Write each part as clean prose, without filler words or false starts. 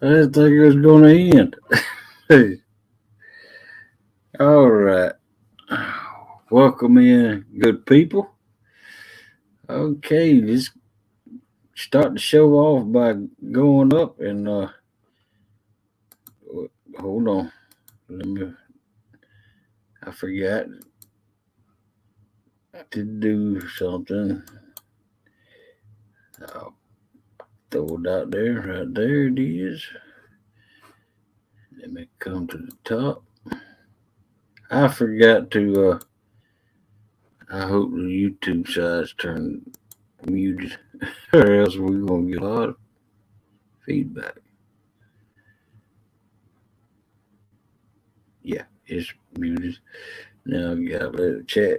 I didn't think it was going to end. Hey, all right. Welcome in, good people. Okay, let's start the show off by going up and hold on. Let me. I forgot to do something. I'll throw it out there. Right there it is. Let me come to the top. I forgot to. I hope the YouTube side's turned muted, or else we're gonna get a lot of feedback. Yeah, it's muted. Now I gotta let it chat.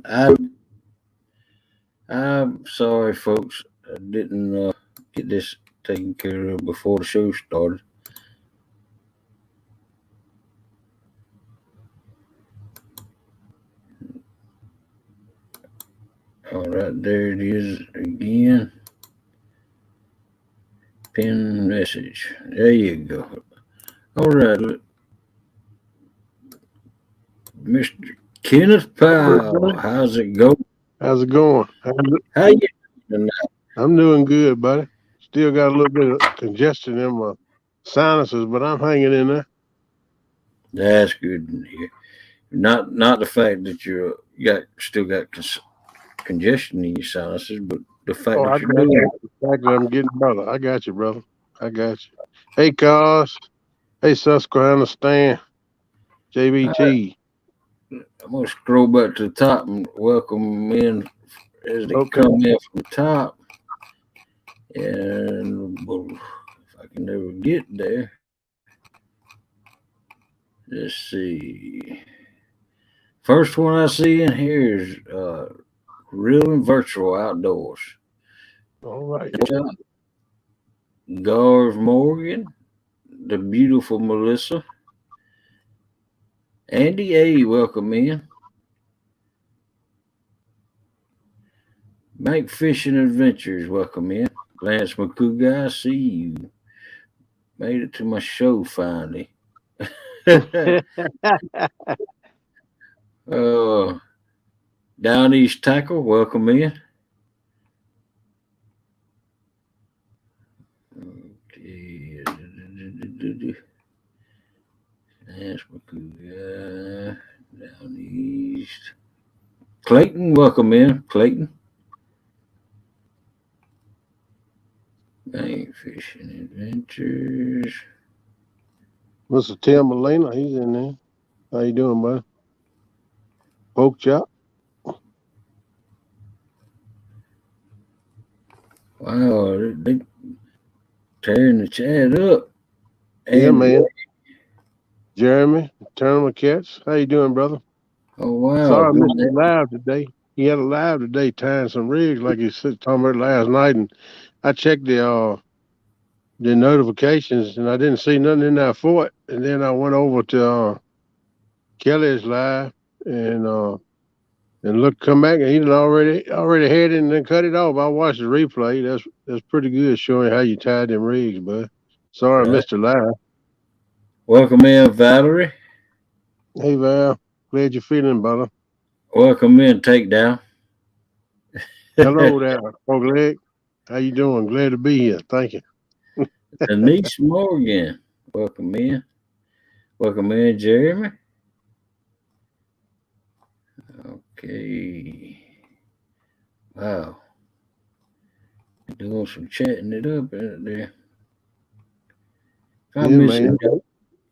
I, I'm sorry, folks. I didn't get this taken care of before the show started. All right, there it is again. Pin message. There you go. All right, Mr. Kenneth Powell. How's it going? How's it going? How you doing? I'm doing good, buddy. Still got a little bit of congestion in my sinuses, but I'm hanging in there. That's good to hear. Not the fact that you got still got congestion in your sinuses, but the fact Oh, that I you're got doing you. The fact that I'm getting better. I got you, brother. I got you. Hey, Cos. Hey, Susquehanna Stan. it. JBT. I'm gonna scroll back to the top and welcome them in as they Okay. come in from the top. And well, if I can never get there, let's see. First one I see in here is real and virtual outdoors. All right. Garv Morgan, the beautiful Melissa, Andy A. Welcome in. Make Fishing Adventures, welcome in. Lance McCougar, I see you. Made it to my show finally. uh, Down East Tackle, welcome in. Okay. Lance McCougar, Down East. Clayton, welcome in. Clayton. Bank Fishing Adventures. Mr. Tim Molina, he's in there. How you doing, buddy? Poke chop. Wow, they tearing the chat up. Yeah, And man. Jeremy, Tournament Cats. How you doing, brother? oh wow, Sorry I missed the live today. He had a live today tying some rigs like he said talking about last night, and I checked the notifications and I didn't see nothing in there for it. And then I went over to Kelly's live and look come back and he done already had it and then cut it off. I watched the replay. That's pretty good showing how you tied them rigs, bud. Sorry I right. missed the live. Welcome in, Valerie. Hey Val, glad you're feeling better. Welcome in, Takedown. Hello there, Leg. How you doing? Glad to be here. Thank you. Denise Morgan. Welcome in. Welcome in, Jeremy. Okay. Wow. Doing some chatting it up out there. If I'm Yeah, missing man.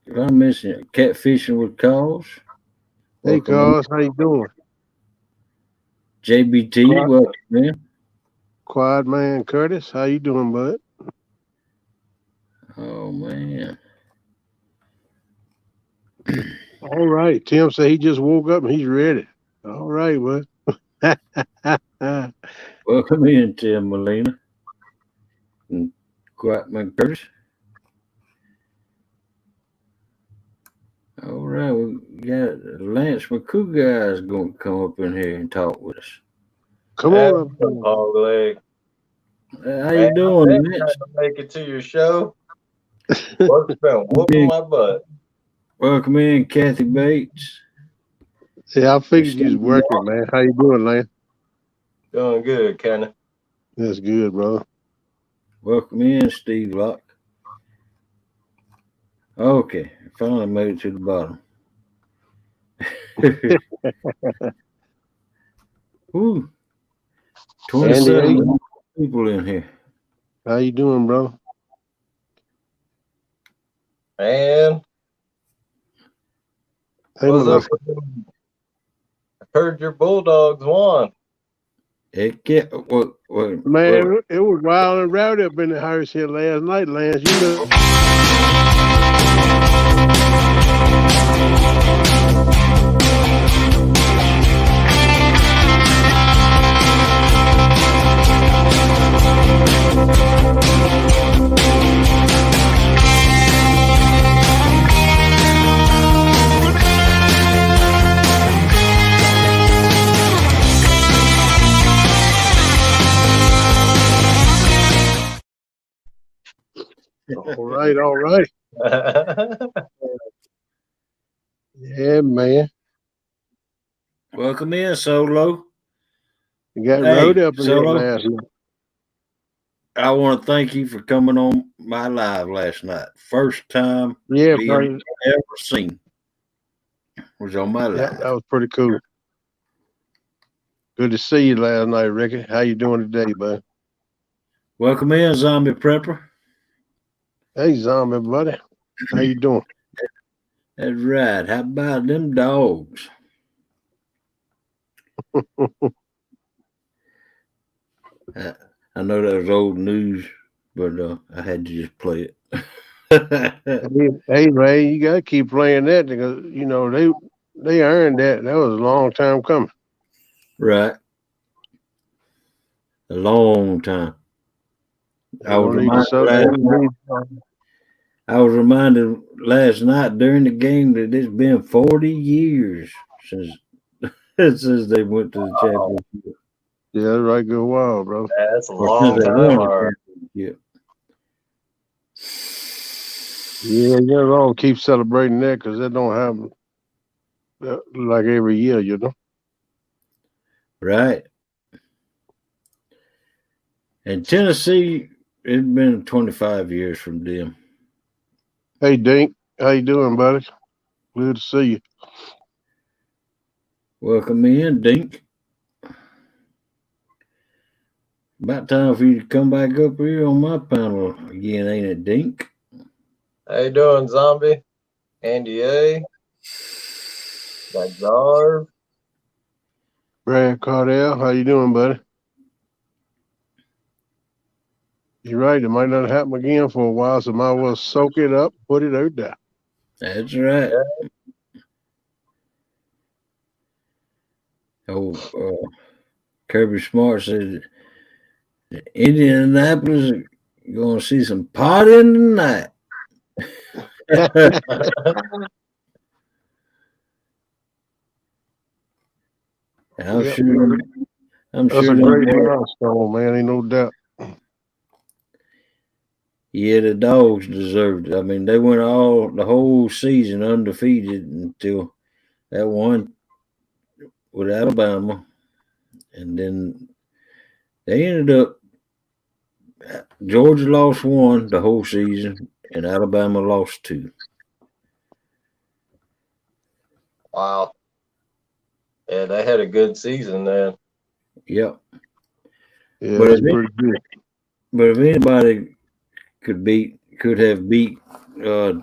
if I'm missing catfishing with calls, Hey welcome in. cuz, how you doing? JBT, Quiet, welcome in. quiet man Curtis, how you doing, bud? Oh man. All right. Tim said he just woke up and he's ready. All right, bud. Welcome in, Tim Molina and Quatman Curtis. All right, we got Lance McCougar is going to come up in here and talk with us. Come Hey, on up, what's up, man. Hog Leg? How Man, you I've doing, been Lance? trying to make it to your show. Work's been whooping my butt. Welcome in, Kathy Bates. Yeah, I And figured you was Steve working, man. How you doing, Lance? Doing good, Kenny. That's good, brother. Welcome in, Steve Locke. Okay, finally made it to the bottom. Woo, Andy, 27 people in here. how you doing, bro? Man, Hey, what's up Melissa. with them? I heard your Bulldogs won. Heck yeah. What, Man, it was wild and rowdy up in the house here last night, Lance. You know, all right, all right. Yeah, man. welcome in, Solo. You got Hey, rowdy up in here Solo, last night. I want to thank you for coming on my live last night. First time Yeah, being buddy. ever seen was on my Yeah, live. that was pretty cool. Good to see you last night, Ricky. How you doing today, bud? Welcome in, Zombie Prepper. Hey, zombie buddy. How you doing? That's right. How about them dogs? I, I know that was old news, but I had to just play it. Hey, man, you gotta keep playing that because you know they earned that. That was a long time coming. Right. A long time. They I was don't need to reminded suck. They last don't night. need. I was reminded last night during the game that it's been 40 years since since they went to the Wow, championship, Yeah, that's right. Good while, bro. that's a or since long they time. won the Or championship. Yeah, you're wrong. Keep celebrating that because that don't happen like every year, you know. Right. And Tennessee, it's been 25 years from them. Hey, Dink, how you doing, buddy? Good to see you. Welcome in, Dink. About time for you to come back up here on my panel again, ain't it, Dink? how you doing, Zombie? Andy A. Got Jarv. Brad Cardell, how you doing, buddy? You're right. It might not happen again for a while, so might as well soak it up, put it out there. That's right. Yeah. Oh, Kirby Smart said Indianapolis going to see some partying tonight. I'm Yep, sure. I'm that's sure a them great boys. milestone, man. Ain't no doubt. Yeah, the dogs deserved it. I mean, they went all the whole season undefeated until that one with Alabama, and then they ended up. Georgia lost one the whole season, and Alabama lost two. Wow. Yeah, they had a good season then. Yep. Yeah, But that's if pretty good. anybody could have beat uh,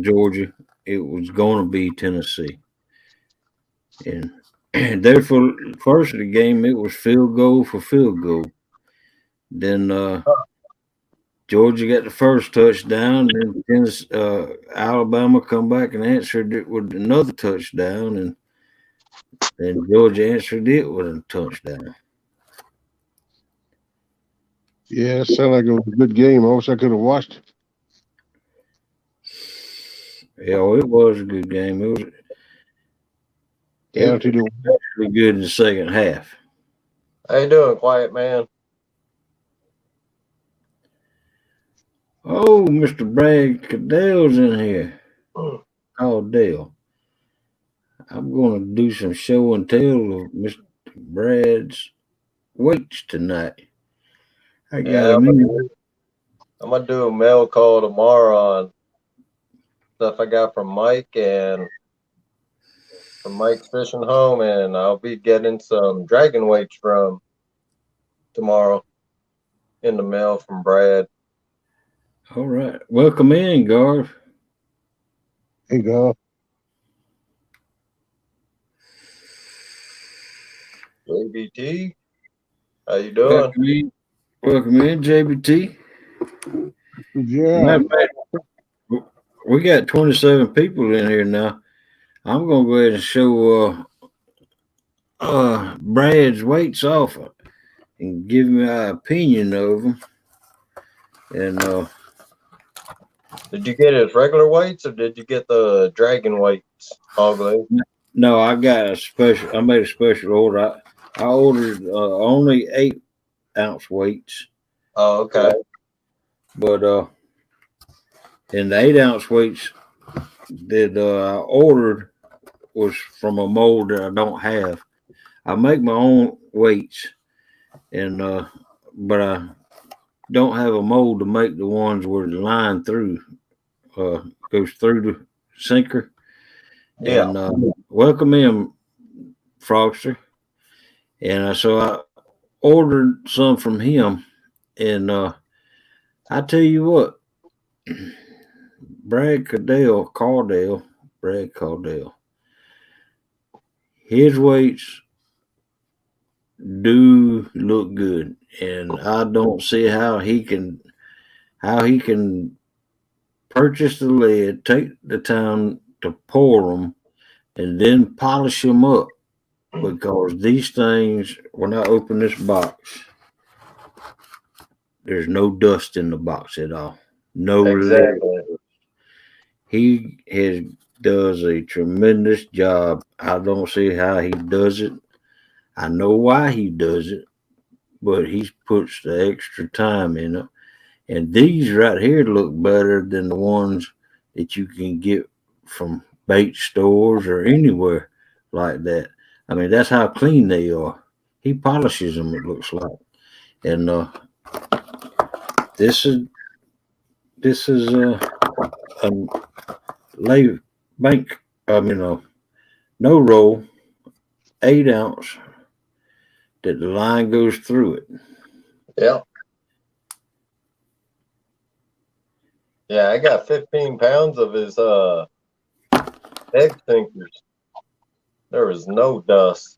Georgia, it was going to be Tennessee. And therefore, first of the game, it was field goal for field goal. Then Georgia got the first touchdown, and Tennessee, Alabama come back and answered it with another touchdown, and then Georgia answered it with a touchdown. Yeah, it sounded like it was a good game. I wish I could have watched it. Yeah, well, it was a good game. It Down was to the really good in the second half. How you doing, quiet man? Oh, Mr. Brad Cadell's in here. Oh, Dale. I'm going to do some show and tell of Mr. Brad's weights tonight. I got Yeah, him in. I'm gonna do a mail call tomorrow on stuff I got from Mike and from Mike's Fishing Home, and I'll be getting some dragon weights from tomorrow in the mail from Brad. All right. Welcome in, Garth. Hey, go. JBT, how you doing? Welcome in. Welcome in, JBT. Yeah. Matter of fact, we got 27 people in here now. I'm going to go ahead and show Brad's weights off and give my opinion of them. And Did you get his regular weights or did you get the dragon weights, Ugly? no, I got a special. I made a special order. I ordered only 8-ounce weights, Oh, okay. but and the 8-ounce weights that I ordered was from a mold that I don't have. I make my own weights, and but I don't have a mold to make the ones where the line through goes through the sinker. Yeah. And welcome in, Frogster. And so I ordered some from him, and I tell you what, Brad Cardell, his weights do look good, and I don't see how he can purchase the lead, take the time to pour them, and then polish them up. Because these things, when I open this box, there's no dust in the box at all. No lead. Exactly. He does a tremendous job. I don't see how he does it. I know why he does it, but he puts the extra time in it. And these right here look better than the ones that you can get from bait stores or anywhere like that. I mean, that's how clean they are. He polishes them, it looks like. And this is a lay bank. No roll, 8-ounce that the line goes through it. Yeah. Yeah, I got 15 pounds of his egg sinkers. There was no dust.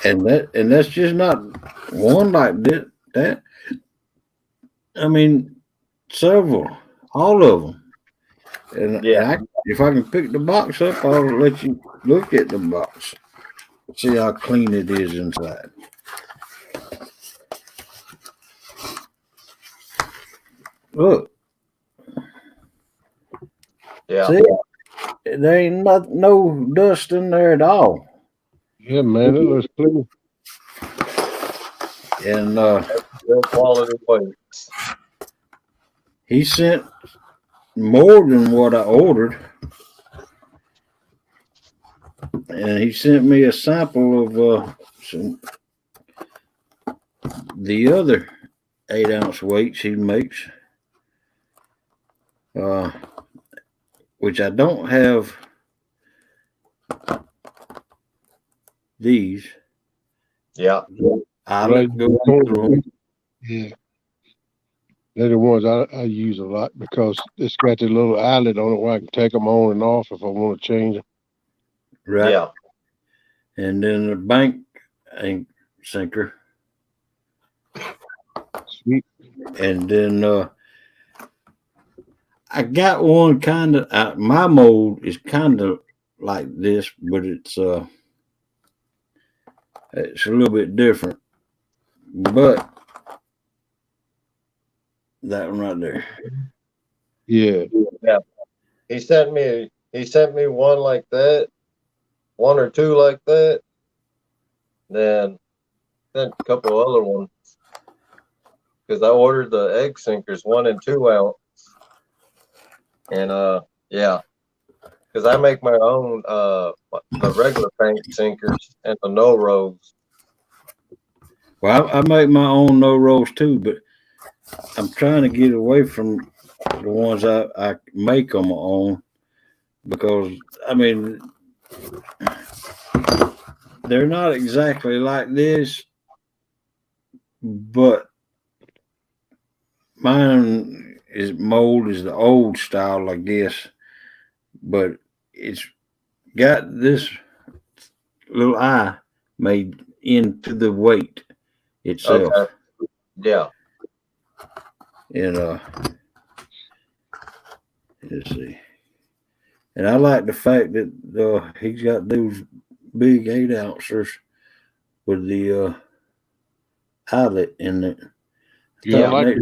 And that's just not one like that. I mean, several, all of them. Yeah. If I can pick the box up, I'll let you look at the box. See how clean it is inside. Look, Yeah. see, there ain't no dust in there at all. Yeah, man, it looks clean. And Good quality weights. he sent more than what I ordered. And he sent me a sample of the other 8-ounce weights he makes, uh, which I don't have these. Yeah. I Right. let go through them. Yeah. They're the ones I use a lot because it's got the little eyelet on it where I can take them on and off if I want to change them. Right. Yeah. And then the bank ink sinker. Sweet. And then I got one kind of, my mold is kind of like this, but it's a little bit different. But that one right there. Yeah. Yeah. He sent me one like that, one or two like that. Then sent a couple other ones because I ordered the egg sinkers 1 and 2 ounce, and yeah, because I make my own the regular tank sinkers and the no rolls. Well, I make my own no rolls too, but I'm trying to get away from the ones I make on my own because I mean they're not exactly like this, but mine is mold is the old style, I guess, but it's got this little eye made into the weight itself, Okay, yeah, and let's see. And I like the fact that he's got those big 8 ounces with the eyelet in it. Yeah, I yeah, like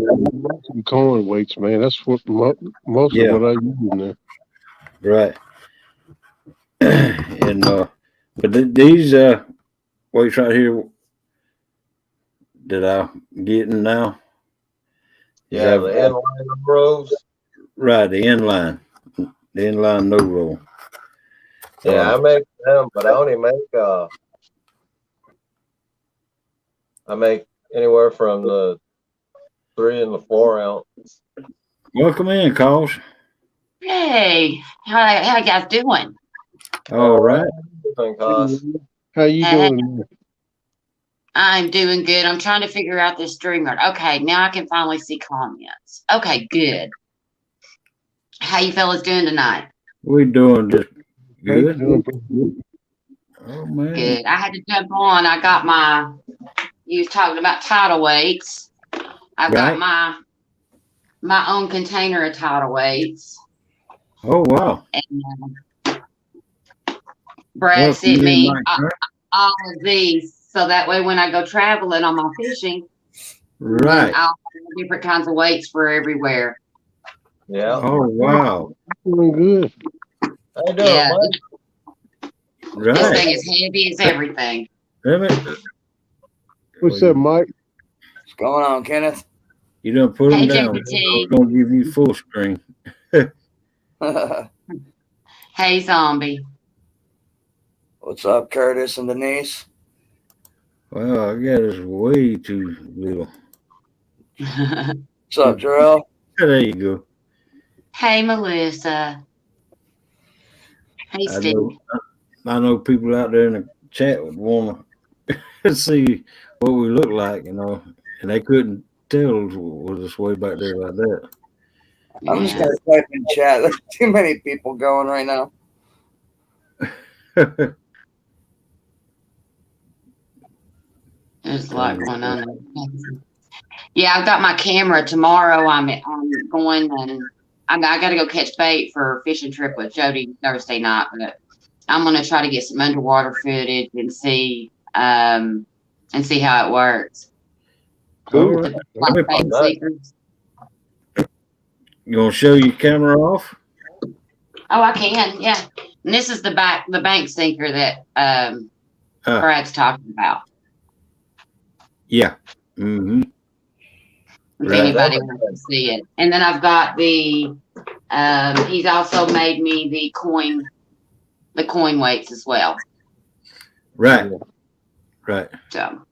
some coin weights, man. That's what mostly Yeah, what I use in there. right. And but these weights right here that I'm getting now is yeah. The inline rolls. right the inline no roll. Yeah, Uh, I make them, but I only make I make anywhere from the 3 and the 4 ounce. welcome in, calls. Hey, how you guys doing? All All right, right. cost. How you Hey, doing? I'm doing good. I'm trying to figure out this streamer. Okay, now I can finally see comments. Okay, good. How you fellas doing tonight? We doing just Hey, good. doing pretty good. Oh man. Good. I had to jump on. I got you was talking about tidal weights. I've got Right. my own container of tidal weights. Oh wow. And Brad Welcome sent in, me Mike. Huh? all of these so that way when I go traveling on my fishing, then Right. I'll have different kinds of weights for everywhere. Yeah. Oh wow. Doing good. How you doing, Yeah, Mike? this Right. thing is heavy as everything. Let me. What's up, Mike? What's going on, Kenneth? You done put them Hey, down. I was JPT. gonna give you full screen. Hey, Zombie. What's up, Curtis and Denise? Well, I got us way too little. What's up, Jarrell? There you go. Hey, Melissa. Hey, I Steve. know people out there in the chat would want to see what we look like, and they couldn't tell was us way back there like that. I'm just Yeah, gonna type in chat. There's too many people going right now. there's a lot going on. Yeah, I've got my camera tomorrow. I'm going and I got to go catch bait for a fishing trip with Jody Thursday night, but I'm gonna try to get some underwater footage and see how it works. All right. Like Let me, bait seekers. you gonna show your camera off? Oh, I can, yeah. And this is the bank sinker that Brad's talking about. Yeah. Mm-hmm. If Right. anybody wants to see it. And then I've got the he's also made me the coin weights as well. Right. Right. So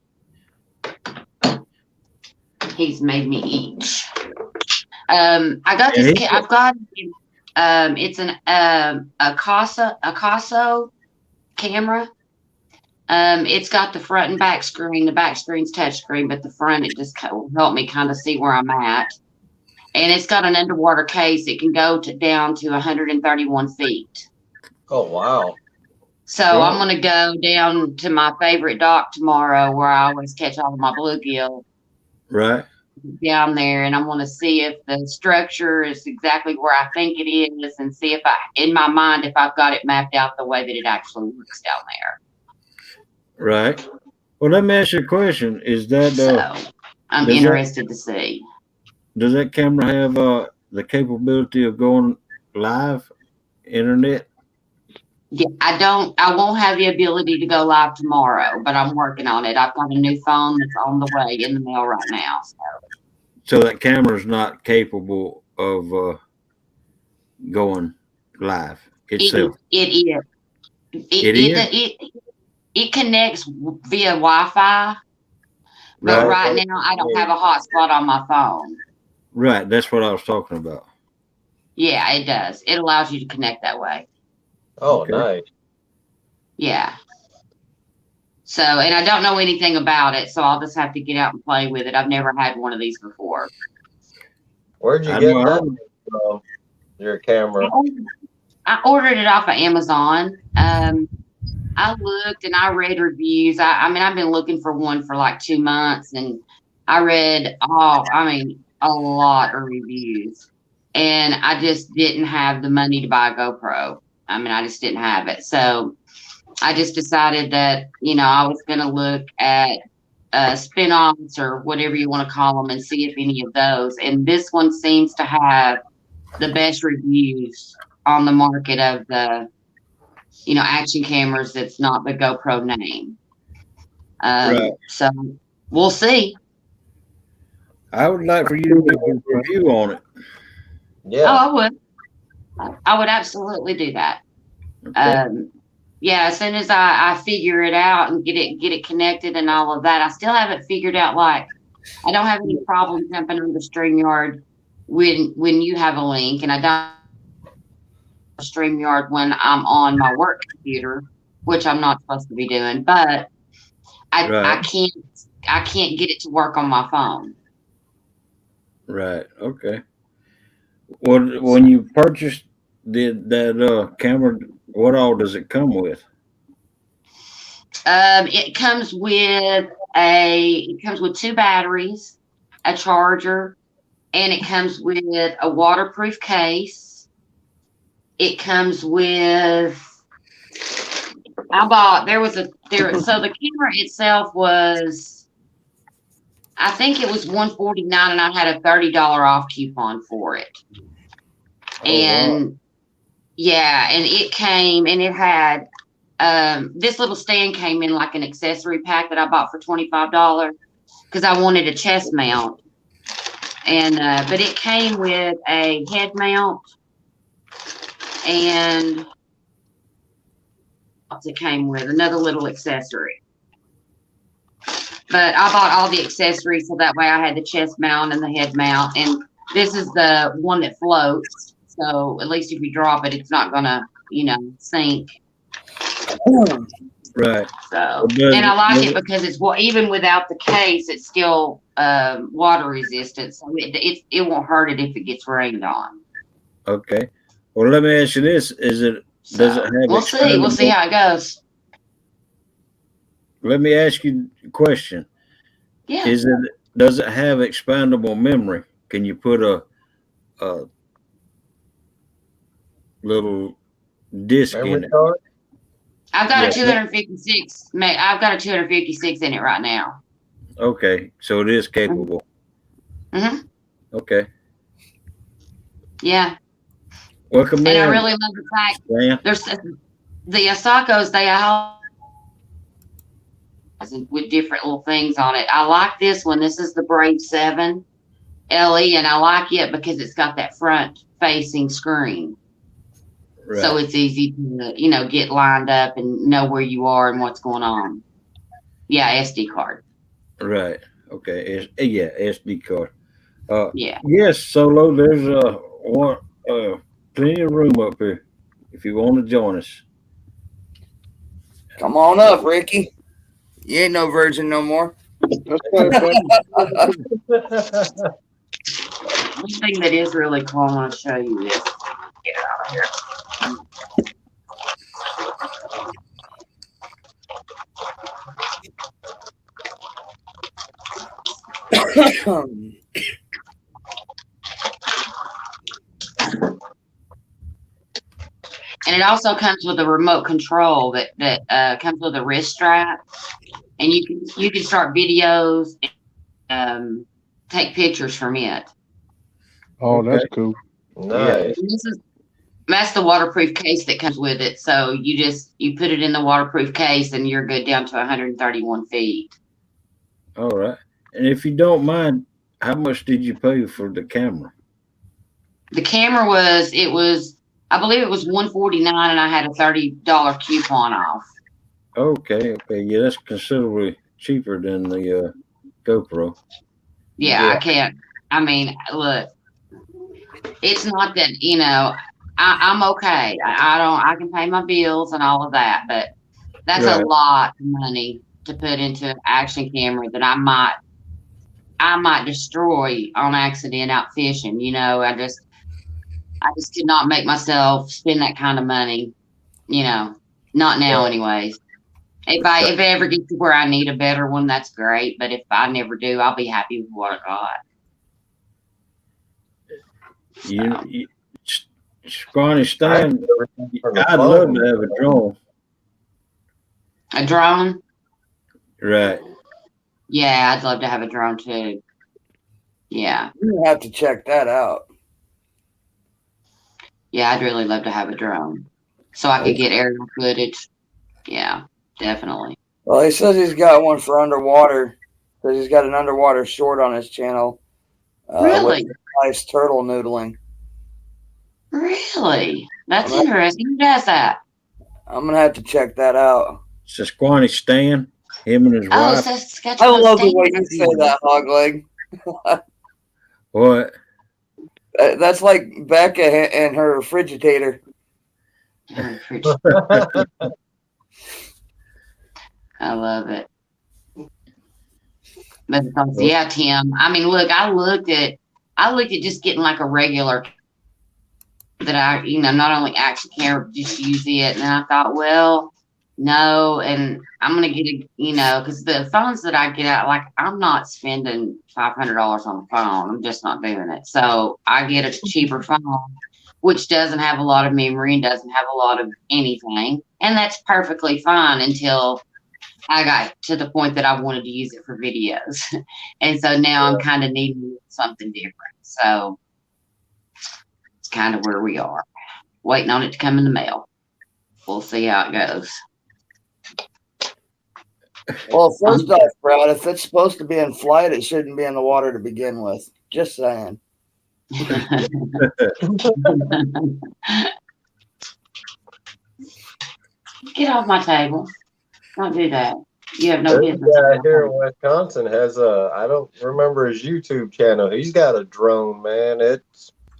he's made me each. I got this. I've got it's an Acaso camera. It's got the front and back screen. The back screen's touchscreen, but the front it just will help me kind of see where I'm at. And it's got an underwater case. It can go down to 131 feet. Oh wow. So I'm going to go down to my favorite dock tomorrow where I always catch all of my bluegill. Right. Down there, and I'm going to see if the structure is exactly where I think it is, and see if in my mind, if I've got it mapped out the way that it actually looks down there. Right. Well, let me ask you a question. Is that so I'm interested to see. Does that camera have the capability of going live internet? Yeah, I won't have the ability to go live tomorrow, but I'm working on it. I've got a new phone that's on the way in the mail right now. So. So that camera's not capable of going live itself. It is. It is? It connects via Wi-Fi, but Right. right now I don't have a hotspot on my phone. Right. That's what I was talking about. Yeah, it does. It allows you to connect that way. Oh, Okay. nice. Yeah. So, and I don't know anything about it, so I'll just have to get out and play with it. I've never had one of these before. Where'd you I get know that I'm- from? Your camera? I ordered it off of Amazon. I looked and I read reviews. I mean, I've been looking for one for like 2 months, and I read a lot of reviews, and I just didn't have the money to buy a GoPro. I mean, I just didn't have it. So I just decided that, I was going to look at spin-offs or whatever you want to call them and see if any of those. And this one seems to have the best reviews on the market of the, action cameras that's not the GoPro name. Right. So we'll see. I would like for you to do a review on it. Yeah. Oh, I would. I would absolutely do that. Okay. Yeah, as soon as I figure it out and get it connected and all of that, I still haven't figured out, like, I don't have any problem jumping on the StreamYard when you have a link, and I don't have StreamYard when I'm on my work computer, which I'm not supposed to be doing, but I Right. can't get it to work on my phone. Right. Okay. Well, when you purchased that camera, what all does it come with? It comes with 2 batteries, a charger, and it comes with a waterproof case. It comes with, so the camera itself was, I think it was $149, and I had a $30 off coupon for it. And yeah, and it came, and it had, this little stand came in like an accessory pack that I bought for $25 because I wanted a chest mount. And, but it came with a head mount, and it came with another little accessory. But I bought all the accessories so that way I had the chest mount and the head mount. And this is the one that floats. So at least if you drop it, it's not gonna, sink. Right. So, and I like it because it's even without the case, it's still water resistant. So it won't hurt it if it gets rained on. Okay. Well, let me ask you this: does it have? We'll see. We'll see how it goes. Let me ask you a question. Yeah. Does it have expandable memory? Can you put a little disc in Memory it? card? I've got a 256. I've got a 256 in it right now. Okay, so it is capable. Mm-hmm. Okay. Yeah. Welcome in. And I really love the fact there's the Asakos. They all with different little things on it. I like this one. This is the Brave 7 LE, and I like it because it's got that front facing screen. Right. So it's easy to, get lined up and know where you are and what's going on. Yeah, SD card. Right. Okay. SD card. Yeah. Yes, Solo. There's plenty of room up here if you want to join us. Come on up, Ricky. You ain't no virgin no more. That's quite funny. One thing that is really cool, I want to show you is get out of here. And it also comes with a remote control that comes with a wrist strap, and you can start videos and take pictures from it. Oh, that's cool. Nice. That's the waterproof case that comes with it. So you put it in the waterproof case, and you're good down to 131 feet. All right. And if you don't mind, How much did you pay for the camera? The camera I believe it was $149, and I had a $30 coupon off. Okay, yeah, that's considerably cheaper than the GoPro. Yeah, Yeah. I can't. I mean, look, it's not that I'm okay. I can pay my bills and all of that, but that's a Right. lot of money to put into an action camera that I might destroy on accident out fishing. I just could not make myself spend that kind of money. Not now, anyways. If I ever get to where I need a better one, that's great. But if I never do, I'll be happy with what I got. You Scrawny Stan, From the I'd love phone. to have a drone. A drone? Right. Yeah, I'd love to have a drone too. Yeah. You have to check that out. Yeah, I'd really love to have a drone so I could get aerial footage. Yeah, definitely. Well, he says he's got one for underwater. Says he's got an underwater short on his channel. Really? With nice turtle noodling. Really? That's interesting. Who does that? I'm gonna have to check that out. So Squanny Stan, him and his Oh, wife. so it's got I your love the stain way you say that, Hogleg. What? That's like Becca and her Frigitator. I love it. But yeah, Tim. I mean, look, I looked at just getting like a regular that I, not only action camera, but just use it. And I thought, well, no, and I'm gonna get because the phones that I get out, like I'm not spending $500 on a phone. I'm just not doing it. So I get a cheaper phone, which doesn't have a lot of memory and doesn't have a lot of anything, and that's perfectly fine until I got to the point that I wanted to use it for videos. And so now I'm kind of needing something different. So it's kind of where we are, waiting on it to come in the mail. We'll see how it goes. Well, first off, Brad, if it's supposed to be in flight, it shouldn't be in the water to begin with. Just saying. Get off my table. Don't do that. You have no business. Yeah, here in Wisconsin has I don't remember his YouTube channel. He's got a drone, man.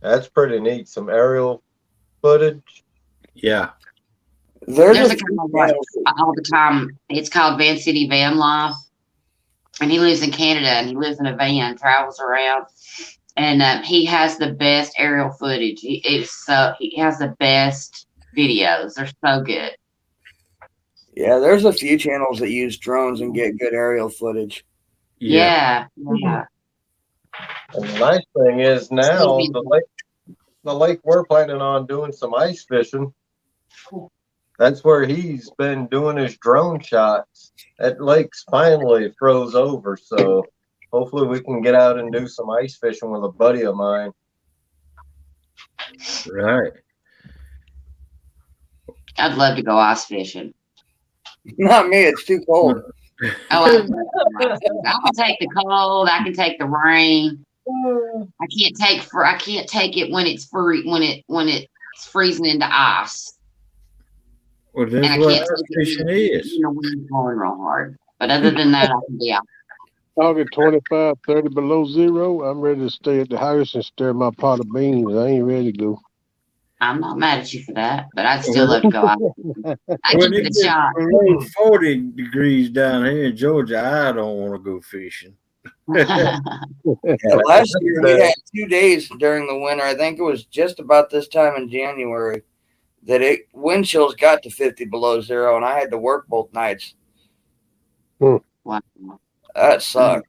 That's pretty neat. Some aerial footage. Yeah. There's a guy all the time. It's called Van City Van Life, and he lives in Canada, and he lives in a van, travels around, and he has the best aerial footage. He has the best videos. They're so good. Yeah, there's a few channels that use drones and get good aerial footage. Yeah. And the nice thing is now the lake we're planning on doing some ice fishing. That's where he's been doing his drone shots. That lake's finally froze over, so hopefully we can get out and do some ice fishing with a buddy of mine. Right. I'd love to go ice fishing. Not me. It's too cold. Oh, I can take the cold. I can take the rain. I can't take it when it's freezing into ice. Well, that's And I what can't ice take fishing it is. when it's blowing real hard. But other than that, I can be out. Talking 25, 30 below zero, I'm ready to stay at the house and stir my pot of beans. I ain't ready to go. I'm not mad at you for that, but I'd still love to go out. I When give it it a gets shot. below 40 degrees down here in Georgia, I don't want to go fishing. Last year we had 2 days during the winter. I think it was just about this time in January that wind chills got to 50 below zero, and I had to work both nights. Wow. That sucked.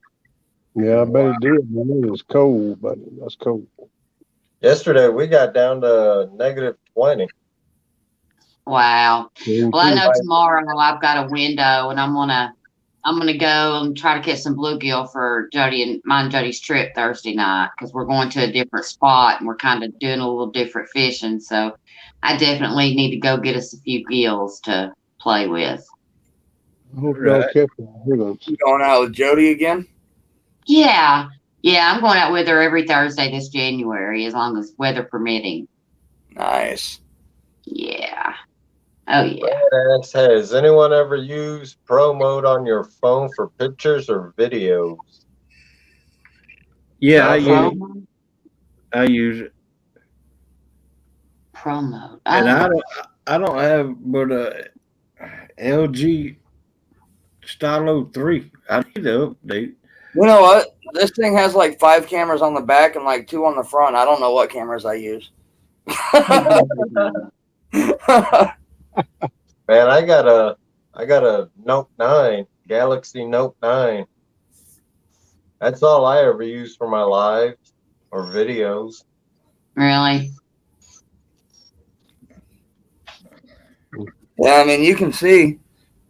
Yeah, I bet it did. Man. It was cold, but that's cold. Yesterday we got down to -20. Wow. Well, I know tomorrow I've got a window, and I'm gonna go and try to catch some bluegill for Jody and Jody's trip Thursday night, because we're going to a different spot and we're kind of doing a little different fishing. So I definitely need to go get us a few gills to play with. I hope y'all catch them. You going out with Jody again? Yeah. Yeah, I'm going out with her every Thursday this January, as long as weather permitting. Nice. Yeah. Oh yeah. Brad asks, has anyone ever used Pro Mode on your phone for pictures or videos? Yeah, Not me. I use it, Promo. and Oh, I don't have but a LG Stylo 3. I need to update. You know what? This thing has like 5 cameras on the back and like 2 on the front. I don't know what cameras I use. Man, I got a Note 9, Galaxy Note 9. That's all I ever use for my lives or videos. really? Yeah, I mean, you can see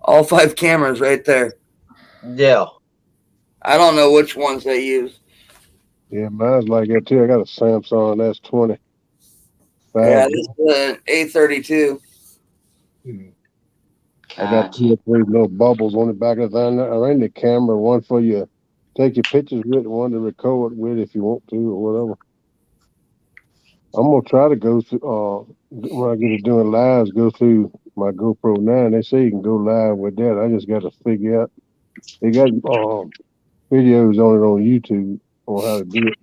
all 5 cameras right there. Yeah. I don't know which ones they use. Yeah, mine's like that too. I got a Samsung S20. Yeah, 5G. this is an A32. I got Gotcha. 2 or 3 little bubbles on the back of the thing. I ran the camera, one for you take your pictures with, and one to record with if you want to or whatever. I'm gonna try to go through when I get to doing lives, go through my GoPro 9. They say you can go live with that. I just got to figure out. They got videos on it on YouTube on how to do it.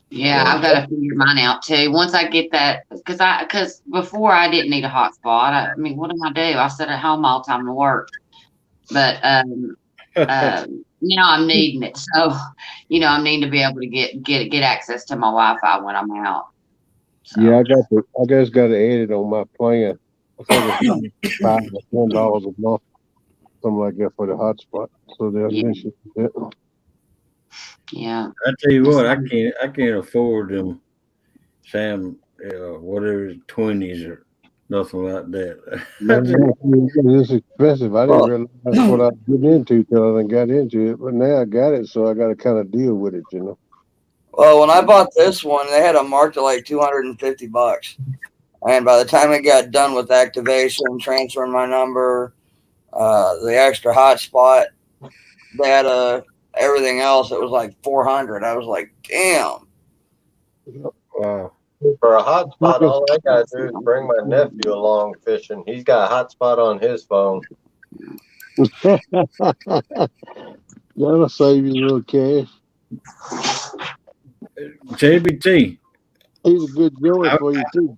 Yeah, So I've got to figure mine out too. Once I get that, because before I didn't need a hotspot. I mean, what do I do? I sit at home all the time to work, but now I'm needing it. So, I'm needing to be able to get access to my Wi-Fi when I'm out. yeah, So, I just got to add it on my plan. I think it's like $5 or $10 a month, something like that for the hotspot. So they'll yeah, mention it. yeah. I tell you It's what, like, I can't afford them Sam whatever 20s or nothing like that. I just, Man, it's expensive. I didn't Well, realize what I was getting into till I done got into it. But now I got it, so I got to kind of deal with it. well, when I bought this one, they had it marked at like $250. And by the time it got done with activation, transferring my number, the extra hotspot, they had everything else. It was like 400. I was like, damn. wow. For a hotspot, all I gotta do is bring my nephew along fishing. He's got a hotspot on his phone. That'll save you a little cash. JBT, He's a good joint I, for you too.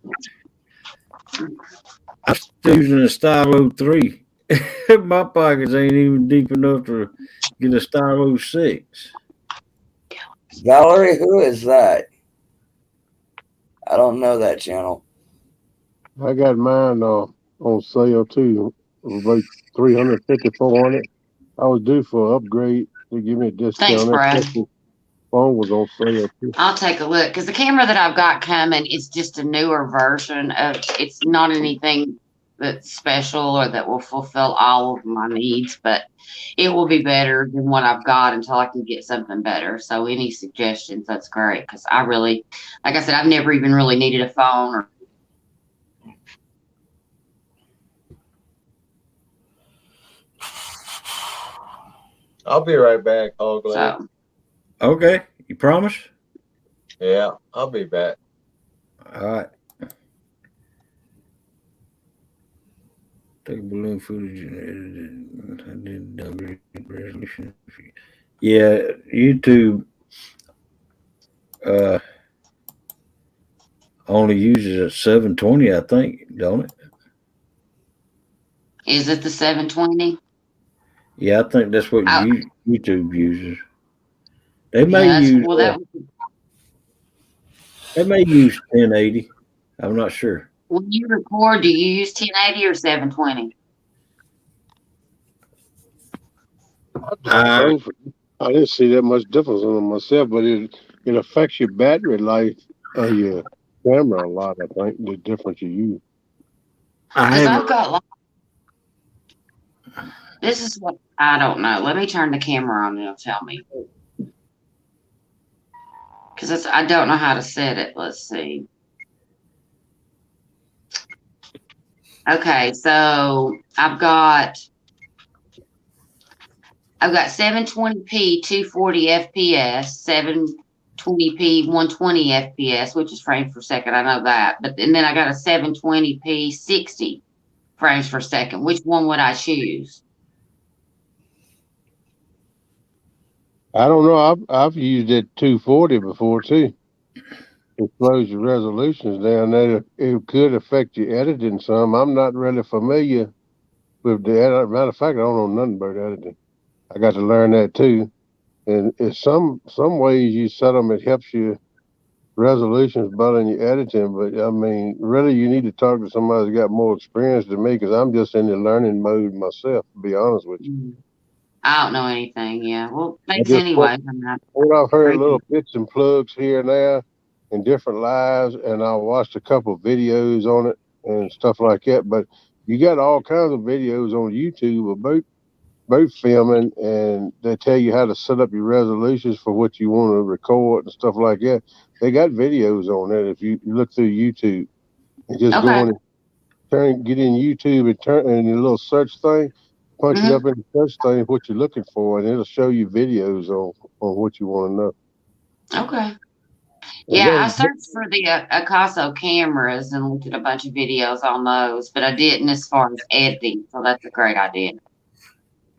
I'm still using a Stylo 3. My pockets ain't even deep enough to get a Stylo 6. Valerie, who is that? I don't know that channel. I got mine on sale too, about 350, 400. I was due for an upgrade. They give me a thanks, discount. Brad. The phone was on sale too. I'll take a look because the camera that I've got coming is just a newer version of. It's not anything that's special or that will fulfill all of my needs, but it will be better than what I've got until I can get something better. So any suggestions, that's great because I really, like I said, I've never even really needed a phone or. I'll be right back, Hoagland. So Okay, you promise? Yeah, I'll be back. All right. Take balloon footage and edit it. I did double resolution. Yeah, YouTube uh, only uses a 720, I think, don't it? is it the 720? Yeah, I think that's what I, YouTube uses. They may yeah, that's use well that. they may use 1080. I'm not sure. When you record, do you use 1080 or 720? I do I both. I didn't see that much difference in them myself, but it affects your battery life of your camera a lot. I think the difference you use. I Because haven't. I've got like. This is what I don't know. Let me turn the camera on and it'll tell me. Because I don't know how to set it. Let's see. Okay, so I've got I've got 720p 240 FPS, 720p 120 FPS, which is frames per second. I know that, and then I got a 720p 60 frames per second. Which one would I choose? I don't know. I've used it 240 before too. It slows your resolutions down. That it could affect your editing some. I'm not really familiar with the edit. Matter of fact, I don't know nothing about editing. I got to learn that too. And it's some ways you set them, it helps you resolutions better in your editing. But I mean, really, you need to talk to somebody that's got more experience than me, because I'm just in the learning mode myself. To be honest with you, I don't know anything. Yeah. Well, I thanks just anyway. I'm not what I've heard crazy. little bits and plugs here and there in different lives, and I watched a couple of videos on it and stuff like that. But you got all kinds of videos on YouTube about filming, and they tell you how to set up your resolutions for what you want to record and stuff like that. They got videos on that if you look through YouTube and just go Okay. in and get in YouTube and turn in the little search thing, punch it Mhm. up in the search thing what you're looking for, and it'll show you videos on what you want to know. Okay. And Yeah, I then, searched for the Acaso cameras and looked at a bunch of videos on those, but I didn't as far as editing. So that's a great idea.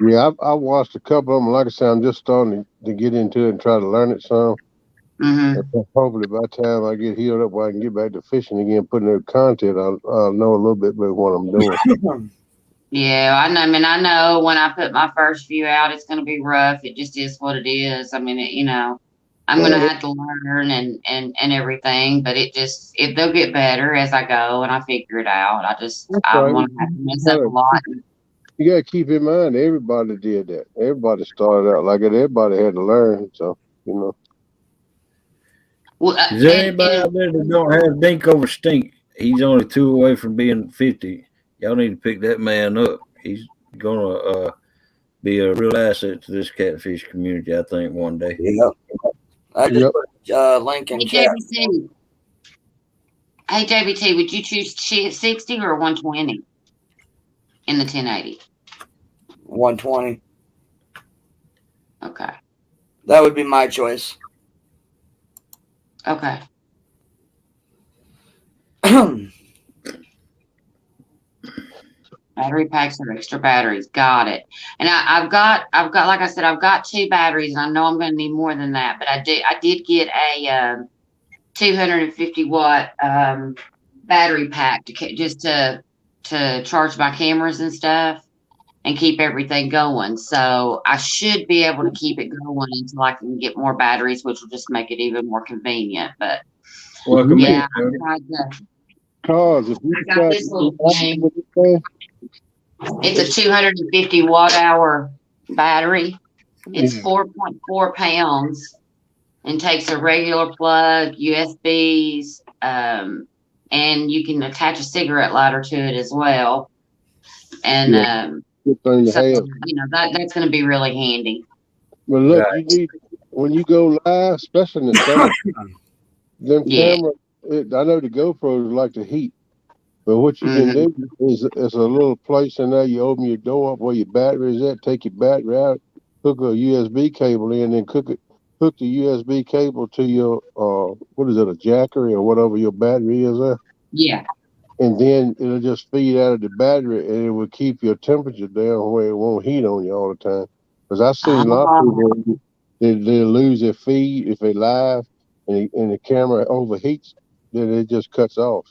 yeah, I watched a couple of them. Like I said, I'm just starting to get into it and try to learn it some. Hmm. And hopefully, by the time I get healed up, where I can get back to fishing again, putting out content, I'll know a little bit about what I'm doing. Yeah, I know. I mean, I know when I put my first few out, it's going to be rough. It just is what it is. I mean, I'm going to Well, have to learn and everything, but they'll get better as I go and I figure it out. that's I'm right. going to have to mess up a lot. You gotta keep in mind, everybody did that. Everybody started out like it. Everybody had to learn. So Well, Is there anybody out there that don't have Dink over Stink? He's only 2 away from being 50. Y'all need to pick that man up. He's gonna be a real asset to this catfish community, I think, one day. Yep. I just Yep. put link in hey, chat. JBT. Hey, JBT, would you choose 60 or 120 in the 1080? 120. Okay. That would be my choice. Okay. Battery packs or extra batteries. Got it. And I've got, like I said, I've got 2 batteries, and I know I'm going to need more than that. But I did get a 250 watt battery pack just to charge my cameras and stuff and keep everything going. So I should be able to keep it going until I can get more batteries, which will just make it even more convenient. But Welcome yeah, in, Jody. Cause if you I got this little thing. It's a 250 watt hour battery. It's 4.4 pounds and takes a regular plug, USBs, and you can attach a cigarette lighter to it as well. And good thing to so have. that's going to be really handy. But look, Right. you need when you go live, especially in the summer, them Yeah. cameras. I know the GoPros like to heat, but what you can Mhm. do is a little place in there. You open your door up where your battery is at. Take your battery out, hook a USB cable in, and hook the USB cable to your what is it, a jackery or whatever your battery is there. Yeah. And then it'll just feed out of the battery, and it will keep your temperature down where it won't heat on you all the time. Because I've seen a lot of Oh, people, they lose their feed if they live, and the camera overheats, then it just cuts off.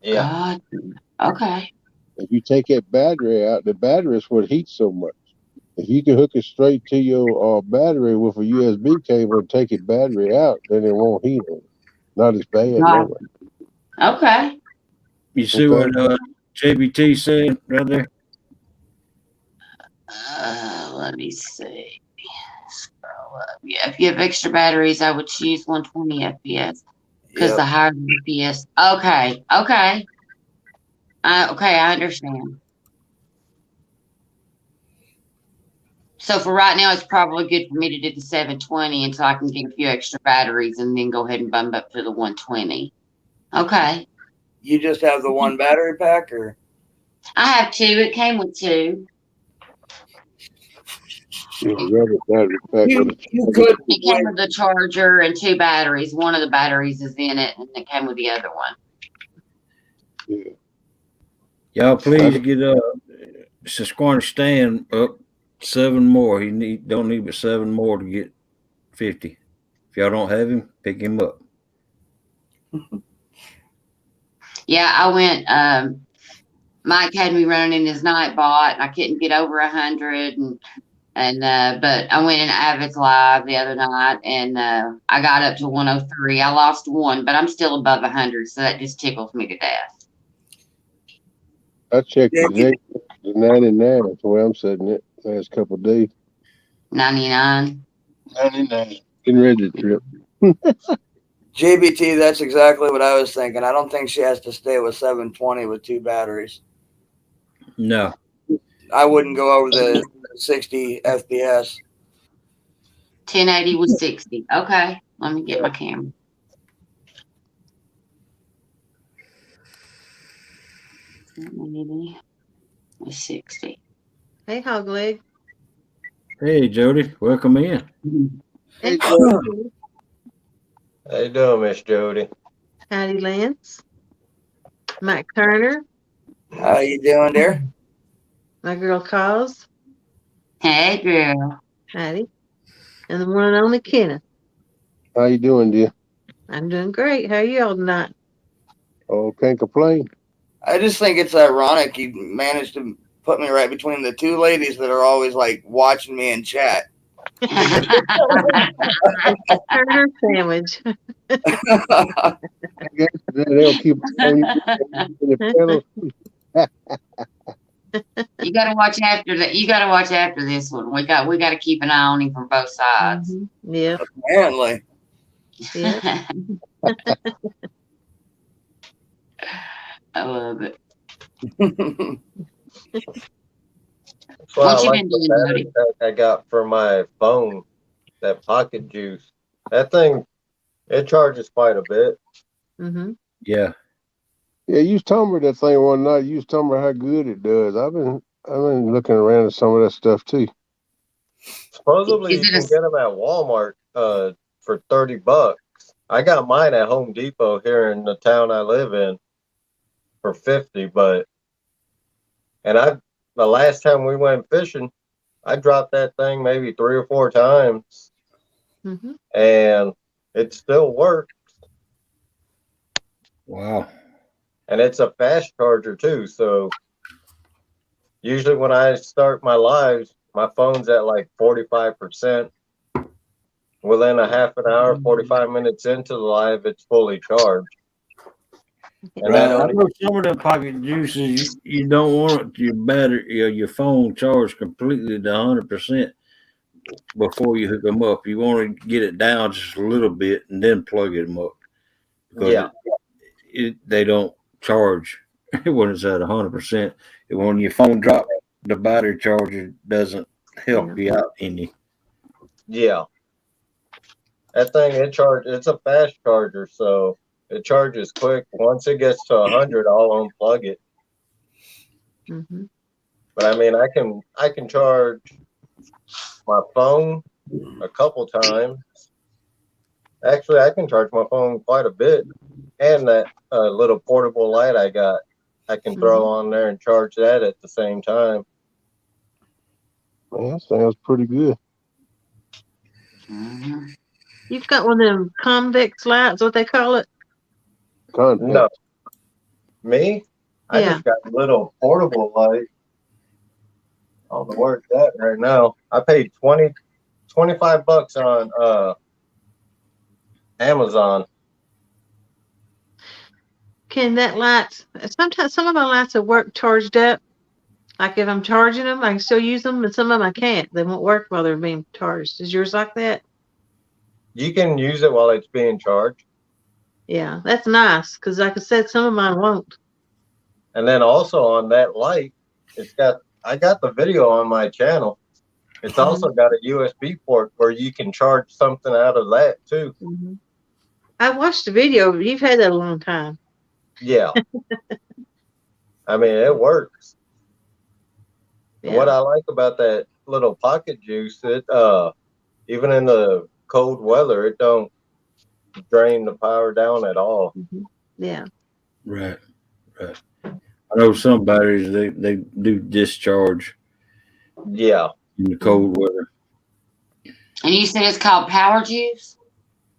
Yeah. God. Okay. If you take that battery out, the battery is what heats so much. If you can hook it straight to your battery with a USB cable and take your battery out, then it won't heat on you. Not as bad, God. no. Okay. You see Okay. what JBT said right there? Let me see. Scroll up. Yeah, if you have extra batteries, I would choose 120 FPS because Yep. the higher the FPS. Okay. Okay. Okay, I understand. So for right now, it's probably good for me to do the 720 until I can get a few extra batteries and then go ahead and bump up to the 120. Okay. You just have the one battery pack, or I have 2. It came with 2. Rubber battery pack with a You could It came with the charger and 2 batteries. One of the batteries is in it, and it came with the other one. yeah. Y'all please get Sasquatch Stan up 7 more. He don't need but 7 more to get 50. If y'all don't have him, pick him up. Yeah, I went. Mike had me running his night bot, and I couldn't get over 100, but I went in Avid's live the other night, and I got up to 103. I lost 1, but I'm still above 100, so that just tickles me to death. I checked today. The 99. That's the way I'm setting it. Last couple of days. 99. 99. Getting ready to trip. JBT, that's exactly what I was thinking. I don't think she has to stay with 720 with 2 batteries. No. I wouldn't go over the 60 FPS. 1080 was 60. Okay, let me get my camera. Maybe was 60. Hey, Hogleg. Hey, Jody, welcome in. Hey, Hey, How you doing, Miss Jody? howdy, Lance. Mike Turner. How you doing there? My girl Cause. Hey, girl. Howdy. And the one and only Kenneth. How you doing, dear? I'm doing great. How are you all tonight? Oh, can't complain. I just think it's ironic you managed to put me right between the 2 ladies that are always like watching me in chat. Turner sandwich. I guess they'll keep on you in the pedals. You gotta watch after that. You gotta watch after this one. We gotta keep an eye on him from both sides. Mm-hmm. Yeah. Apparently. Yeah. I love it. That's why What I you like been the doing, battery Jody? pack I got for my phone, that Pocket Juice. That thing, it charges quite a bit. Mm-hmm. Yeah. Yeah, you was telling me that thing one night. You was telling me how good it does. I've been looking around at some of that stuff too. Supposedly Is you it can get them at Walmart for $30. I got mine at Home Depot here in the town I live in for 50, the last time we went fishing, I dropped that thing maybe 3 or 4 times, Mm-hmm. and it still works. Wow. And it's a fast charger too. So usually when I start my lives, my phone's at like 45%. Within a half an hour, 45 minutes into the live, it's fully charged. And Right. that I only, know some of the pocket juices you don't want your battery or your phone charged completely to 100% before you hook them up. You want to get it down just a little bit and then plug them up because yeah, they don't charge when it's at 100%. When your phone drops, the battery charger doesn't help you out any. yeah. That thing, it's a fast charger, so it charges quick. Once it gets to 100, I'll unplug it. Mm-hmm. But I mean, I can charge my phone a couple times. Actually, I can charge my phone quite a bit, and that little portable light I got, I can throw on there and charge that at the same time. Man, that sounds pretty good. Mm-hmm. You've got one of them convex lights, what they call it? Contact. No, me, I Yeah. just got a little portable light. I don't know where it's at right now. I paid $25 on Amazon. Can that light, sometimes some of my lights will work charged up. Like if I'm charging them, I can still use them, but some of them I can't. They won't work while they're being charged. Is yours like that? You can use it while it's being charged. Yeah, that's nice because like I said, some of mine won't. And then also on that light, I got the video on my channel. It's also got a USB port where you can charge something out of that too. Mm-hmm. I watched the video. You've had that a long time. Yeah. I mean, it works. Yeah. What I like about that little pocket juice, it even in the cold weather, it don't drain the power down at all. Yeah. Right. Right. I know some batteries they do discharge Yeah, in the cold weather. And you said it's called Power Juice?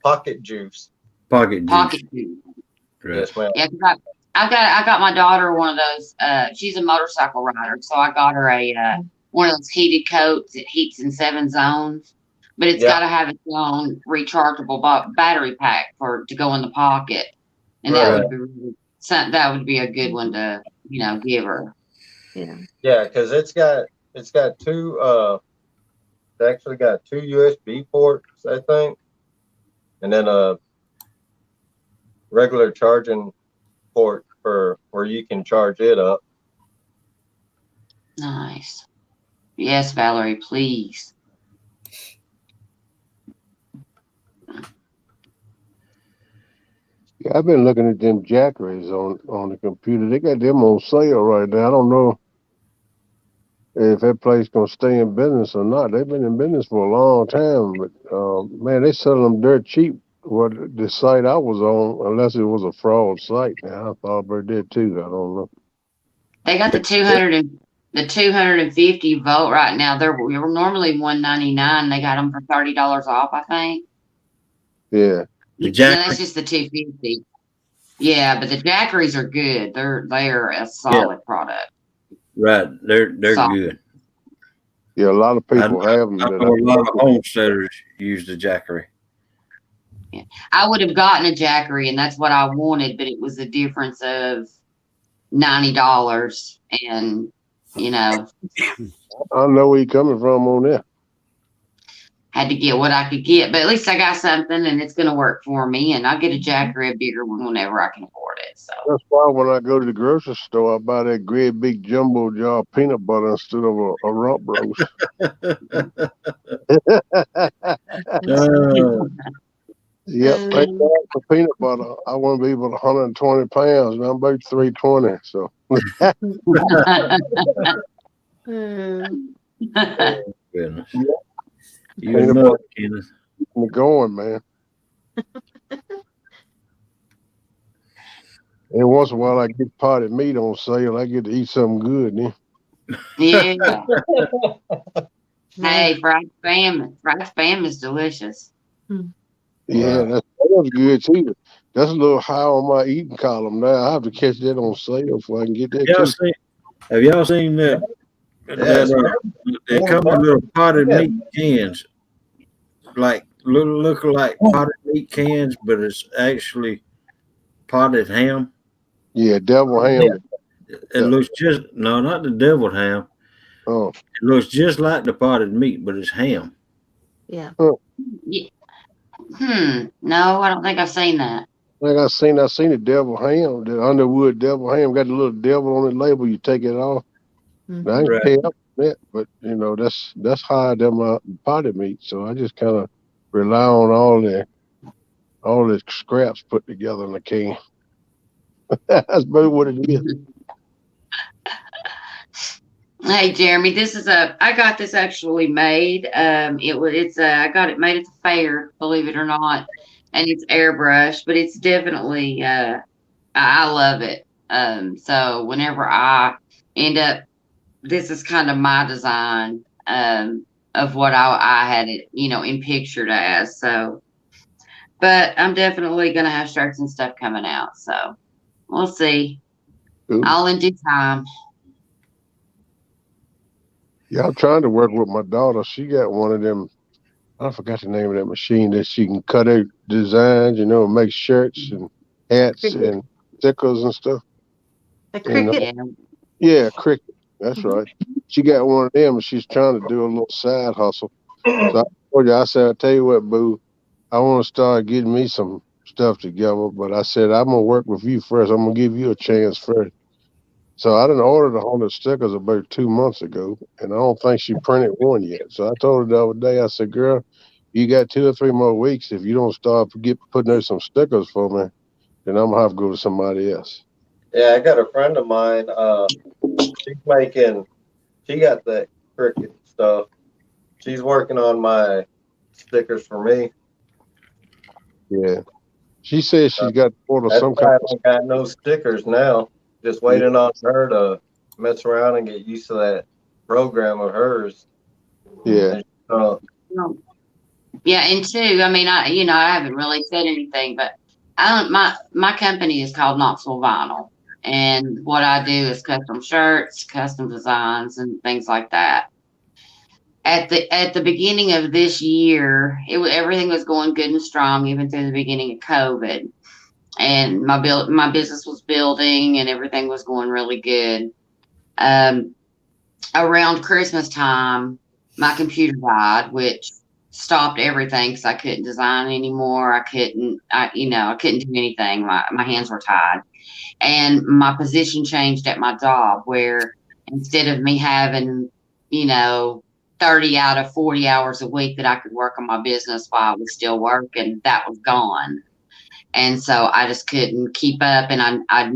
pocket juice. Pocket juice. Pocket Juice. Right. Yes, ma'am. Yeah, 'cause I got my daughter one of those. She's a motorcycle rider, so I got her a one of those heated coats. It heats in 7 zones, but it's Yeah. got to have its own rechargeable battery pack for to go in the pocket, and Right. that would be that would be a good one to give her. Yeah. Yeah, because it's got two it's actually got 2 USB ports, I think, and then a regular charging port for where you can charge it up. Nice. Yes, Valerie, please. Yeah, I've been looking at them Jackeries on the computer. They got them on sale right now. I don't know if that place gonna stay in business or not. They've been in business for a long time, but man, they sell them dirt cheap. What the site I was on, unless it was a fraud site. Now I probably did too. I don't know. They got the 250 volt right now. They're normally $199. They got them for $30 off, I think. Yeah, The No, jack. that's just the 250. Yeah, but the Jackeries are good. They're a solid product. Right. They're Solid. good. yeah. A lot of people have them. I know a lot of homesteaders use the Jackery. I would have gotten a Jackery, and that's what I wanted, but it was a difference of $90, and I know where you're coming from on that. had to get what I could get. But at least I got something, and it's going to work for me. And I'll get a Jackery, a bigger one, whenever I can afford it. So That's why when I go to the grocery store, I buy that great big jumbo jar of peanut butter instead of a rump roast. Yep, thank God for peanut butter. I want to be about 120 pounds, and I'm about 320. So Goodness. Yeah. You're Peanut nuts, butter. Kenneth. I'm going, man. And once in a while, I get potted meat on sale. I get to eat something good. yeah. Hey, fried spam. Fried spam is delicious. Yeah, that was good too. That's a little high on my eating column now. I have to catch that on sale if I can get that too. Have y'all seen that? They come in little potted meat cans, like look like potted meat cans, but it's actually potted ham. Yeah, devil ham. It looks just not the deviled ham. Oh, It looks just like the potted meat, but it's ham. Yeah. Yeah. No, I don't think I've seen that. like I seen the devil ham, the Underwood devil ham. Got the little devil on the label. You take it off. Now, I can Right. pay up for that, but that's higher than my potted meat. So I just kind of rely on all the scraps put together in a can. That's about what it is. Hey, Jeremy, I got this actually made. I got it made at the fair, believe it or not, and it's airbrushed, but it's definitely, I love it. So whenever I end up, this is kind of my design, of what I had it, in pictured as. So, but I'm definitely going to have shirts and stuff coming out. So we'll see. Cool. All in due time. Yeah, I'm trying to work with my daughter. She got one of them. I forgot the name of that machine that she can cut out designs, make shirts and hats and stickers and stuff. A cricket. Yeah. Yeah, Cricket. That's right. She got one of them, and she's trying to do a little side hustle. So I told you, I said, I tell you what, boo, I want to start getting me some stuff together. But I said, I'm gonna work with you first. I'm gonna give you a chance first. So I done ordered 100 stickers about 2 months ago, and I don't think she printed one yet. So I told her the other day, I said, girl, you got 2 or 3 more weeks. If you don't start putting out some stickers for me, then I'm gonna have to go to somebody else. Yeah, I got a friend of mine. She got that Cricut stuff, She's working on my stickers for me. Yeah. She says she's got to order That's some why kind I of. don't got no stickers now. Just waiting on her to mess around and get used to that program of hers. Yeah. And, Yeah, and two, I mean, I haven't really said anything, but I don't. My company is called Knoxville Vinyl, and what I do is custom shirts, custom designs, and things like that. At the beginning of this year, everything was going good and strong, even through the beginning of COVID, and my business was building, and everything was going really good. Um, Around Christmas time, my computer died, which stopped everything because I couldn't design anymore. I couldn't do anything. My hands were tied, and my position changed at my job where instead of me having, you know, 30 out of 40 hours a week that I could work on my business while I was still working, that was gone. And so I just couldn't keep up, and I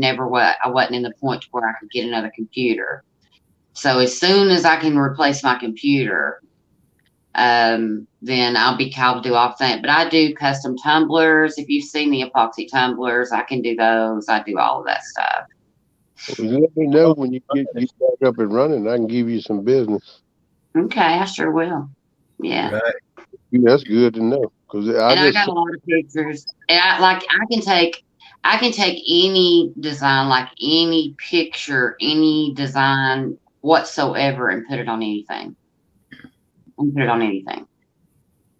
wasn't in the point to where I could get another computer. So as soon as I can replace my computer, then I'll do all that. But I do custom tumblers. If you've seen the epoxy tumblers, I can do those. I do all of that stuff. Well, let me know when you get back up and running. I can give you some business. Okay, I sure will. Yeah. Right. Yeah, that's good to know because I And I just got a lot of pictures. And I can take any design, like any picture, any design whatsoever, and put it on anything.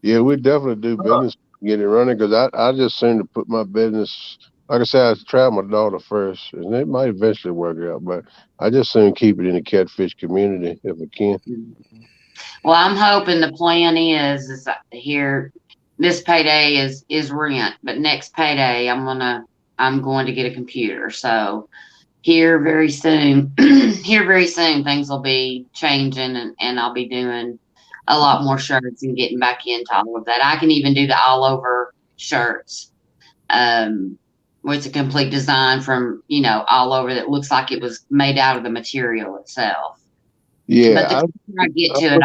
yeah, we definitely do business get it running because I just seem to put my business. Like I said, I tried my daughter first, and it might eventually work out. But I just soon keep it in the catfish community if I can. Well, I'm hoping the plan is here. This payday is rent, but next payday I'm going to get a computer. So here very soon, things will be changing, and I'll be doing a lot more shirts and getting back into all of that. I can even do the all over shirts, where it's a complete design from all over that looks like it was made out of the material itself. But the Yeah, closer I get to it,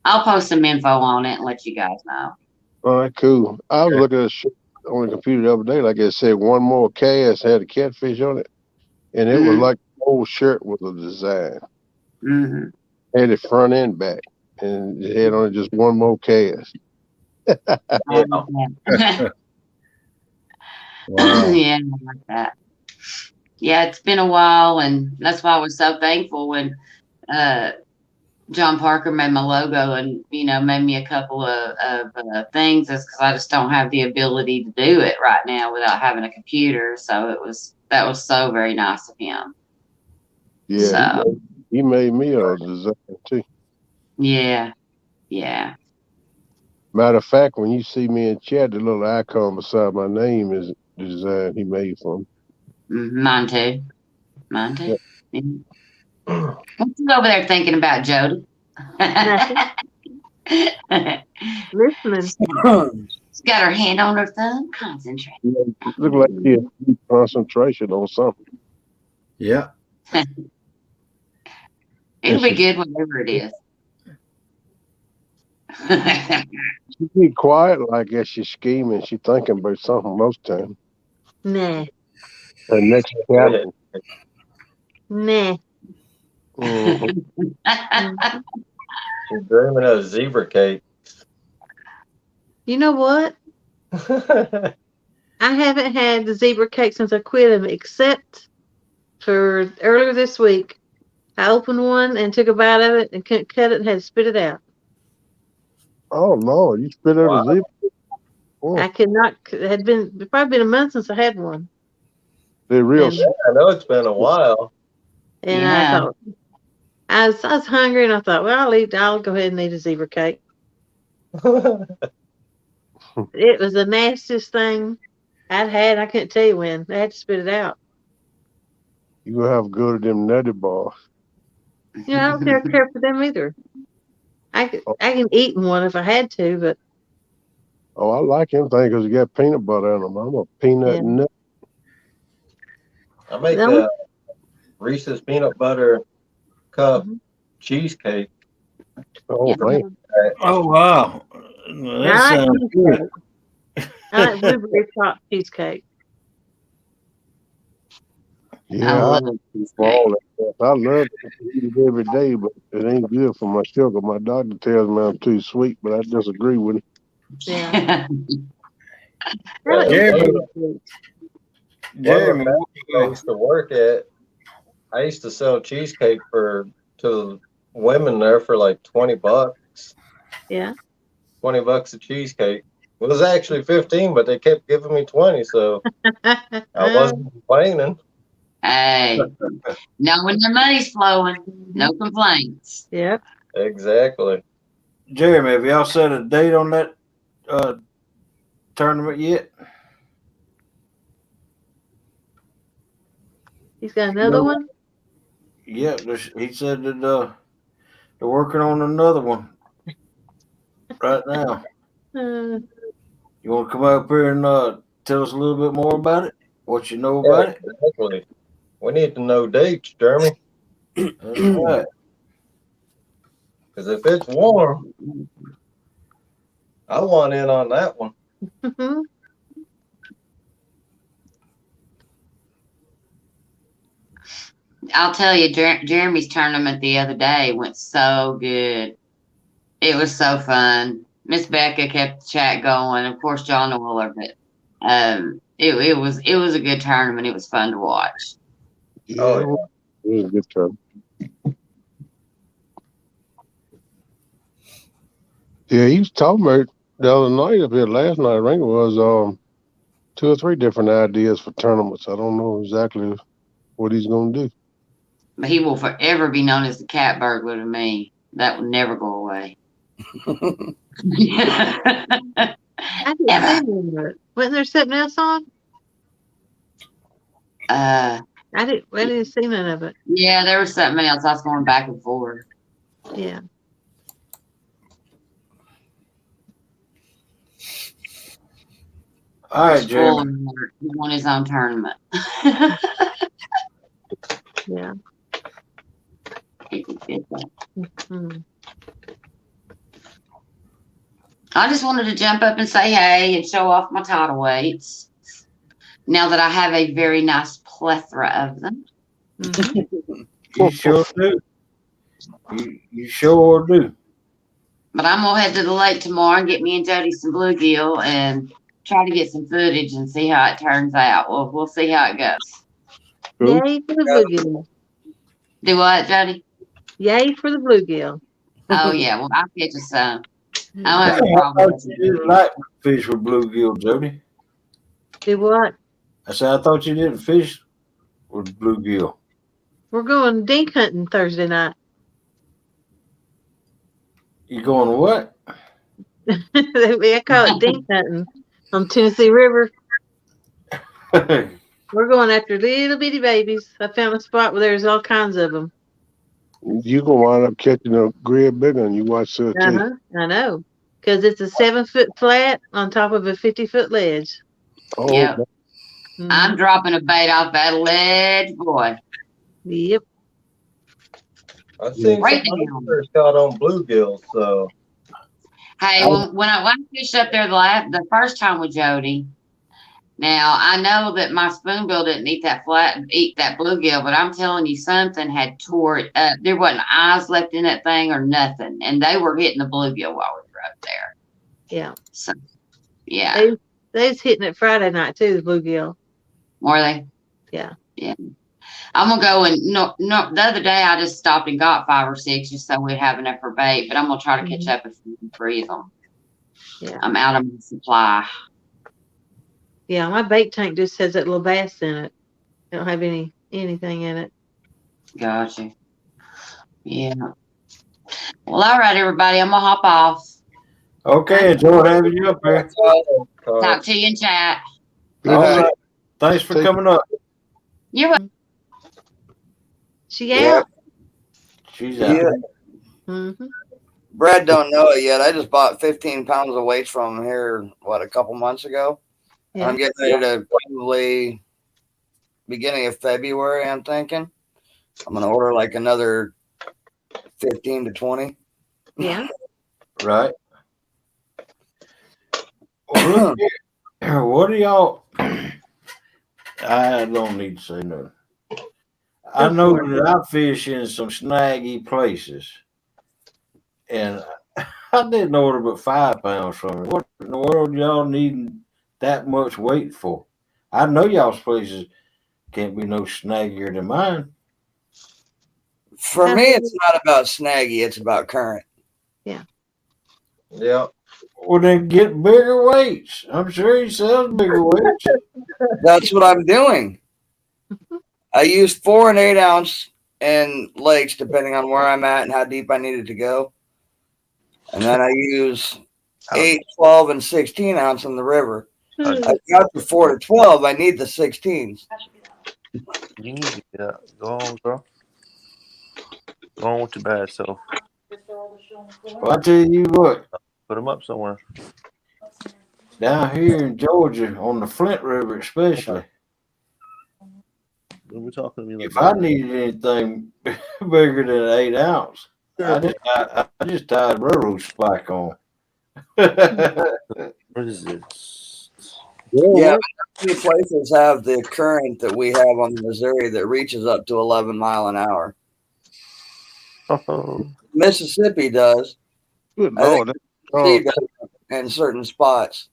I'll post some info on it and let you guys know. all right, cool. I was looking at a shirt on the computer the other day, like it said, one more cast had a catfish on it, and it was Mm-hmm. like the whole shirt was a design. Mm-hmm. Had it front and back, and it had on it just one more cast. yeah. Wow. Yeah, I like that. Yeah, it's been a while, and that's why I was so thankful when John Parker made my logo and made me a couple of things. Is because I just don't have the ability to do it right now without having a computer. So that was so very nice of him. Yeah, So he made me a design too. yeah. Matter of fact, when you see me in chat, the little icon beside my name is the design he made for me. Mine too. Yeah. Yeah. What's you over there thinking about, Jody? Nothing. Listening. She's got her hand on her thumb. Concentrate. Look like he had deep concentration on something. Yeah. It'll be good whatever it is. She be quiet like that. She's scheming. She thinking about something most time. Nah. Her next chapter. Nah. Mhm. She's dreaming of zebra cake. You know what? I haven't had the zebra cake since I quit them, except for earlier this week. I opened one and took a bite of it and couldn't cut it and had to spit it out. Oh Lord, you spit out Wow. a zebra. Oh, I could not. It had been probably been a month since I had one, they're real. and, I know it's been a while. and Yeah. I thought I was hungry, and I thought, well, I'll go ahead and eat a zebra cake. It was the nastiest thing I'd had. I couldn't tell you when. I had to spit it out. You gonna have to go to them nutty bars. I don't care for them either. I can eat one if I had to, but Oh, I like them things because you got peanut butter in them. I'm a peanut yeah. nut. I make No. a Reese's peanut butter cup cheesecake. Oh, Yeah. man. Oh wow, that I like sounds good. cheesecake. I like blueberry top cheesecake. Yeah, I love love cheesecake. all that stuff. I love to eat it every day, but it ain't good for my sugar. My doctor tells me I'm too sweet, but I disagree with him. Yeah. I Yeah, like the Jeremy, anything sweet. Plumber Jeremy, factory I used to work at, I used to sell cheesecake to women there for like $20. Yeah. $20 a cheesecake. It was actually 15, but they kept giving me 20, so I wasn't complaining. Hey, no, when the money's flowing, no complaints. Yep. Exactly. Jeremy, have y'all set a date on that uh, tournament yet? He's got another No, one. Yeah, he said that they're working on another one right now. Uh, You want to come up here and tell us a little bit more about it? What you know Yeah, about it? exactly. We need to know dates, Jeremy, That's right. because if it's warm, I want in on that one. I'll tell you, Jeremy's tournament the other day went so good. It was so fun. Miss Becca kept the chat going. Of course, John Willer, but it was a good tournament. It was fun to watch. Oh, yeah, yeah. it was a good time. Yeah, he was talking about the other night up here last night. I think it was 2 or 3 different ideas for tournaments. I don't know exactly what he's gonna do. But he will forever be known as the cat burglar to me. That will never go away. I didn't see Ever. none of it. Wasn't there something else on? I didn't see none of it. Yeah, there was something else. I was going back and forth. Yeah. All right, Spoiler Jeremy. alert, he won his own tournament. Yeah. He did that. Mm. I just wanted to jump up and say hey and show off my title weights. Now that I have a very nice plethora of them. Mhm. You sure do. You sure do. But I'm gonna head to the lake tomorrow and get me and Jody some bluegill and try to get some footage and see how it turns out. We'll see how it goes. Cool. Yay for the bluegill. Do what, Jody? Yay for the bluegill. Oh yeah, well I'll catch you some. I don't Dang, have a I problem thought with you it. didn't like fish with bluegill, Jody. Do what? I said I thought you didn't fish with bluegill. We're going dink hunting Thursday night. You going to what? I call it dink hunting on Tennessee River. We're going after little bitty babies. I found a spot where there's all kinds of them. You gonna wind up catching a grib bigger than you watch too. I know. Because it's a 7-foot flat on top of a 50-foot ledge. Oh, Yep. I'm Mhm. dropping a bait off that ledge, boy. Yep. I've seen Right some down. others caught on bluegills, so Hey, I, when I fished up there the first time with Jody, now I know that my spoonbill didn't eat that bluegill, but I'm telling you, something had tore it up. There wasn't eyes left in that thing or nothing, and they were hitting the bluegill while we were up there. Yeah. So yeah, They was hitting it Friday night too, the bluegill. were they? Yeah. Yeah. I'm gonna go and no. The other day I just stopped and got 5 or 6 just so we'd have enough for bait. But I'm gonna try to catch up and freeze them. Yeah. I'm out of my supply. Yeah, my bait tank just has that little bass in it. I don't have anything in it. Gotcha. Yeah. Well, all right, everybody. I'm gonna hop off. Okay, enjoy having you up there. Talk to you in chat. good All night. right. Thanks for Take- coming up. You're welcome. She Yeah. out? She's out. Yeah. Mm-hmm. Brad don't know it yet. I just bought 15 pounds of weights from him here, a couple months ago. Yeah. I'm getting ready to probably beginning of February, I'm thinking. I'm going to order like another 15 to 20. Yeah. Right. Well, look here. What do y'all? I don't need to say nothing. I Go know for it. that I fish in some snaggy places, and I didn't order but 5 pounds from it. What in the world y'all needing that much weight for? I know y'all's places can't be no snaggier than mine. For How me, big? it's not about snaggy, it's about current. Yeah. Yep. Well, then get bigger weights. I'm sure he sells bigger weights. That's what I'm doing. I use 4 and 8 ounce in lakes, depending on where I'm at and how deep I need it to go. And then I use 8, 12, and 16 ounce in the river. I got the 4 to 12. I need the 16s. You need to get out. Go on, bro. Go on with your bad self. Well, I tell you what, Put them up somewhere. down here in Georgia, on the Flint River especially, Don't be talking to me like if I that. needed anything bigger than 8 ounce, I just tied a railroad spike on. What is this? Yeah, Yeah, but many places have the current that we have on the Missouri that reaches up to 11 mile an hour. Oh, Mississippi does. good I think Lord. That's Tennessee strong. does in certain spots.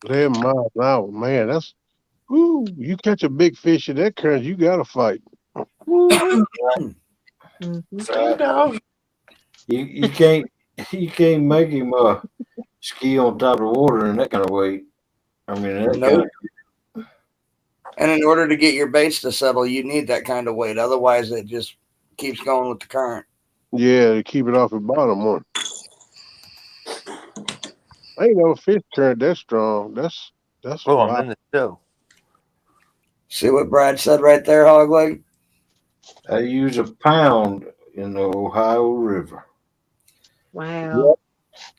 11 miles an hour. Man, that's, whoo, you catch a big fish in that current, you got to fight. Mm-hmm. slow down. You can't make him ski on top of the water in that kind of weight. I mean that kind Nope. of And in order to get your baits to settle, you need that kind of weight. Otherwise, it just keeps going with the current. Yeah, to keep it off the bottom one. I ain't never fished current that strong. That's Oh, I'm wow. in the show. See what Brad said right there, Hogleg? I use a pound in the Ohio River. Wow.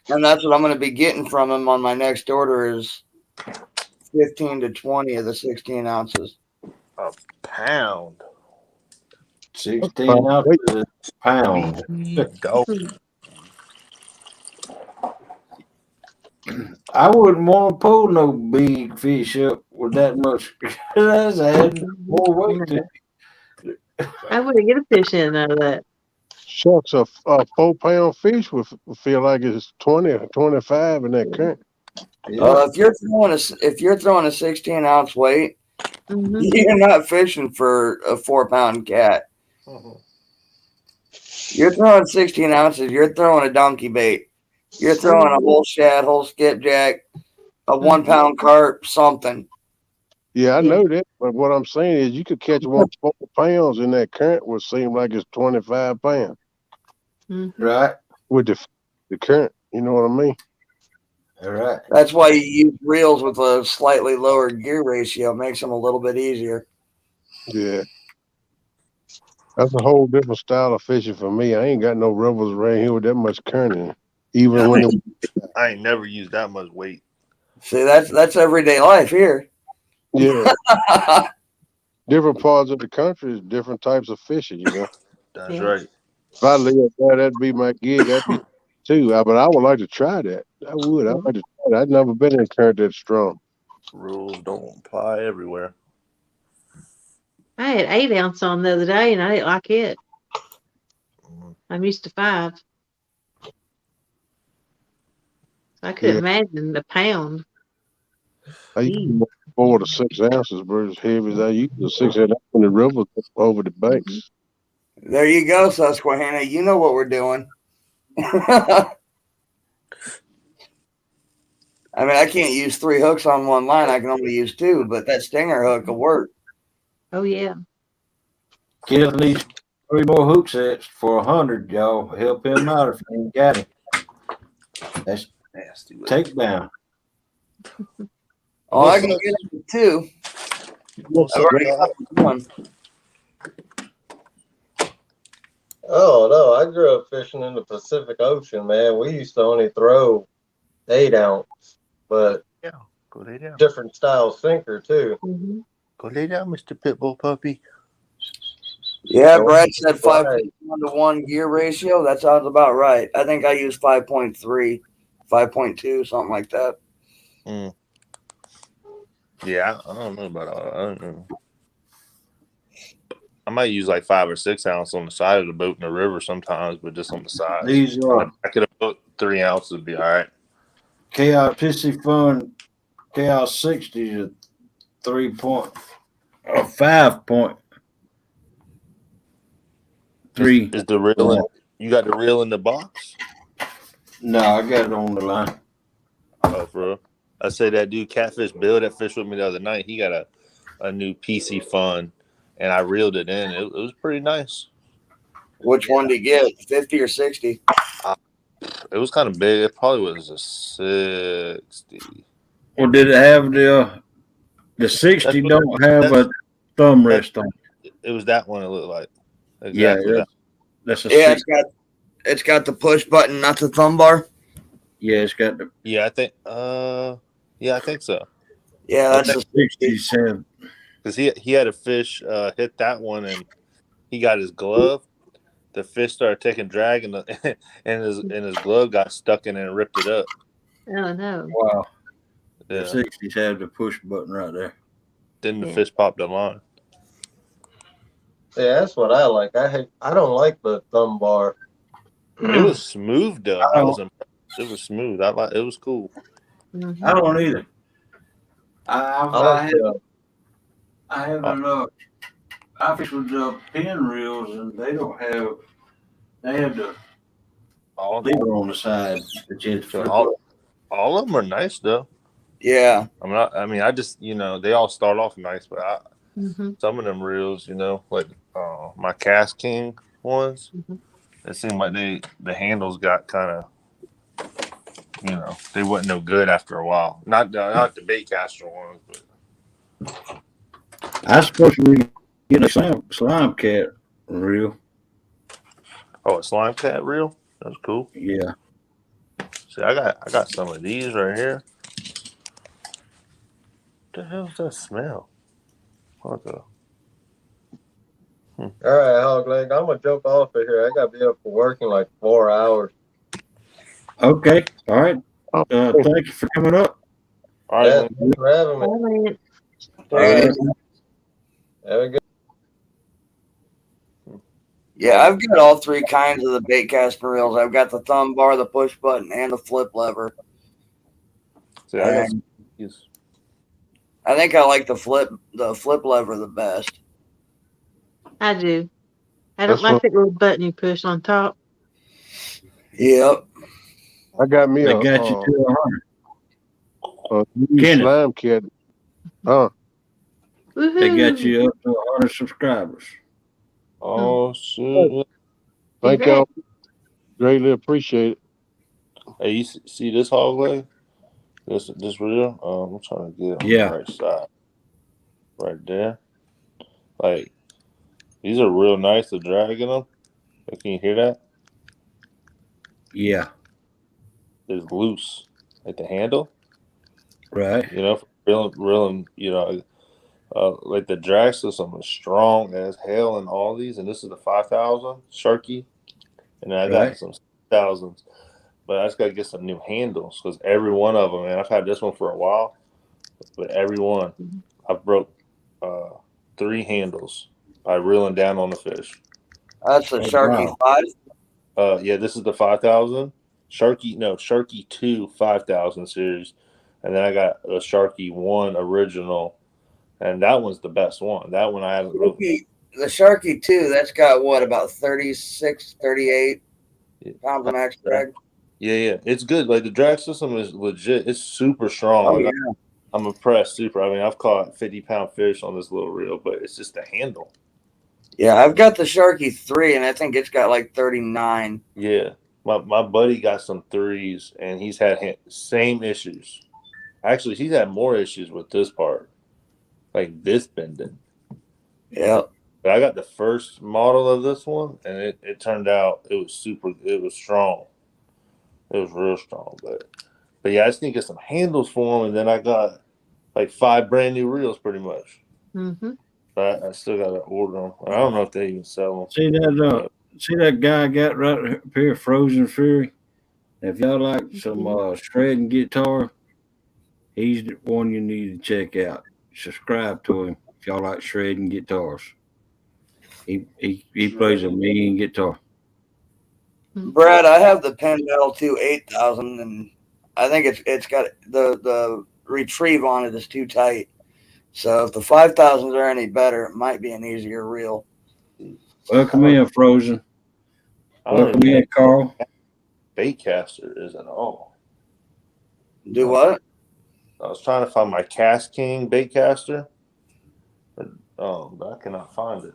And that's what I'm going to be getting from him on my next order is 15 to 20 of the 16 ounces. A pound. 16 ounces a pound. Go. I wouldn't want to pull no big fish up with that much. That's adding more weight to it. I wouldn't get a fish in out of that. Shucks, a 4 pound fish would feel like it's 20 or 25 in that current. Yeah, If you're throwing a 16 ounce weight, Mm-hmm. you're not fishing for a 4-pound cat. You're throwing 16 ounces. You're throwing a donkey bait. You're throwing a whole shad, whole skipjack, a 1-pound carp, something. Yeah, I Yeah. know that, but what I'm saying is you could catch one 4 pounds in that current would seem like it's 25 pounds Mm-hmm. right. with the current. You know what I mean? All right. That's why you use reels with a slightly lower gear ratio. It makes them a little bit easier. Yeah. That's a whole different style of fishing for me. I ain't got no rivers around here with that much current in it. Even when it, I ain't never used that much weight. See, that's everyday life here. yeah, different parts of the country is different types of fishing, you know. That's Yeah. right. If I lived there, that'd be my gig. That'd be too. But I would like to try that. I would. I'd like to try that. I'd never been in current that strong. Rules don't apply everywhere. I had 8 ounce on the other day and I didn't like it. Mhm. I'm used to 5. I couldn't Yeah, imagine a pound. I used to 4 to 6 ounces, but as heavy as I used to 6 ounces in the river over the banks. There you go, Susquehanna. You know what we're doing. I mean, I can't use 3 hooks on one line. I can only use 2, but that stinger hook will work. Oh yeah. Kid needs 3 more hook sets for 100, y'all. Help him out if you ain't got him. That's Nasty. takedown. Oh, I can get up to 2. What's I've up, already dog? got 1. Oh no, I grew up fishing in the Pacific Ocean, man. We used to only throw 8 ounce, but Yeah. Go lay down. different style sinker too. Mm-hmm. Go lay down, Mr. Pitbull puppy. Yeah, So Brad said right. 5.1 to 1 gear ratio. That sounds about right. I think I use 5.3, 5.2, something like that. Mm. Yeah, I don't know about all that. I don't know. I might use like 5 or 6 ounce on the side of the boat in the river sometimes, but just on the sides. These On the are back of the boat, 3 ounces would be all right. Chaos Pissy Fun Chaos 60 is a 3 point or 5.3. Is the reel in? You got the reel in the box? No, I got it on the line. Oh, for real? I say that dude Catfish Bill that fished with me the other night. He got a new PC Fun, and I reeled it in. It was pretty nice. Which one did you get, 50 or 60? It was kind of big. It probably was a 60. Well, did it have the 60 That's don't have a thumb that. rest on it? It was that one. It looked like Yeah, exactly that. that's a Yeah, 60. it's got the push button, not the thumb bar. Yeah, it's got the Yeah, I think. Yeah, I think so. Yeah, that's the the 60. 67. Because he had a fish hit that one, and he got his glove. The fish started taking drag, and his glove got stuck in it and ripped it up. Oh no. Wow. The Yeah. 60s have the push button right there. Then the Yeah. fish popped the line. Yeah, that's what I like. I don't like the thumb bar. It was smooth though. I I was don't, impressed. It was smooth. I like. It was cool. Mhm. I don't either. I like the I haven't I fish with pin reels and they don't have they have the All lever on the side that you have to so flip up. all of them are nice though. Yeah. I'm not. I mean, I just they all start off nice, but Mhm. some of them reels, like my Cast King ones, Mhm. it seemed like the handles got kind of they wasn't no good after a while. Not the bait caster ones, but I supposed to be getting a slime cat reel. a slime cat reel. That's cool. Yeah. See, I got some of these right here. What the hell does that smell? What the? all right, hog leg. I'm gonna jump off of here. I gotta be up for work in like 4 hours. Okay. All right. Oh, Thank you for coming up. All right, Yeah, man. thanks for having me. Oh, man. All right. Hey, Have a good. yeah, I've got all three kinds of the bait casting reels. I've got the thumb bar, the push button, and the flip lever. See, I got some And of these. I think I like the flip lever the best. I do. I don't that's like what that little button you push on top. Yep. I got me They got you to 100. a new Kenneth, slime cat. Huh? they got Woohoo! you up to 100 subscribers. Oh shit! Thank y'all. Congrats. Greatly appreciate it. Hey, you see this hog leg? This reel? I'm trying to get it on the Yeah. right side, right there. Like these are real nice. The drag in them. Can you hear that? Yeah. It's loose, like the handle. Right. For reeling. Like the drag system is strong as hell in all these, and this is the 5,000 Sharky, and then I got Right. some 6,000s, but I just got to get some new handles because every one of them, man, I've had this one for a while, but every one I've broke 3 handles by reeling down on the fish. That's the Oh, Sharky wow. 5. Yeah, this is the 5,000 Sharky 2 5,000 series, and then I got a Sharky 1 original. And that one's the best one. That one I haven't really. The Sharky 2, that's got what, about 36, 38 pounds of max drag? Yeah. It's good. Like the drag system is legit. It's super strong. Oh, Like yeah. I'm impressed. Super. I mean, I've caught 50-pound fish on this little reel, but it's just the handle. Yeah, I've got the Sharky 3, and I think it's got like 39. Yeah. My buddy got some 3s, and he's had same issues. Actually, he's had more issues with this part, like this bending. Yeah. But I got the first model of this one, and it turned out it was super. It was strong. It was real strong, but yeah, I just need to get some handles for them, and then I got like 5 brand new reels, pretty much. Mm-hmm. But I still got to order them. I don't know if they even sell them. See that guy I got right up here, Frozen Fury. If y'all like some shredding guitar, he's the one you need to check out. Subscribe to him if y'all like shredding guitars. He plays a mean guitar. Brad, I have the Pendle 2 8000, and I think it's got the retrieve on it is too tight. So if the 5000s are any better, it might be an easier reel. Welcome in, Frozen. Welcome in, Carl. Baitcaster isn't all. Do what? I was trying to find my Cast King Baitcaster, but I cannot find it.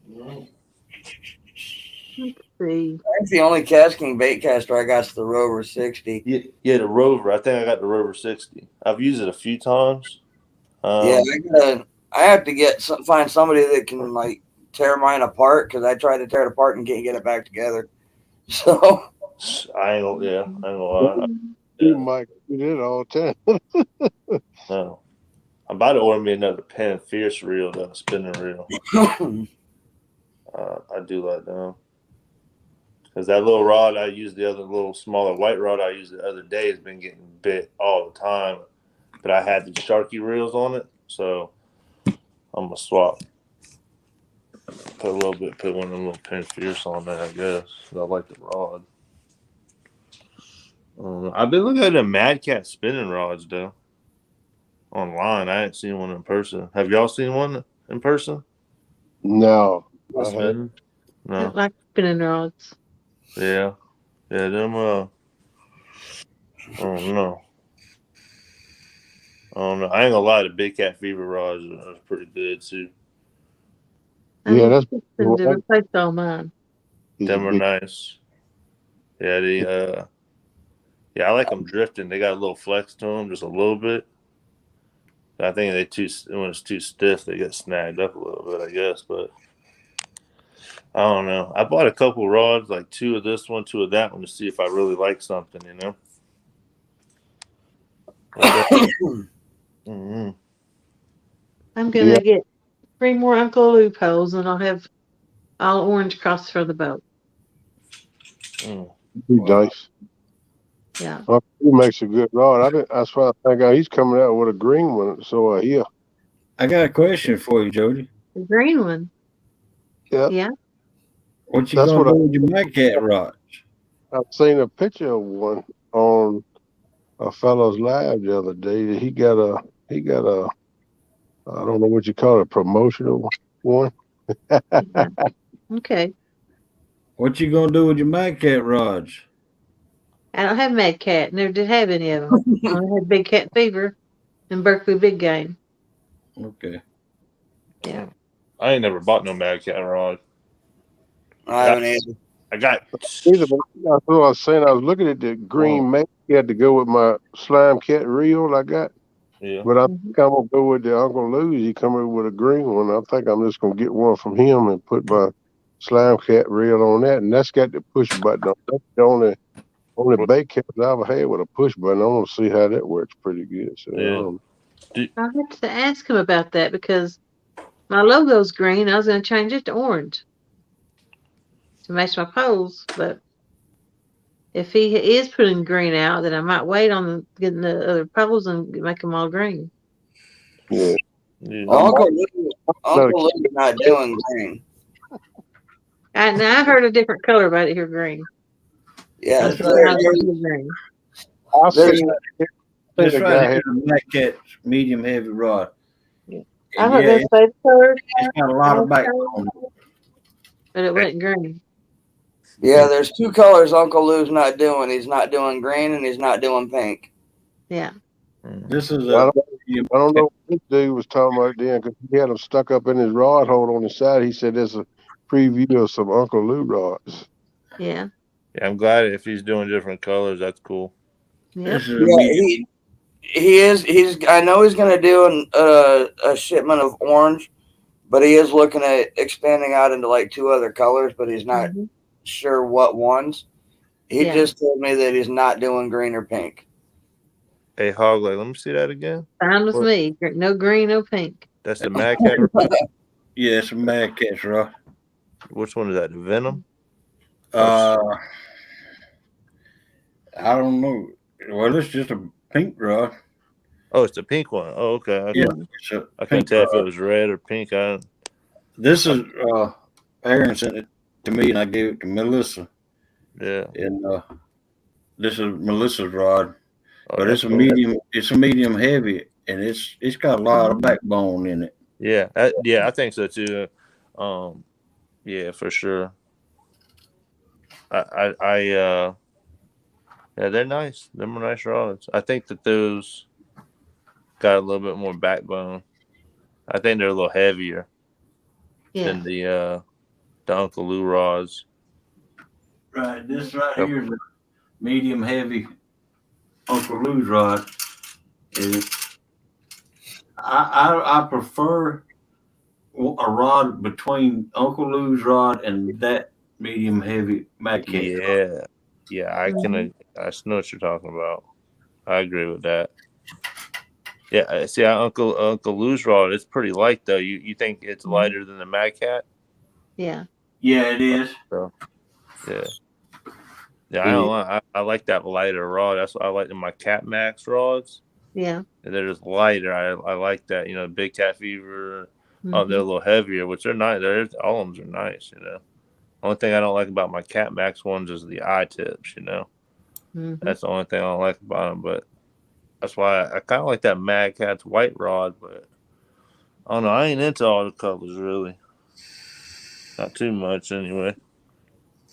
Let's see. That's the only Cast King baitcaster I got is the Rover 60. Yeah, the Rover. I think I got the Rover 60. I've used it a few times. Yeah, I have to find somebody that can like tear mine apart because I tried to tear it apart and can't get it back together. So I ain't gonna lie. You might do that all the time. No. I'm about to order me another Penn Fierce reel, though, spinning reel. I do like them. Because that little rod I used, the other little smaller white rod I used the other day, has been getting bit all the time. But I had the Sharky reels on it, so I'm going to swap. Put one of them little Penn Fierce on there, I guess. I like the rod. I've been looking at the Mad Cat spinning rods, though. Online. I ain't seen one in person. Have y'all seen one in person? No. No. I like spinning rods. Yeah. Yeah, them I don't know. I ain't gonna lie, the Big Cat Fever rods are pretty good too. Yeah, that's to replace all mine. Them are nice. Yeah, I like them drifting. They got a little flex to them, just a little bit. I think when it's too stiff, they get snagged up a little bit, I guess. But I don't know. I bought a couple rods, like 2 of this one, 2 of that one, to see if I really like something, you know. Mm-hmm. I'm gonna get 3 more Uncle loopholes, and I'll have all orange across for the boat. Nice. Yeah. Well, he makes a good rod. That's why I think he's coming out with a green one. So yeah. I got a question for you, Jody. The green one. Yeah. Yeah. What you gonna do with your Mad Cat rods? I've seen a picture of one on a fellow's live the other day. He got a I don't know what you call it, promotional one. Yeah. Okay. What you gonna do with your Mad Cat rods? I don't have Mad Cat. Never did have any of them. I only had Big Cat Fever and Berkeley Big Game. Okay. Yeah. I ain't never bought no Mad Cat rod. I haven't either. I got. That's what I was saying. I was looking at the green mate. He had to go with my slime cat reel I got. Yeah. But I think I'm gonna go with the Uncle Lou's. He come in with a green one. I think I'm just gonna get one from him and put my slime cat reel on that. And that's got the push button on. That's the only bait cat I ever had with a push button. I want to see how that works pretty good. So yeah. I had to ask him about that because my logo's green. I was going to change it to orange to match my poles. But if he is putting green out, then I might wait on getting the other poles and make them all green. Yeah. Uncle Lou's not doing green. I heard a different color about it here, green. Yeah, That's right. Green. That's right. Here, the Mad Cat medium heavy rod. Yeah. I don't know if they colored. It's got a lot of bait on it. But it wasn't green. Yeah, there's 2 colors Uncle Lou's not doing. He's not doing green and he's not doing pink. Yeah. This is I don't know what this dude was talking about then because he had them stuck up in his rod hold on the side. He said there's a preview of some Uncle Lou rods. Yeah. Yeah, I'm glad if he's doing different colors. That's cool. Yep. Yeah, he is. I know he's going to do a shipment of orange, but he is looking at expanding out into like 2 other colors, but he's not sure what ones. He just told me that he's not doing green or pink. A hog leg. Let me see that again. Fine with me. No green, no pink. That's the Mad Cat rod. Yeah, it's a Mad Cat's rod. Which one is that? The Venom? Uh, I don't know. Well, it's just a pink rod. Oh, it's the pink one. Oh, okay. Yeah, it's a I couldn't pink tell if it rod. was red or pink. This is Aaron sent it to me, and I gave it to Melissa. Yeah. And this is Melissa's rod, Oh, but that's it's a cool. medium. It's a medium heavy, and it's got a lot of backbone in it. Yeah, I think so too. Yeah, for sure. Yeah, they're nice. They're nice rods. I think that those got a little bit more backbone. I think they're a little heavier than the Uncle Lou rods. Right. This right here is a medium heavy Uncle Lou's rod. And I prefer a rod between Uncle Lou's rod and that medium heavy Mad Cat rod. Yeah, I know what you're talking about. I agree with that. Yeah, see, Uncle Lou's rod, it's pretty light though. You think it's lighter than the Mad Cat? Yeah. Yeah, it is. So, yeah. I don't know. I like that lighter rod. That's what I like in my Cat Max rods. Yeah. And they're just lighter. I like that. Big Cat Fever. Oh, they're a little heavier, which they're nice. All of them are nice. Only thing I don't like about my Cat Max ones is the eye tips. That's the only thing I don't like about them. But that's why I kind of like that Mad Cat's white rod. But I don't know. I ain't into all the colors really. Not too much anyway.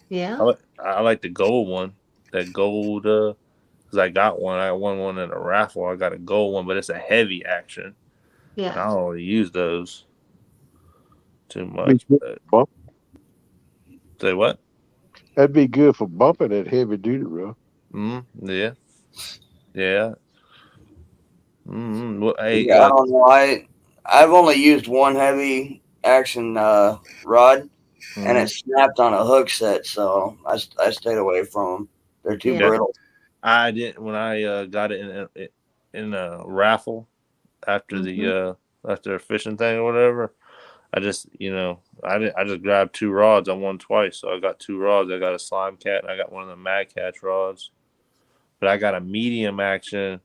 Yeah. I like the gold one. That gold. Because I got one. I won one in a raffle. I got a gold one, but it's a heavy action. Yeah. And I don't really use those too much. Bump. Say what? That'd be good for bumping that heavy duty rod. Yeah. Yeah. Well, hey, I don't know. I've only used one heavy action rod, and it snapped on a hook set, so I stayed away from them. They're too brittle. I didn't when I got it in a raffle after the after a fishing thing or whatever. I just I just grabbed 2 rods. I won twice, so I got 2 rods. I got a Slime Cat and I got one of the Mad Catch rods. But I got a medium action.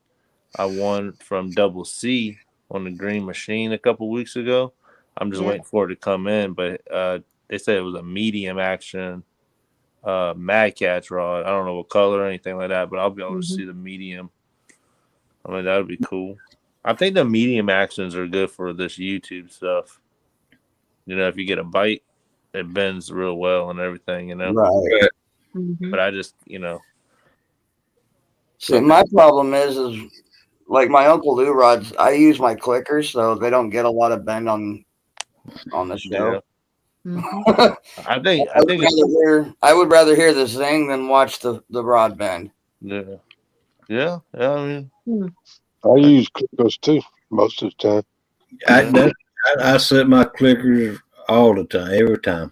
I won from Double C on the Green Machine a couple weeks ago. I'm just waiting for it to come in, but they said it was a medium action Mad Catch rod. I don't know what color or anything like that, but I'll be able to see the medium. I mean, that would be cool. I think the medium actions are good for this YouTube stuff. If you get a bite, it bends real well and everything, Right. But I just, See, my problem is like my Uncle Lou rods, I use my clickers so they don't get a lot of bend on the show. Yeah. I think I would rather hear the zing than watch the rod bend. Yeah. I mean, I use clickers too most of the time. I set my clickers all the time, every time.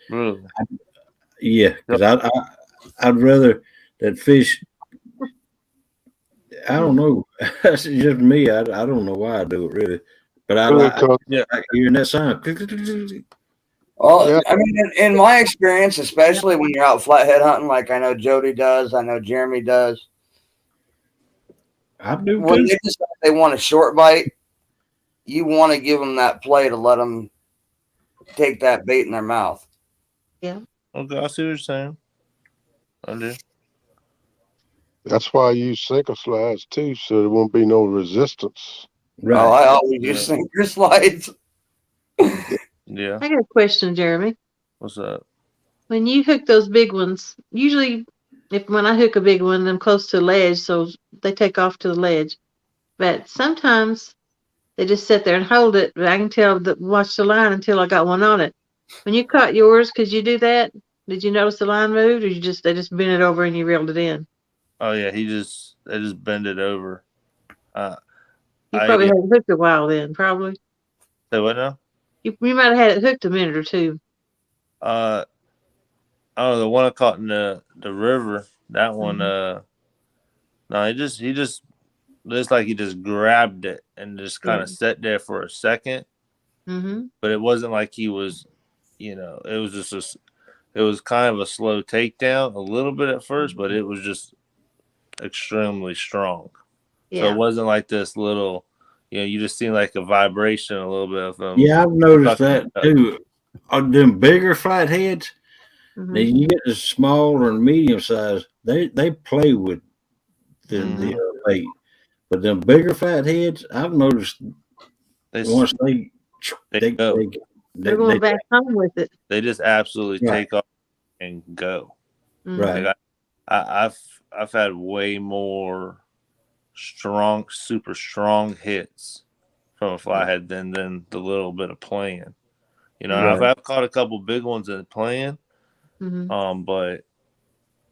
Really? Yeah, because I'd rather that fish. I don't know. That's just me. I don't know why I do it really, but I like hearing that sound. Well, I mean, in my experience, especially when you're out flathead hunting, like I know Jody does, I know Jeremy does. I do when too. they decide they want a short bite, you want to give them that play to let them take that bait in their mouth. Yeah. Okay, I see what you're saying. I do. That's why I use sinker slides too, so there won't be no resistance. Right. Oh, I always use sinker slides. Yeah. I got a question, Jeremy. What's up? When you hook those big ones, usually when I hook a big one, I'm close to a ledge, so they take off to the ledge. But sometimes they just sit there and hold it. But I can watch the line until I got one on it. When you caught yours, could you do that? Did you notice the line moved, or they just bent it over and you reeled it in? Oh yeah, they just bend it over. You probably had it hooked a while then, probably. Say what now? You might have had it hooked a minute or two. I don't know, the one I caught in the river. That one. No, he just looks like he just grabbed it and just kind of sat there for a second. Mm-hmm. But it wasn't like he was, it was just it was kind of a slow takedown, a little bit at first, but it was just extremely strong. Yeah. So it wasn't like this little, you just seen like a vibration a little bit of them. Yeah, I've noticed that too. Them bigger flatheads, Mm-hmm. now you get the small and medium size, they play with the bait. But them bigger flatheads, I've noticed once they go. They're going back home with it. They just absolutely take off and go. Right. Like I've had way more super strong hits from a flathead than the little bit of playing. I've caught a couple big ones in playing, but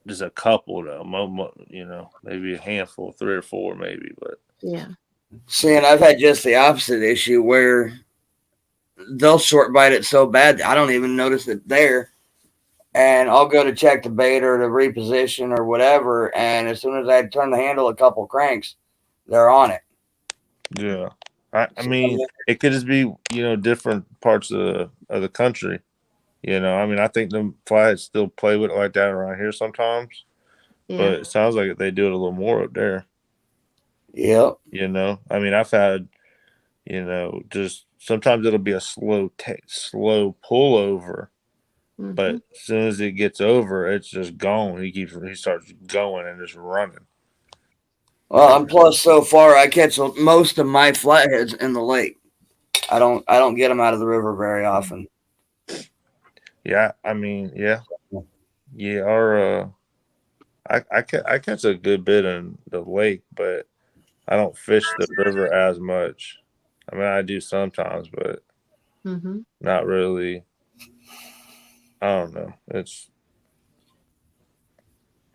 just a couple though. Maybe a handful, 3 or 4 maybe, but yeah. See, and I've had just the opposite issue where they'll short bite it so bad I don't even notice it there. And I'll go to check the bait or to reposition or whatever, and as soon as I turn the handle a couple cranks, they're on it. Yeah. I mean, it could just be, different parts of the country. I think the flatheads still play with it like that around here sometimes. Yeah. But it sounds like they do it a little more up there. Yep. I've had, just sometimes it'll be a slow pullover. Mm-hmm. But as soon as it gets over, it's just gone. He starts going and just running. Well, and plus, so far I catch most of my flatheads in the lake. I don't get them out of the river very often. Yeah, yeah. I catch a good bit in the lake, but I don't fish the river as much. I do sometimes, but not really. I don't know.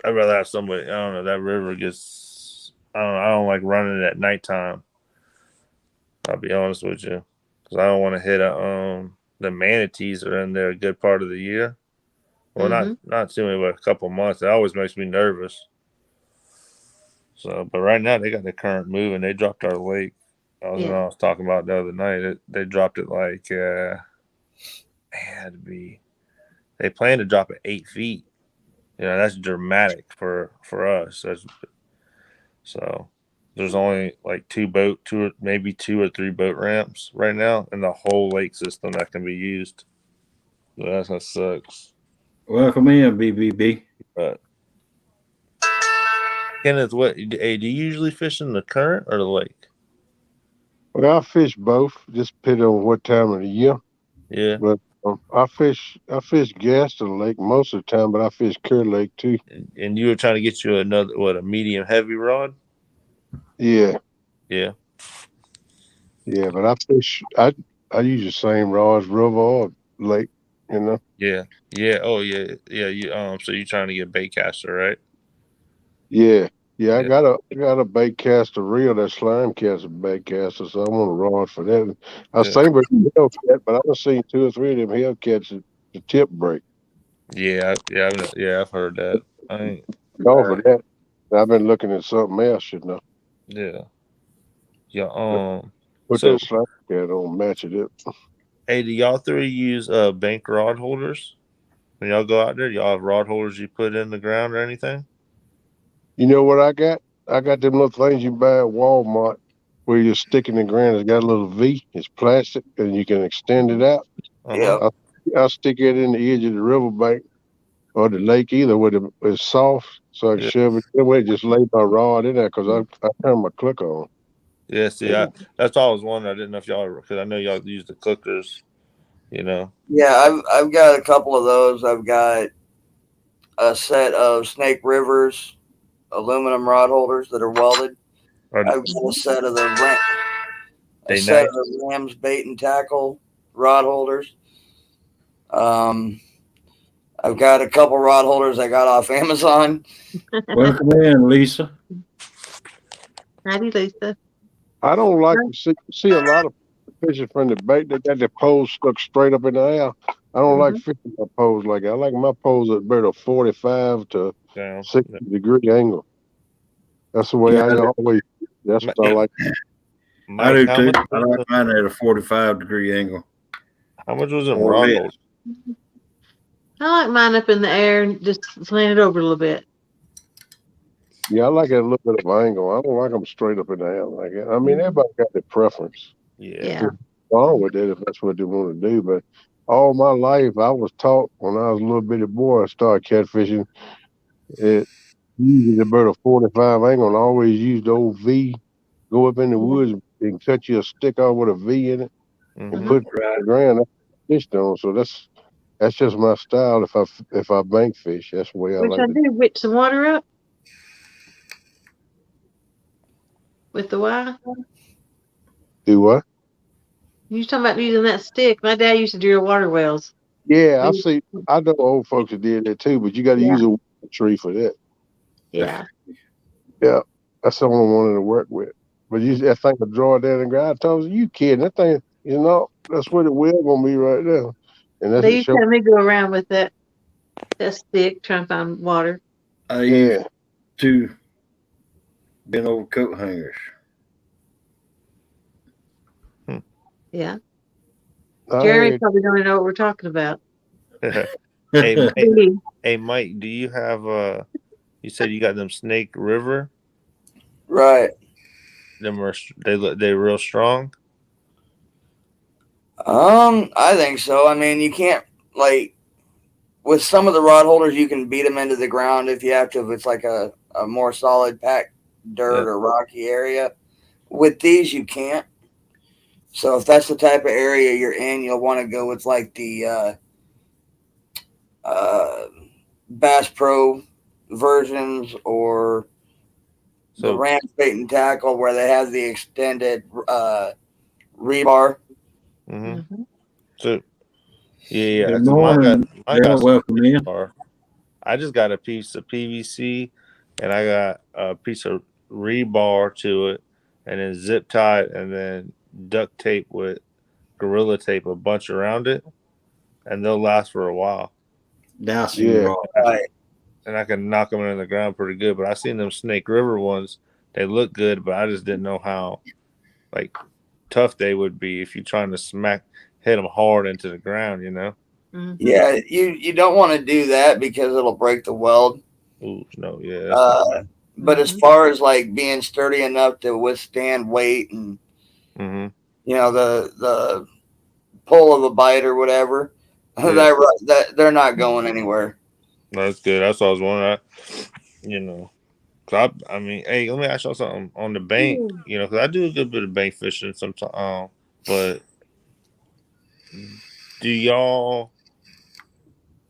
I'd rather have somebody. I don't know. That river gets. I don't like running it at nighttime. I'll be honest with you, because I don't want to hit the manatees are in there a good part of the year. Well, not too many, but a couple months. It always makes me nervous. So, but right now they got the current moving. They dropped our lake. I was talking about the other night. They dropped it like it had to be. They plan to drop it 8 feet. That's dramatic for us. So there's only like 2 or 3 boat ramps right now in the whole lake system that can be used. So that sucks. Welcome in, BBB. But Kenneth, do you usually fish in the current or the lake? Well, I fish both. Just depending on what time of the year. Yeah. But I fish Gaston Lake most of the time, but I fish Kerr Lake too. And you were trying to get you a medium heavy rod? Yeah. Yeah. Yeah, but I use the same rods, river or lake, Yeah. Yeah. Oh yeah. Yeah. You so you're trying to get bait caster, right? Yeah. Yeah, I got a bait caster reel, that slime caster bait caster, so I want a rod for that. I was thinking about the Hellcat, but I've seen 2 or 3 of them Hellcats the tip break. Yeah, I've heard that. I ain't over that. I've been looking at something else, Yeah. Yeah. Put that slime cat on, match it up. Hey, do y'all 3 use bank rod holders? When y'all go out there, y'all have rod holders you put in the ground or anything? You know what I got? I got them little things you buy at Walmart where you stick in the ground. It's got a little V. It's plastic, and you can extend it out. Yeah. I'll stick it in the edge of the riverbank or the lake, either where it's soft, so I can shove it that way. Just lay my rod in there because I turn my clicker on. Yeah, see, that's all I was wondering. I didn't know if y'all, because I know y'all use the clickers, Yeah, I've got a couple of those. I've got a set of Snake Rivers aluminum rod holders that are welded. I've got a set of the Rams bait and tackle rod holders. I've got a couple rod holders I got off Amazon. Welcome in, Lisa. Howdy, Lisa. I don't like to see a lot of fishing from the bait. They got their poles stuck straight up in the air. I don't like fishing my poles like that. I like my poles at about a 45 to 60 degree angle. That's the way I always. That's Mi- what I like. I Mike, do too. I like mine at a 45-degree angle. how much was them Oh, rod yeah. holders? I like mine up in the air and just slant it over a little bit. Yeah, I like it a little bit of angle. I don't like them straight up in the air like it. I mean, everybody got their preference. Yeah. Yeah. Wrong with it if that's what they want to do. But all my life, I was taught when I was a little bitty boy, I started catfishing. It usually about a 45 angle, and I always use the old V. Go up in the woods and cut you a stick off with a V in it and Mm-hmm. put it Right. on the ground. That's fish on. So that's just my style. If I bank fish, that's the way I Which like I to do, whip some water up with the Y. do. What? You talking about using that stick? My dad used to drill water wells. Yeah, I've We- seen. I know old folks that did that too, but you got to Yeah, use a tree for that. yeah. Yeah, that's the only one to work with. But you that thing will draw it down the ground. I told you kidding. That thing, that's where the wheel gonna be right there. And that's They the used to show. have me go around with that stick trying to find water. I use Yeah. 2 bent over coat hangers. Yeah. I Jeremy had probably don't know what we're talking about. Hey, Mike, Maybe. hey, Mike, do you have you said you got them Snake River? Right. Them are they real strong. I think so. I mean, you can't like with some of the rod holders, you can beat them into the ground if you have to. If it's like a more solid packed dirt Yeah. or rocky area, with these you can't. So if that's the type of area you're in, you'll want to go with like the uh, Bass Pro versions or the So Ramp Bait and Tackle where they have the extended rebar. hmm Mhm. so yeah, Good because mine got morning. mine They're got some welcome in. rebar. I just got a piece of PVC and I got a piece of rebar to it, and then zip tie it, and then duct tape with gorilla tape a bunch around it, and they'll last for a while. Dowsing yeah. rod. Right. And I can knock them in the ground pretty good. But I seen them Snake River ones; they look good, but I just didn't know how like tough they would be if you're trying to hit them hard into the ground. You know? Mhm. Yeah, you don't want to do that because it'll break the weld. Ooh, no, yeah, that's not. Uh, but as Mhm. far as like being sturdy enough to withstand weight and Mm-hmm. the pull of a bite or whatever, Yeah, that they're not going anywhere. that's good. That's what I was wondering. You know, cause I mean, hey, let me ask y'all something on the bank. You know, cause I do a good bit of bank fishing sometimes. But do y'all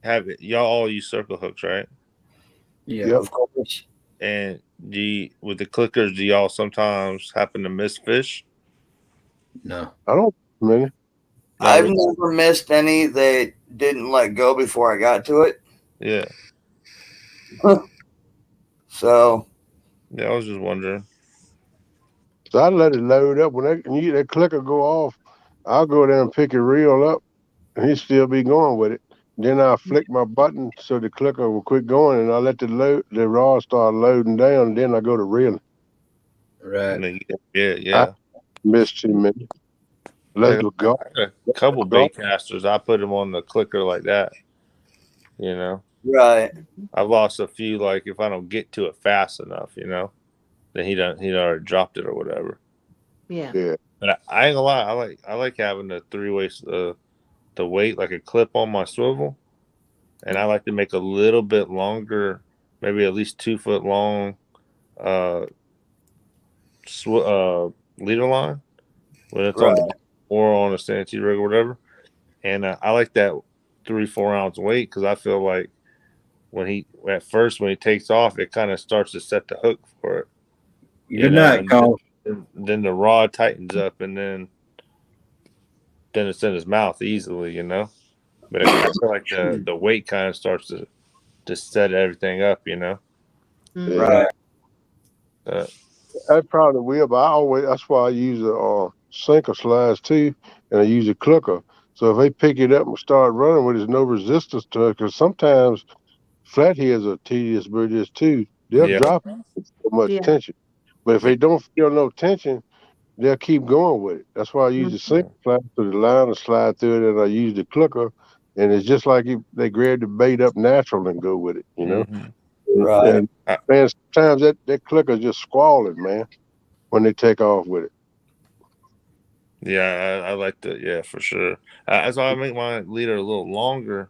have it? Y'all all use circle hooks, right? Yeah. Yep. Of course, And with the clickers, do y'all sometimes happen to miss fish? No. I don't man. Not I've really. never missed any that didn't let go before I got to it. Yeah, So yeah. I was just wondering. So I let it load up when you get that clicker go off. I'll go there and pick it reel up, and he still be going with it. Then I flick my button so the clicker will quit going, and I let the rod start loading down. And then I go to reeling. Right. And then, yeah, I yeah. missed too many. Let's Yeah, I go. got a couple bait casters. I put them on the clicker like that. You know, right, I've lost a few. Like if I don't get to it fast enough, then he already dropped it or whatever. Yeah. Yeah. But I ain't gonna lie, I like having the three-way the weight like a clip on my swivel, and I like to make a little bit longer, maybe at least 2 foot long, uh, leader line when it's on right, the or on a Santee rig or whatever. And I like that 3-4 ounce weight because I feel like when he takes off, it kind of starts to set the hook for it, Good night, and call. then the rod tightens up, and then it's in his mouth easily, But I feel like the weight kind of starts to set everything up. Mhm. Yeah. right. Uh, I probably will, but that's why I use a sinker slides too, and I use a clicker. So if they pick it up and start running with it, there's no resistance to it, because sometimes flatheads are tedious birds too. They'll yeah, drop it with so much Yeah. tension. But if they don't feel no tension, they'll keep going with it. That's why I use the single slide so the line will slide through it, and I use the clicker, and it's just like if they grab the bait up natural and go with it, you know. Right. And man, sometimes that clicker just squalling, man, when they take off with it. Yeah, I like that. Yeah, for sure. That's why I make my leader a little longer,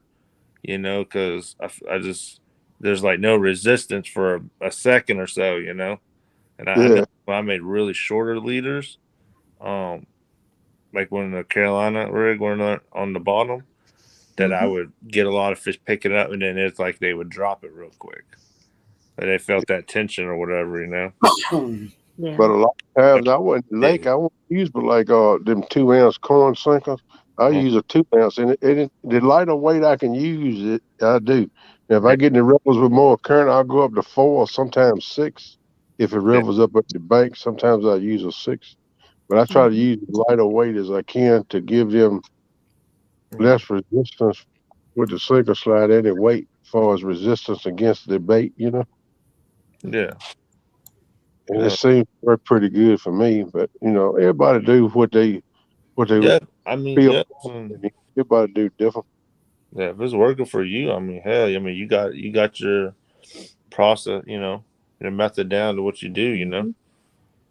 because I just there's like no resistance for a second or so, And I know Yeah, when I made really shorter leaders, um, like when the Carolina rig went on the bottom, that I would get a lot of fish picking it up, and then it's like they would drop it real quick. But they felt that tension or whatever. Yeah. but a lot of times I wouldn't lake. I won't use but like them 2 ounce corn sinkers. I use a 2 ounce, and the lighter weight I can use it. I do. Now, if I get in the rivers with more current, I'll go up to 4, sometimes 6. If it Yeah. rivers up at the bank, sometimes I use a 6. But I try to use as lighter weight as I can to give them less resistance with the sinker slide any weight as far as resistance against the bait, Yeah. And it seems to work pretty good for me. But everybody do what they Yeah. I mean, feel. yeah. Everybody do different. Yeah, if it's working for you, I mean, hell, I mean, you got your process, your method down to what you do.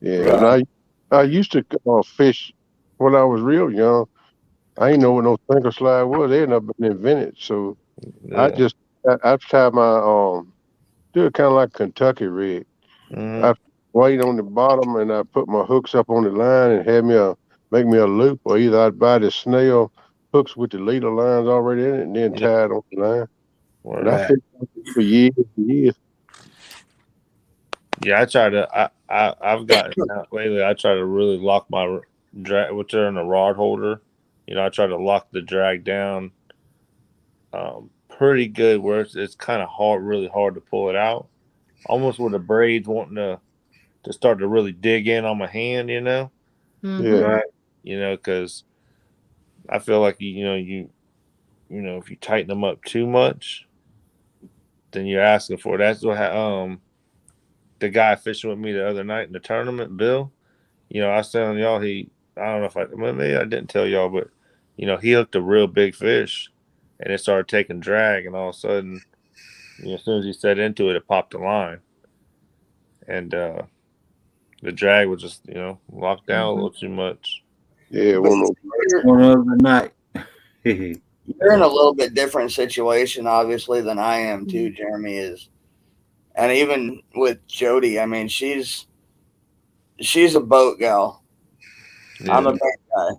Yeah, and Right. I used to fish when I was real young. I didn't know what no sinker slide was. They had not been invented, so I Yeah. just I tried my do it kind of like Kentucky rig. Hmm. I weight on the bottom and I put my hooks up on the line and have make me a loop, or either I'd buy the snail hooks with the leader lines already in it and then Yeah. tie it on the line. And I Word. fished for years and years. Yeah, I try to. I've gotten out lately. I try to really lock my drag, which are in a rod holder. I try to lock the drag down, pretty good. Where it's kind of hard, really hard to pull it out. Almost with the braids wanting to start to really dig in on my hand. Yeah, Right. Because I feel like if you tighten them up too much, then you're asking for it. That's what the guy fishing with me the other night in the tournament, Bill. I was telling y'all I don't know if well, maybe I didn't tell y'all, but he hooked a real big fish, and it started taking drag, and all of a sudden, as soon as he set into it, it popped the line, and the drag was just locked down a little too much. yeah, But one of you're, One other night. you're in a little bit different situation, obviously, than I am too. Jeremy is, and even with Jody, I mean, she's a boat gal. I'm Yeah. a bank guy.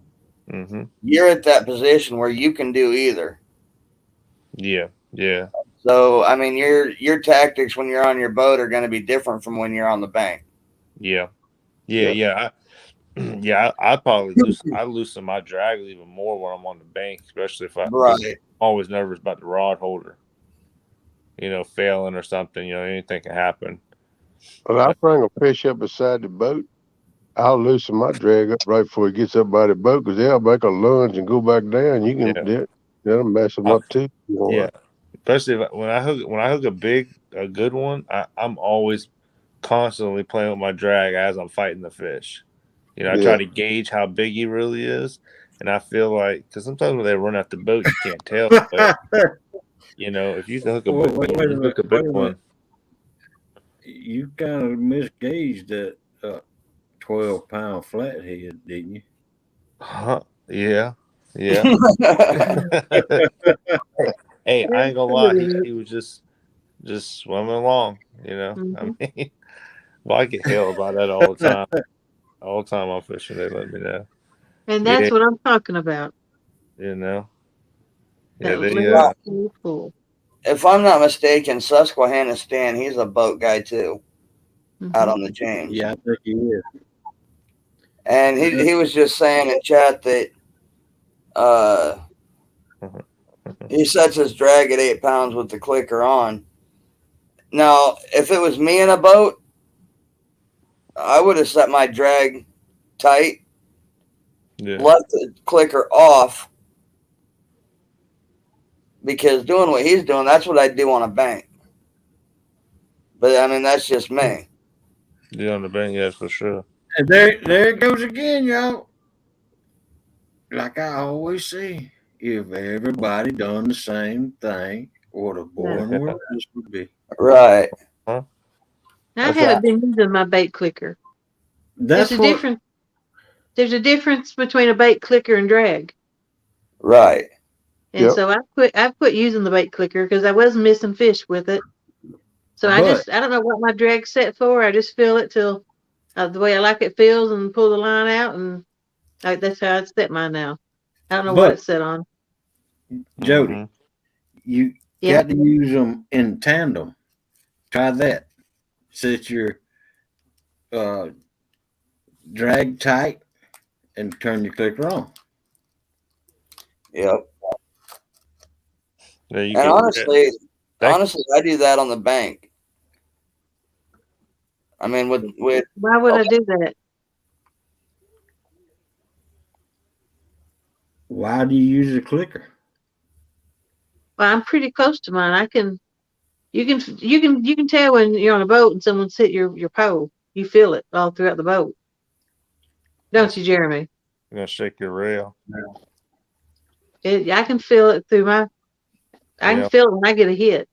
Hmm. You're at that position where you can do either. Yeah. Yeah. So I mean, your tactics when you're on your boat are going to be different from when you're on the bank. Yeah. Yeah. yeah, Yeah. Yeah. I probably loosen my drag even more when I'm on the bank, especially because I'm Right. always nervous about the rod holder, failing or something. Anything can happen. But I bring a fish up beside the boat. I'll loosen my drag up right before it gets up by the boat because they'll make a lunge and go back down. Yeah. That'll mess them I, up too. yeah. Especially when I hook a good one, I'm always constantly playing with my drag as I'm fighting the fish. I try Yeah, to gauge how big he really is, and I feel like because sometimes when they run out the boat, you can't tell. But if you can hook a big, Wait a you minute. hook a big Wait a minute. one. You kind of misgauged that 12-pound flathead, didn't you? Huh? Yeah, yeah. Hey, I ain't gonna lie. He was just swimming along. I mean, well, I get hell about that all the time. All the time I'm fishing, they let me know. And Yeah, that's what I'm talking about. you know. Yeah, That they left full. If I'm not mistaken, Susquehanna Stan, he's a boat guy too, out on the James. Yeah, I think he is. And he was just saying in chat that uh, he sets his drag at 8 pounds with the clicker on. Now, if it was me in a boat, I would have set my drag tight, yeah. left the clicker off, because doing what he's doing, that's what I'd do on a bank. But I mean, that's just me. Yeah, on the bank, yes, for sure. And there it goes again, y'all. Like I always say, if everybody done the same thing, what a No. boring world this would be. Right. Huh? I That's right. haven't been using my bait clicker. There's That's a what. difference. There's a difference between a bait clicker and drag. Right. And Yep. so I quit using the bait clicker because I was missing fish with it. So I But don't know what my drag's set for. I just fill it till the way I like it feels and pull the line out, and that's how I set mine now. I don't know what but it's set on. Jody, Mm-hmm. you Yeah. got to use them in tandem. Try that. Set your uh, drag tight and turn your clicker on. Yep. Yeah, you And can. That, honestly, I do that on the bank. I mean, with Why would I do that? Why do you use a clicker? Well, I'm pretty close to mine. You can tell when you're on a boat and someone's hit your pole. You feel it all throughout the boat, don't you, Jeremy? you're gonna shake your rail. I can feel it through my. I can Yeah, feel it when I get a hit.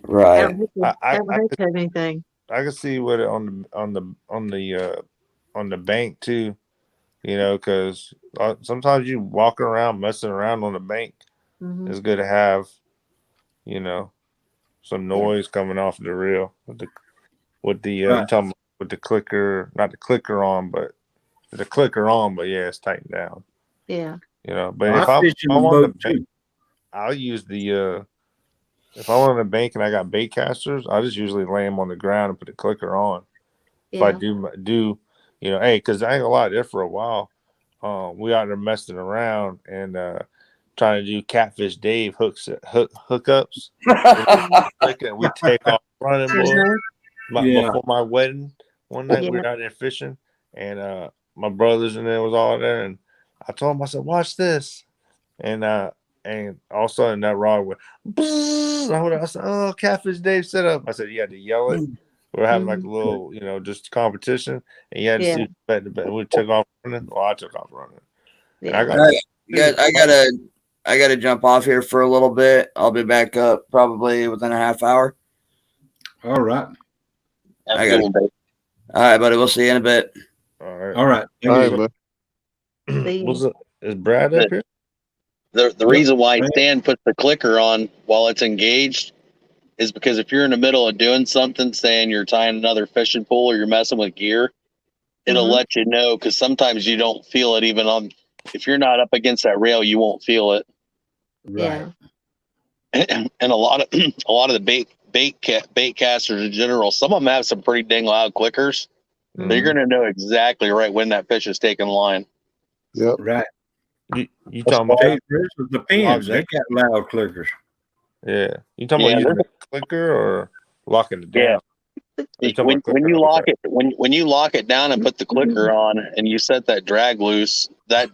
I right. don't have to, I, I I, don't I, have to have anything. I can see what it on the bank too. You know, because sometimes you walking around messing around on the bank. Hmm. It's good to have, you know, some Yeah. noise coming off the reel with the Right. you talking about with the clicker, not the clicker on, but the clicker on, but yeah, it's tightened down. Yeah. You know, but Well, if I I'm fish in the on the boat bank, too. I'll use the if I'm on the bank and I got bait casters, I just usually lay them on the ground and put the clicker on. If I Yeah. do, you know, hey, because I ain't gonna lie, there for a while, we out there messing around and trying to do catfish Dave hookups. We take off running, boy. Uh-huh. Yeah. Before my wedding, one night we Yeah. were out there fishing, and my brothers and them was all there, and I told them, I said, "Watch this," and all of a sudden that rod went. Bzzz, I said, "Oh, catfish Dave set up." I said, "You had to yell it." We were having like a Hmm. little, you know, just competition, and you had to Yeah. see who bet the bet. We took off running. Well, I took off running, and I Yeah. got All right, guys, I gotta jump off here for a little bit. I'll be back up probably within a half hour. All right. Have I a good gotta. one, babe. All right, buddy. We'll see you in a bit. all right. All right. All Thank right, you. bud. See Was ya. it? Is Brad up here? The Yep. reason why Right. Stan puts the clicker on while it's engaged is because if you're in the middle of doing something, saying you're tying another fishing pole or you're messing with gear, it'll Mhm. let you know, because sometimes you don't feel it even on, if you're not up against that rail, you won't feel it. Right. Yeah. And a lot of a lot of the bait casters in general, some of them have some pretty dang loud clickers. So you're Mhm. going to know exactly right when that fish is taking line. Yep. Right. You talking about Hey, Chris, with the pins, lock they bait? got loud clickers. Yeah. You talking about Yeah, using the clicker or locking it yeah. down? You talking about When clicker? you lock Okay. it, when you lock it down and put the clicker on, and you set that drag loose, that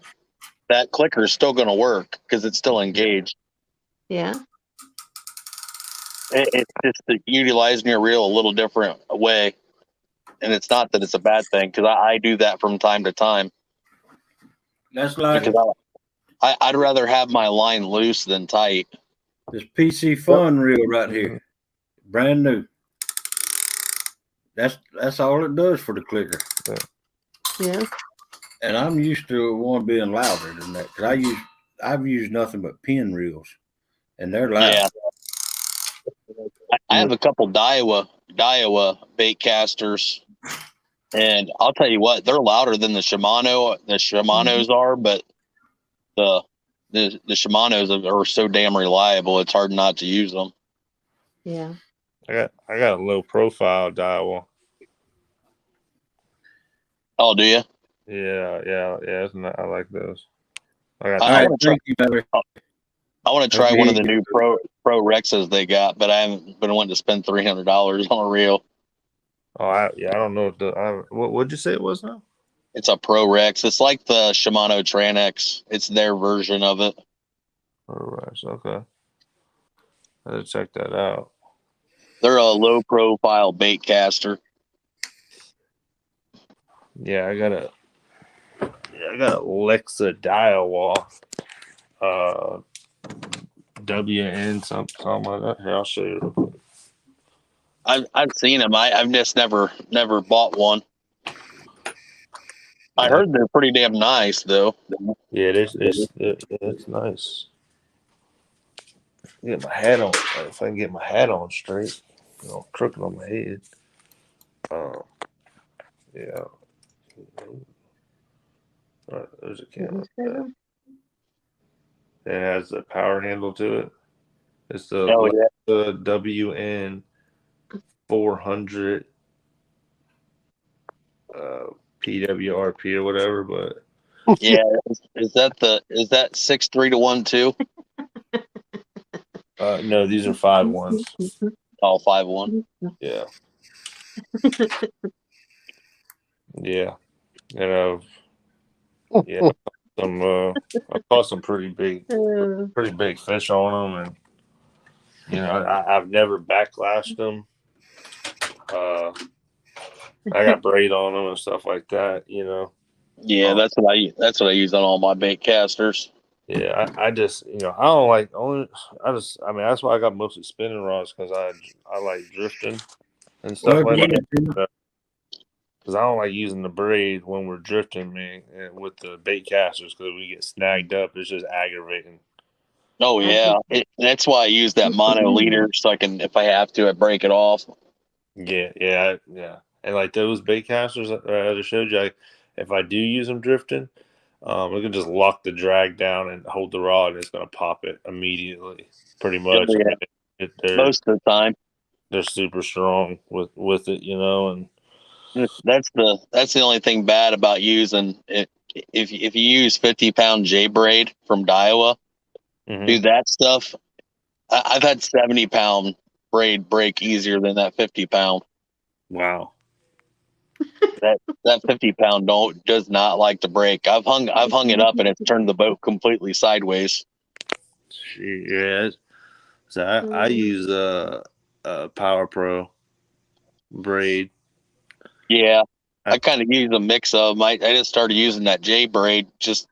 clicker is still going to work because it's still engaged. Yeah. It's just that utilizing your reel a little different way, and it's not that it's a bad thing, because I do that from time to time, That's like because I'd rather have my line loose than tight. this PC Yep. Fun reel right here, brand new. That's all it does for the clicker. Yeah. And I'm used to one being louder than that because I've used nothing but pin reels, and they're loud. Yeah, I have a couple Daiwa bait casters, and I'll tell you what, they're louder than the Shimano. The Shimanos are, but the Shimanos are so damn reliable. It's hard not to use them. Yeah. I got a low profile dial. Oh, do you? Yeah. I like those. I got All I right, two. want to try. thank you, brother. I want to try one of the new Pro Rexes they got, but I haven't been wanting to spend $300 on a reel. Oh, I don't know what would you say it was now? It's a Pro Rex. It's like the Shimano Tranex. It's their version of it. All right, okay. I had to check that out. They're a low profile bait caster. Yeah, I got a Alexa Daiwa, WN something like that. Here, I'll show you real quick. I've seen them. I've just never bought one. I heard they're pretty damn nice though. Yeah, it's nice. Get my hat on. If I can get my hat on straight, crooked on my head. Yeah. There's a camera. It has a power handle to it. It's the Alexa WN 400 PWRP or whatever, but yeah, is that 6.3 to 1 too? no, these are 5.1s. Oh, 5.1. Yeah. Yeah. And yeah, I caught some pretty big fish on them, and I've never backlashed them. I got braid on them and stuff like that. Yeah, that's what I use on all my bait casters. Yeah, I just I don't like I mean that's why I got mostly spinning rods, because I like drifting and stuff like that. Because I don't like using the braid when we're drifting, man, and with the bait casters, because we get snagged up. It's just aggravating. Oh yeah, that's why I use that mono leader, so I can, if I have to, I break it off. Yeah. And like those bait casters that I just showed you, if I do use them drifting, we can just lock the drag down and hold the rod, and it's going to pop it immediately, pretty much. Oh, yeah. I mean, Most of the time, they're super strong with it, and that's the only thing bad about using it. If you use 50-pound J braid from Daiwa, do that stuff. I've had 70-pound braid break easier than that 50-pound. Wow. That 50-pound does not like to break. I've hung it up and it's turned the boat completely sideways. Yeah. So I use a Power Pro braid. Yeah, I kind of use a mix of them. I just started using that J braid just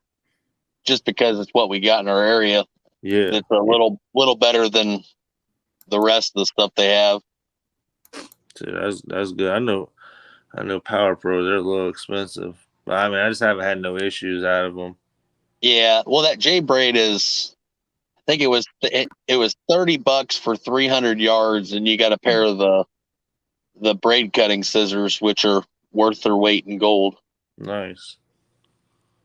because it's what we got in our area. Yeah, it's a little better than the rest of the stuff they have. So that's good. I know Power Pro, they're a little expensive, but I mean I just haven't had no issues out of them. Yeah, well, that J braid is, I think it was $30 for 300 yards, and you got a pair of the braid cutting scissors, which are worth their weight in gold. Nice.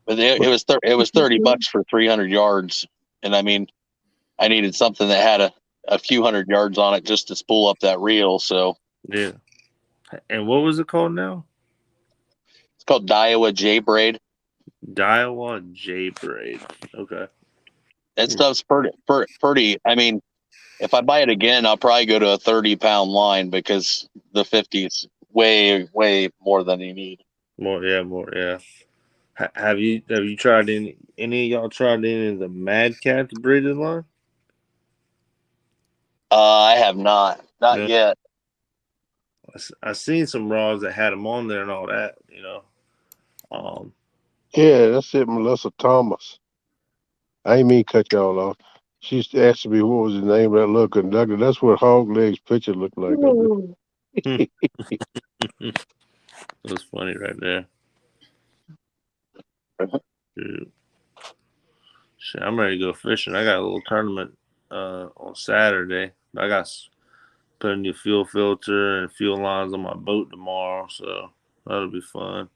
But it was $30 for 300 yards, and I mean, I needed something that had a few hundred yards on it just to spool up that reel. So yeah. And what was it called now? It's called Daiwa J braid. Daiwa J braid. Okay. That stuff's pretty. I mean, if I buy it again, I'll probably go to a 30-pound line, because the 50's way more than you need. More, yeah. Have you tried any of y'all tried any of the Mad Cat braided line? I have not yet. I seen some rods that had them on there and all that, Yeah, that's it, Melissa Thomas. I ain't mean to cut y'all off. She used to ask me what was the name of that little conductor. That's what Hog Leg's picture looked like. It was funny right there. Dude. Shit, I'm ready to go fishing. I got a little tournament on Saturday. I got put a new fuel filter and fuel lines on my boat tomorrow, so that'll be fun.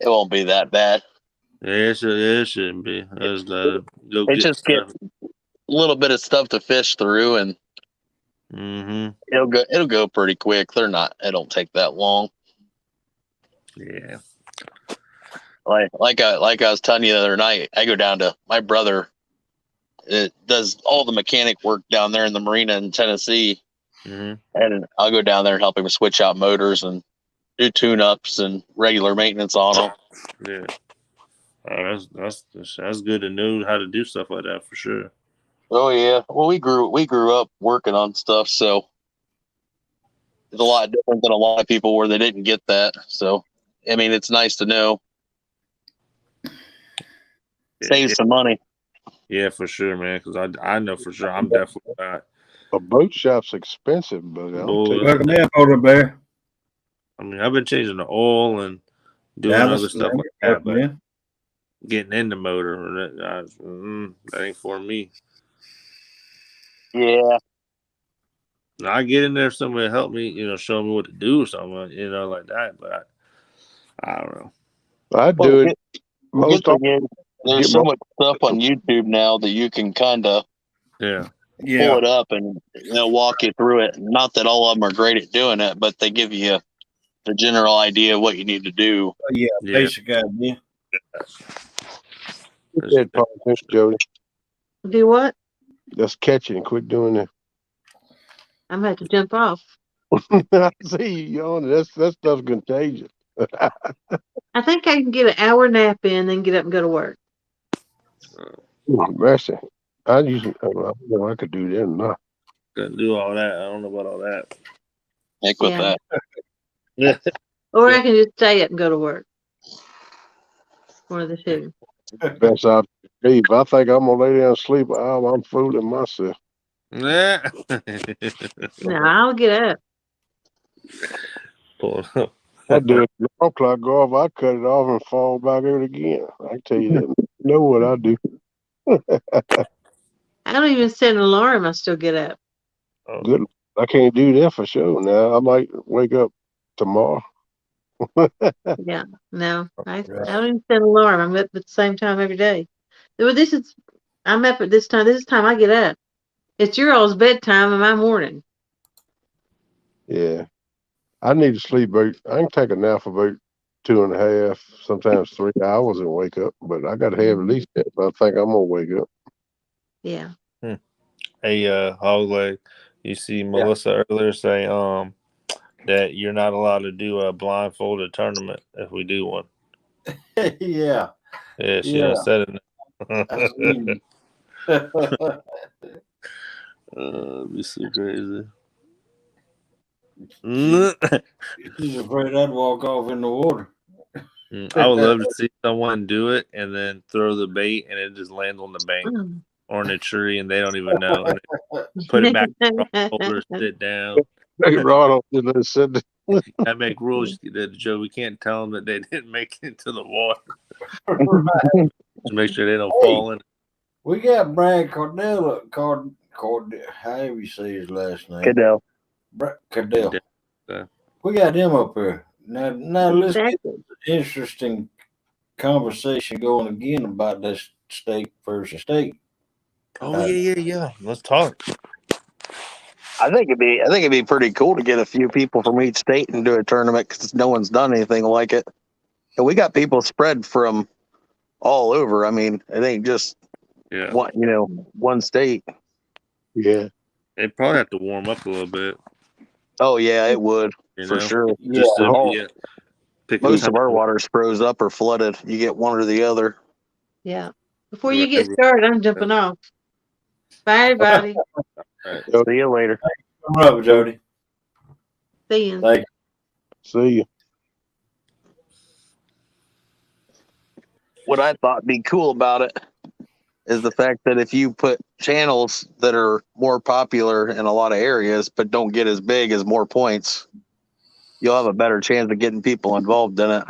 It won't be that bad. Yeah, it shouldn't be. I just gotta go It get just stuff. gets a little bit of stuff to fish through, and it'll go pretty quick. It don't take that long. Yeah. Like I was telling you the other night, I go down to my brother. It does all the mechanic work down there in the marina in Tennessee, and I'll go down there and help him switch out motors and do tune-ups and regular maintenance on them. Yeah. That's good to know how to do stuff like that for sure. Oh yeah. Well, we grew up working on stuff, so it's a lot different than a lot of people where they didn't get that. So I mean, it's nice to know. Yeah, Save some money. Yeah, for sure, man. Because I know for sure I'm definitely not. A boat shop's expensive, but I'll Boy, take Welcome in, Polar Bear. I mean, I've been changing the oil and doing other Dallas, stuff like that, welcome but in. getting in the motor, that ain't for me. Yeah. Now, I get in there if somebody to help me, show me what to do or something, like that. But I don't know. I Well, do it the most good often. thing is there's so much stuff on YouTube now that you can kind of Yeah. pull Yeah, it up and walk you through it. Not that all of them are great at doing it, but they give you the general idea of what you need to do. yeah, Yeah. basic idea. Quit that politics, Jody. Do what? Just catch it and quit doing that. I'm going to have to jump off. I see you yawning. That stuff's contagious. I think I can get an hour nap in, then get up and go to work. Mercy. I usually, I don't know, I could do that or not. Couldn't do all that. I don't know about all that. Heck with Yeah. that. Yeah. Or I can just stay up and go to work. One of the two. Best option. If I think I'm gonna lay down and sleep, I'm fooling myself. Yeah. No, I'll get up. Pull it up. I do it. The alarm clock go off, I cut it off and fall back in again. I can tell you that. You know what I do. I don't even set an alarm. I still get up. Oh, Good. I can't do that for sure. Now I might wake up tomorrow. Yeah. No, I Right. don't even set an alarm. I'm up at the same time every day. Well, I'm up at this time. This is time I get up. It's your all's bedtime and my morning. Yeah. I need to sleep about, I can take a nap for about 2.5, sometimes 3 hours and wake up, but I gotta have at least that if I think I'm gonna wake up. Yeah. hey, hog leg. You see Melissa earlier say that you're not allowed to do a blindfolded tournament if we do one. Yeah, Yeah, she yeah. done said it. I seen it. It'd be so crazy. She's afraid I'd walk off in the water. I would love to see someone do it and then throw the bait and it just lands on the bank or in a tree and they don't even know. And put it back in the holder, sit down. Hey, Ron, I said I make rules that Joe. We can't tell them that they didn't make it into the water. Right. To make sure they don't fall in. We got Brad Cardell, however you say his last name. Cadell. Cardell. Yeah. We got him up here. Now let's get Exactly. an interesting conversation going again about this state versus state. Oh yeah. Let's talk. I think it'd be pretty cool to get a few people from each state and do a tournament because no one's done anything like it. And we got people spread from all over. I mean, it ain't just one state. yeah. They probably have to warm up a little bit. Oh yeah, it would for sure. Just to pick Most a of our water's froze up or flooded. You get one or the other. Yeah. Before you get started, I'm jumping off. Bye, everybody. Right. See you later. Come up, Jody. See you. Thank you. See you. What I thought be cool about it is the fact that if you put channels that are more popular in a lot of areas but don't get as big as more points, you'll have a better chance of getting people involved in it.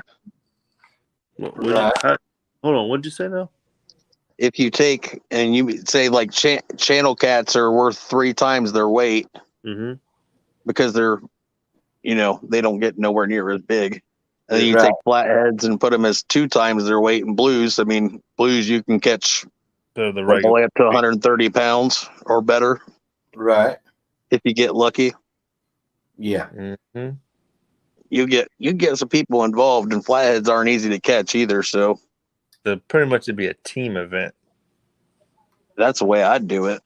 Hold on, what'd you say now? If you take and you say like channel cats are worth 3 times their weight because they're, they don't get nowhere near as big. And then you take flatheads and put them as 2 times their weight in blues. I mean, blues you can catch all the way up to 130 pounds or better. Right. If you get lucky. Yeah. You get some people involved, and flatheads aren't easy to catch either. So pretty much it'd be a team event. That's the way I'd do it.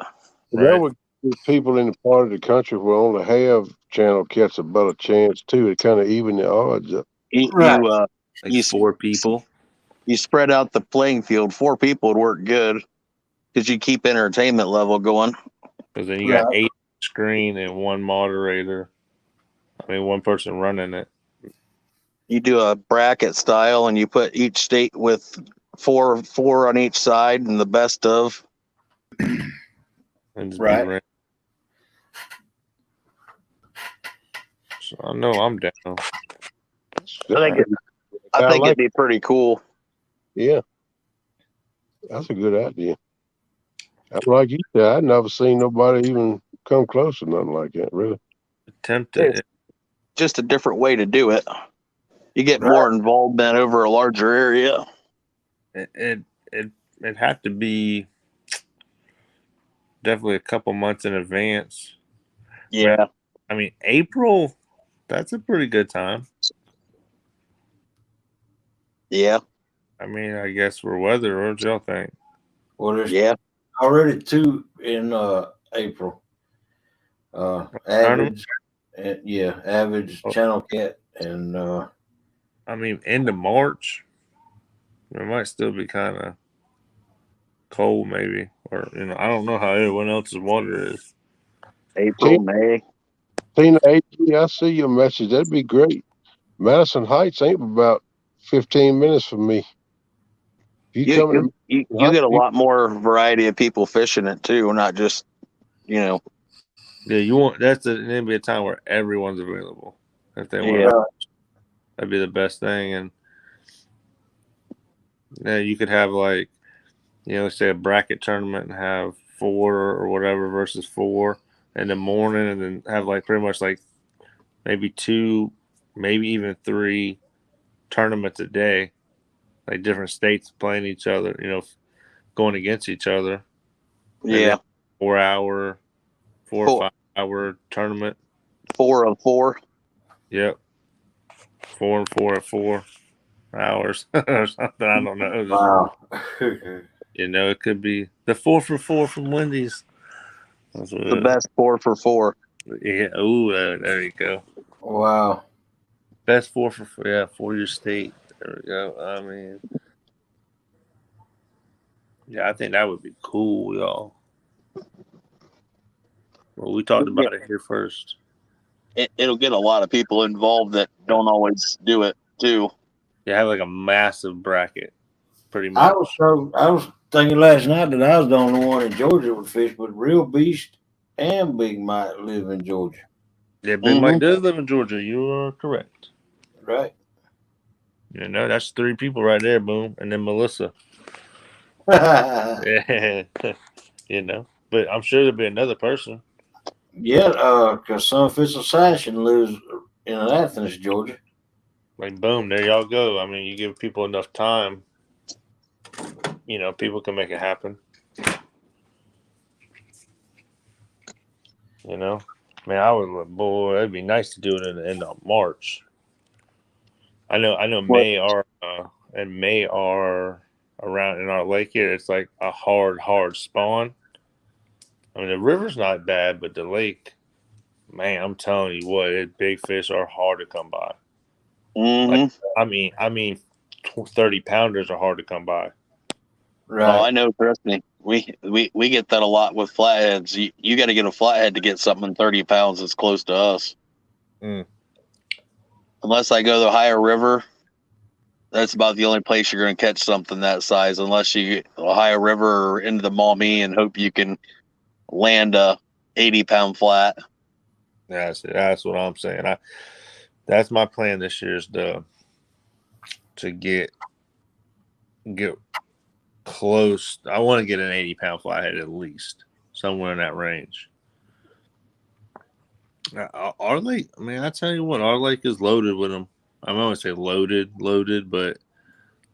That would give people in the part of the country who only have channel cats a better chance too. It kind of even the odds up. You 4 people. You spread out the playing field. 4 people would work good because you keep entertainment level going. Because then you got 8 screen and 1 moderator. I mean, 1 person running it. You do a bracket style, and you put each state with four on each side, and the best of. And just Right. be random. So I know I'm down. I think like it'd be pretty cool. Yeah, that's a good idea. Like you said, I've never seen nobody even come close to nothing like that. Really. Attempt it. Just a different way to do it. You get Right. more involvement over a larger area. It'd have to be definitely a couple months in advance. Yeah. I mean, April, that's a pretty good time. Yeah. I mean, I guess for weather, what y'all think? Well, there's Yeah. already 2 in April. Tournament? Average, Channel Cat, and I mean, end of March, it might still be kind of cold, maybe, or I don't know how everyone else's water is. April, May. Tina, I see your message. That'd be great. Madison Heights ain't about 15 minutes from me. If you come You get a lot more variety of people fishing it too, not just Yeah, you want that'd be a time where everyone's available if they want. Yeah. That'd be the best thing, and yeah, you could have like, say a bracket tournament and have 4 or whatever versus 4 in the morning, and then have like pretty much like maybe 2, maybe even 3 tournaments a day, like different states playing each other, going against each other. Maybe Yeah. 4 hour, 4 or 5 hour tournament. 4 of 4. Yep. 4 and 4 at 4 hours or something. I don't know. wow. It could be the 4 for 4 from Wendy's. That's what The best 4 for 4. Yeah. Ooh, there you go. Wow. Best 4 for 4. Yeah, for your state. There we go. I mean, yeah, I think that would be cool, y'all. Well, we talked about it here first. It'll get a lot of people involved that don't always do it too. You have like a massive bracket, pretty much. I was thinking last night that I was the only one in Georgia would fish, but Real Beast and Big Mike live in Georgia. Yeah, Big Mike does live in Georgia. You are correct. Right. That's 3 people right there, boom. And then Melissa. Yeah. But I'm sure there'll be another person. Yeah, because Sunfish Assassin lives in Athens, Georgia. Like, boom, there y'all go. I mean, you give people enough time, people can make it happen. Man, boy, it'd be nice to do it in March. I know May are around in our lake here. It's like a hard spawn. I mean, the river's not bad, but the lake, man, I'm telling you what, big fish are hard to come by. Like, I mean, 30 pounders are hard to come by. Right. Oh, I know. Trust me, we get that a lot with flatheads. You got to get a flathead to get something 30 pounds that's close to us. Unless I go to the higher river, that's about the only place you're going to catch something that size. Unless you get a higher river or into the Maumee and hope you can land a 80-pound flat. That's what I'm saying. That's my plan this year is to get close. I want to get an 80-pound flathead at least, somewhere in that range. Our lake, man, I tell you what, our lake is loaded with them. I'm going to say loaded, but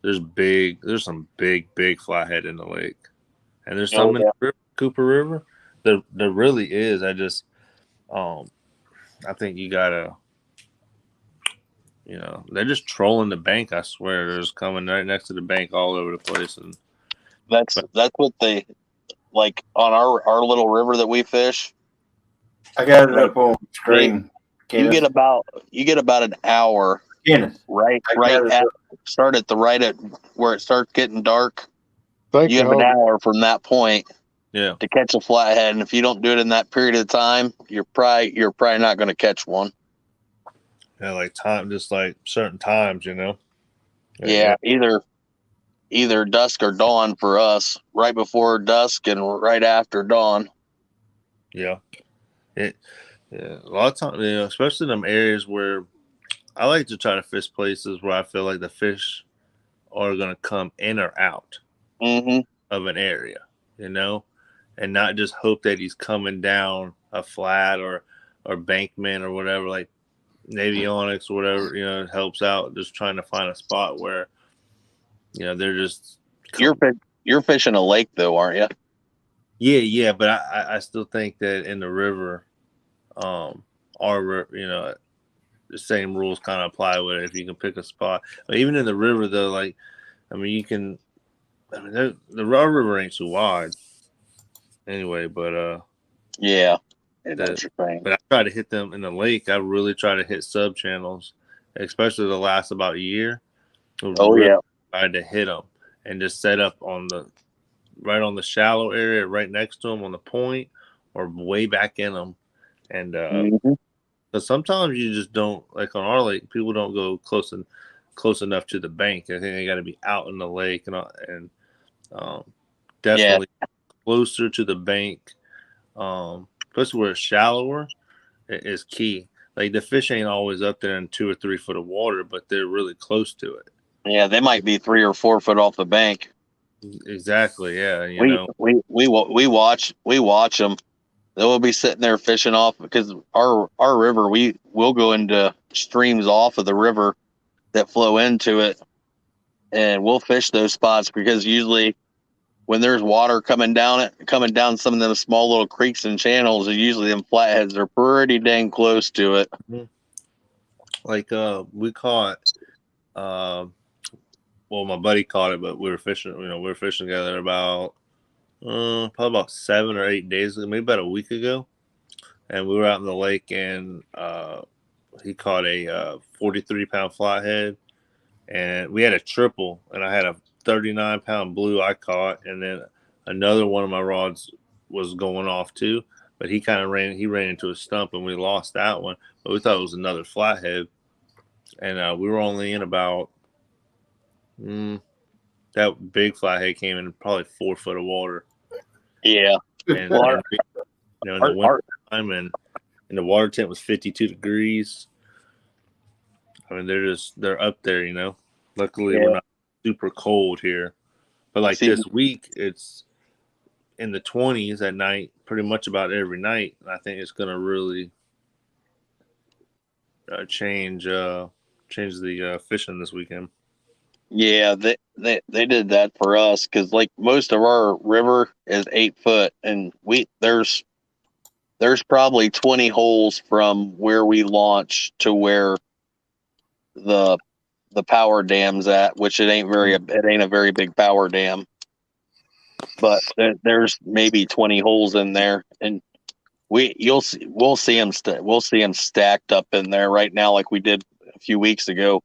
there's some big flathead in the lake, and there's some in the river, Cooper River. There really is. I just, I think you gotta, they're just trolling the bank. I swear, they're just coming right next to the bank all over the place, and that's what they like on our little river that we fish. I got it up on screen. You get about an hour. Kenneth. Right start at where it starts getting dark. You have an hour from that point. Yeah. To catch a flathead, and if you don't do it in that period of time, you're probably not going to catch one. Yeah, like time, just like certain times, you know. Yeah, either dusk or dawn for us. Right before dusk and right after dawn. Yeah. It. Yeah. A lot of times, you know, especially in them areas where I like to try to fish places where I feel like the fish are gonna come in or out Mm-hmm. of an area, you know, and not just hope that he's coming down a flat or bankment or whatever. Like Navionics or whatever, you know, it helps out just trying to find a spot where, you know, they're just You're fishing a lake though, aren't you? yeah, but I still think that in the river, you know, the same rules kind of apply with it. If you can pick a spot, but even in the river though, like, I mean, you can, I mean, the river ain't too wide anyway, but Yeah. I know the what you're saying. but I try to hit them in the lake. I really try to hit sub channels, especially the last about year. Oh Really yeah. tried to hit them and just set up right on the shallow area, right next to them on the point, or way back in them. And Mm-hmm. but sometimes you just don't, like on our lake. People don't go close enough to the bank. I think they got to be out in the lake and um, definitely closer to the bank. Especially where it's shallower is key. Like the fish ain't always up there in 2 or 3 foot of water, but they're really close to it. Yeah, they might be 3 or 4 foot off the bank. Exactly. Yeah. You We know. watch them. They'll be sitting there fishing off because our river. We'll go into streams off of the river that flow into it, and we'll fish those spots because usually when there's water coming down some of them small little creeks and channels, usually them flatheads are pretty dang close to it. Like we caught well, my buddy caught it, but we were fishing. You know, we were fishing together about probably about 7 or 8 days ago, maybe about a week ago, and we were out in the lake, and he caught a 43-pound flathead, and we had a triple, and I had a 39-pound blue I caught, and then another one of my rods was going off too, but he ran into a stump, and we lost that one, but we thought it was another flathead, and we were only in about. That big flathead came in probably 4 foot of water. Yeah. And, Well, and you know, in the winter time, and the water temp was 52 degrees. I mean, they're up there, you know. Luckily, we're not super cold here. But like this week, it's in the 20s at night, pretty much about every night. And I think it's going to really change the fishing this weekend. Yeah, they did that for us because like most of our river is 8 foot, and there's probably 20 holes from where we launch to where the power dam's at, which it ain't a very big power dam, but there's maybe 20 holes in there, and we'll see them stacked up in there right now like we did a few weeks ago,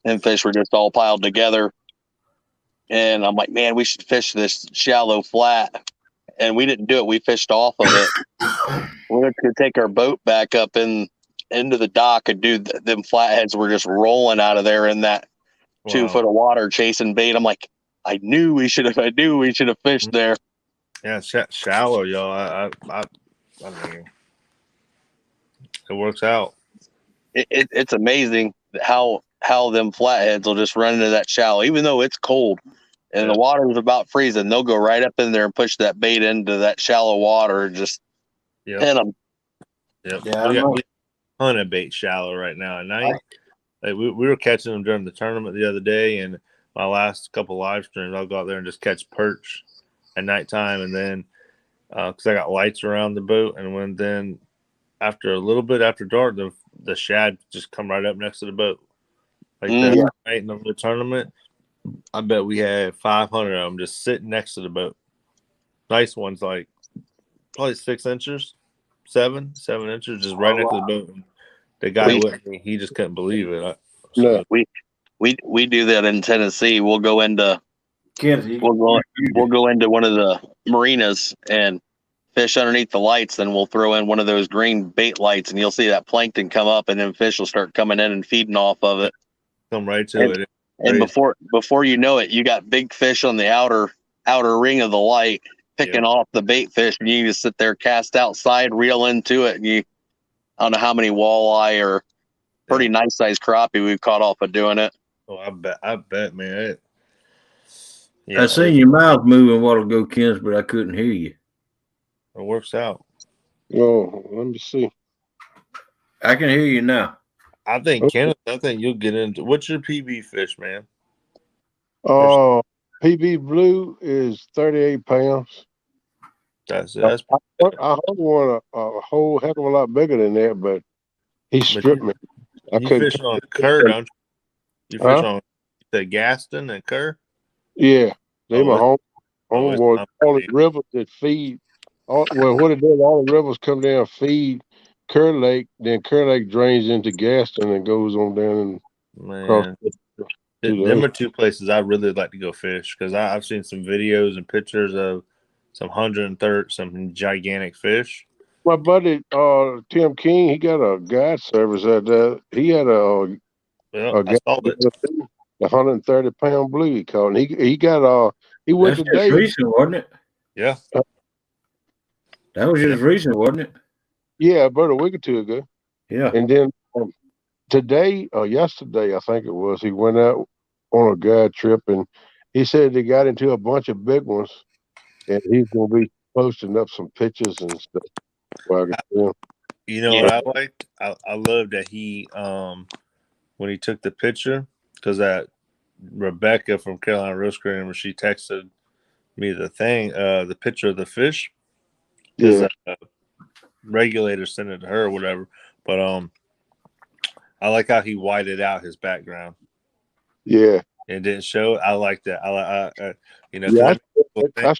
and fish were just all piled together. And I'm like, man, we should fish this shallow flat. And we didn't do it. We fished off of it. We're going to take our boat back up into the dock, and dude, them flatheads were just rolling out of there in that 2 foot of water chasing bait. I'm like, I knew we should have fished there. Yeah, shallow, y'all. I mean, it works out. It's amazing how them flatheads will just run into that shallow, even though it's cold and the water is about freezing. They'll go right up in there and push that bait into that shallow water and just hit them. Yep. Yeah, we ton of bait shallow right now at night. Like we were catching them during the tournament the other day, and my last couple live streams, I'll go out there and just catch perch at nighttime, and then because I got lights around the boat, and then after a little bit after dark, the shad just come right up next to the boat. Like that night in the tournament, I bet we had 500 of them just sitting next to the boat. Nice ones, like probably 6 inches, 7 inches, just right next to the boat. The guy with me, he just couldn't believe it. We do that in Tennessee. We'll go into one of the marinas and fish underneath the lights, then we'll throw in one of those green bait lights, and you'll see that plankton come up, and then fish will start coming in and feeding off of it. Come right to it. And before you know it, you got big fish on the outer ring of the light picking off the bait fish, and you just sit there, cast outside, reel into it, and I don't know how many walleye or pretty nice sized crappie we've caught off of doing it. Oh, I bet, man. I seen your mouth moving a while ago, Kens, but I couldn't hear you. It works out. Oh, let me see. I can hear you now. I think Kenneth, I think you'll get into. What's your PB fish, man? PB Blue is 38 pounds. That's I heard one a whole heck of a lot bigger than that, but he stripped me. You fish on Cur, don't you? You fish on the Gaston and Cur? Yeah, they my homeboys. All the rivers that feed. What it does, all the rivers come down, feed Cur Lake, then Cur Lake drains into Gaston and goes on down and across. Them are two places I really like to go fish because I've seen some videos and pictures of some 130, some gigantic fish. My buddy Tim King, he got a guide service at that. He had a I saw it. 130-pound blue he caught. And he got he went That's today. just recent, wasn't it? Yeah. That was just recent, wasn't it? Yeah, about a week or two ago. Yeah. And then today or yesterday, I think it was, he went out on a guide trip and he said they got into a bunch of big ones and he's gonna be posting up some pictures and stuff. You know what I liked? I love that he when he took the picture, because that Rebecca from Carolina Rose Cream, she texted me the picture of the fish. Because regulator sent it to her or whatever. But I like how he whited out his background. Yeah. And didn't show it. I like that. I I shared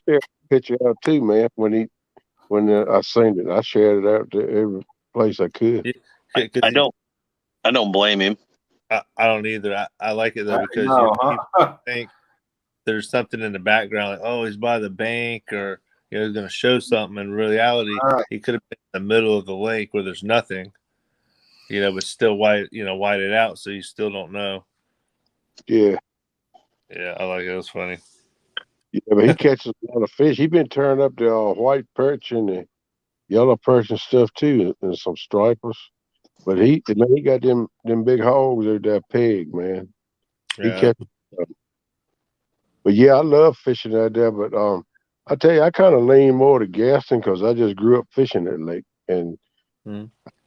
the picture out too, man. When I seen it, I shared it out to every place I could. I don't blame him. I don't either. I like it though because people think there's something in the background, like, oh, he's by the bank, or he's going to show something. In reality, he could have been in the middle of the lake where there's nothing, but still white it out, so you still don't know. Yeah. Yeah, I like it. It was funny. Yeah, but he catches a lot of fish. He been turning up the white perch and the yellow perch and stuff too, and some stripers. But he got them big hogs at that peg, man. He catches. But yeah, I love fishing out there. But I tell you, I kind of lean more to Gaston because I just grew up fishing that lake and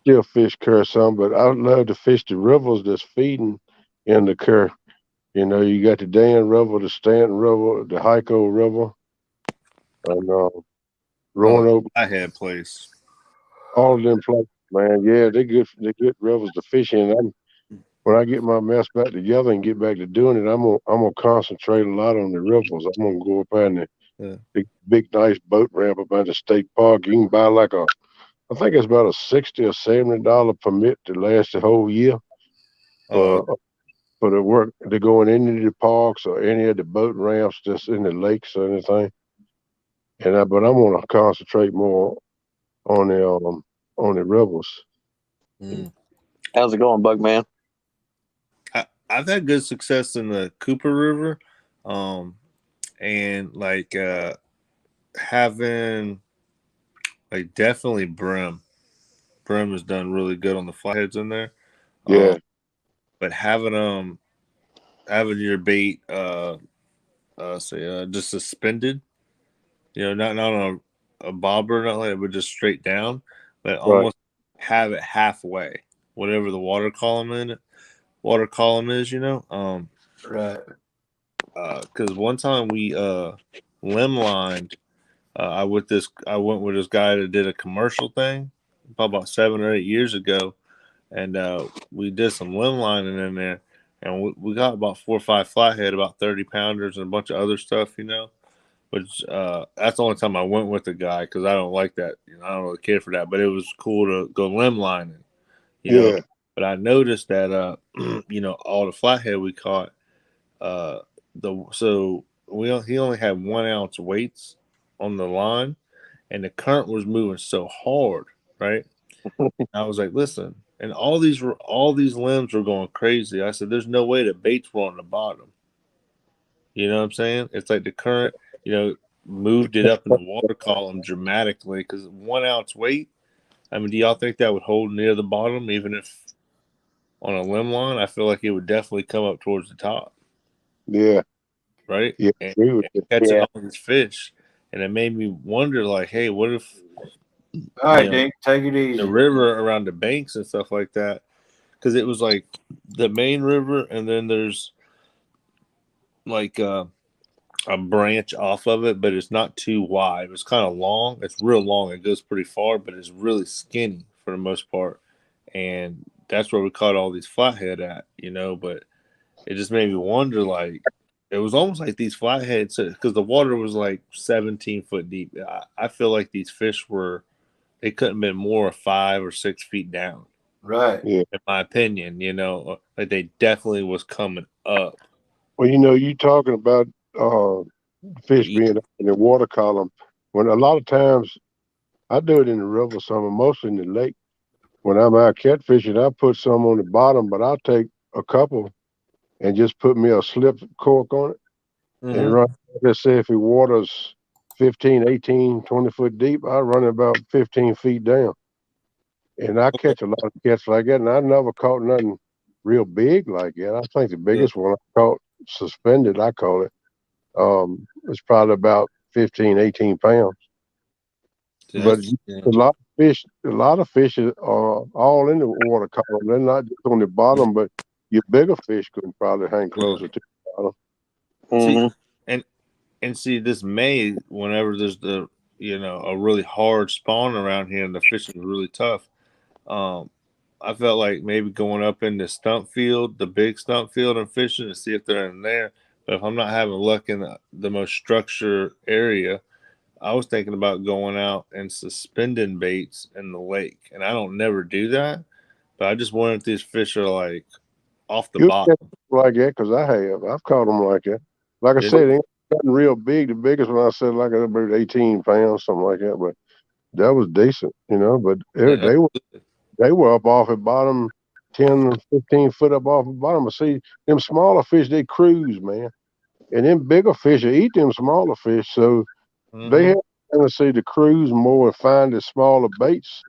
still fish Cur some. But I love to fish the rivers that's feeding in the Cur. You got the Dan River, the Stanton River, the Hyco River, and Roanoke. I had place. All of them places, man. Yeah, they're good rivers to fish in. When I get my mess back together and get back to doing it, I'm gonna concentrate a lot on the rivers. I'm gonna go up on the big nice boat ramp up at the state park. You can buy I think it's about a $60 or $70 permit to last the whole year. For the work to going into the parks or any of the boat ramps just in the lakes or anything. But I'm gonna concentrate more on the rivers. How's it going, Bugman? I've had good success in the Cooper River, and having definitely brim. Brim has done really good on the flatheads in there. Yeah. But having your bait just suspended, not on a bobber, not like it, but just straight down, but almost have it halfway, whatever the water column is, Right. Because one time we limb lined. I went with this guy that did a commercial thing probably about 7 or 8 years ago, and we did some limb lining in there, and we got about 4 or 5 flathead, about 30 pounders, and a bunch of other stuff, Which that's the only time I went with the guy because I don't like that. I don't really care for that, but it was cool to go limb lining, know. But I noticed that all the flathead we caught, he only had 1 ounce weights on the line, and the current was moving so hard, right? I was like, listen, and all these limbs were going crazy. I said, there's no way the baits were on the bottom. You know what I'm saying? It's like the current, moved it up in the water column dramatically because 1 ounce weight. I mean, do y'all think that would hold near the bottom, even if on a limb line? I feel like it would definitely come up towards the top, Yeah. right? Yeah. And Agree with you. catching Yeah. all these fish, and it made me wonder, like, hey, what if All right, Dink, take it the easy. river around the banks and stuff like that? Because it was like the main river, and then there's like a branch off of it, but it's not too wide. It's kind of long. It's real long. It goes pretty far, but it's really skinny for the most part. And that's where we caught all these flathead at, but it just made me wonder, like, it was almost like these flatheads, because the water was like 17 foot deep. I feel like these fish they couldn't have been more 5 or 6 feet down. Right. Yeah. In my opinion, like they definitely was coming up. Well, you talking about fish being up in the water column. When a lot of times I do it in the river, some mostly in the lake. When I'm out catfishing, I put some on the bottom, but I'll take a couple and just put me a slip cork on it and run. Let's say if it waters 15, 18, 20 foot deep, I run it about 15 feet down. And I catch a lot of cats like that, and I never caught nothing real big like that. I think the biggest one I caught suspended, I call it, it's probably about 15, 18 pounds. But a lot of fish are all in the water column. They're not just on the bottom, but your bigger fish could probably hang closer to the bottom. See, and see this May, whenever there's a really hard spawn around here and the fishing is really tough. I felt like maybe going up in the stump field, the big stump field, and fishing to see if they're in there. But if I'm not having luck in the most structured area, I was thinking about going out and suspending baits in the lake. And I don't never do that, but I just wonder if these fish are like off the You bottom. catch them like that because I have. I've caught them like that. Like I Did said, you? they ain't nothing real big. The biggest one I said like about 18 pounds, something like that. But that was decent, But Yeah, they were up off the bottom, 10, 15 foot up off the bottom. But see, them smaller fish, they cruise, man. And them bigger fish will eat them smaller fish. So they have a tendency to cruise more and find the smaller baits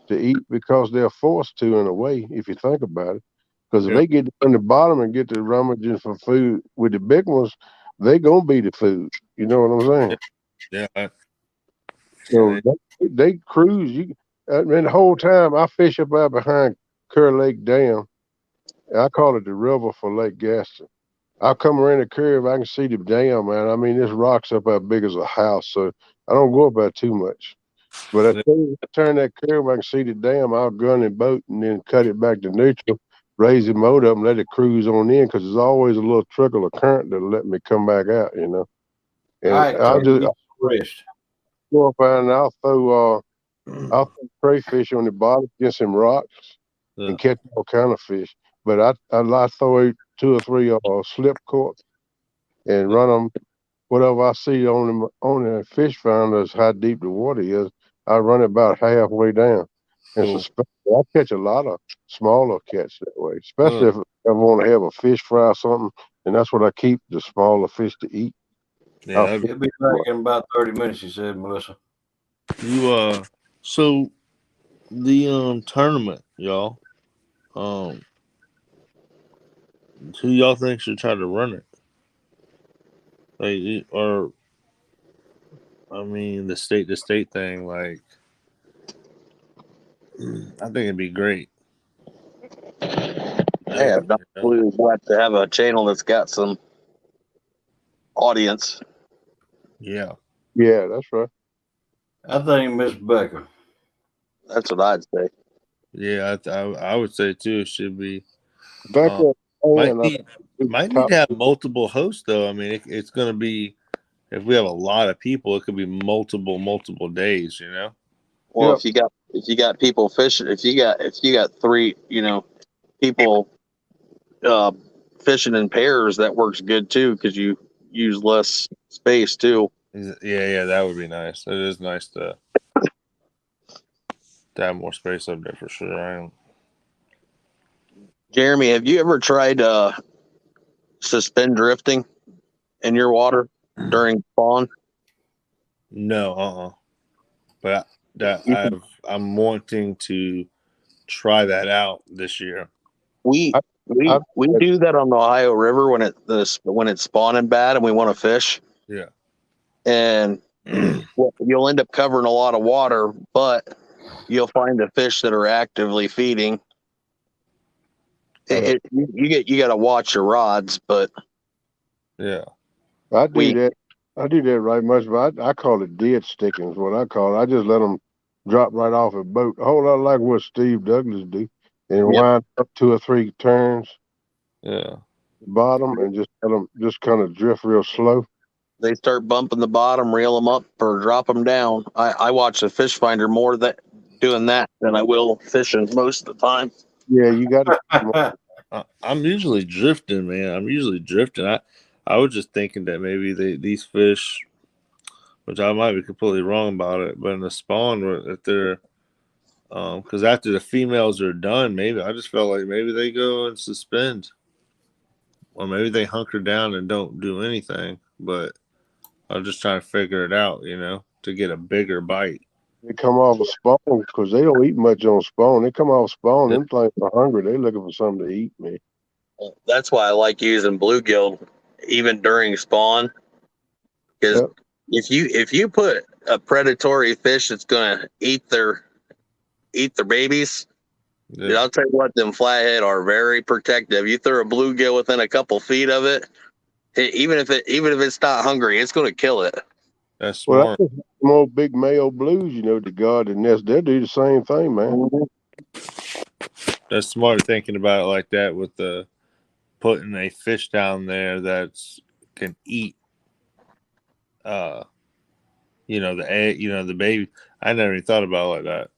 to eat because they're forced to in a way, if you think about it. Because if yeah, they get on the bottom and get to rummaging for food with the big ones, they gonna be the food. You know what I'm saying? yeah. So they cruise. The whole time I fish up out behind Kerr Lake Dam. I call it the river for Lake Gaston. I come around the curve, I can see the dam, man. I mean, this rock's up as big as a house, so I don't go about too much. But I tell you, I turn that curve, I can see the dam. I'll gun and boat and then cut it back to neutral, raise the motor up and let it cruise on in because there's always a little trickle of current that'll let me come back out, And All right, I'll take just it rest. go up and I'll throw crayfish on the bottom against some rocks and catch all kind of fish. But I throw out 2 or 3 slip corks and run them whatever I see on the fish finders, how deep the water is, I run it about halfway down and suspend. I catch a lot of smaller cats that way, especially if I want to have a fish fry or something, and that's what I keep the smaller fish to eat. Yeah, He'll be back in about 30 minutes, he said, Melissa. so the tournament, y'all. Who y'all think should try to run it? Like, or I mean, the state to state thing. Like, I think it'd be great. I have no clue what to have a channel that's got some audience. Yeah, that's right. I think Miss Becker. That's what I'd say. Yeah, I would say too. It should be. Becca, Might need to have multiple hosts though. I mean, it's going to be if we have a lot of people, it could be multiple days. Well, if you got people fishing, if you got 3, people fishing in pairs, that works good too because you use less space too. Yeah, that would be nice. It is nice to have more space up there for sure. Jeremy, have you ever tried suspend drifting in your water during spawn? No, but You can, I'm wanting to try that out this year. we I, we I, we do that on the Ohio River when it's spawning bad and we want to fish, Yeah. and you'll end up covering a lot of water, but you'll find the fish that are actively feeding. You got to watch your rods, but Yeah. I do we that. I do that right much, but I call it dead sticking is what I call it. I just let them drop right off a boat. A whole lot like what Steve Douglas do, and Yep. wind up 2 or 3 turns, Yeah. bottom, and just let them just kind of drift real slow. they start bumping the bottom, reel them up or drop them down. I watch the fish finder more that doing that than I will fishing most of the time. Yeah, you got to. I'm usually drifting, man. I was just thinking that maybe these fish, which I might be completely wrong about it, but in the spawn, if they're because after the females are done, maybe I just felt like maybe they go and suspend, or maybe they hunker down and don't do anything. But I'm just trying to figure it out, to get a bigger bite. They come off a spawn because they don't eat much on spawn. They come off spawn. Them things are hungry. They looking for something to eat, man. That's why I like using bluegill even during spawn, because Yep. if you put a predatory fish that's gonna eat their babies, Yeah. I'll tell you what, them flathead are very protective. You throw a bluegill within a couple feet of it, even if it's not hungry, it's gonna kill it. That's Well, smart. that's some old big male blues, to guard the nest. They'll do the same thing, man. That's smart thinking about it like that with the putting a fish down there that's can eat the egg, the baby. I never even thought about it like that.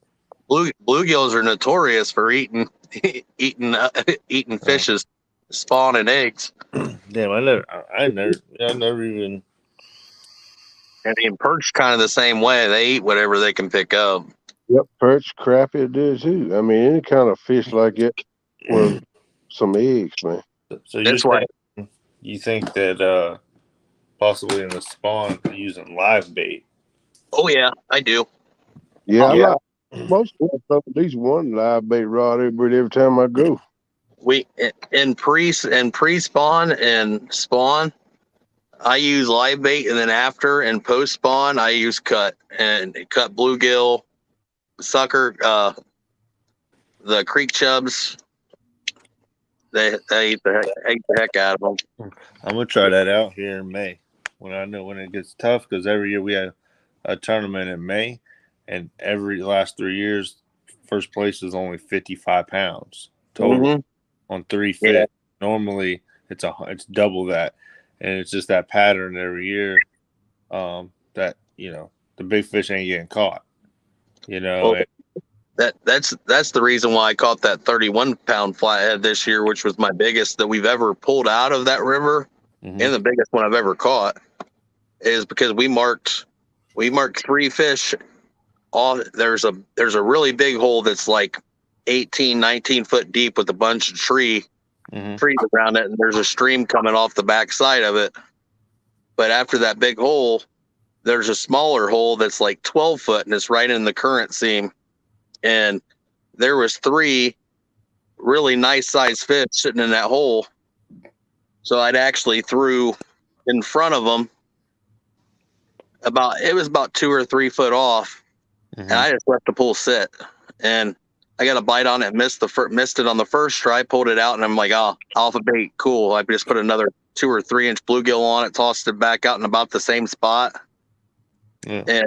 Bluegills are notorious for eating eating fishes, spawn and eggs. Damn, I never even. I mean, perch kind of the same way. They eat whatever they can pick up. Yep, perch, crappie do too. I mean, any kind of fish like it with some eggs, man. So That's why. you think that possibly in the spawn using live bait? Oh yeah, I do. Yeah, I like most of them, at least one live bait rod every time I go. We in pre spawn and spawn, I use live bait, and then after and post spawn, I use cut bluegill, sucker, the creek chubs. They eat the heck out of them. I'm gonna try that out here in May when I know when it gets tough, because every year we have a tournament in May, and every last 3 years, first place is only 55 pounds total on 3 fish. Yeah. Normally it's double that, and it's just that pattern every year. That the big fish ain't getting caught. Well, that's the reason why I caught that 31-pound flathead this year, which was my biggest that we've ever pulled out of that river, and the biggest one I've ever caught, is because we marked 3 fish. There's a really big hole that's like 18, 19 foot deep with a bunch of trees around it, and there's a stream coming off the back side of it. But after that big hole, there's a smaller hole that's like 12 foot, and it's right in the current seam. And there was 3 really nice sized fish sitting in that hole. So I'd actually threw in front of them it was about 2 or 3 foot off, and I just let the pool sit. And I got a bite on it, missed it on the first try, pulled it out, and I'm like, oh, alpha bait, cool. I just put another 2 or 3 inch bluegill on it, tossed it back out in about the same spot. Yeah. And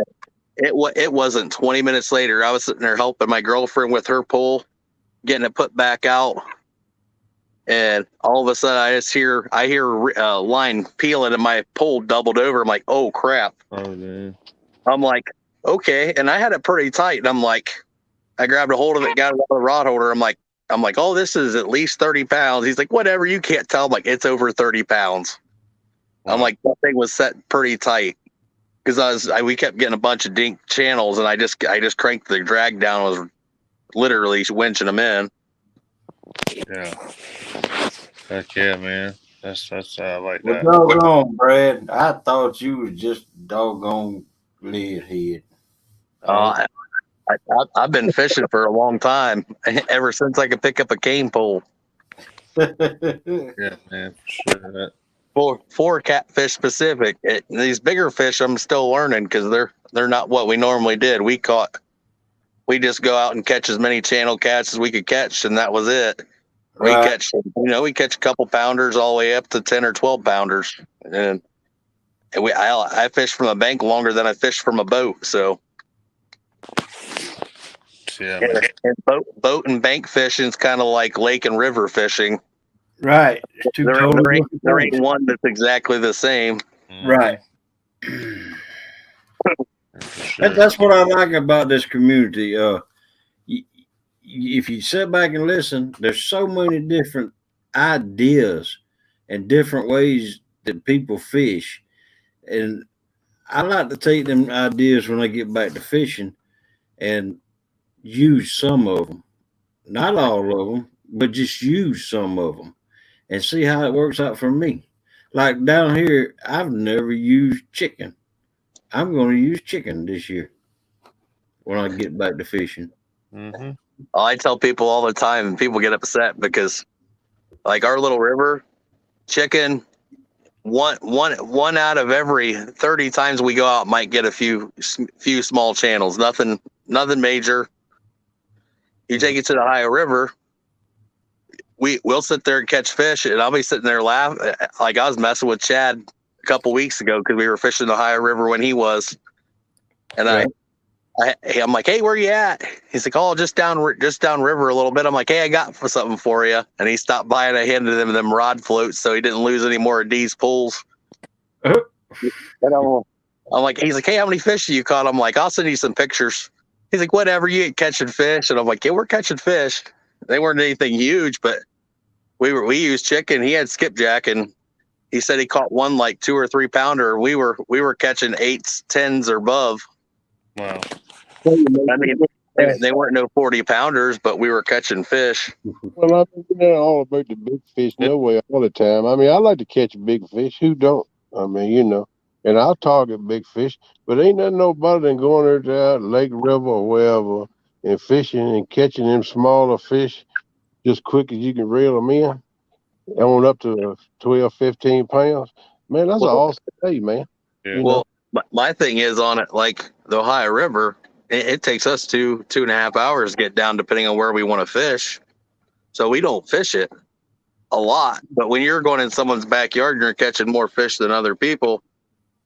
it wasn't 20 minutes later, I was sitting there helping my girlfriend with her pole, getting it put back out, and all of a sudden I hear a line peeling, and my pole doubled over. I'm like, oh crap. Oh man. I'm like, okay, and I had it pretty tight, and I'm like, I grabbed a hold of it, got it out of the rod holder. I'm like, oh, this is at least 30 pounds. He's like, whatever, you can't tell. I'm like, it's over 30 pounds. Wow. I'm like, that thing was set pretty tight. because we kept getting a bunch of dink channels, and I just cranked the drag down. Was literally winching them in. Yeah. Heck yeah, man. That's I like Well, that. doggone, Brad. I thought you was just doggone lead head. Uh, I've been fishing for a long time, ever since I could pick up a cane pole. Yeah, man, for sure. For catfish specific. These bigger fish, I'm still learning because they're not what we normally did. We just go out and catch as many channel cats as we could catch, and that was it. We Right. catch a couple pounders all the way up to 10 or 12 pounders, and I fish from a bank longer than I fish from a boat. So Yeah, man. and boat and bank fishing is kind of like lake and river fishing. Right. It's two totally There ain't one that's exactly the same. Right. For sure. That's what I like about this community. If you sit back and listen, there's so many different ideas and different ways that people fish, and I like to take them ideas when I get back to fishing and use some of them, not all of them, but just use some of them and see how it works out for me. Like down here, I've never used chicken. I'm going to use chicken this year when I get back to fishing. Mm-hmm. I tell people all the time, and people get upset because, like our little river, chicken, one out of every 30 times we go out might get a few small channels. Nothing major. You take it to the Ohio River, we'll sit there and catch fish, and I'll be sitting there laughing. Like I was messing with Chad a couple weeks ago because we were fishing the Ohio River when he was, and Right. I'm like, hey, where you at? He's like, oh, just down river a little bit. I'm like, hey, I got something for you. And he stopped by and I handed him them rod floats so he didn't lose any more of D's pulls. And I'm like, he's like, hey, how many fish do you caught? I'm like, I'll send you some pictures. He's like, whatever, you ain't catching fish. And I'm like, yeah, we're catching fish. They weren't anything huge, but we used chicken. He had skipjack, and he said he caught one like 2 or 3 pounder. We were catching 8s, 10s or above. Wow. I mean, they weren't no 40 pounders, but we were catching fish. Well, I mean, you know all about the big fish, no way, all the time. I mean, I like to catch big fish. Who don't? I mean, you know, and I'll target big fish, but ain't nothing no better than going there to that lake, river, or wherever and fishing and catching them smaller fish just quick as you can reel them in, on up to 12, 15 pounds. Man, that's an awesome day, man. Yeah. You Well, my thing is on it, like the Ohio River, it takes us 2.5 hours to get down, depending on where we want to fish. So we don't fish it a lot. But when you're going in someone's backyard and you're catching more fish than other people,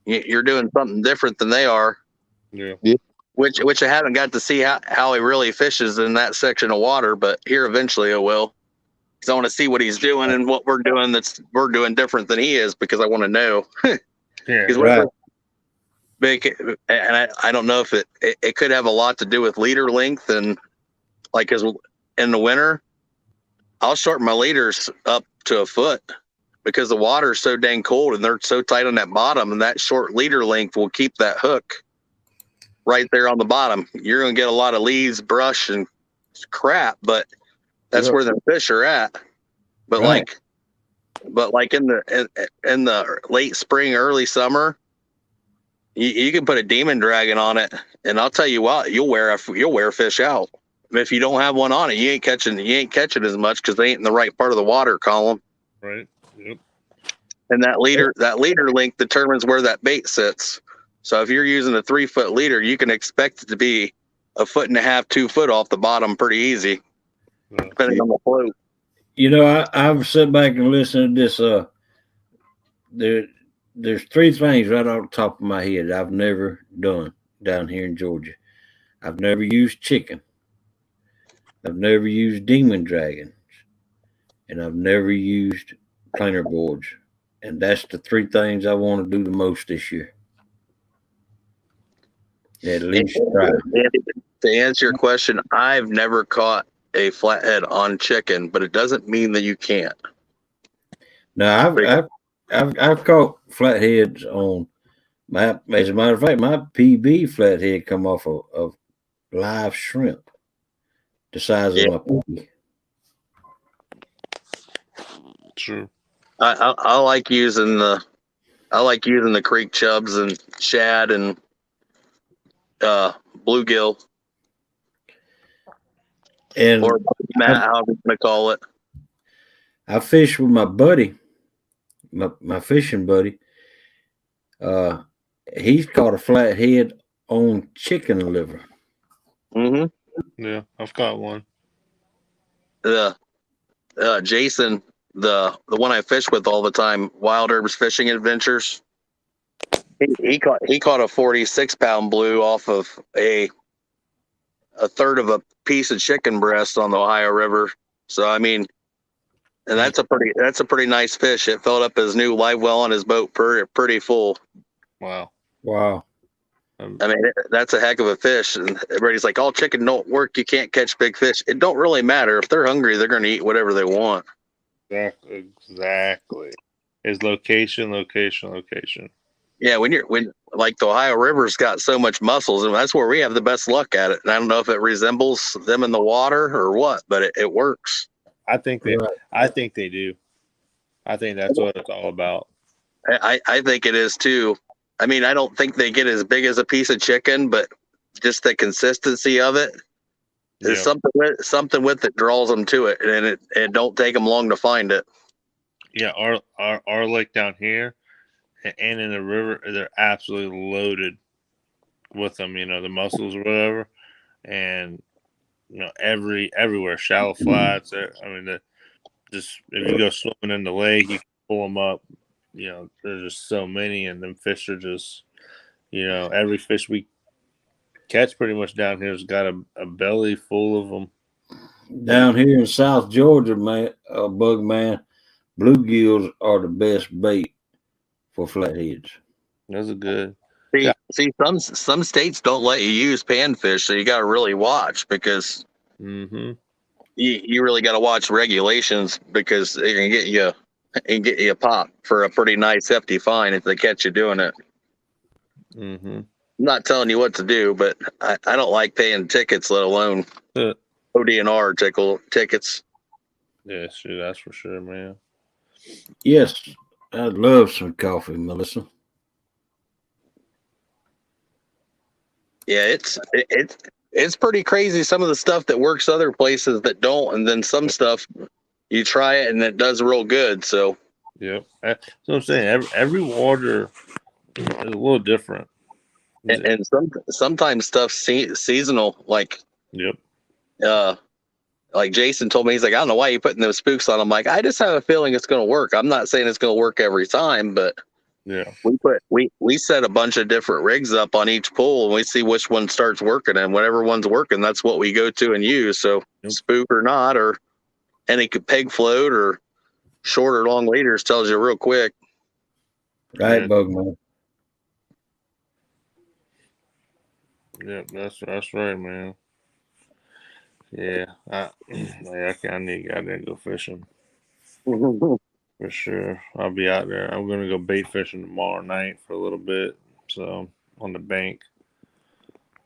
you're doing something different than they are. Yeah. Which I haven't got to see how he really fishes in that section of water, but here eventually I will. Because I want to see what he's doing and what we're doing we're doing different than he is, because I want to know. Yeah. Right. Big, and I don't know if it could have a lot to do with leader length, and like, because in the winter I'll shorten my leaders up to a foot because the water is so dang cold and they're so tight on that bottom, and that short leader length will keep that hook right there on the bottom. You're going to get a lot of leaves, brush, and crap, but that's where the fish are at. But Right. like in the late spring, early summer, you can put a demon dragon on it, and I'll tell you what, you'll wear a fish out. If you don't have one on it, you ain't catching as much because they ain't in the right part of the water column. Right. Yep. And that leader length determines where that bait sits. So if you're using a 3-foot leader, you can expect it to be 1.5 2 foot off the bottom pretty easy, depending on the float. You know, I've sat back and listened to this. There's 3 things right off the top of my head I've never done down here in Georgia. I've never used chicken. I've never used demon dragons. And I've never used planer boards. And that's the 3 things I want to do the most this year. At least try. To answer your question, I've never caught a flathead on chicken, but it doesn't mean that you can't. Now I've caught flatheads on As a matter of fact, my PB flathead come off of live shrimp, the size Yeah. of my pinky. True. I like using the creek chubs and shad and bluegill And or Matt, however you want to call it. I fished with my buddy, my fishing buddy. Uh, he's caught a flathead on chicken liver. Mm-hmm. Yeah, I've caught one. The Jason, the one I fish with all the time, Wild Herbs Fishing Adventures. He caught a 46-pound blue off of a third of a piece of chicken breast on the Ohio River. So I mean, and that's a pretty nice fish. It filled up his new live well on his boat pretty full. Wow. Wow. I mean, that's a heck of a fish. And everybody's like, "All chicken don't work. You can't catch big fish." It don't really matter. If they're hungry, they're going to eat whatever they want. Exactly. Is location. Yeah, when like the Ohio River's got so much mussels, and that's where we have the best luck at it. And I don't know if it resembles them in the water or what, but it works. I think they. Right. I think they do. I think that's what it's all about. I think it is too. I mean, I don't think they get as big as a piece of chicken, but just the consistency of it is something with it draws them to it, and it don't take them long to find it. Yeah, our lake down here and in the river, they're absolutely loaded with them. You know, the mussels or whatever, and you know everywhere, shallow flats. I mean, just if you go swimming in the lake, you can pull them up. You know, there's just so many, and them fish are just, you know, every fish we catch pretty much down here has got a belly full of them. Down here in South Georgia, man, bug man, bluegills are the best bait for flatheads. Those are good. See, some states don't let you use panfish, so you got to really watch because Mm-hmm. you really got to watch regulations because it can get you a pop for a pretty nice hefty fine if they catch you doing it. Mm-hmm. I'm not telling you what to do, but I don't like paying tickets, let alone ODNR tickets. Yeah, sure, that's for sure, man. Yes, I'd love some coffee, Melissa. Yeah, it's pretty crazy. Some of the stuff that works other places that don't, and then some stuff you try it and it does real good. So Yep. That's what I'm saying. Every water is a little different. and sometimes stuff's seasonal. Like Yep. Like Jason told me, he's like, I don't know why you're putting those spooks on. I'm like, I just have a feeling it's going to work. I'm not saying it's going to work every time, but Yeah. we set a bunch of different rigs up on each pool, and we see which one starts working, and whatever one's working, that's what we go to and use. So spook or not, or any peg float or short or long leaders tells you real quick. Right, Yeah. bug man. Yep, that's right, man. Yeah, I need to goddamn go fishing for sure. I'll be out there. I'm gonna go bait fishing tomorrow night for a little bit. So on the bank,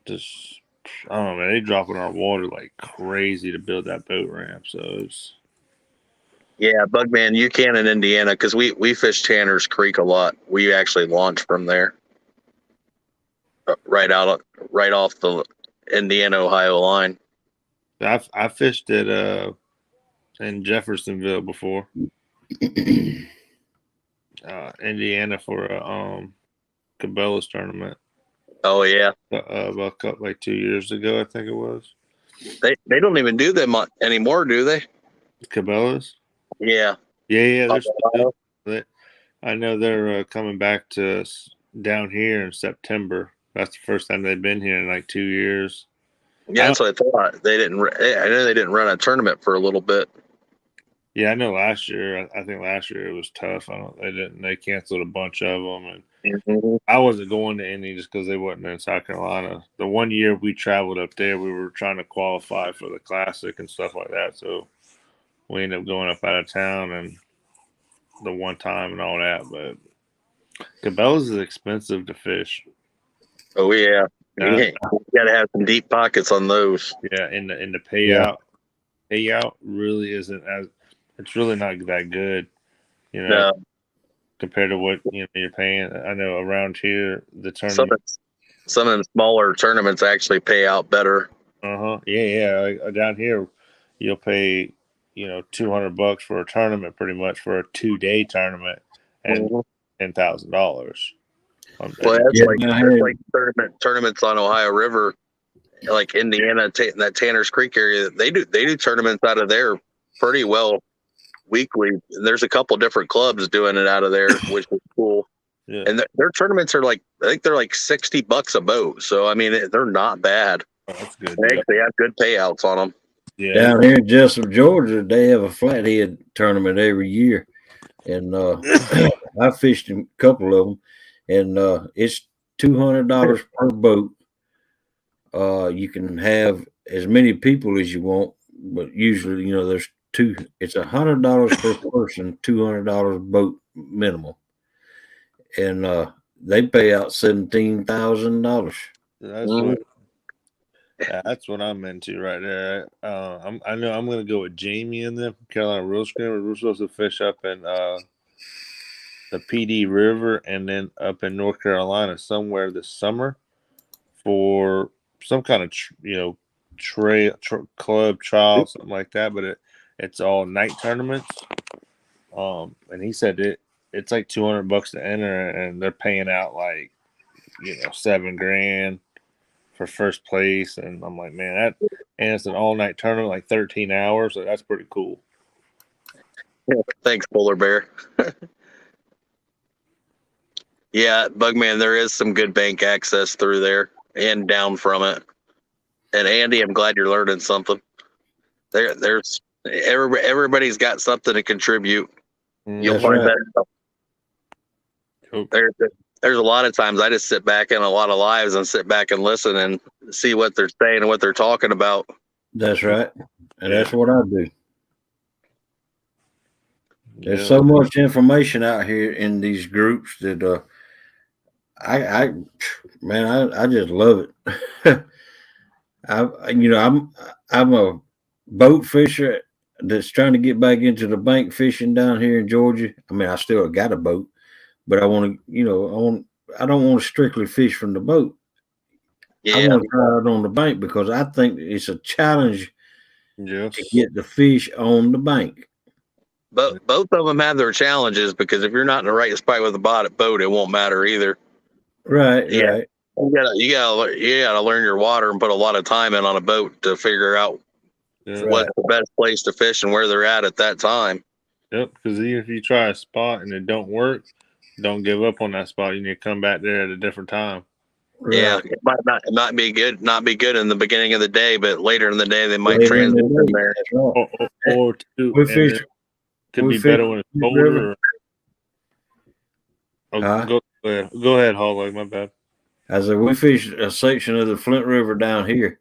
just I don't know, man. They dropping our water like crazy to build that boat ramp. So it's Yeah, Bugman, you can in Indiana because we fish Tanner's Creek a lot. We actually launch from there, right off the Indiana Ohio line. I fished at in Jeffersonville before, Indiana for a Cabela's tournament. Oh yeah, About like 2 years ago, I think it was. they don't even do them anymore, do they? Cabela's. Yeah. Yeah. They're still, I know they're coming back to us down here in September. That's the first time they've been here in like 2 years. Yeah, that's what I thought. They didn't. I know they didn't run a tournament for a little bit. Yeah, I know last year. I think last year it was tough. They didn't. They canceled a bunch of them, and I wasn't going to any just because they wasn't in South Carolina. The one year we traveled up there, we were trying to qualify for the Classic and stuff like that. So we ended up going up out of town and the one time and all that. But Cabela's is expensive to fish. Oh yeah, Yeah. you gotta have some deep pockets on those. Yeah, and the payout really isn't as. It's really not that good, No, compared to what you're paying. I know around here the some tournament. some of the smaller tournaments actually pay out better. Yeah. Like, down here, you'll pay $200 for a tournament, pretty much for a 2-day tournament, and Mhm. $10,000. Well, that's Yeah, like down here, tournaments on Ohio River, like Indiana, that Tanner's Creek area. They do tournaments out of there pretty well weekly. There's a couple different clubs doing it out of there, which is cool. Yeah, And their tournaments are I think they're like $60 a boat. So I mean, they're not bad. that's good. They Deal. actually have good payouts on them. Yeah, down here in Jessup, Georgia, they have a flathead tournament every year, and I fished a couple of them, and it's $200 per boat. You can have as many people as you want, but usually, there's two. It's $100 per person, $200 boat minimum, and they pay out $17,000. that's Mhm. what that's what I'm into right there. I know I'm gonna go with Jamie in there from Carolina Real Screamers. We're supposed to fish up in the PD River and then up in North Carolina somewhere this summer for some kind of club trial, something like that. But it's all night tournaments. And he said it's like $200 to enter, and they're paying out like $7,000 for first place. And I'm like, man, and it's an all night tournament, like 13 hours. So that's pretty cool. Thanks, Polar Bear. Yeah, Bugman, there is some good bank access through there and down from it. And Andy, I'm glad you're learning something. There's everybody's got something to contribute. You'll That's find right. that Cool. there's a lot of times I just sit back in a lot of lives and sit back and listen and see what they're saying and what they're talking about. That's right, and Yeah. that's what I do. There's Yeah. so much information out here in these groups that I man, I just love it. I'm a boat fisher that's trying to get back into the bank fishing down here in Georgia. I mean, I still got a boat, but I want to, I don't want to strictly fish from the boat. I Yeah, want to try it on the bank because I think it's a challenge Yes. to get the fish on the bank. but both of them have their challenges because if you're not in the right spot with a boat, it won't matter either. Right, Yeah. right. You gotta learn your water and put a lot of time in on a boat to figure out Yeah. Right. what's the best place to fish and where they're at that time. Yep. Because even if you try a spot and it don't work, don't give up on that spot. You need to come back there at a different time. Right. Yeah, it might be good, not be good in the beginning of the day, but later in the day they might Later in the transition day, there. that's right. Or two, We and fish. it could we be fish better when it's Flint colder. River. Huh? Go ahead, Hog. My bad. I said we fish a section of the Flint River down here,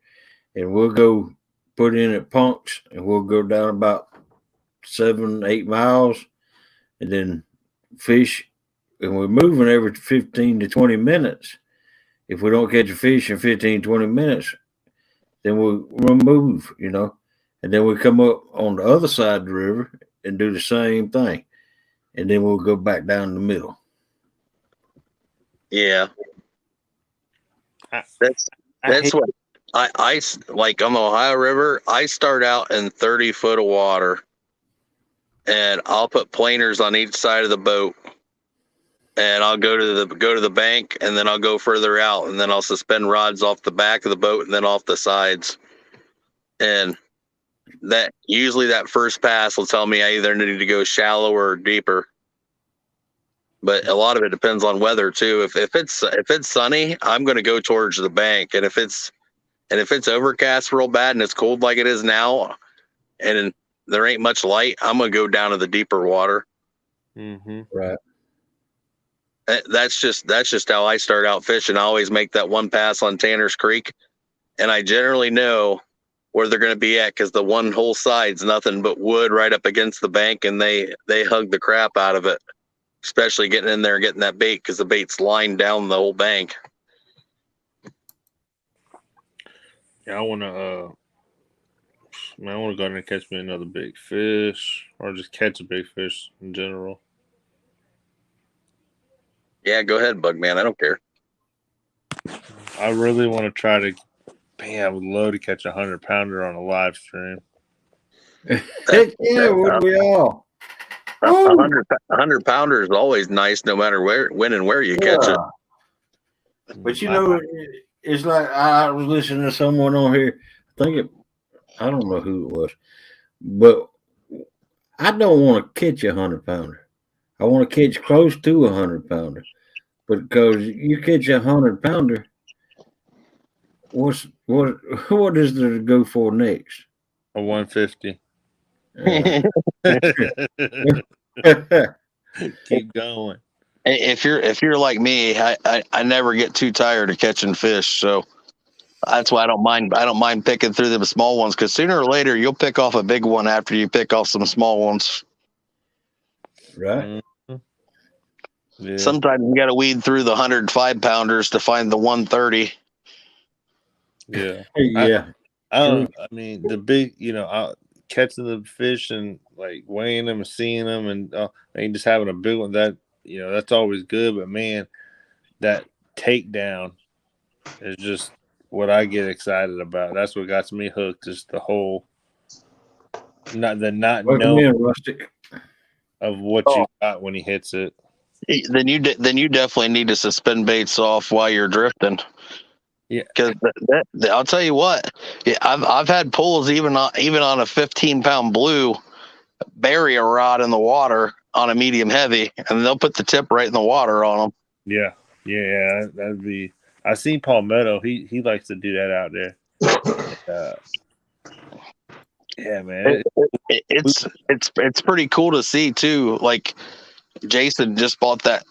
and we'll go put in at Punks, and we'll go down about 7-8 miles, and then fish. And we're moving every 15 to 20 minutes. If we don't catch a fish in 15, 20 minutes, then we'll move, and then we come up on the other side of the river and do the same thing, and then we'll go back down the middle. Yeah, I that's hate- what I like on the Ohio River. I start out in 30 foot of water, and I'll put planers on each side of the boat, and I'll go to the bank, and then I'll go further out, and then I'll suspend rods off the back of the boat and then off the sides, and that usually that first pass will tell me I either need to go shallower or deeper. But a lot of it depends on weather too. If it's sunny, I'm going to go towards the bank, and if it's overcast real bad and it's cold like it is now, and there ain't much light, I'm going to go down to the deeper water. Mm-hmm. Right. That's just how I start out fishing. I always make that one pass on Tanner's Creek, and I generally know where they're going to be at because the one whole side's nothing but wood right up against the bank, and they hug the crap out of it. especially getting in there and getting that bait because the bait's lined down the whole bank. Yeah, I want to go in and catch me another big fish, or just catch a big fish in general. Yeah, go ahead, Bugman. I don't care. I really want to try to. Man, I would love to catch 100-pounder on a live stream. Heck yeah, would we all? A Woo! 100-pounder is always nice, no matter when and where you catch it. But you know, it's like I was listening to someone on here. I don't know who it was, but I don't want to catch 100-pounder. I want to catch close to 100-pounder. But because you catch 100-pounder, what is there to go for next? A 150. Keep going. If you're like me, I never get too tired of catching fish, so that's why I don't mind picking through them small ones, because sooner or later you'll pick off a big one after you pick off some small ones. Right. Mm-hmm. Yeah. Sometimes you got to weed through the 105-pounders to find the 130. Yeah. Yeah. I mean, the big, catching the fish and like weighing them and seeing them and just having a big one, that, that's always good. But man, that takedown is just what I get excited about. That's what got me hooked. Just the whole not knowing Rustic of what you got when he hits it. Then you definitely need to suspend baits off while you're drifting. Yeah, because I'll tell you what, I've had pulls even on a 15-pound blue bury a rod in the water on a medium heavy, and they'll put the tip right in the water on them. Yeah, that'd be. I seen Palmetto. He likes to do that out there. Yeah, man. It's pretty cool to see too. Like Jason just bought that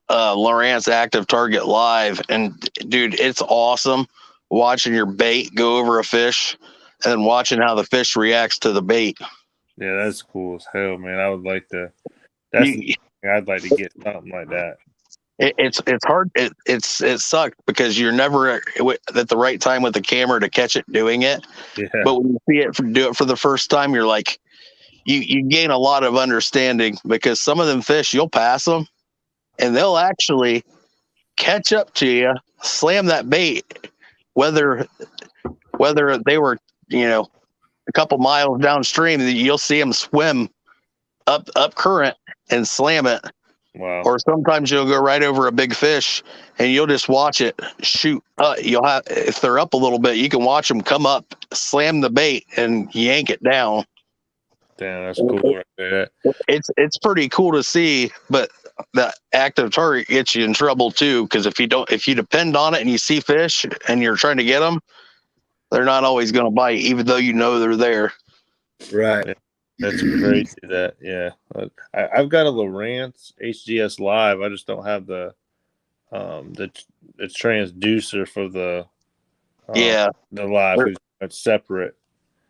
Lowrance Active Target Live, and dude, it's awesome watching your bait go over a fish and then watching how the fish reacts to the bait. Yeah, that's cool as hell, man. I would like to. I'd like to get something like that. It's hard. It sucked because you're never at the right time with the camera to catch it doing it. Yeah. But when you see it do it for the first time, you're like, you gain a lot of understanding, because some of them fish, you'll pass them and they'll actually catch up to you, slam that bait, whether they were, a couple miles downstream, you'll see them swim up current and slam it. Wow. Or sometimes you'll go right over a big fish and you'll just watch it shoot. If they're up a little bit, you can watch them come up, slam the bait, and yank it down. Damn, that's cool right there. It's pretty cool to see, but the active target gets you in trouble too, because if you depend on it and you see fish and you're trying to get them, they're not always going to bite, even though you know they're there. Right. Yeah, that's crazy. I've got a Lowrance HGS Live. I just don't have the transducer for the the live. It's separate.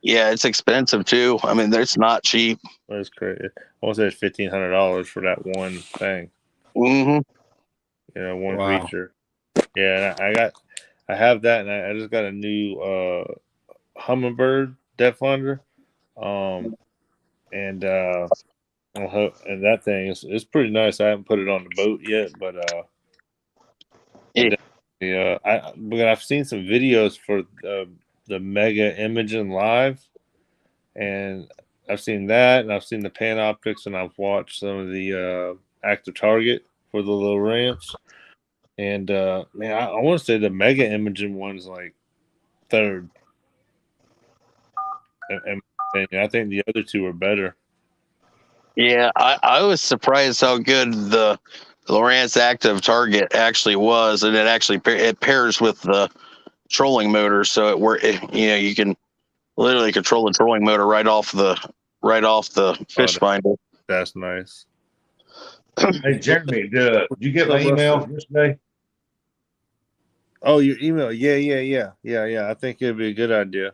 Yeah, it's expensive too. I mean, it's not cheap. That's crazy. I want to say it's $1,500 for that one thing. Mm-hmm. One feature. Yeah, and I have that, and I just got a new Humminbird depth finder, and that thing is pretty nice. I haven't put it on the boat yet, but I've seen some videos for the Mega Imaging Live, and I've seen that, and I've seen the Panoptics, and I've watched some of the Active Target for the Lowrance. And man, I want to say the Mega Imaging one's like third, and I think the other two are better. Yeah, I was surprised how good the Lowrance Active Target actually was, and it pairs with the trolling motor, so you can literally control the trolling motor right off the fish finder. That's nice. Hey Jeremy, did you get my email yesterday? Oh, your email? Yeah. I think it'd be a good idea.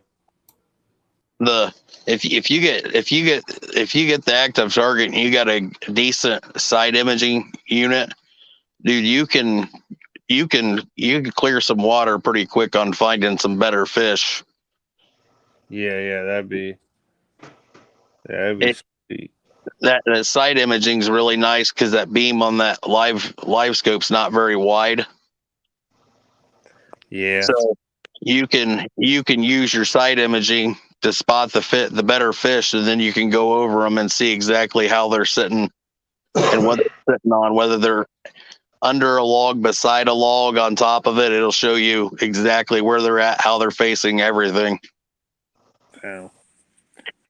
if you get the active target and you got a decent side imaging unit, dude, you can clear some water pretty quick on finding some better fish. Yeah, that'd be sweet. That side imaging is really nice because that beam on that live scope's not very wide. Yeah. So you can use your side imaging to spot the better fish, and then you can go over them and see exactly how they're sitting and what they're sitting on, whether they're under a log, beside a log, on top of it. It'll show you exactly where they're at, how they're facing, everything. Wow.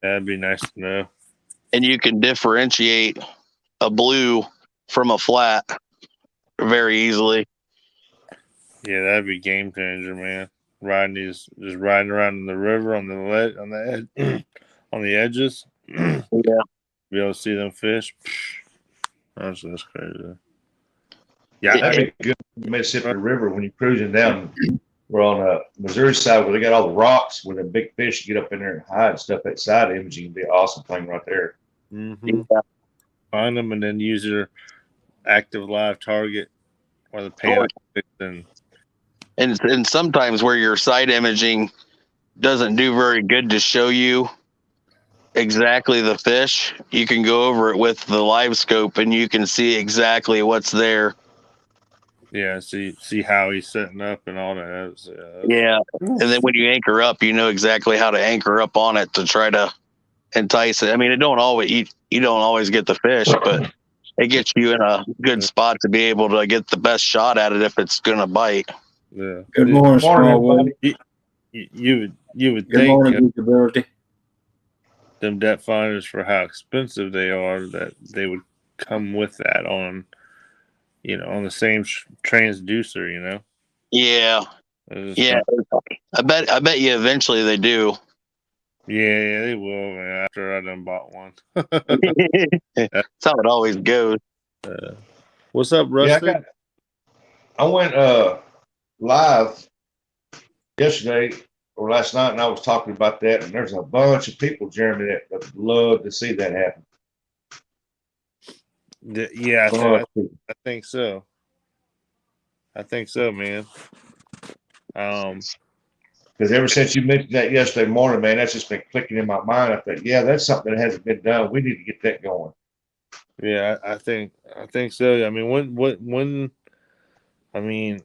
That'd be nice to know. And you can differentiate a blue from a flat very easily. Yeah, that'd be game changer, man. Just riding around in the river on the on the edges. Yeah. Be able to see them fish. That's crazy. Yeah, That'd be good. Mississippi River when you're cruising down. We're on the Missouri side where they got all the rocks where the big fish get up in there and hide and stuff. That side imaging would be an awesome thing right there. Mm-hmm. Yeah. Find them and then use your active live target or the pan and sometimes where your side imaging doesn't do very good to show you exactly the fish, you can go over it with the live scope and you can see exactly what's there. Yeah, see how he's setting up and all that. Yeah, and then when you anchor up, you know exactly how to anchor up on it to try to entice it. I mean, you don't always get the fish, but it gets you in a good spot to be able to get the best shot at it if it's going to bite. Yeah. Good morning, Smallwood. You would Good think morning, Disability. Them depth finders, for how expensive they are, that they would come with that on the same transducer, Yeah. Yeah. I bet you eventually they do. Yeah, they will, man, after I done bought one. That's how it always goes. What's up, Rusty? Yeah, I went live yesterday or last night, and I was talking about that, and there's a bunch of people, Jeremy, that would love to see that happen. Yeah, I think so. I think so, man. Because ever since you mentioned that yesterday morning, man, that's just been clicking in my mind. I thought, yeah, that's something that hasn't been done. We need to get that going. Yeah, I think so. I mean, when I mean,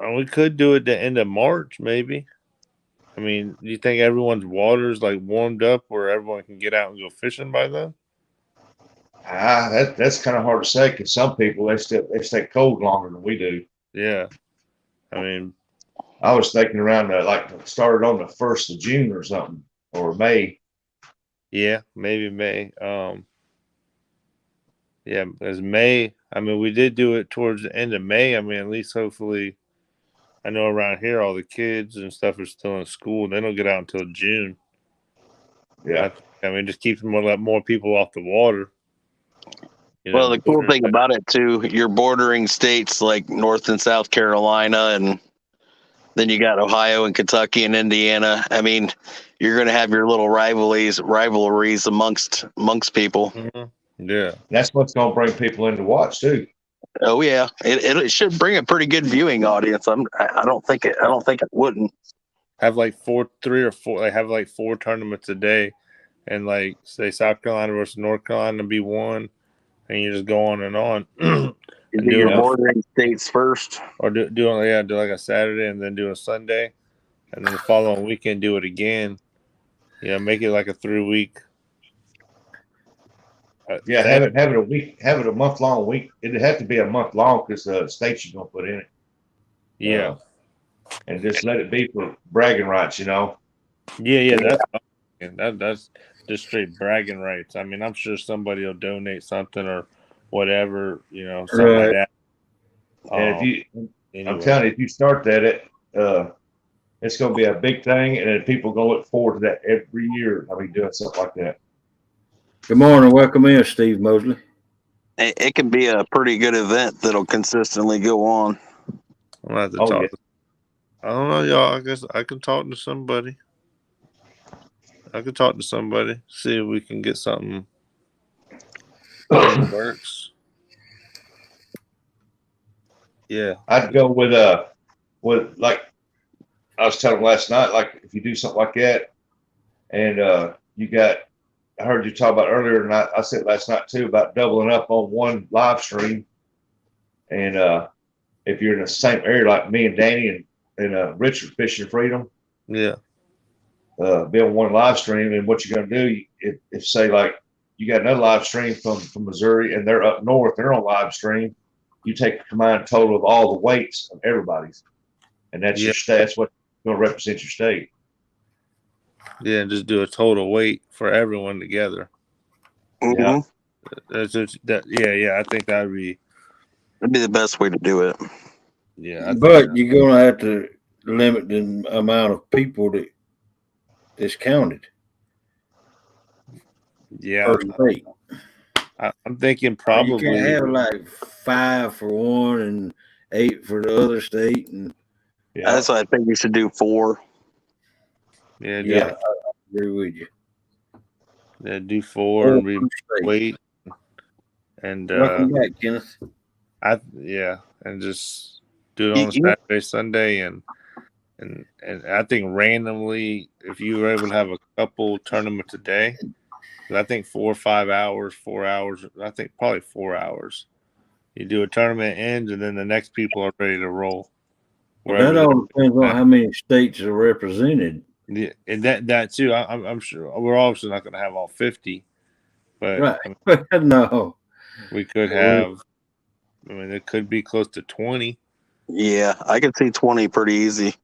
we could do it the end of March, maybe. I mean, do you think everyone's water's like warmed up where everyone can get out and go fishing by then? That's kind of hard to say because some people they stay cold longer than we do. Yeah, I mean, I was thinking around started on the 1st of June or something, or May. Yeah, maybe May. Yeah, as May. I mean, we did do it towards the end of May. I mean, at least hopefully, I know around here all the kids and stuff are still in school. They don't get out until June. Yeah, I mean, just keep more people off the water. Well, the cool thing about it too, you're bordering states like North and South Carolina, and then you got Ohio and Kentucky and Indiana. I mean, you're going to have your little rivalries amongst people. Mm-hmm. Yeah, that's what's going to bring people in to watch too. Oh yeah, it should bring a pretty good viewing audience. I don't think it wouldn't. Have like 3 or 4. They have like 4 tournaments a day, and like say South Carolina versus North Carolina be one, and you just go on and on. And do your bordering states first, or do like a Saturday and then do a Sunday, and then the following weekend do it again. Make it like a 3-week. Yeah, have it a week, have it a month-long week. It'd have to be a month long because the states you're gonna put in it. Yeah, and just let it be for bragging rights, Yeah, that's just straight bragging rights. I mean, I'm sure somebody will donate something or whatever, something like that. And I'm telling you, if you start that, it's going to be a big thing, and then people are going to look forward to that every year. I mean, doing something like that. Good morning. Welcome in, Steve Mosley. It can be a pretty good event that'll consistently go on. I'll have to talk. I don't know, y'all. I guess I can talk to somebody. I could talk to somebody, see if we can get something in the works. Yeah, I'd go with like I was telling last night, like if you do something like that, and you got, I heard you talk about earlier, and I said last night too about doubling up on one live stream, and if you're in the same area like me and Danny and Richard Fishing Freedom, yeah, be on one live stream, and what you're gonna do if say like you got another live stream from Missouri and they're up north, they're on live stream, you take a combined total of all the weights of everybody's, and that's yeah, your state. That's what's going to represent your state. yeah. And just do a total weight for everyone together. Yeah. That's just, that. Yeah. I think that'd be the best way to do it. Yeah, But you're gonna have to limit the amount of people that's counted yeah. per state. I'm thinking You probably. can't have like 5 for one and 8 for the other state, and That's why I think you should do 4. Yeah, I agree with you. Yeah, do 4 and be weight, and Welcome back, Kenneth. and just do it on a Saturday, Sunday, and I think randomly, if you were able to have a couple tournaments a day, I think 4 or 5 hours, 4 hours. I think probably 4 hours. You do a tournament ends, and then the next people are ready to roll. Well, that all depends on how many states are represented. Yeah, and that too. I'm sure we're obviously not going to have all 50, but Right. No, we could have. I mean, it could be close to 20. Yeah, I could see 20 pretty easy.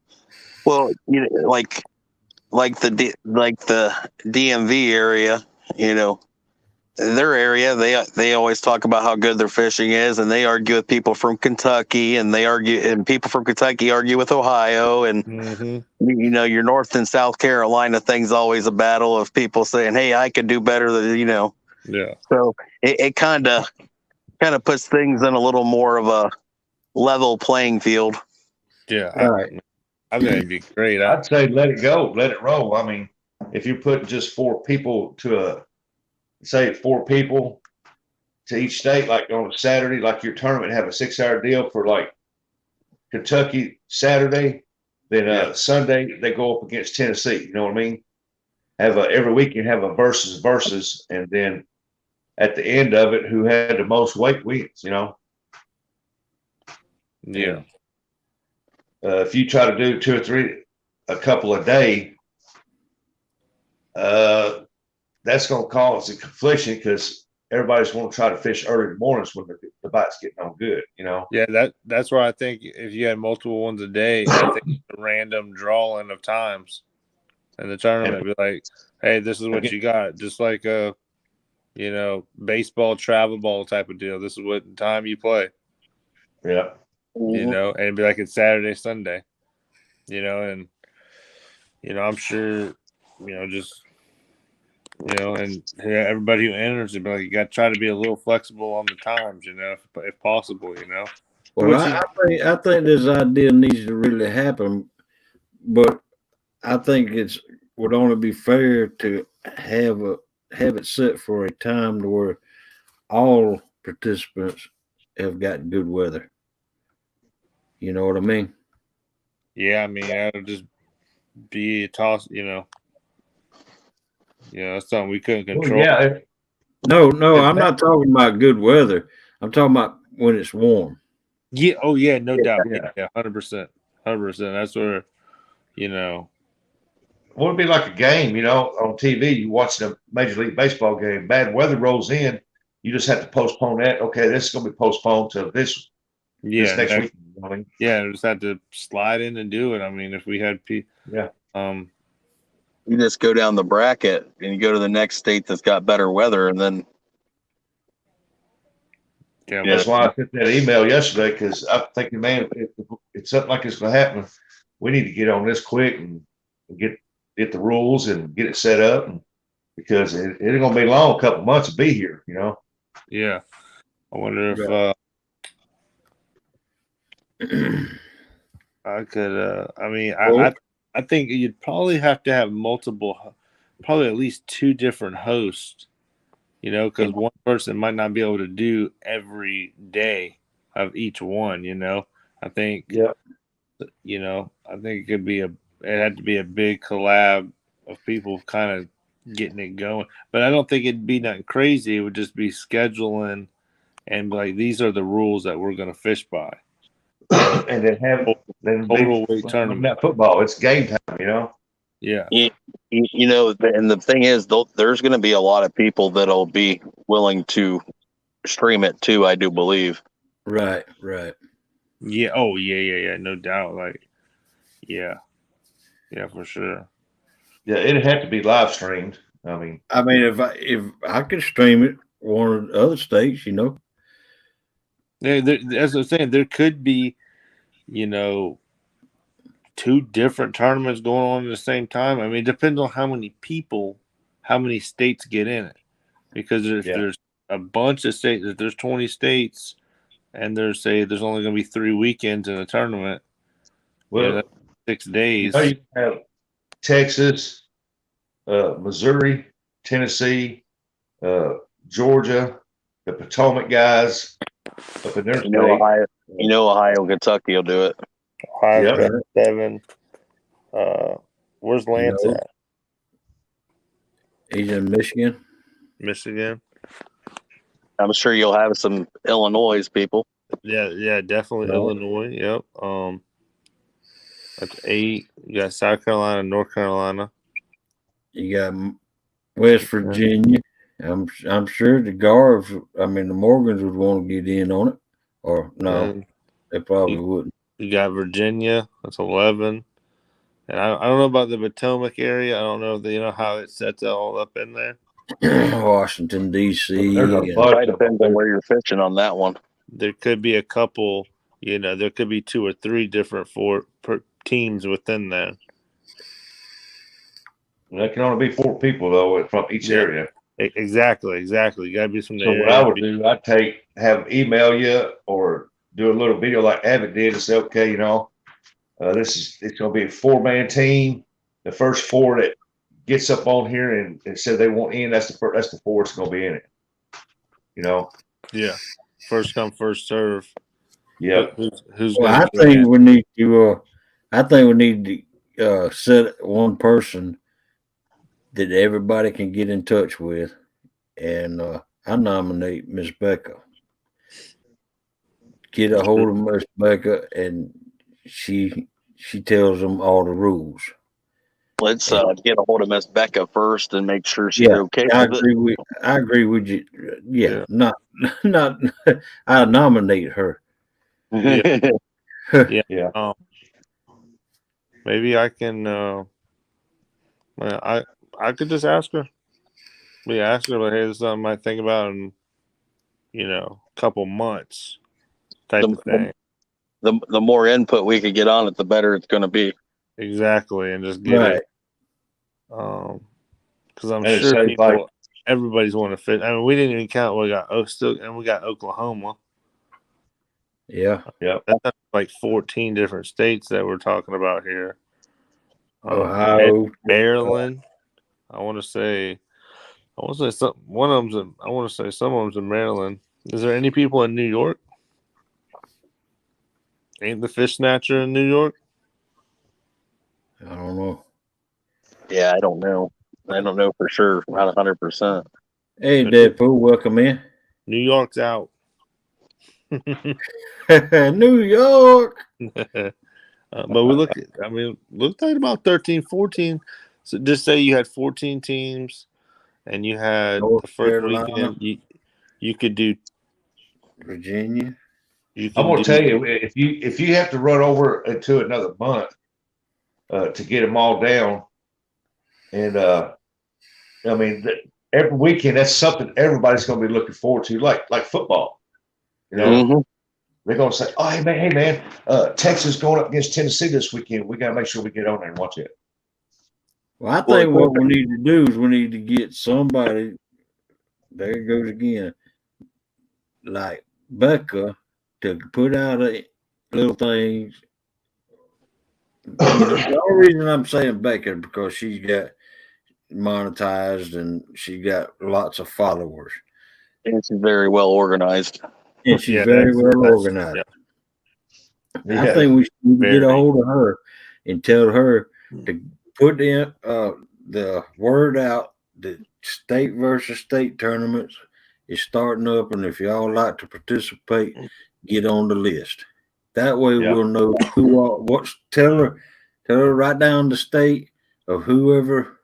Well, you know, like the DMV area, you know, their area, they always talk about how good their fishing is, and they argue with people from Kentucky, and people from Kentucky argue with Ohio, and you know, your North and South Carolina thing's always a battle of people saying, "Hey, I could do better than you know." Yeah. So it kind of puts things in a little more of a level playing field. Yeah, right. I think it'd be great. I'd say let it go, let it roll. I mean, if you put just 4 people to say 4 people to each state, like on a Saturday, like your tournament, have a 6-hour deal for like Kentucky Saturday, then Sunday they go up against Tennessee. You know what I mean? Have every weekend have a versus, and then at the end of it, who had the most weight wins. You know? Yeah. If you try to do 2 or 3, a couple a day, that's going to cause a confliction because everybody's going to try to fish early in the mornings when the bite's getting on good, you know? Yeah, that's where I think if you had multiple ones a day, I think a random drawing of times in the tournament be like, hey, this is what you got. Just like a, you know, baseball travel ball type of deal. This is what time you play. Yeah. You know, and it'd be like it's Saturday, Sunday, you know, and, you know, I'm sure, you know, just, you know, and everybody who enters would be like, you got to try to be a little flexible on the times, you know, if possible, you know. Well, I think this idea needs to really happen, but I think would only be fair to have it set for a time to where all participants have got good weather. You know what I mean? Yeah, I mean, that'll just be a toss, you know. Yeah, that's something we couldn't control. Well, yeah. No, I'm not talking about good weather. I'm talking about when it's warm. Yeah. Oh, yeah. No doubt. Yeah. 100%. 100%. That's where, you know. Well, it'd be like a game, you know, on TV. You watch the Major League Baseball game. Bad weather rolls in. You just have to postpone that. Okay, this is going to be postponed to this next week. You know what I mean? Yeah, just had to slide in and do it. I mean, if we had you just go down the bracket and you go to the next state that's got better weather, and then that's why I sent that email yesterday, because I'm thinking, man, if it's something like it's going to happen, we need to get on this quick and get the rules and get it set up, because it ain't going to be long. A couple months to be here, you know. Yeah, I wonder if I could. I mean, I think you'd probably have to have multiple probably at least 2 different hosts. You know, because one person might not be able to do every day of each one. You know, I think. Yeah. You know, I think it had to be a big collab of people kind of getting it going. But I don't think it'd be nothing crazy. It would just be scheduling and like these are the rules that we're going to fish by. And then Total weight like tournament. that football. It's game time, you know. Yeah. You know, and the thing is, there's going to be a lot of people that'll be willing to stream it too. I do believe. Right. Yeah. Oh, yeah. No doubt. Like, yeah, for sure. Yeah, it'd have to be live streamed. I mean, if I could stream it, one of the other states, you know. As I was saying, there could be, you know, 2 different tournaments going on at the same time. I mean, it depends on how many people, how many states get in it. Because if there's a bunch of states, if there's 20 states, and there's only going to be 3 weekends in a tournament, well, that's 6 days. you have Texas, Missouri, Tennessee, Georgia, the Potomac guys up in their state. Ohio, Kentucky will do it. Ohio 7. Where's Lance at? He's in Michigan. I'm sure you'll have some Illinois people. Yeah, definitely Illinois. Yep. That's 8. You got South Carolina, North Carolina. You got West Virginia. I'm sure the the Morgans would want to get in on it, or no, they probably wouldn't. You got Virginia. That's 11. And I don't know about the Potomac area. I don't know if you know how it sets all up in there. Washington D.C. It depends on where you're fishing on that one. There could be a couple. You know, there could be 2 or 3 different teams within there. There can only be 4 people though from each area. Exactly. You got to be from the So area. what I would do, I'd have them email you or do a little video like Abbott did and say, okay, you know, it's going to be a 4-man team. The first 4 that gets up on here and said they want in, that's the 4 that's going to be in it. You know. Yeah. First come, first serve. Yeah. Who's I think we need to. I think we need to set one person that everybody can get in touch with, and I nominate Miss Becca. Get a hold of Miss Becca, and she tells them all the rules. Let's get a hold of Miss Becca first and make sure she's okay with it. I agree with you. Yeah. Not. I nominate her. Yeah. Maybe I can. I could just ask her. Ask her, like, hey, this is something I might think about in, a couple months, type of thing. The more input we could get on it, the better it's going to be. Exactly, and just get it. Because I'm sure everybody's want to fit. I mean, we didn't even count. We got Oklahoma. Yeah. That's like 14 different states that we're talking about here. Ohio, Maryland. I want to say some. One of them's. I want to say some of them's in Maryland. Is there any people in New York? Ain't the Fish Snatcher in New York? I don't know. Yeah, I don't know. I don't know for sure. Not 100%. Hey, Deadpool, welcome in. New York's out. New York. But we looked at about 13, 14. So just say you had 14 teams and you had North the first Carolina. weekend. You could do Virginia. I'm going to tell you, if you have to run over into another month to get them all down, and I mean, every weekend that's something everybody's going to be looking forward to, like football. You know, they're going to say, "Oh, hey man, Texas going up against Tennessee this weekend. We got to make sure we get on there and watch it." Well, I think what we need to do is we need to get somebody. There it goes again, like Becca, to put out a little things. The only reason I'm saying Becca because she's got monetized, and she got lots of followers. And she's very well organized. And she's Yeah, very well that's organized. yeah. I think we should get a Very. hold of her and tell her to put in the word out that state versus state tournaments is starting up, and if y'all like to participate, get on the list. That way, Yeah. we'll know who all. What's tell her right down the state of whoever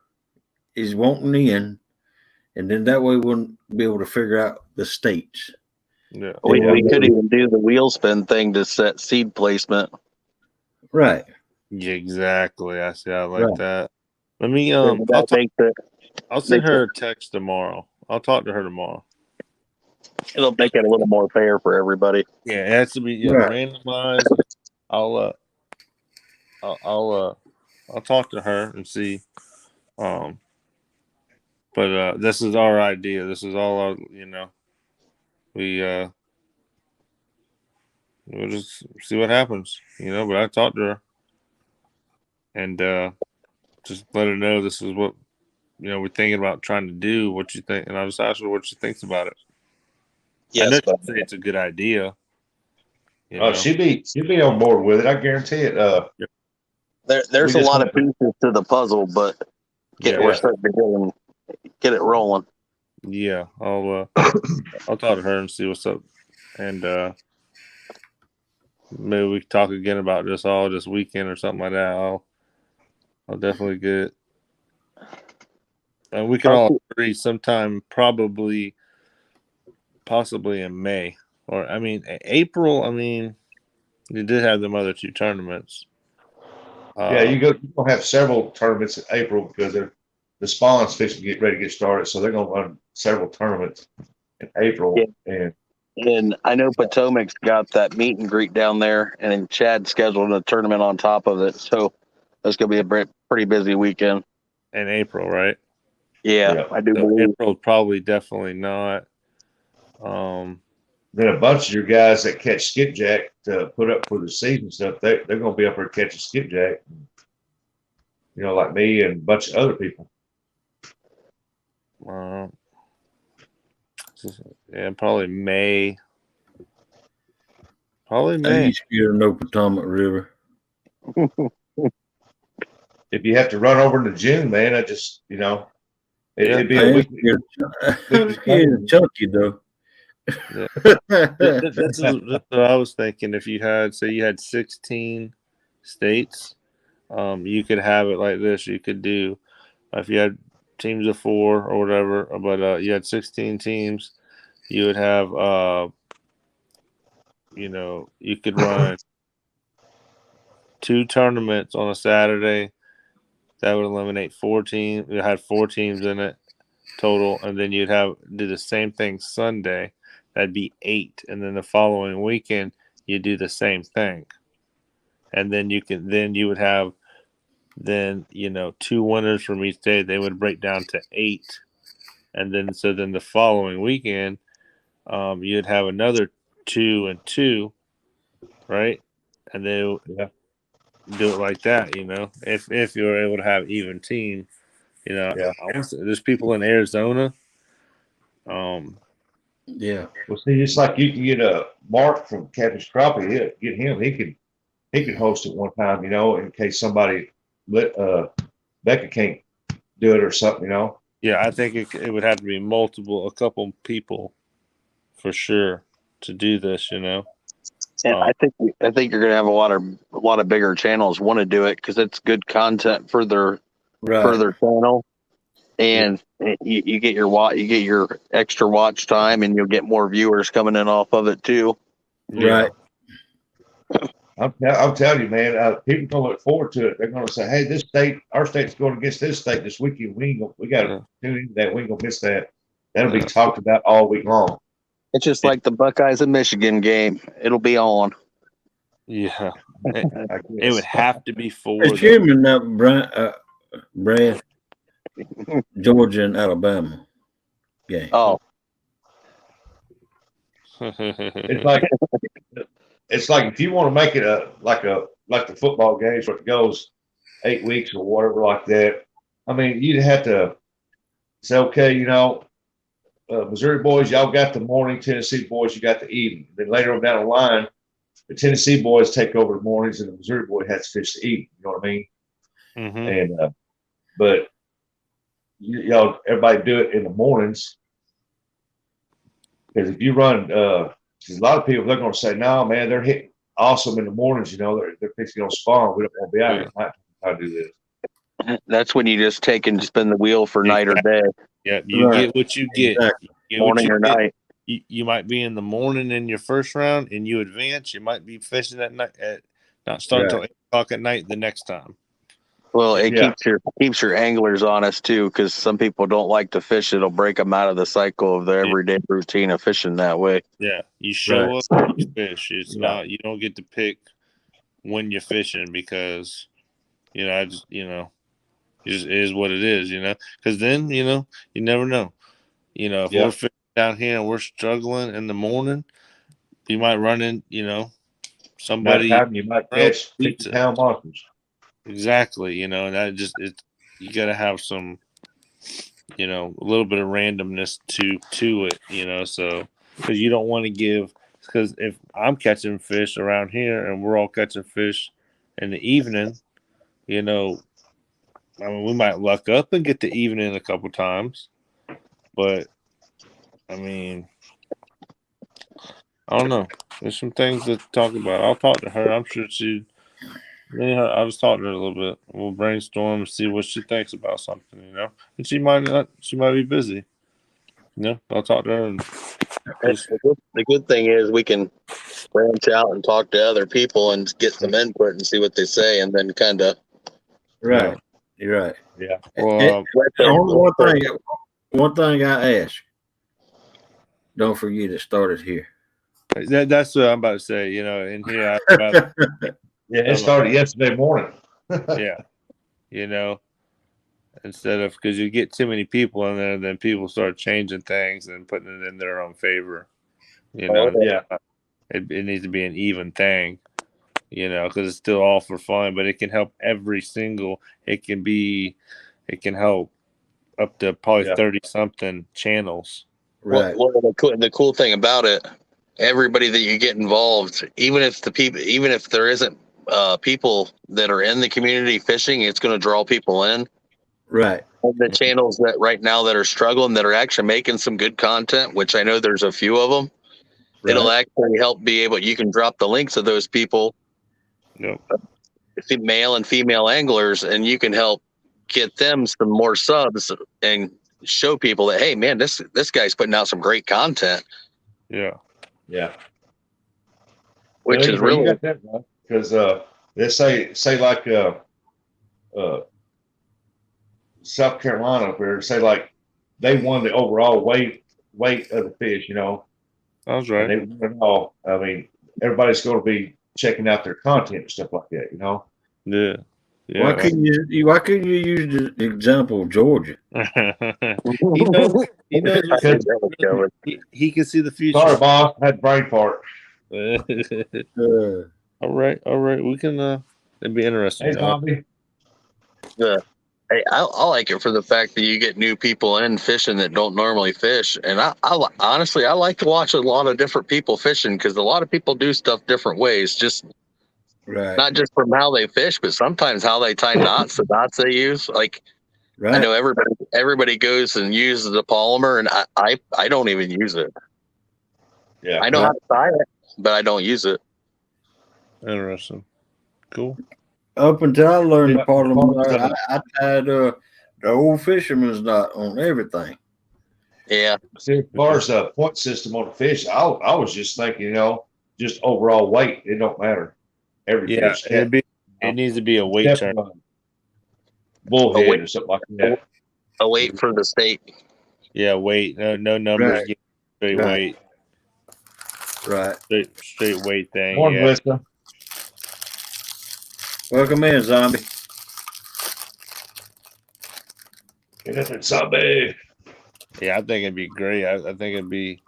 is wanting in, and then that way we'll be able to figure out the states. Yeah. We Yeah. could even do the wheel spin thing to set seed placement. Right. Yeah, exactly. I see. I like Right. that. Let me That I'll send makes her a text tomorrow. I'll talk to her tomorrow. it'll make it a little more fair for everybody. Yeah, it has to be Right. randomized. I'll I'll talk to her and see. But this is our idea. This is all our we'll just see what happens. But I talked to her and just let her know this is what we're thinking about trying to do. What you think, and I'll just ask her what she thinks about it. I know Yes, but she'll say it's a good idea. She'll be on board with it. I guarantee it. there's We a just lot want of pieces to the puzzle, but we're starting to get it rolling. Yeah, I'll talk to her and see what's up, and maybe we can talk again about this all this weekend or something like that. I'll definitely get it. And we can all agree sometime, possibly in May, or April. You did have them other two tournaments. Yeah, you're gonna have several tournaments in April because the spawn's fixing to get ready to get started, so they're gonna run several tournaments in April. Yeah. And I know Potomac's got that meet and greet down there, and then Chad scheduled a tournament on top of it. So that's going to be a pretty busy weekend. In April, right? Yeah. I do So believe. April probably definitely not. Then a bunch of your guys that catch skipjack to put up for the season stuff, they're gonna be up there catching skipjack. Like me and a bunch of other people. Yeah, probably May. Probably I May. ain't scared of no Potomac River. If you have to run over into June, man, it'd be a week. I'm scared of Chunky though. Yeah. This is what I was thinking. If you had 16 states, you could have it like this. You could do if you had teams of 4 or whatever, but you had 16 teams, you would have you could run 2 tournaments on a Saturday. That would eliminate 4 teams. You had 4 teams in it total, and then you'd do the same thing Sunday. That'd be 8, and then the following weekend you do the same thing, and then you would have 2 winners from each day. They would break down to 8, and then the following weekend, you'd have another 2 and 2, right? And they do it like that, if you're able to have even team. There's people in Arizona. Yeah. Well, see, it's like you can get a Mark from Captain's Crappie. Get him. He could host it one time, in case somebody Becca can't do it or something, Yeah, I think it would have to be a couple people for sure to do this, And I think you're going to have a lot of bigger channels want to do it because it's good content for their channel, and you get your extra watch time, and you'll get more viewers coming in off of it too. Right. I'm telling you, man. People gonna look forward to it. They're gonna say, "Hey, our state's going against this state this weekend. We got to tune into that. We ain't gonna miss that. That'll be talked about all week long." It's just like the Buckeyes and Michigan game. It'll be on. Yeah, it would have to be 4. Assuming that Brad, Georgia and Alabama game. Oh, it's like if you want to make it like the football games where it goes 8 weeks or whatever like that. I mean, you'd have to say, okay, Missouri boys, y'all got the morning. Tennessee boys, you got the evening. Then later on down the line, the Tennessee boys take over the mornings, and the Missouri boy has to fish the evening. You know what I mean? Mm-hmm. And but y'all, everybody do it in the mornings, because if you run, because a lot of people they're going to say, no, man, they're hitting awesome in the mornings. They're fixing on spawn. We don't want to be out here at night how to do this. That's when you just take and spin the wheel for night or day, Yeah, you Right. get what you get. Exactly. You get what morning you or get. night. You might be in the morning in your first round, and you advance. You might be fishing at night, not starting until 8 o'clock at night the next time. Well, it Yeah. keeps your anglers honest too, because some people don't like to fish. It'll break them out of the cycle of their everyday routine of fishing that way. Yeah, you show up, you fish. It's Yeah. not you don't get to pick when you're fishing because it just is what it is. Because then you never know. If we're fishing down here and we're struggling in the morning, you might run in. Somebody Nighttime, you might catch 50-pound monsters. Exactly, and that you got to have some, a little bit of randomness to it, so because you don't want to give, because if I'm catching fish around here and we're all catching fish in the evening, I mean, we might luck up and get the evening a couple times, but I mean, I don't know. There's some things to talk about. I'll talk to her. I'm sure I'll just talk to her a little bit. We'll brainstorm and see what she thinks about something, And she might not. She might be busy. I'll talk to her. And the good thing is we can branch out and talk to other people and get some input and see what they say, and then kind of Right. You're right. Yeah. Well, one thing I ask. Don't forget it started here. That's what I'm about to say. In here, it started yesterday morning. Yeah. Instead of, because you get too many people in there, then people start changing things and putting it in their own favor. Yeah. It needs to be an even thing. Because it's still all for fun, but it can help every single. It can help up to probably 30 something channels. Right. Well, the cool thing about it, everybody that you get involved, even if there isn't people that are in the community fishing, it's going to draw people in. Right. And the channels that right now that are struggling, that are actually making some good content, which I know there's a few of them. Right. It'll actually help you can drop the links of those people, male and female anglers, and you can help get them some more subs and show people that, hey man, this guy's putting out some great content. Yeah. Which is really, you got that right, because let's say like South Carolina up there, say like they won the overall weight of the fish, That's right. And they won it all. I mean, everybody's going to be checking out their content and stuff like that, Yeah. Why couldn't you use the example of Georgia? He knows. He can see the future. Sorry, boss. I had brain fart. All right. We can. It'd be interesting. Hey, zombie. Hey, I like it for the fact that you get new people in fishing that don't normally fish, and I honestly like to watch a lot of different people fishing, because a lot of people do stuff different ways. Just not just from how they fish, but sometimes how they tie knots, the knots they use. Like I know everybody goes and uses the polymer, and I don't even use it. Yeah, I know how to tie it, but I don't use it. Interesting. Cool. Up until I learned the polymer, I tied the old fisherman's knot on everything. Yeah. See, as far as the point system on the fish, I was just thinking, just overall weight. It don't matter. Every fish. It needs to be a weight turn. Bullhead or something like that. A weight for the state. Yeah, weight. No numbers. Right. Straight weight. Right. Straight weight thing. Morning, Lisa. Welcome in, zombie. Get up there, zombie. Yeah, I think it'd be great. I think it'd be,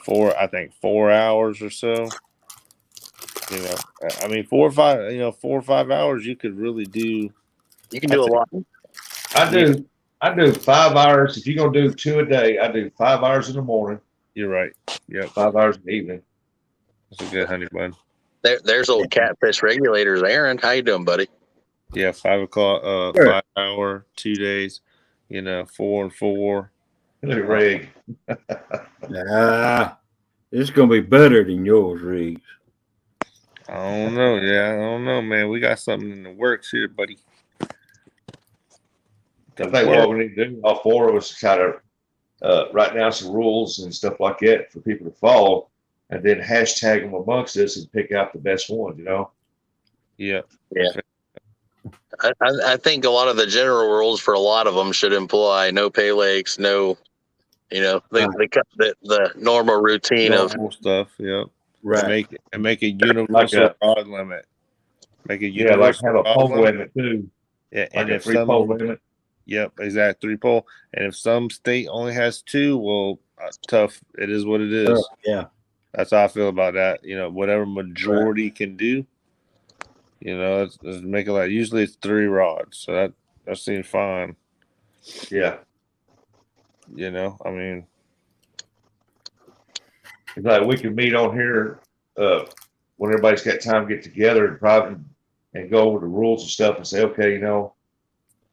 4 hours or so. You know, I mean, 4 or 5 hours, you could really do. You can do a lot. I do 5 hours. If you're gonna do 2 a day, I do 5 hours in the morning, You're right. Yep, 5 hours in the evening. that's a good honey bun. There's old catfish regulators. Aaron, how you doing, buddy? Yeah, 5 o'clock, Sure. 5 hour, 2 days. 4 and 4. Look at Rig. It's gonna be better than yours, Riggs. I don't know. Yeah, I don't know, man. We got something in the works here, buddy. I think what we need to do, all 4 of us, kind of write down some rules and stuff like that for people to follow, and then hashtag them amongst us and pick out the best ones. Yeah. Yeah. I think a lot of the general rules for a lot of them should imply no pay lakes, no, the normal routine of Normal stuff. Yeah. Right. Make a universal rod limit. Make a Yeah, like universal have a rod pole limit. limit too. Yeah, Like and a if 3 pole limit. Yep, exactly, 3 pole. And if some state only has 2, well, tough. It is what it is. Yeah. That's how I feel about that. Whatever majority can do. Let's make it like usually it's 3 rods, so that seems fine. Yeah. I mean, it's like we can meet on here when everybody's got time to get together in private and go over the rules and stuff and say, okay,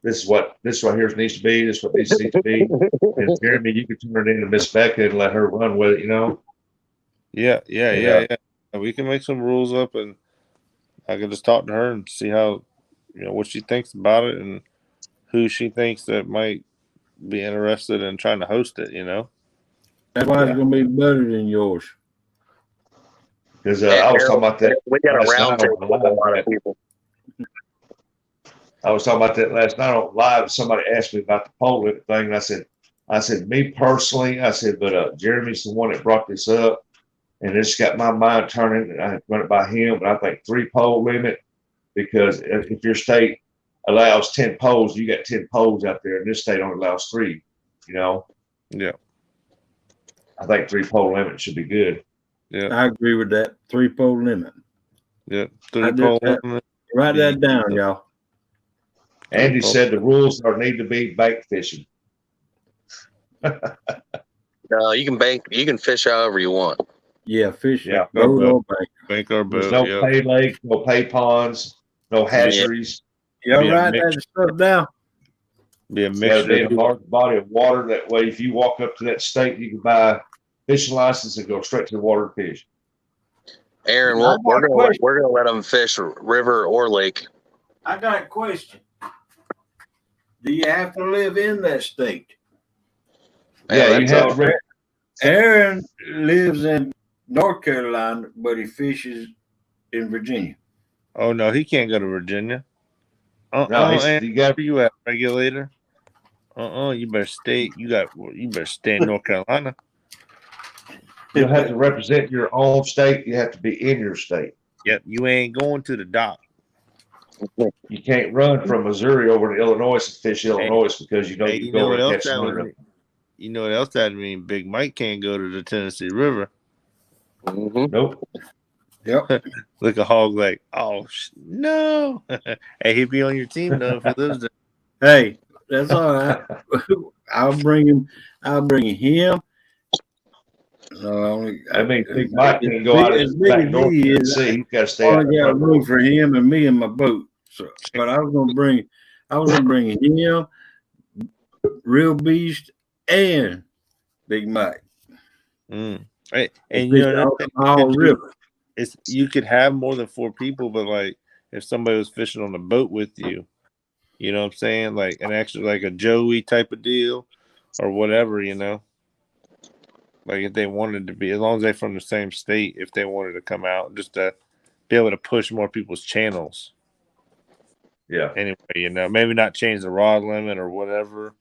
this right here needs to be, this is what needs to be. And Jeremy, you can turn it into Miss Becca and let her run with it, Yeah. We can make some rules up, and I can just talk to her and see how, what she thinks about it and who she thinks that might be interested in trying to host it. That's why it's gonna be better than yours. Because I was talking about that. We got a round table with a lot of people. I was talking about that last night on live. Somebody asked me about the pole limit thing, and I said, me personally, but Jeremy's the one that brought this up, and it's got my mind turning, and I run it by him. But I think 3 pole limit, because if your state allows 10 poles, you got 10 poles out there, and this state only allows 3. Yeah. I think 3 pole limit should be good. Yeah, I agree with that. 3 pole limit. Yeah, 3 pole limit. Write that down, y'all. Andy said the rules need to be bank fishing. No, you can fish however you want. Yeah, fish. Yeah, boat or bank. Bank or There's boat. no pay lakes, no pay ponds, no hatcheries. Y'all write that stuff down. Be a It's got to be mixture. in a large body of water. That way, if you walk up to that state, you can buy a fishing license and go straight to the water to fish. Aaron, we're gonna let them fish river or lake. I got a question. Do you have to live in that state? Yeah, you have to. Aaron lives in North Carolina, but he fishes in Virginia. Oh no, he can't go to Virginia. No, you got you at regulator. You better stay. You better stay in North Carolina. You have to represent your own state. You have to be in your state. Yep, you ain't going to the dock. You can't run from Missouri over to Illinois and fish Illinois because you go over and catch some. You know what else that mean? Big Mike can't go to the Tennessee River. Mm-hmm. Nope. Yep. Look a hog like, oh no. Hey, he'd be on your team though if he lives there. Hey, that's all right. I'll bring him. No, Big Mike can go out and back north and see. He's got to stay out. I got room for him and me and my boat. So, but I was gonna bring him, Real Beast, and Big Mike. Right. And all river. You could have more than 4 people, but like if somebody was fishing on the boat with you, you know what I'm saying? Like an extra, like a Joey type of deal or whatever, Like if they wanted to be, as long as they're from the same state, if they wanted to come out, just to be able to push more people's channels. Yeah. Anyway, maybe not change the rod limit or whatever.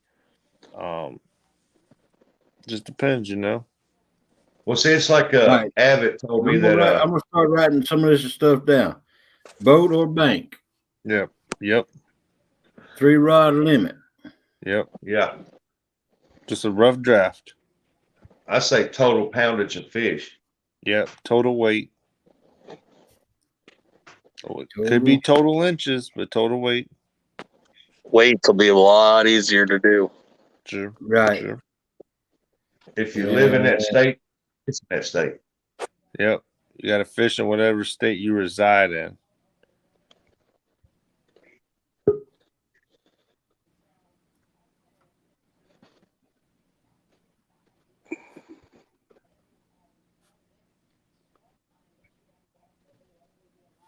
Just depends, Well, see, it's like Abbott told me that. I'm gonna start writing some of this stuff down. Boat or bank. Yep. 3 rod limit. Yep. Yeah. Just a rough draft. I say total poundage of fish. Yep. Total weight. Oh, it could be total inches, but total weight. Weights will be a lot easier to do. Sure. Right. Sure. If you live in that state, it's in that state. Yep. You got to fish in whatever state you reside in.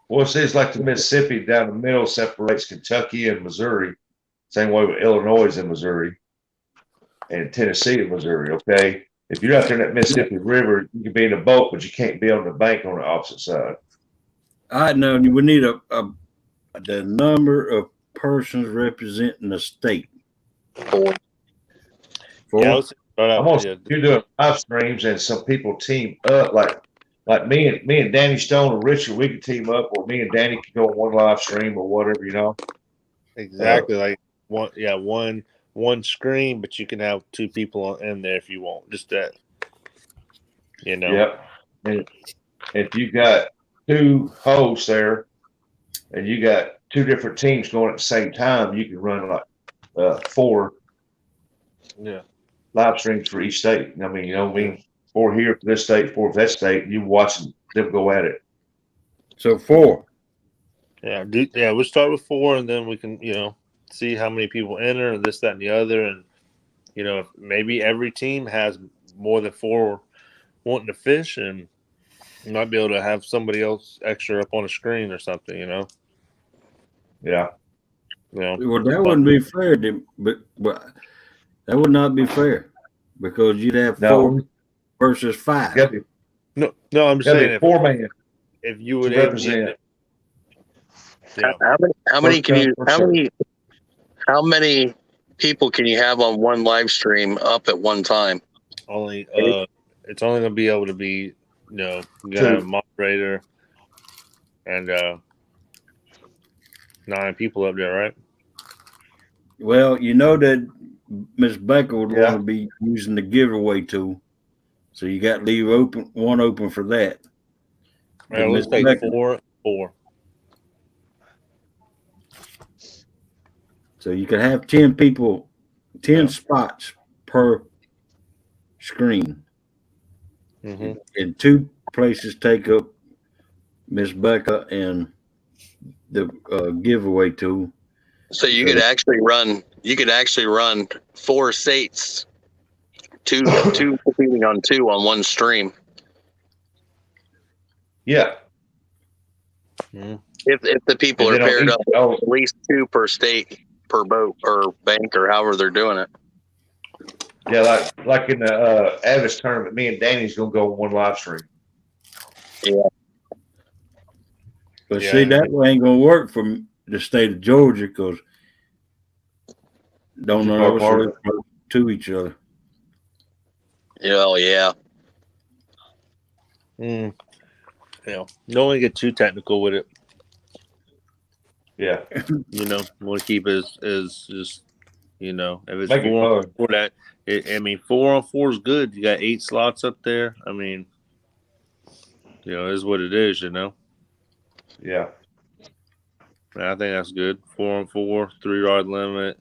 Well, it seems like the Mississippi down the middle separates Kentucky and Missouri. Same way with Illinois and Missouri, and Tennessee and Missouri. Okay, if you're out there in that Mississippi River, you can be in a boat, but you can't be on the bank on the opposite side. I know we need the number of persons representing the state. Four. Yeah, You're doing live streams, and some people team up like me and Danny Stone or Richard. We could team up, or me and Danny could go on one live stream or whatever, you know. Exactly, like one screen, but you can have two people in there if you want. Just that, you know. Yep. And if you got two hosts there, and you got two different teams going at the same time, you can run like 4 live streams for each state. I mean, you know, 4 here for this state, 4 for that state. You watching them go at it. So 4. Yeah, we'll start with 4, and then we can, you know, see how many people enter, and this, that, and the other, and you know, if maybe every team has more than 4 wanting to fish, and you might be able to have somebody else extra up on a screen or something, you know. Yeah. You know, well, that wouldn't be fair, but that would not be fair because you'd have 4 versus 5. No, I'm saying 4 man. If you would represent. How many people can you have on one live stream up at one time? Only it's only gonna be able to be, you know, you gotta have a moderator and 9 people up there, right? Well, you know that Miss Becker would want to be using the giveaway tool, so you got to leave one open for that. Right, let's take Becker, 4. So you could have 10 people, 10 spots per screen. Mm-hmm. And 2 places take up Miss Becca and the giveaway tool. So you could actually run 4 states, two competing on 2 on one stream. Yeah. Mm-hmm. If the people are paired up, at least 2 per state, per boat or bank or however they're doing it. Yeah, like in the Avis tournament, me and Danny's gonna go on one live stream. Yeah. But see, that way ain't gonna work for the state of Georgia because don't know to each other. Oh yeah. You know, don't want to get too technical with it. Yeah. You know, want to keep it as just, you know, if it's Make 4 on 4, I mean, 4 on 4 is good. You got 8 slots up there. I mean, you know, it is what it is, you know. Yeah. And I think that's good. 4 on 4, 3-yard limit.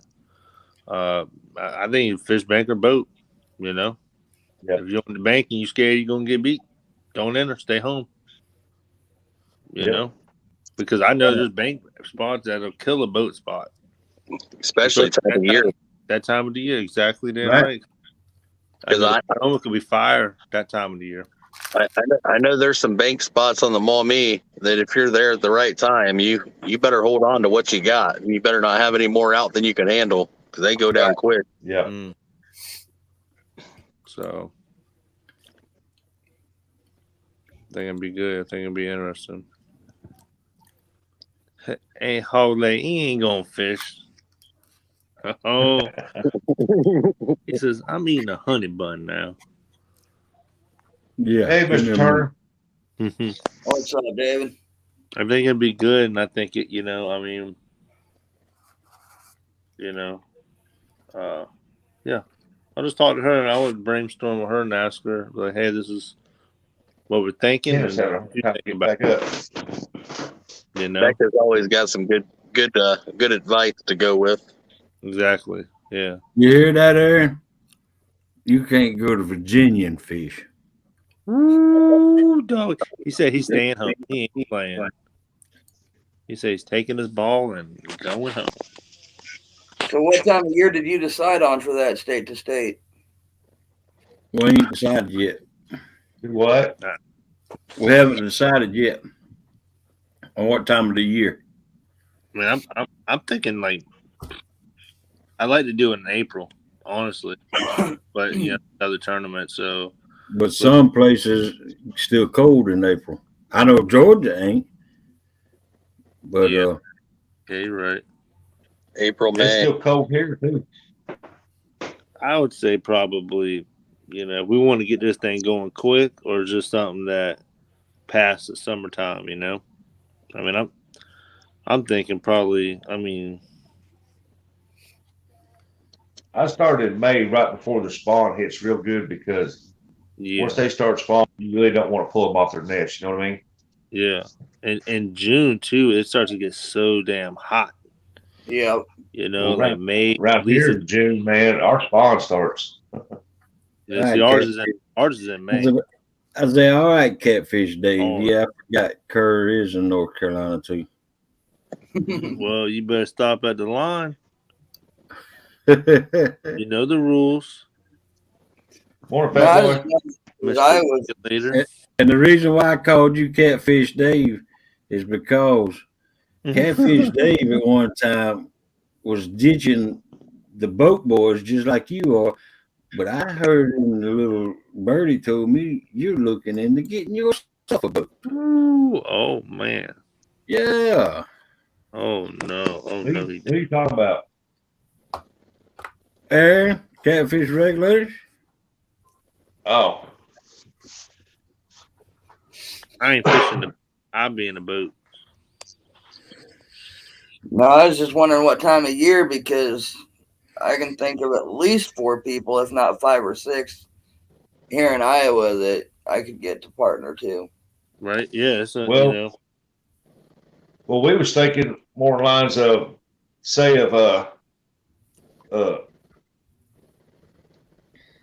I think you fish bank or boat, you know. Yep. If you're on the bank and you're scared you're gonna get beat, don't enter. Stay home. You know, because I know there's bank spots that'll kill a boat spot, especially time of year. That time of the year, exactly. Damn right. Because I know it could be fire that time of the year. I know there's some bank spots on the Maumee that if you're there at the right time, you better hold on to what you got. You better not have any more out than you can handle because they go down quick. Yeah. So I think it'll be good. I think it'll be interesting. Hey, Holly, he ain't gonna fish. Oh, he says, I'm eating a honey bun now. Yeah. Hey, Mr. Turner. What's up, David? I think it'd be good, and I think it, you know, I mean, you know, yeah. I'll just talk to her, and I would brainstorm with her and ask her, like, hey, this is what we're thinking. Back up. You know, Becca's always got some good advice to go with. exactly. Yeah. You hear that, Aaron? You can't go to Virginia and fish. Ooh, dog. He said he's staying home. He ain't playing. He said he's taking his ball and going home. So what time of year did you decide on for that state to state? We ain't decided yet. Do what? We haven't decided yet on what time of the year. I mean, I'm thinking like I'd like to do it in April, honestly. But another tournament, so. But some places still cold in April. I know Georgia ain't. But Yeah, you're right. April, It's May. still cold here too. I would say probably, if we want to get this thing going quick, or just something that past the summertime. I mean, I'm thinking probably. I mean, I started in May right before the spawn hits real good because once they start spawning, you really don't want to pull them off their nest. You know what I mean? Yeah, and in June too, it starts to get so damn hot. Yeah. Well, Like May. Around here in June, man, our spawn starts. See, ours is in May. I say, all right, Catfish Dave. Oh. Yeah, I forgot Kerr is in North Carolina too. Well, you better stop at the line. You know the rules. More fat boy. And the reason why I called you Catfish Dave is because Catfish Dave at one time was ditching the boat boys just like you are. But I heard in the little birdie told me you're looking into getting yourself a boat. Ooh, oh man. Yeah. Oh no. Oh what no. What are you talking about? Aaron, Catfish Regulators? Oh. I ain't fishing. I'll be in a boat. No, I was just wondering what time of year because I can think of at least 4 people, if not 5 or 6, here in Iowa that I could get to partner to. Right? Yeah. It's Well, we was thinking more lines of, say,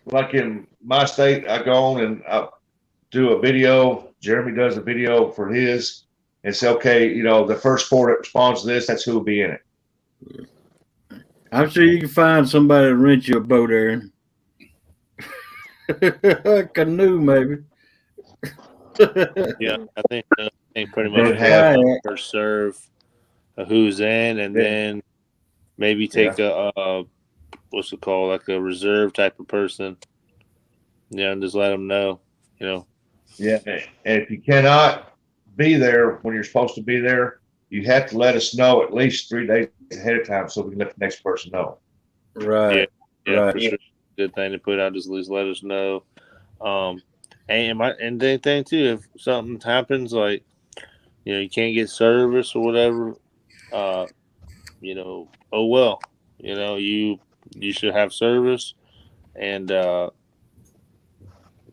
like in my state, I go on and I do a video. Jeremy does a video for his and say, okay, the first sport that responds to this, that's who will be in it. I'm sure you can find somebody to rent you a boat, Aaron. A canoe, maybe. Yeah, I think pretty much have first serve who's in, and then maybe take a what's it called, like a reserve type of person. Yeah, and just let them know. Yeah, and if you cannot be there when you're supposed to be there, you have to let us know at least 3 days ahead of time so we can let the next person know. Right. Yeah, right. For sure. Good thing to put out. Just at least let us know. And the thing too, if something happens, like you can't get service or whatever, oh well, you should have service, and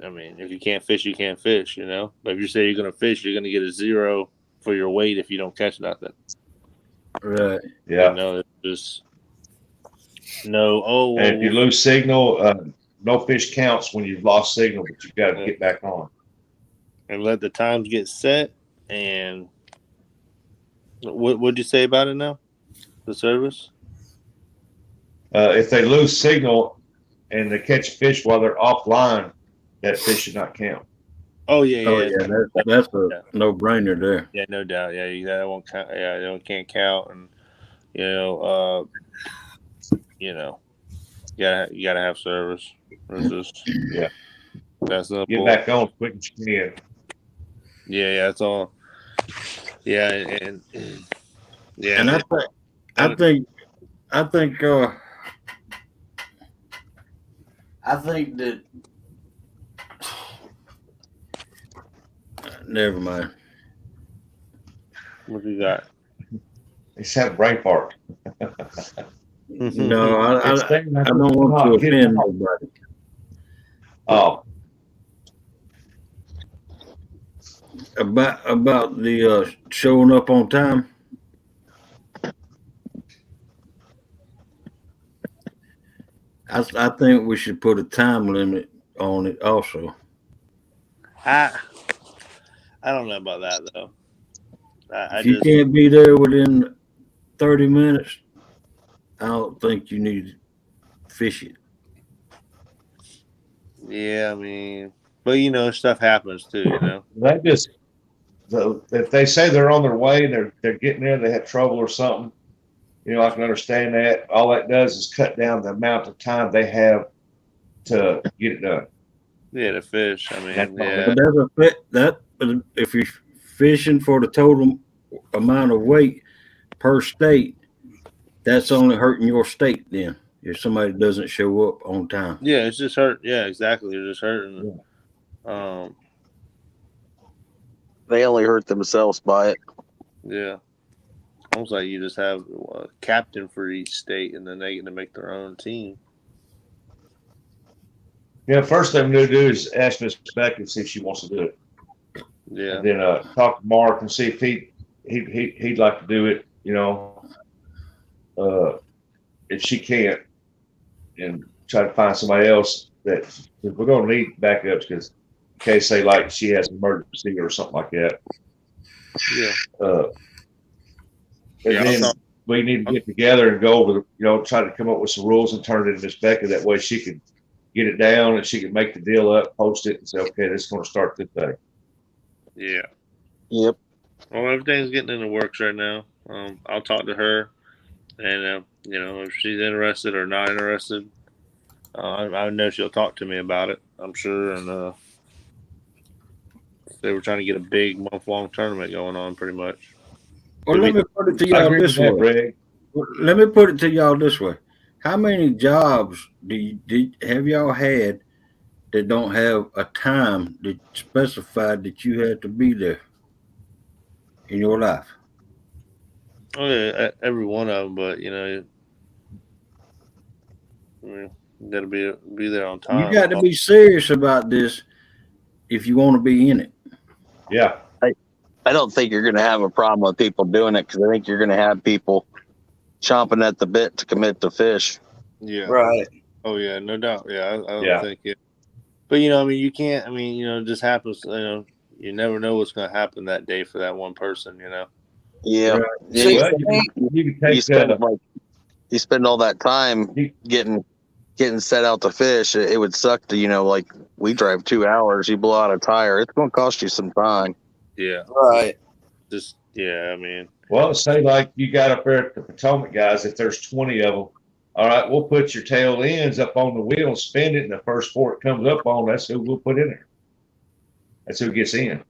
I mean, if you can't fish, you can't fish, But if you say you're gonna fish, you're gonna get a 0 for your weight if you don't catch nothing. Right. Yeah. It's just no. Oh, well, and if you lose signal, no fish counts when you've lost signal, but you've got to get back on. And let the times get set. And what'd you say about it now? The service? If they lose signal and they catch fish while they're offline, that fish should not count. Oh yeah. That's a no-brainer there. Yeah, no doubt. Yeah, that won't count. Yeah, it can't count, and you gotta have service. It's just that's simple. Get back on quick as you can. Yeah, that's all. Yeah, and yeah, and I think that. Never mind. What you got? He's having brain fart. No, I don't want to offend nobody. Oh. about the showing up on time. I think we should put a time limit on it also. I I don't know about that though. I If you just can't be there within 30 minutes, I don't think you need to fish it. yeah, I mean, but you know, stuff happens too. You know. They just if they say they're on their way and they're getting there, they had trouble or something. You know, I can understand that. All that does is cut down the amount of time they have to get it done. Yeah, the fish. I That's mean, all. yeah, But that's a that if you're fishing for the total amount of weight per state, that's only hurting your state then. If somebody doesn't show up on time. yeah. It's just hurt. Yeah, exactly. It's just hurting. Um, They only hurt themselves by it. yeah. Almost like you just have a captain for each state, and then they get to make their own team. Yeah, first thing I'm going to do is ask Miss Becky and see if she wants to do it. Yeah. And then talk to Mark and see if he'd like to do it. You know, if she can't, and try to find somebody else that we're going to need backups because in case say like she has an emergency or something like that. Yeah. And Yeah, then we need to get together and go over, try to come up with some rules and turn it into Miss Becca. That way she can get it down and she can make the deal up, post it, and say, okay, this is going to start this day. Yeah. Yep. Well, everything's getting in the works right now. I'll talk to her, and if she's interested or not interested, I know she'll talk to me about it. I'm sure, and they were trying to get a big month-long tournament going on, pretty much. Well, let me put it to I y'all agree this with that, way. Greg. Let me put it to y'all this way. How many jobs have y'all had that don't have a time that specified that you had to be there in your life? Oh yeah, every one of them, but you got to be there on time. You got to be serious about this if you want to be in it. Yeah. I don't think you're going to have a problem with people doing it because I think you're going to have people chomping at the bit to commit to fish. Yeah. Right. Oh yeah, no doubt. Yeah, I don't Yeah. think it. But you can't. I mean, it just happens. You never know what's going to happen that day for that one person. Yeah. Right. Yeah, Well, you can you take spend all that time getting set out to fish. It would suck to like we drive 2 hours. You blow out a tire. It's going to cost you some time. Yeah. Right. Just yeah. I mean, well, say like you got up there at the Potomac guys, if there's 20 of them, all right, we'll put your tail ends up on the wheel and spin it, and the first sport it comes up on, that's who we'll put in there. That's who gets in.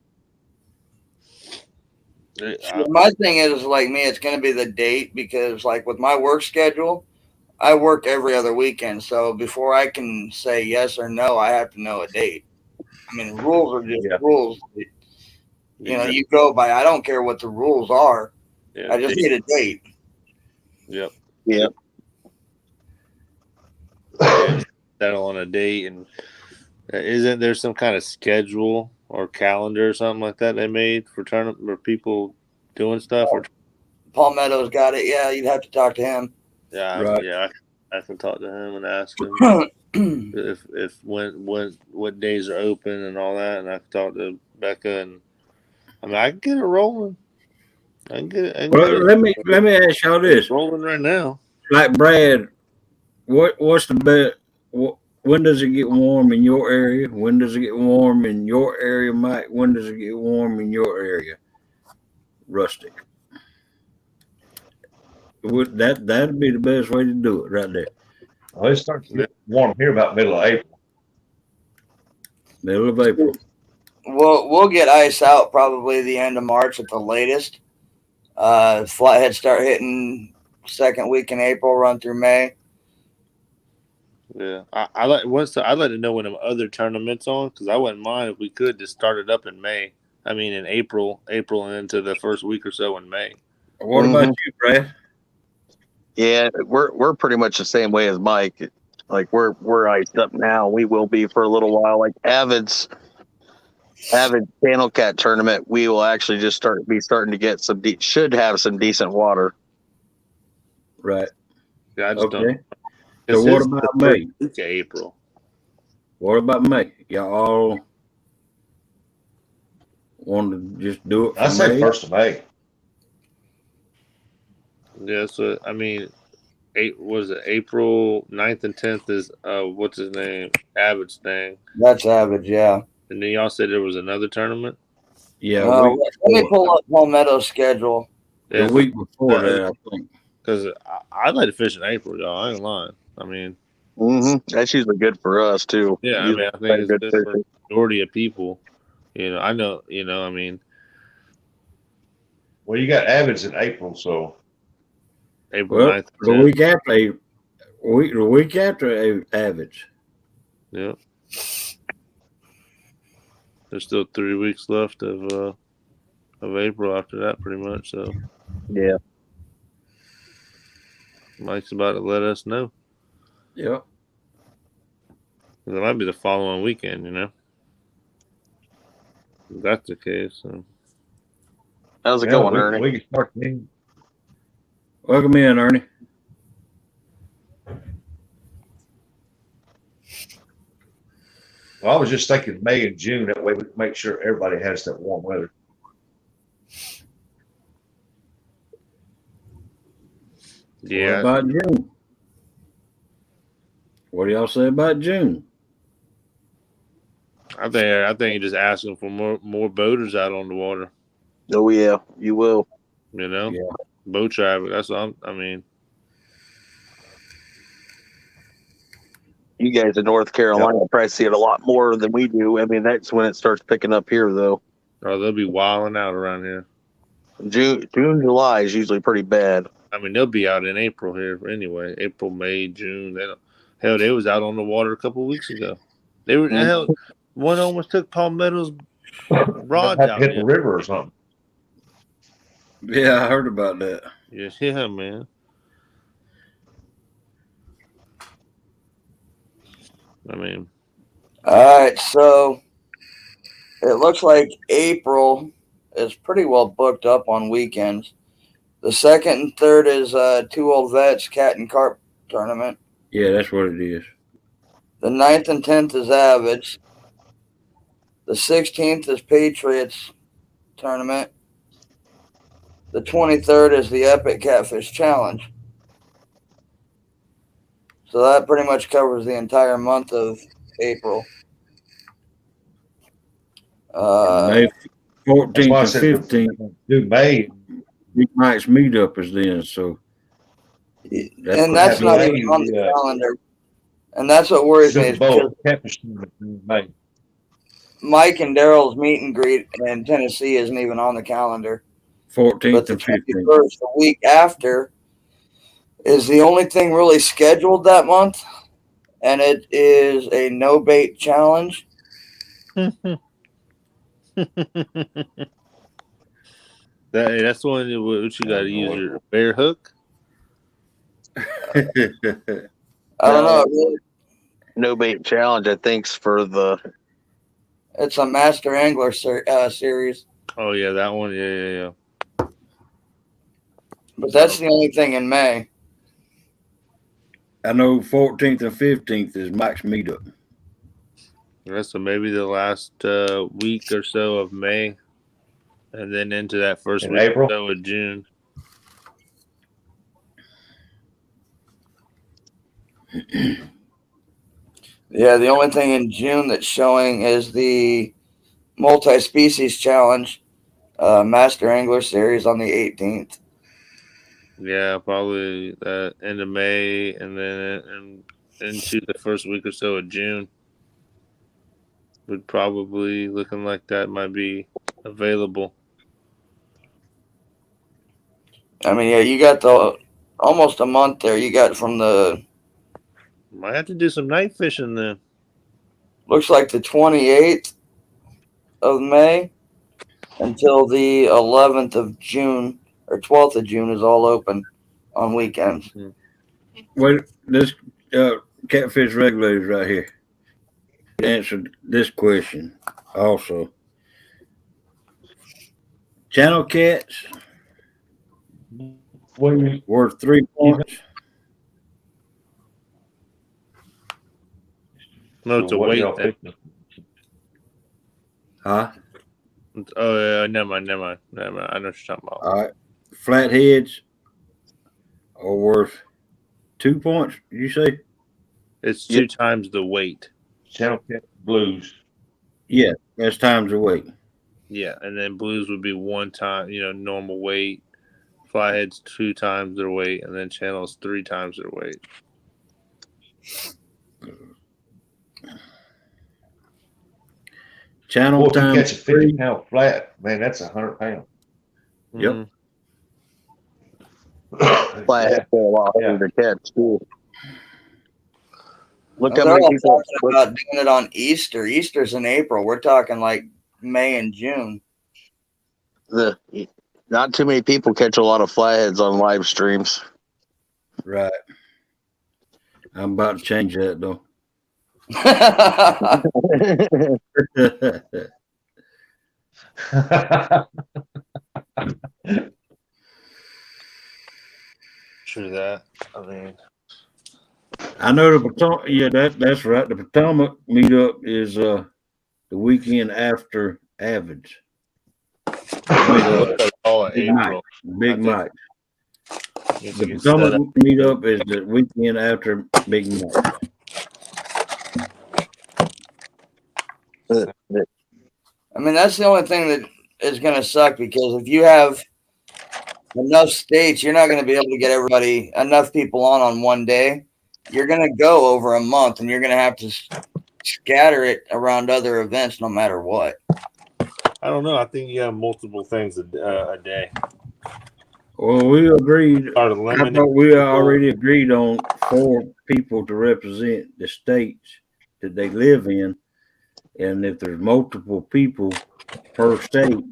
My thing is, like me, it's going to be the date because, like, with my work schedule, I work every other weekend. So before I can say yes or no, I have to know a date. I mean, rules are just rules. You go by. I don't care what the rules are. Yeah, I just need a date. Yep. Yep. Settle on a date, and isn't there some kind of schedule or calendar or something like that they made for tournament for people doing stuff? Or Paul Meadows got it. Yeah, you'd have to talk to him. yeah, Right. yeah, I can talk to him and ask him if what days are open and all that, and I can talk to Becca, and I mean I can get it rolling. I can get it. Well, let me ask y'all this: It's rolling right now. like Brad, what's the best? When does it get warm in your area? When does it get warm in your area, Mike? When does it get warm in your area, Rustic? That'd be the best way to do it, right there. Well, it starts to get warm here about middle of April. Middle of April. We'll get ice out probably the end of March at the latest. Flatheads start hitting second week in April, run through May. Yeah, I'd like to know when the other tournaments on because I wouldn't mind if we could just start it up in May. I mean, in April and into the first week or so in May. What about you, Brad? Yeah, we're pretty much the same way as Mike. Like we're iced up now. We will be for a little while. Like Avid's Avid channel cat tournament, we will actually just starting to get should have some decent water. Right. Yeah, I just don't. Okay. So what about May? Week of April. What about May? Y'all all want to just do it for I say May? 1st of May. Yeah, so I mean, was it April 9th and 10th is what's his name? Avid's thing. That's Avid, yeah. And then y'all said there was another tournament? Yeah, Let me pull up Palmetto's schedule. The week before that, I think. Because I like to fish in April, y'all. I ain't lying. I mean, that's usually good for us too. Yeah, Usually I think it's good fishing. for the majority of people. I know. I mean, Well, you got Avids in April, so April Well, 9th. the week after, the week after Avids. Yeah. There's still 3 weeks left of April after that, pretty much. So yeah, Mike's about to let us know. Yep. It might be the following weekend. If that's the case. So. How's it going, Ernie? We can start then. Welcome in, Ernie. Well, I was just thinking May and June. That way we can make sure everybody has that warm weather. Yeah. What about June? What do y'all say about June? I think you're just asking for more boaters out on the water. Oh yeah, you will. Yeah. Boat traffic. That's what I mean. You guys in North Carolina probably see it a lot more than we do. I mean, that's when it starts picking up here, though. Oh, they'll be wilding out around here. June, July is usually pretty bad. I mean, they'll be out in April here anyway. April, May, June. They was out on the water a couple of weeks ago. They were one almost took Palmetto's rods out. Hit the river or something. Yeah, I heard about that. Yeah, man. I mean, all right. So it looks like April is pretty well booked up on weekends. The 2nd and 3rd is 2 Old Vets Cat and Carp tournament. Yeah, that's what it is. The 9th and 10th is Avids. The 16th is Patriots tournament. The 23rd is the Epic Catfish Challenge. So that pretty much covers the entire month of April. May 14th and 15th. Do May. Mike's meetup is then, so. That's not even on the calendar. And that's what worries me. Is because Mike and Daryl's meet and greet in Tennessee isn't even on the calendar. 14th and 15th. The week after is the only thing really scheduled that month, and it is a no bait challenge. That's the one what you got to use your bear hook. I don't know. Really, no bait challenge, I think's for the. It's a Master Angler series. Oh yeah, that one. Yeah. But that's the only thing in May. I know 14th and 15th is Mike's meetup. Yeah, so maybe the last week or so of May, and then into that first week April? or so of June. Yeah, the only thing in June that's showing is the multi-species challenge, Master Angler series on the 18th. Yeah, probably the end of May, and then into the first week or so of June. Would probably looking like that might be available. I mean, yeah, you got almost a month there. You got from the. Might have to do some night fishing then. Looks like the 28th of May until the 11th of June or 12th of June is all open on weekends. Wait, this Catfish Regulators right here answered this question also. Channel cats What do you worth 3 points. No, it's a what weight y'all thing. pick? Huh? Oh, never mind. I know what you're talking about. All right. Flatheads are worth 2 points. Did you say? It's 2 times the weight. Channel cat blues. Yeah, that's times the weight. Yeah, and then blues would be 1 time, normal weight. Flatheads 2 times their weight, and then channels 3 times their weight. Channel Well, if you times catch a 50 3. pound flat, man, that's 100 pounds. Yep. Flatheads are a lot harder to catch too. Look They're how many all people. talking about doing it on Easter. Easter's in April. We're talking like May and June. Not too many people catch a lot of flatheads on live streams. Right. I'm about to change that though. True that. I mean, I know the Potomac. Yeah, that's right. The Potomac meetup is the weekend after Avids. it looks like all in Big April. Mike. Big Mike. You The think it's set Potomac up. meetup is the weekend after Big Mike. I mean, that's the only thing that is going to suck, because if you have enough states, you're not going to be able to get enough people on one day. You're going to go over a month, and you're going to have to scatter it around other events no matter what. I don't know. I think you have multiple things a day. Well, we agreed. I eliminating thought we people. already agreed on 4 people to represent the states that they live in, and if there's multiple people per state,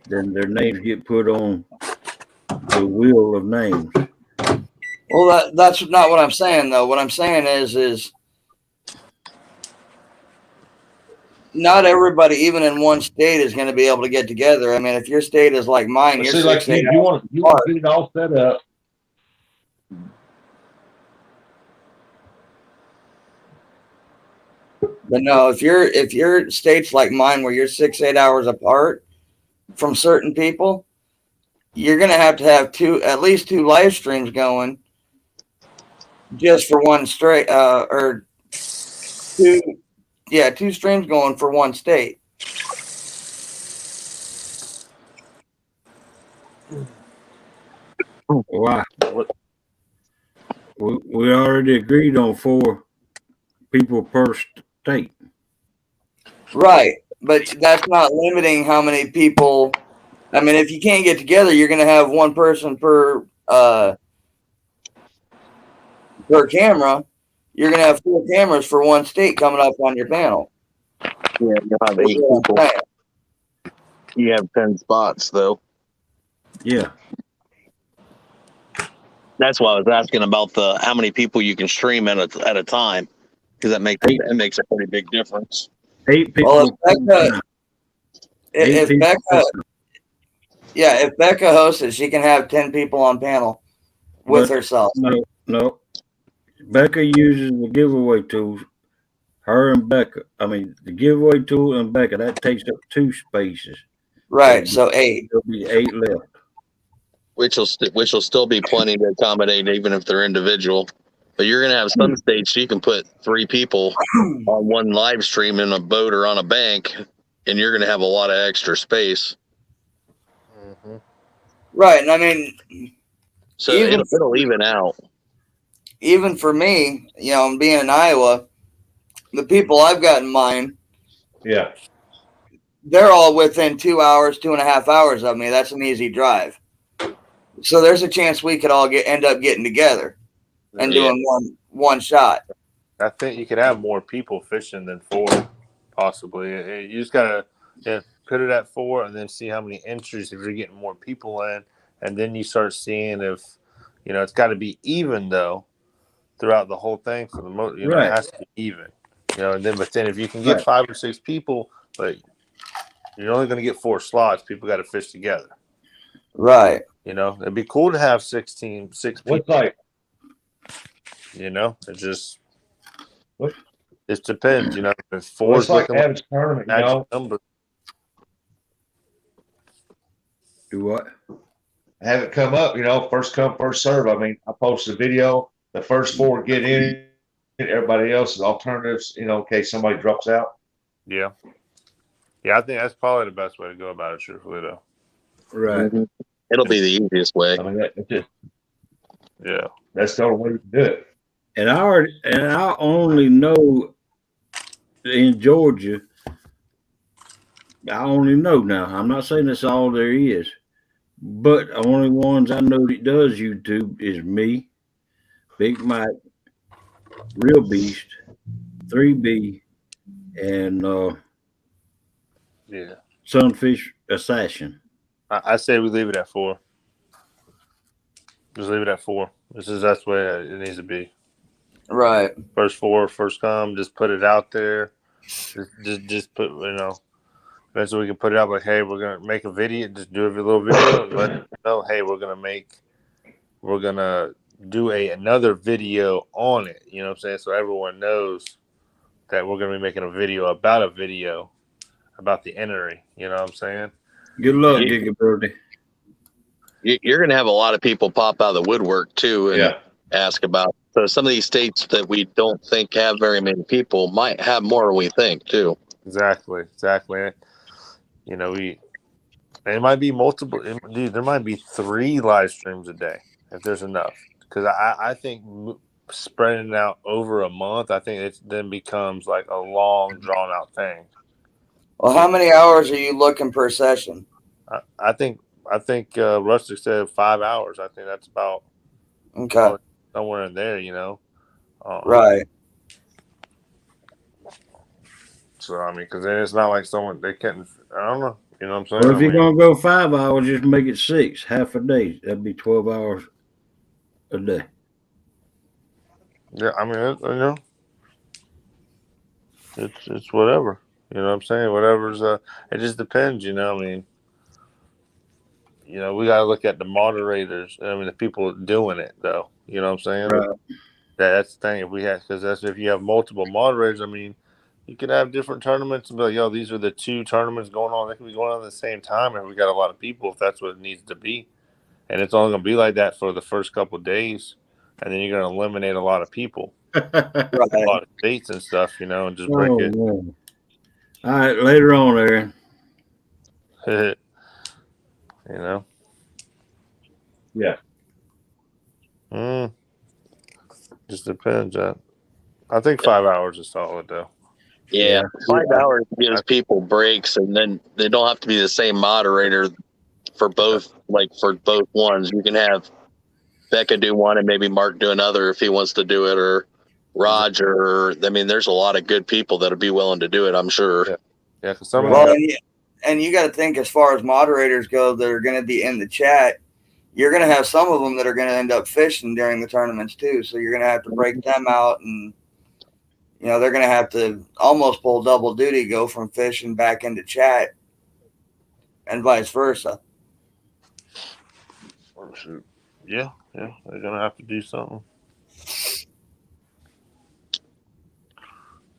then their names get put on the wheel of names. Well, that's not what I'm saying, though. What I'm saying is not everybody, even in one state, is going to be able to get together. I mean, if your state is like mine, you're See, like 6 8 you want to get it all set up. But no, if your state's like mine, where you're 6 8 hours apart from certain people, you're going to have at least 2 live streams going just for one straight, or 2 streams going for one state. Why? We already agreed on 4 people per state. Right, but that's not limiting how many people. I mean, if you can't get together, you're going to have one person per camera. You're going to have 4 cameras for one state coming up on your panel. Yeah, you'll have 8 people. You have 10 spots, though. Yeah. That's why I was asking about how many people you can stream at a time, because that makes a pretty big difference. 8 people. Well, if Becca hosts it, she can have 10 people on panel with herself. No. Becca uses the giveaway tools. Her and Becca. I mean, the giveaway tool and Becca, that takes up 2 spaces. Right, so 8. There'll be 8 left. Which will still be plenty to accommodate, even if they're individual. But you're going to have some states you can put 3 people on one live stream in a boat or on a bank, and you're going to have a lot of extra space. Mm-hmm. Right, and I mean, so it'll even out. Even for me, being in Iowa, the people I've got in mind, yeah, they're all within 2 hours, 2.5 hours of me. That's an easy drive. So there's a chance we could all end up getting together and doing one shot. I think you could have more people fishing than 4, possibly. You just gotta put it at 4 and then see how many entries if you're getting more people in, and then you start seeing if it's got to be even though throughout the whole thing for the most. Right. It has to be even. And then if you can get 5 or 6 people, but You're only going to get 4 slots. People got to fish together. Right. You know, it'd be cool to have 6 people. What's like? You know, it just What? it depends. You know, if 4 Well, is it's like looking like having a tournament, you magic know. number. Do what? Have it come up, you know, first come, first serve. I mean, I post a video. The first 4 get in. Everybody else is alternatives, you know, in case somebody drops out. Yeah. Yeah, I think that's probably the best way to go about it, truthfully, though. Right. It'll be the easiest way. I mean, Yeah. that's the only way you can do it. And I only know in Georgia. I only know now. I'm not saying that's all there is, but the only ones I know that does YouTube is me, Big Mike, Real Beast, 3B, and Yeah. Sunfish Assassin. I say we leave it at 4. Just leave it at 4. That's the way it needs to be. Right. First 4, first come. Just put it out there. Just put, you know. Eventually we can put it out like, hey, we're gonna make a video. Just do a little video and let them know, hey, we're gonna do another video on it. You know what I'm saying? So everyone knows that we're gonna be making a video about the entry. You know what I'm saying? Good luck, Giga Birdie. You're going to have a lot of people pop out of the woodwork too and Yeah. ask about. So some of these states that we don't think have very many people might have more than we think too. Exactly. You know, it might be multiple. Dude, there might be 3 live streams a day if there's enough. Because I think spreading it out over a month, I think it then becomes like a long, drawn out thing. Well, how many hours are you looking per session? I think Rustic said 5 hours. I think that's about Okay. somewhere in there. You know. Right. So I mean, because then it's not like they can't. I don't know. You know what I'm saying? Well, if you're gonna go 5 hours, just make it 6, half a day. That'd be 12 hours a day. Yeah, I mean, you know, it's whatever. You know what I'm saying? Whatever's it just depends. You know, I mean, you know, we got to look at the moderators. I mean, the people doing it though. You know what I'm saying? Right. That's the thing. If you have multiple moderators, I mean, you could have different tournaments and be like, yo, these are the 2 tournaments going on. They can be going on at the same time, and we got a lot of people if that's what it needs to be. And it's only going to be like that for the first couple of days, and then you're going to eliminate a lot of people, a lot of states and stuff, you know, and just break it. Man. All right, later on, Aaron. You know. Yeah. Just depends. I think 5 hours is solid though. Yeah, 5 hours gives people breaks, and then they don't have to be the same moderator for both. Like for both ones, you can have Becca do one and maybe Mark do another if he wants to do it, or Roger. I mean, there's a lot of good people that'll be willing to do it, I'm sure. Yeah, because some and you got to think as far as moderators go that are going to be in the chat. You're going to have some of them that are going to end up fishing during the tournaments too. So you're going to have to break them out, and you know they're going to have to almost pull double duty, go from fishing back into chat, and vice versa. Oh, shoot. Yeah, they're gonna have to do something.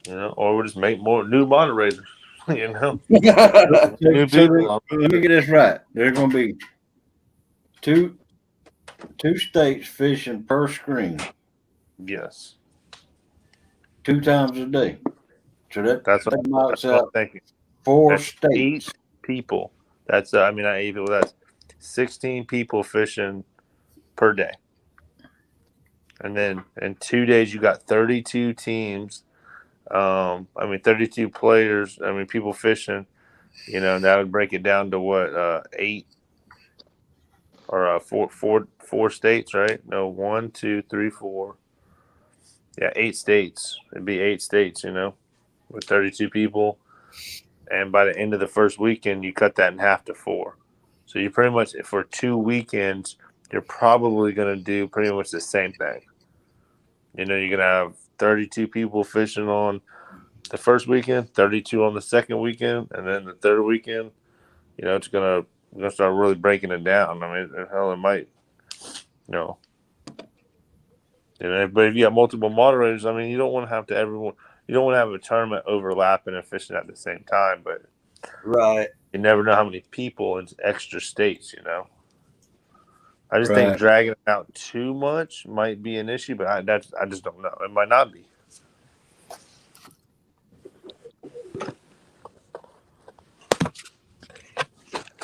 You know, or we'll just make more new moderators. You know, new people. Let me get this right. There's gonna be two states fishing per screen. Yes. 2 times a day. So that knocks out thinking. 4 states. 8 people. That's I mean, not 8 people. That's 16 people fishing per day. And then in 2 days, you got 32 teams. 32 players. I mean, people fishing. You know, that would break it down to what 8 or four states, right? No, 1, 2, 3, 4. Yeah, 8 states. It'd be 8 states. You know, with 32 people. And by the end of the first weekend, you cut that in half to 4. So you pretty much, for 2 weekends, you're probably going to do pretty much the same thing. You know, you're going to have 32 people fishing on the first weekend, 32 on the second weekend, and then the third weekend, it's gonna start really breaking it down. I mean, hell, it might, you know. But if you have multiple moderators, I mean, you don't want to have you don't want to have a tournament overlapping and fishing at the same time. But Right. you never know how many people in extra states. I just think Right. dragging it out too much might be an issue, but I just don't know. It might not be.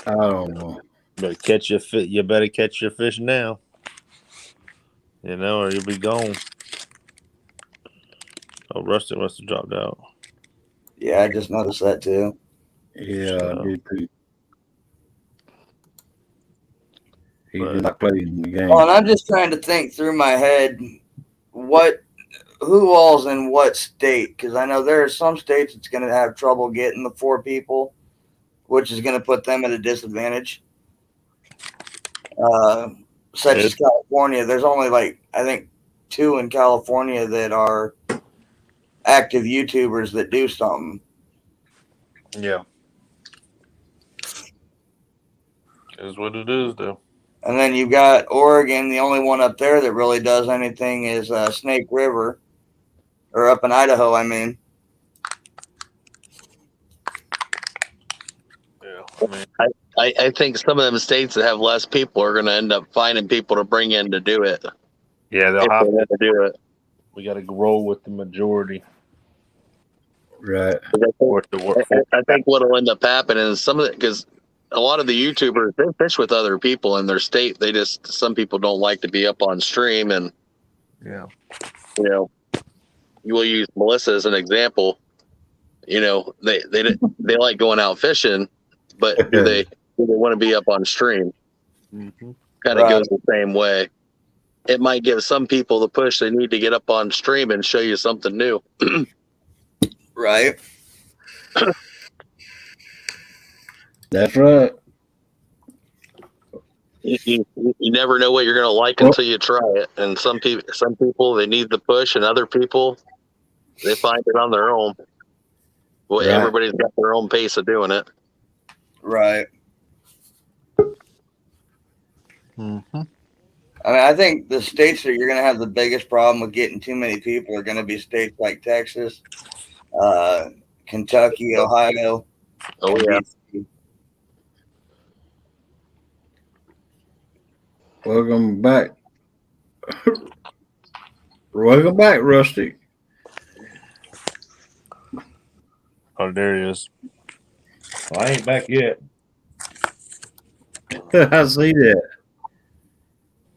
I don't know. You better catch your fish now. Or you'll be gone. Oh, Rusty must have dropped out. Yeah, I just noticed that too. Yeah, I did too. He Right. did not play in the game. Well, and I'm just trying to think through my head who all's in what state, because I know there are some states that's going to have trouble getting the 4 people, which is going to put them at a disadvantage. Such as California, there's only I think 2 in California that are active YouTubers that do something. Yeah. Is what it is, though. And then you've got Oregon. The only one up there that really does anything is Snake River, or up in Idaho, I mean. Yeah. I think some of them states that have less people are going to end up finding people to bring in to do it. Yeah, they'll have to do it. We got to roll with the majority. Right. I think what will end up happening is because a lot of the YouTubers, they fish with other people in their state. Some people don't like to be up on stream, and yeah, you will use Melissa as an example. They like going out fishing, but do they want to be up on stream? Mm-hmm. Kind of goes the same way. It might give some people the push they need to get up on stream and show you something new. Right. That's right. You never know what you're going to like until you try it. And some people they need the push, and other people they find it on their own. Well, Right. Everybody's got their own pace of doing it. Right. Mm-hmm. I mean, I think the states that you're going to have the biggest problem with getting too many people are going to be states like Texas, Kentucky, Ohio. Oh, yeah. BC. Welcome back. Welcome back, Rusty. Oh, there he is. Well, I ain't back yet. I see that.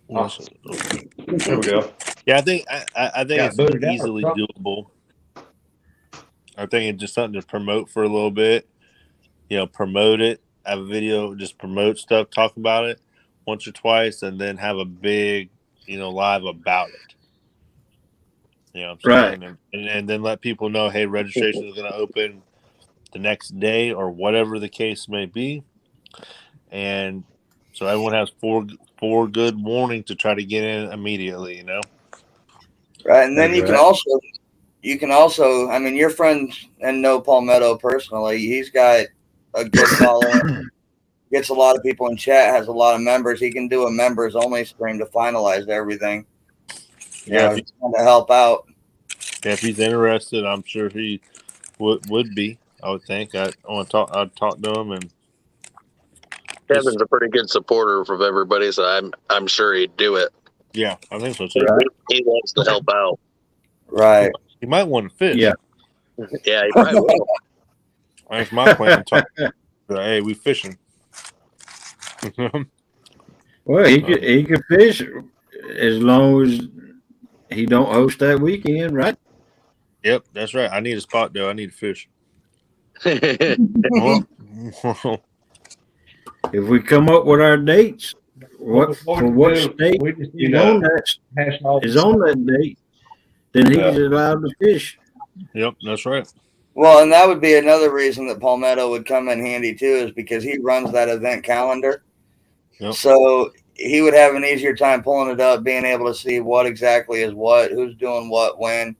There we go. Yeah, I think it's booted out or easily something. doable. I think it's just something to promote for a little bit. Promote it. Have a video, just promote stuff, talk about it once or twice, and then have a big, live about it. You know what I'm saying? And then let people know, hey, registration is going to open the next day or whatever the case may be. And so everyone has four good warning to try to get in immediately, Right. And then That's you can also, I mean, your friend and know Palmetto personally, he's got a good following, gets a lot of people in chat, has a lot of members. He can do a members only stream to finalize everything. Yeah, he's trying to help out. Yeah, if he's interested, I'm sure he would be. I would think. I'd talk to him, and Kevin's a pretty good supporter of everybody, so I'm sure he'd do it. Yeah, I think so too. Right. He wants to help out. Right. He might want to fish. Yeah. Yeah, he probably will. That's my plan. Hey, we fishing. Well, he could fish as long as he don't host that weekend, right? Yep, that's right. I need a spot though. I need to fish. If we come up with our dates, what state is on that date, then he's allowed to fish. Yep, that's right. Well, and that would be another reason that Palmetto would come in handy too, is because he runs that event calendar. Yep. So he would have an easier time pulling it up, being able to see what exactly is what, who's doing what, when.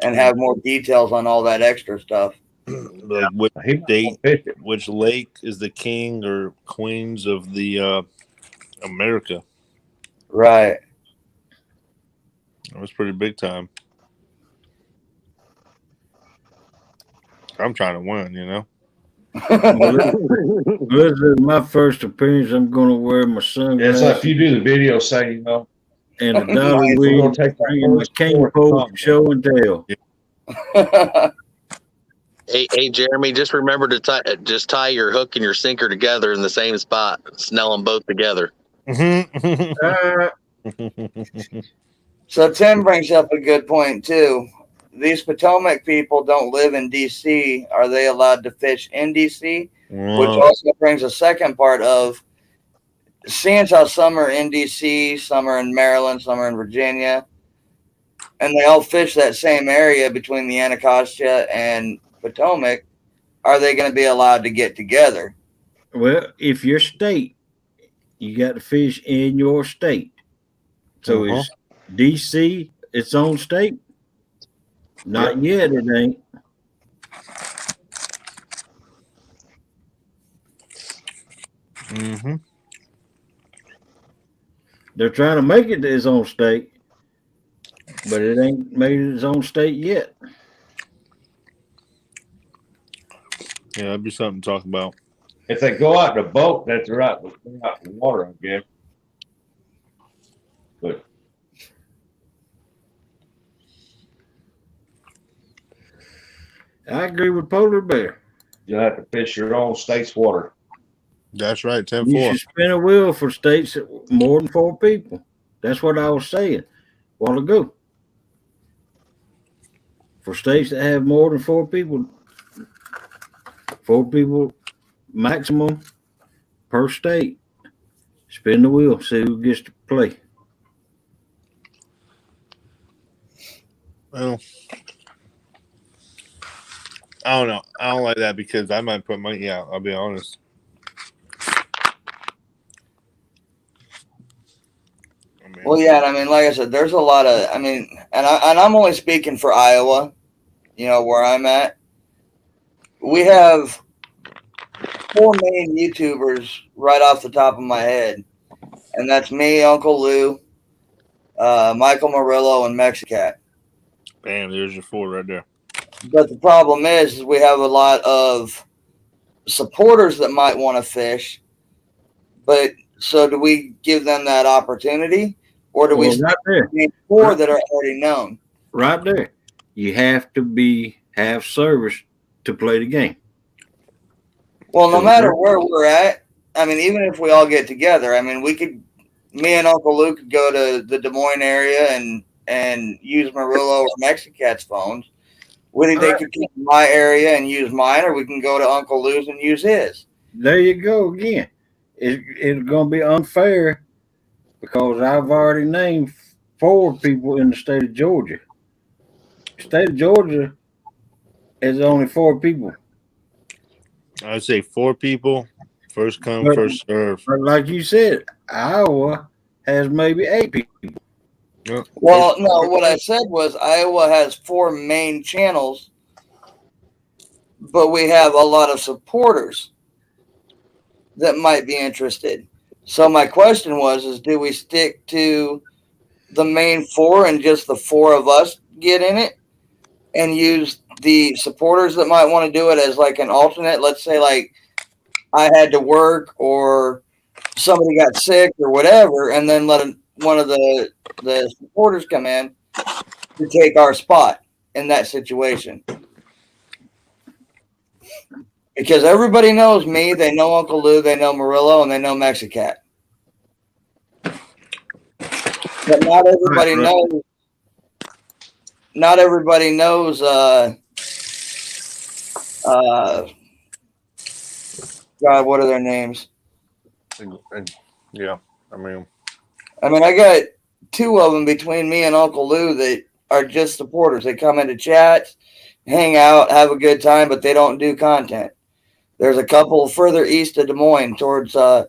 and have more details on all that extra stuff. Like which He state, fish it. which lake is the king or queens of the America? Right. That was pretty big time. I'm trying to win, you know. Well, this is my first appearance. I'm going to wear my It's like sunglasses if you do the video saying, you know, and a dollar Nice. we're wig, gonna take our bringing my first cane sport pole contest. show and tell. Hey, Jeremy, just remember to tie your hook and your sinker together in the same spot. Snell them both together. So Tim brings up a good point too. These Potomac people don't live in DC. Are they allowed to fish in DC? Which also brings a second part of seeing how some are in DC, some are in Maryland, some are in Virginia, and they all fish that same area between the Anacostia and Potomac. Are they going to be allowed to get together? Well, if your state, you got to fish in your state. So is DC its own state? Not yet, it ain't. Mm-hmm. They're trying to make it its own state, but it ain't made it its own state yet. Yeah, that'd be something to talk about. If they go out in a boat, that's right. They're out in the water, I guess. But I agree with Polar Bear. you'll have to fish your own state's water. That's right, 10-4. You should spin a wheel for states that more than 4 people. That's what I was saying a while ago. For states that have more than 4 people maximum per state. Spin the wheel, see who gets to play. Well, I don't know. I don't like that because I might put money out. I'll be honest. Well, yeah, and I mean, like I said, there's a lot of, I mean, and I'm only speaking for Iowa, you know, where I'm at. We have 4 main YouTubers right off the top of my head, and that's me, Uncle Lou, Michael Murillo, and Mexicat. Bam, there's your 4 right there. But the problem is we have a lot of supporters that might want to fish, but so do we give them that opportunity, or do we right there, 4 that are already known? right there, you have to have service to play the game. Well, no matter where we're at, I mean, even if we all get together, I mean, me and Uncle Luke could go to the Des Moines area and use Murillo or Mexicat's phones. They could come to my area and use mine, or we can go to Uncle Lou's and use his. There you go again. It's going to be unfair because I've already named 4 people in the state of Georgia. The state of Georgia is only 4 people. I'd say 4 people, first come, first serve. But like you said, Iowa has maybe 8 people. Yep. Well, no, what I said was Iowa has 4 main channels, but we have a lot of supporters that might be interested. So my question is do we stick to the main 4 and just the 4 of us get in it and use the supporters that might want to do it as like an alternate? Let's say like I had to work or somebody got sick or whatever, and then let one of the supporters come in to take our spot in that situation. Because everybody knows me, they know Uncle Lou, they know Murillo, and they know Mexicat. But not everybody knows. Not everybody knows. God, what are their names? Yeah, I mean, I got 2 of them between me and Uncle Lou that are just supporters. They come into chats, hang out, have a good time, but they don't do content. There's a couple further east of Des Moines towards. They're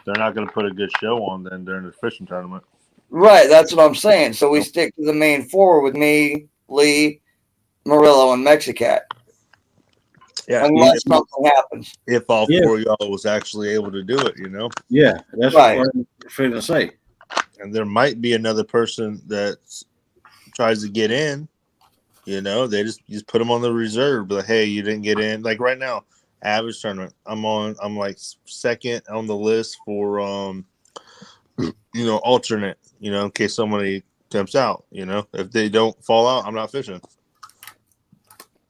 not going to put a good show on then during the fishing tournament. Right, that's what I'm saying. So we stick to the main 4 with me, Lee, Murillo and Mexicat. Yeah, Unless something happens. if all Yeah. four of y'all was actually able to do it, you know. Yeah, that's Right. what I'm finna say. And there might be another person that tries to get in. You know, they just put them on the reserve. But hey, you didn't get in. Like right now, average tournament. I'm like second on the list for alternate. You know, in case somebody jumps out. You know, if they don't fall out, I'm not fishing.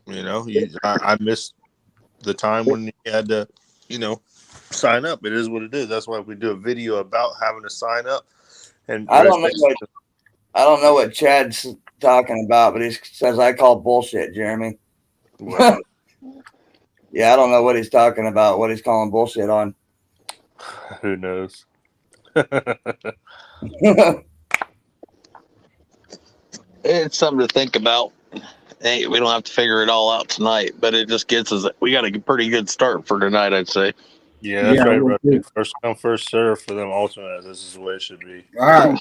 You know, I missed the time when you had to, sign up. It is what it is. That's why we do a video about having to sign up. And I don't know what Chad's talking about, but he says I call bullshit, Jeremy. What? Yeah, I don't know what he's talking about. What he's calling bullshit on. Who knows? It's something to think about. Hey, we don't have to figure it all out tonight, but it just gets us. We got a pretty good start for tonight, I'd say. Yeah, that's Yeah, right, we'll bro. do. First come, first serve for them alternates. This is the way it should be. All right.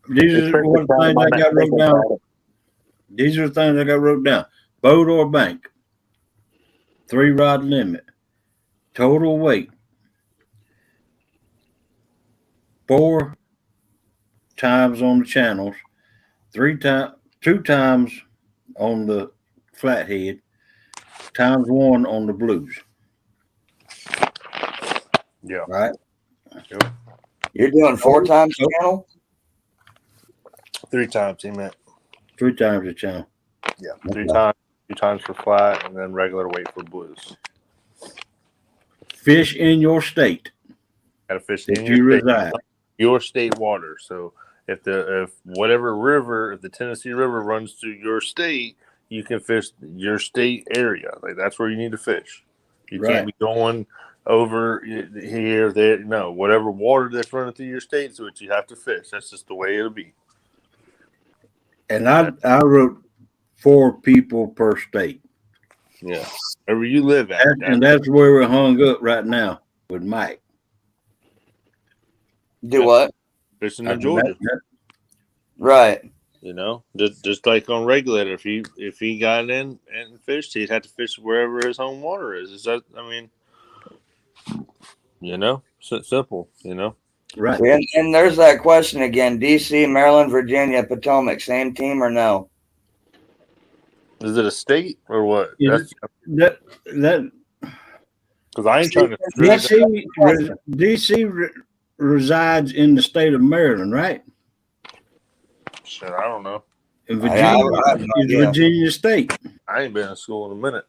These It's are what the things I got wrote down. These are the things I got wrote down. Boat or bank. 3-rod limit. Total weight. 4 times on the channels. 2 times on the flathead. Times 1 on the blues. Yeah. Right? You're doing 4 times channel? 3 times, he meant. 3 times the channel. Yeah, 3 times. 2 times for flat, and then regular weight for blues. Fish in your state. Got to fish If in you your state, reside. your state water. So if whatever river, if the Tennessee River runs through your state, you can fish your state area. Like that's where you need to fish. You Right. can't be going over here, there. No, whatever water that's running through your state is what you have to fish. That's just the way it'll be. And I wrote 4 people per state. Yeah, wherever you live at. And that's where we're hung up right now with Mike. Do what? Fishing in Georgia. Right. You know, just like on regulator, if he got in and fished, he'd have to fish wherever his home water is. Is that? I mean, simple. Right. And there's that question again: DC, Maryland, Virginia, Potomac, same team or no? Is it a state or what? That because I ain't trying to. DC resides in the state of Maryland, right? Shit, I don't know. And Virginia is Virginia State. I ain't been in school in a minute.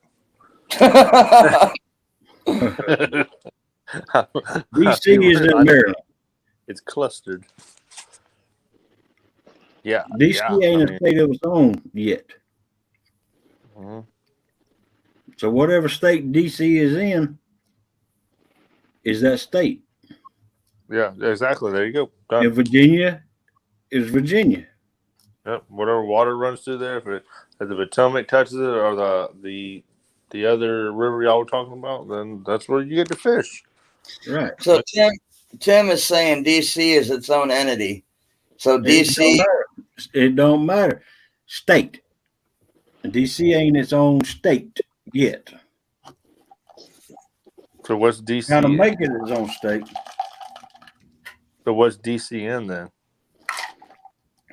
DC is in Maryland. It's clustered. Yeah. DC ain't a state of its own yet. Mm-hmm. So whatever state DC is in is that state. Yeah, exactly. There you go. Done. And Virginia is Virginia. Yep. Whatever water runs through there, if the Potomac touches it or the other river y'all were talking about, then that's where you get to fish. Right. So Tim is saying DC is its own entity. So DC, it don't matter. State. DC ain't its own state yet. So what's DC? How to make it its own state? So what's DC in then?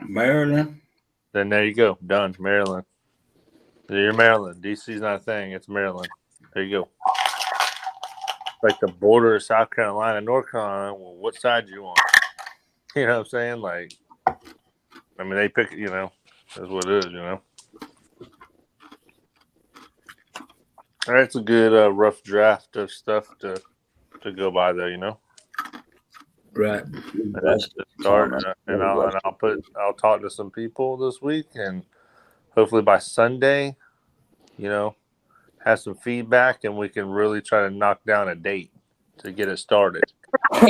Maryland. Then there you go. Done. Maryland. You're Maryland. DC's not a thing. It's Maryland. There you go. Like the border of South Carolina, North Carolina. Well, what side do you want? You know what I'm saying? Like, I mean, they pick. That's what it is. That's a good rough draft of stuff to go by there. Right. That's the start, and I'll talk to some people this week, and hopefully by Sunday, have some feedback, and we can really try to knock down a date to get it started. All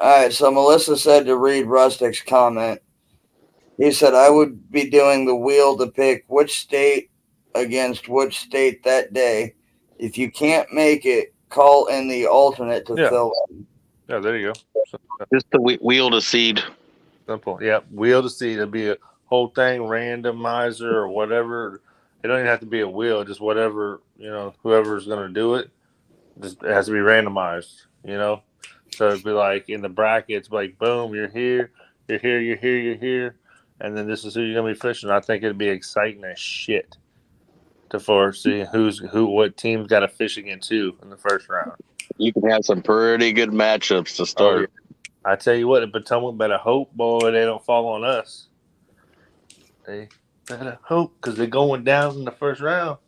right. So Melissa said to read Rustic's comment. He said, "I would be doing the wheel to pick which state against which state that day. If you can't make it, call in the alternate to fill in." Yeah, there you go. Just the wheel to seed. Simple. Yeah, wheel to seed. It'll be a whole thing, randomizer or whatever. It don't even have to be a wheel. Just whatever whoever's going to do it. Just it has to be randomized. So it'd be like in the brackets, like boom, you're here, you're here, you're here, you're here, and then this is who you're gonna be fishing. I think it'd be exciting as shit to see what team's got to fish against who in the first round. You can have some pretty good matchups to Oh, start. yeah. I tell you what, the Potomac better hope, boy, they don't fall on us. They better hope because they're going down in the first round.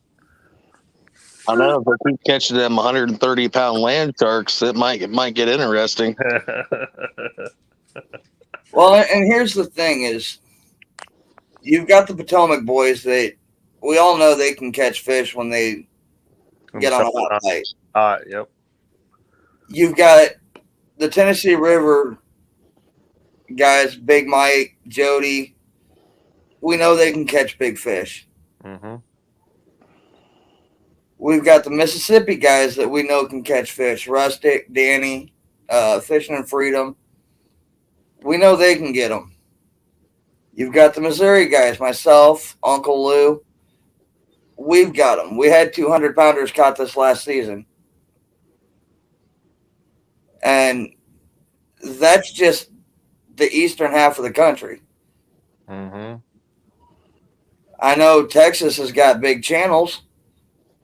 I know if they keep catching them 130-pound land sharks, it might get interesting. Well, and here's the thing: is you've got the Potomac boys that we all know they can catch fish when they get on a hot bite. Yep. You've got the Tennessee River guys, Big Mike, Jody. We know they can catch big fish. Mm-hmm. We've got the Mississippi guys that we know can catch fish. Rustic, Danny, Fishing and Freedom. We know they can get them. You've got the Missouri guys, myself, Uncle Lou. We've got them. We had 200-pounders caught this last season. And that's just the eastern half of the country. Mm-hmm. I know Texas has got big channels,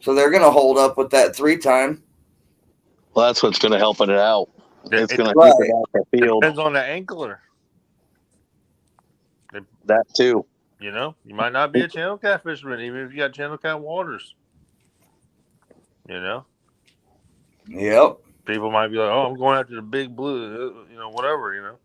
so they're going to hold up with that 3-time. Well, that's what's going to help it out. It's going to right. keep it off the field. Depends on the angler. That too. You might not be a channel cat fisherman, even if you got channel cat waters. Yep. People might be like, "Oh, I'm going after the big blue," whatever.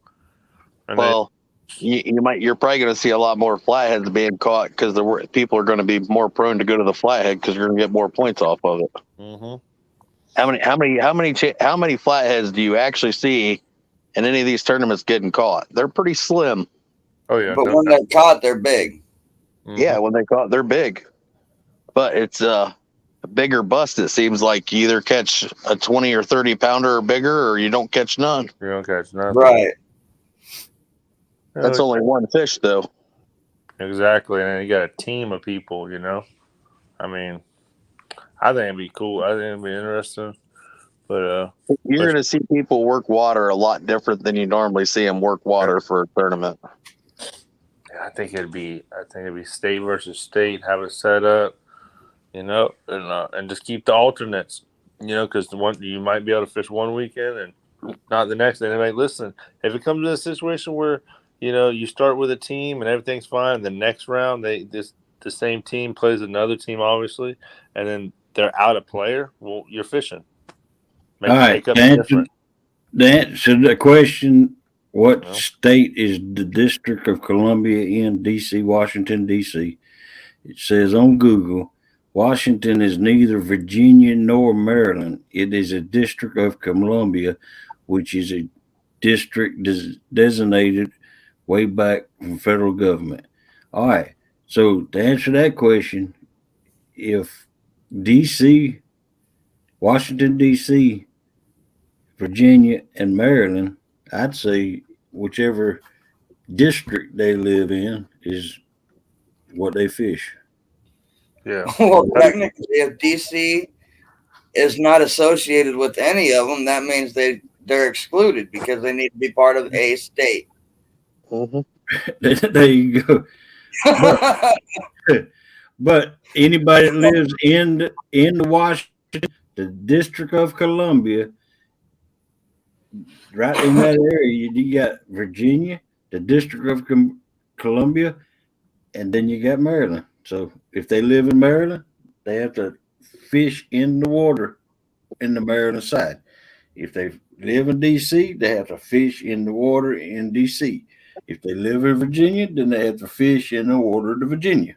And well, you're probably going to see a lot more flatheads being caught because the people are going to be more prone to go to the flathead because you're going to get more points off of it. Mm-hmm. How many flatheads do you actually see in any of these tournaments getting caught? They're pretty slim. Oh yeah, but when they're caught, they're big. Mm-hmm. Yeah, when they're caught, they're big. But it's a bigger bust. It seems like you either catch a 20 or 30 pounder or bigger, or you don't catch none. You don't catch nothing. Right. That's only one fish, though. Exactly, and then you got a team of people. I mean, I think it'd be cool. I think it'd be interesting. But you're going to see people work water a lot different than you normally see them work water for a tournament. I think it'd be state versus state. Have it set up, and just keep the alternates. Because you might be able to fish one weekend and not the next. And like, listen, if it comes to a situation where you start with a team and everything's fine, the next round the same team plays another team, obviously, and then they're out a player. Well, you're fishing. All right. To answer the question, what state is the District of Columbia in? D.C., Washington, D.C. It says on Google, Washington is neither Virginia nor Maryland. It is a District of Columbia, which is a district designated way back from federal government. All right. So to answer that question, if D.C., Washington, D.C., Virginia, and Maryland, I'd say whichever district they live in is what they fish. Yeah. Well, technically, if DC is not associated with any of them, that means they're excluded because they need to be part of a state. Mm-hmm. There you go. But anybody that lives in the Washington, the District of Columbia, right in that area, you got Virginia, the District of Columbia, and then you got Maryland. So if they live in Maryland, they have to fish in the water in the Maryland side. If they live in D.C., they have to fish in the water in D.C. If they live in Virginia, then they have to fish in the water to Virginia.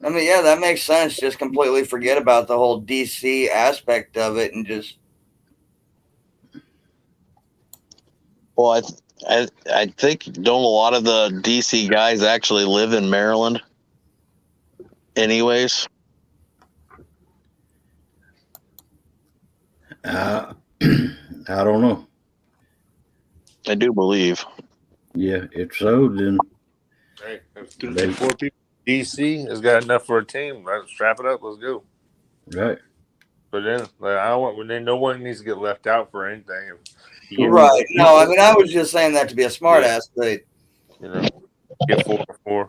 I mean, yeah, that makes sense. Just completely forget about the whole DC aspect of it and just. Well, I think don't a lot of the DC guys actually live in Maryland, anyways. I don't know. I do believe. Yeah, if so, then Hey, if 4 people DC has got enough for a team, let's strap it up. Let's go. Right. But then, like, I don't want. Then no one needs to get left out for anything. Right. No, I mean, I was just saying that to be a smart ass. But Get 4 or 4.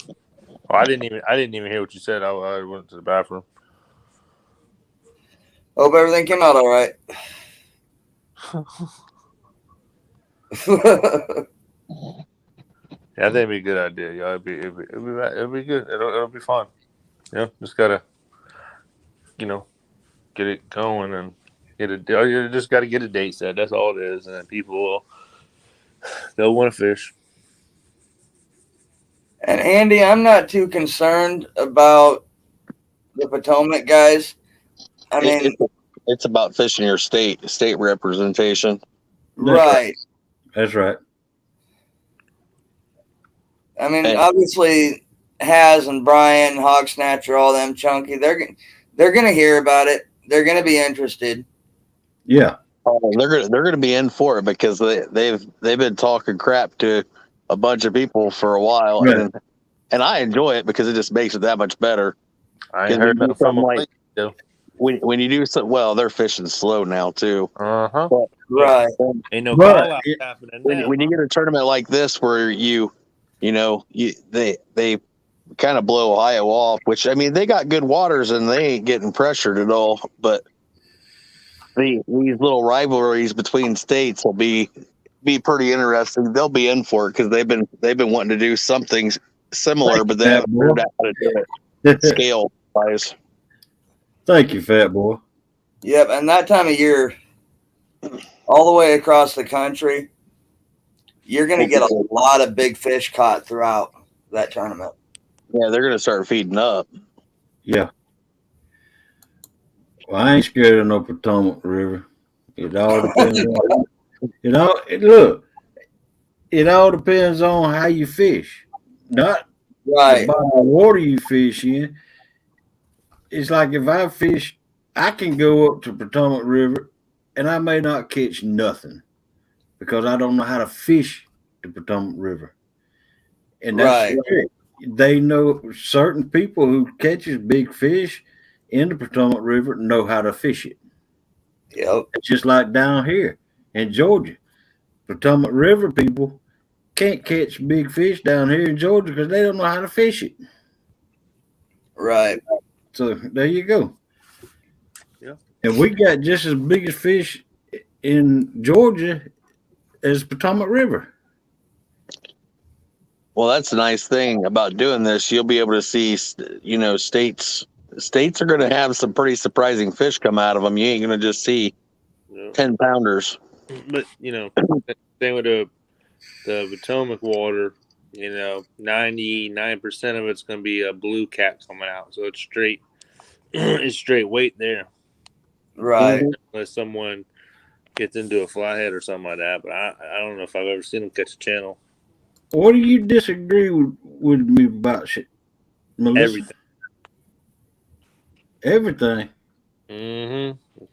Oh, I didn't even hear what you said. I went to the bathroom. Hope everything came out all right. Yeah, I think it'd be a good idea. Yeah, it'll be good. It'll be fun. Just gotta, get it going and get it. You just gotta get a date set. That's all it is, and then they'll want to fish. And Andy, I'm not too concerned about the Potomac guys. I mean, it's about fishing your state representation. Right. That's right. I mean, obviously, Haz and Brian, Hog Snatcher, all them chunky, they're gonna hear about it. They're gonna be interested. Yeah. Oh, they're gonna be in for it because they've been talking crap to a bunch of people for a while, Right. and I enjoy it because it just makes it that much better. I ain't heard nothing from them. When you do so well, they're fishing slow now too. Right. Ain't no call out happening now. When you get a tournament like this where they kind of blow Ohio off, which I mean they got good waters and they ain't getting pressured at all. But these little rivalries between states will be pretty interesting. They'll be in for it because they've been wanting to do something similar, but they haven't figured out how to do it scale wise. Thank you, fat boy. Yep, and that time of year, all the way across the country, you're going to get a lot of big fish caught throughout that tournament. Yeah, they're going to start feeding up. Yeah. Well, I ain't scared of no Potomac River. It all depends on it all depends on how you fish. Not right. the body of water you fish in. It's like if I fish, I can go up to Potomac River and I may not catch nothing because I don't know how to fish the Potomac River. And that's right. They know certain people who catches big fish in the Potomac River know how to fish it. Yep. It's just like down here in Georgia. Potomac River people can't catch big fish down here in Georgia because they don't know how to fish it. Right. So there you go. Yeah. And we got just as big as fish in Georgia as Potomac River. Well, that's the nice thing about doing this. You'll be able to see, states are going to have some pretty surprising fish come out of them. You ain't going to just see 10-pounders. But same with the Potomac water. 99% of it's going to be a blue cap coming out, so it's straight. It's straight weight there. Right. Unless someone gets into a flathead or something like that, but I don't know if I've ever seen them catch a channel. What do you disagree with me about, Melissa? Everything. Mm-hmm.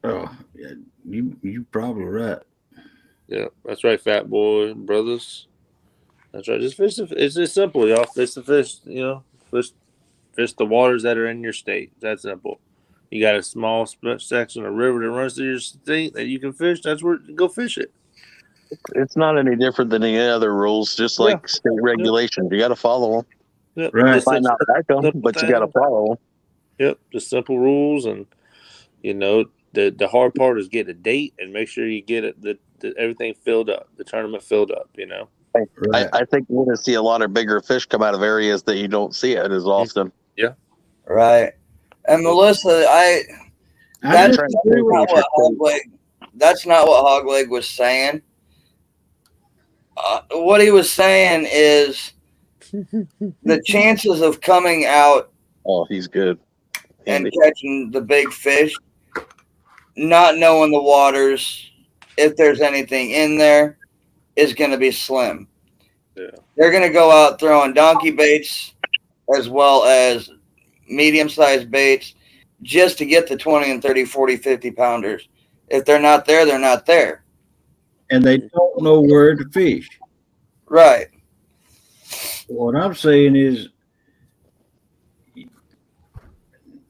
Oh, yeah, you probably right. Yeah, that's right, fat boy brothers. That's right. Just fish. It's just simple, y'all. Fish the fish. Fish the waters that are in your state. That's simple. You got a small section of river that runs through your state that you can fish. That's where go fish it. It's not any different than any other rules, just like state regulations. You got to follow them. Yep. Right. Might not like them, but you got to follow them. Yep. Just simple rules, and the hard part is get a date and make sure you get it everything filled up, the tournament filled up. Right. I think we're going to see a lot of bigger fish come out of areas that you don't see it as often. Yeah. Right. And Melissa, that's not what Hogleg was saying. What he was saying is the chances of coming out. Oh, he's good. And catching the big fish, not knowing the waters, if there's anything in there, is going to be slim. Yeah. They're going to go out throwing donkey baits as well as medium-sized baits just to get the 20 and 30, 40, 50 pounders. If they're not there, they're not there. And they don't know where to fish. Right. What I'm saying is,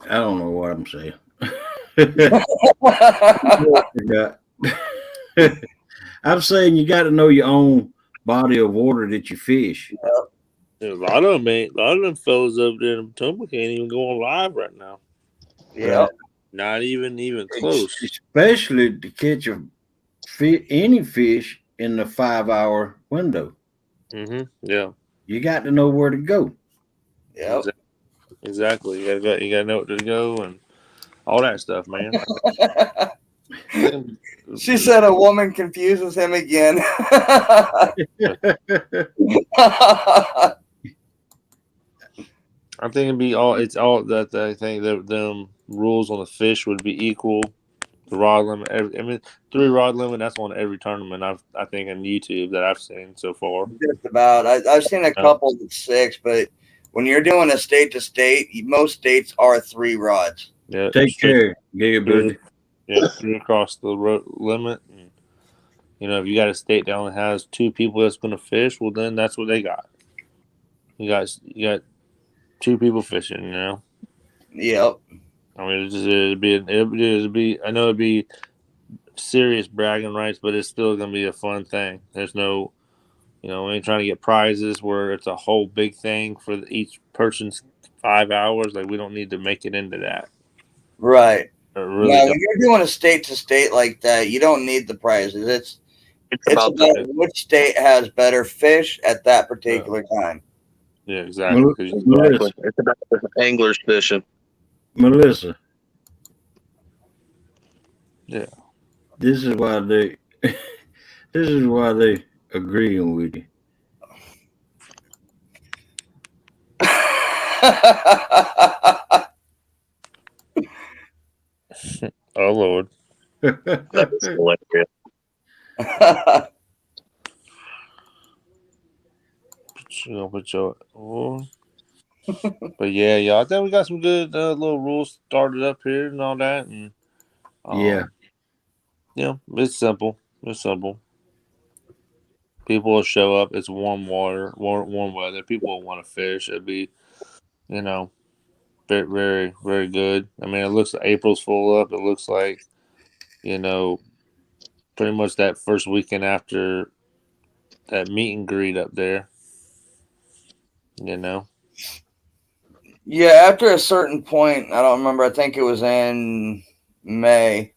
I don't know what I'm saying. I'm saying you got to know your own body of water that you fish. A lot of them ain't. A lot of them fellas up there in Potomac can't even go on live right now. Yep. Not even close. Especially to catch any fish in the 5 hour window. Yeah. You got to know where to go. Yep. Exactly. You gotta know where to go and all that stuff, man. She said a woman confuses him again. I think it'd be all. It's all that I think that them rules on the fish would be equal. The rod limit. I mean, 3 rod limit. That's on every tournament. I think on YouTube that I've seen so far. Just about. I've seen a couple that's 6, but when you're doing a state to state, most states are 3 rods. Yeah. Take care, Gigaboo. Yeah, 3 across the limit. And, if you got a state that only has 2 people that's going to fish, well, then that's what they got. You got 2 people fishing. Yep. I mean, it'd be. I know it'd be serious bragging rights, but it's still gonna be a fun thing. There's no, we ain't trying to get prizes where it's a whole big thing for each person's 5 hours. Like we don't need to make it into that. Right. Really now, when you're doing a state to state like that, you don't need the prizes. It's about which state has better fish at that particular time. Yeah, exactly. Melissa. It's about anglers fishing. Melissa. Yeah. This is why they agreeing with you. Oh Lord. That's hilarious. But yeah, I think we got some good little rules started up here and all that, and it's simple. It's simple. People will show up. It's warm water, warm weather. People will want to fish. It'd be, very, very, very good. I mean, it looks like April's full up. It looks like, pretty much that first weekend after that meet and greet up there. Yeah, after a certain point, I don't remember. I think it was in May.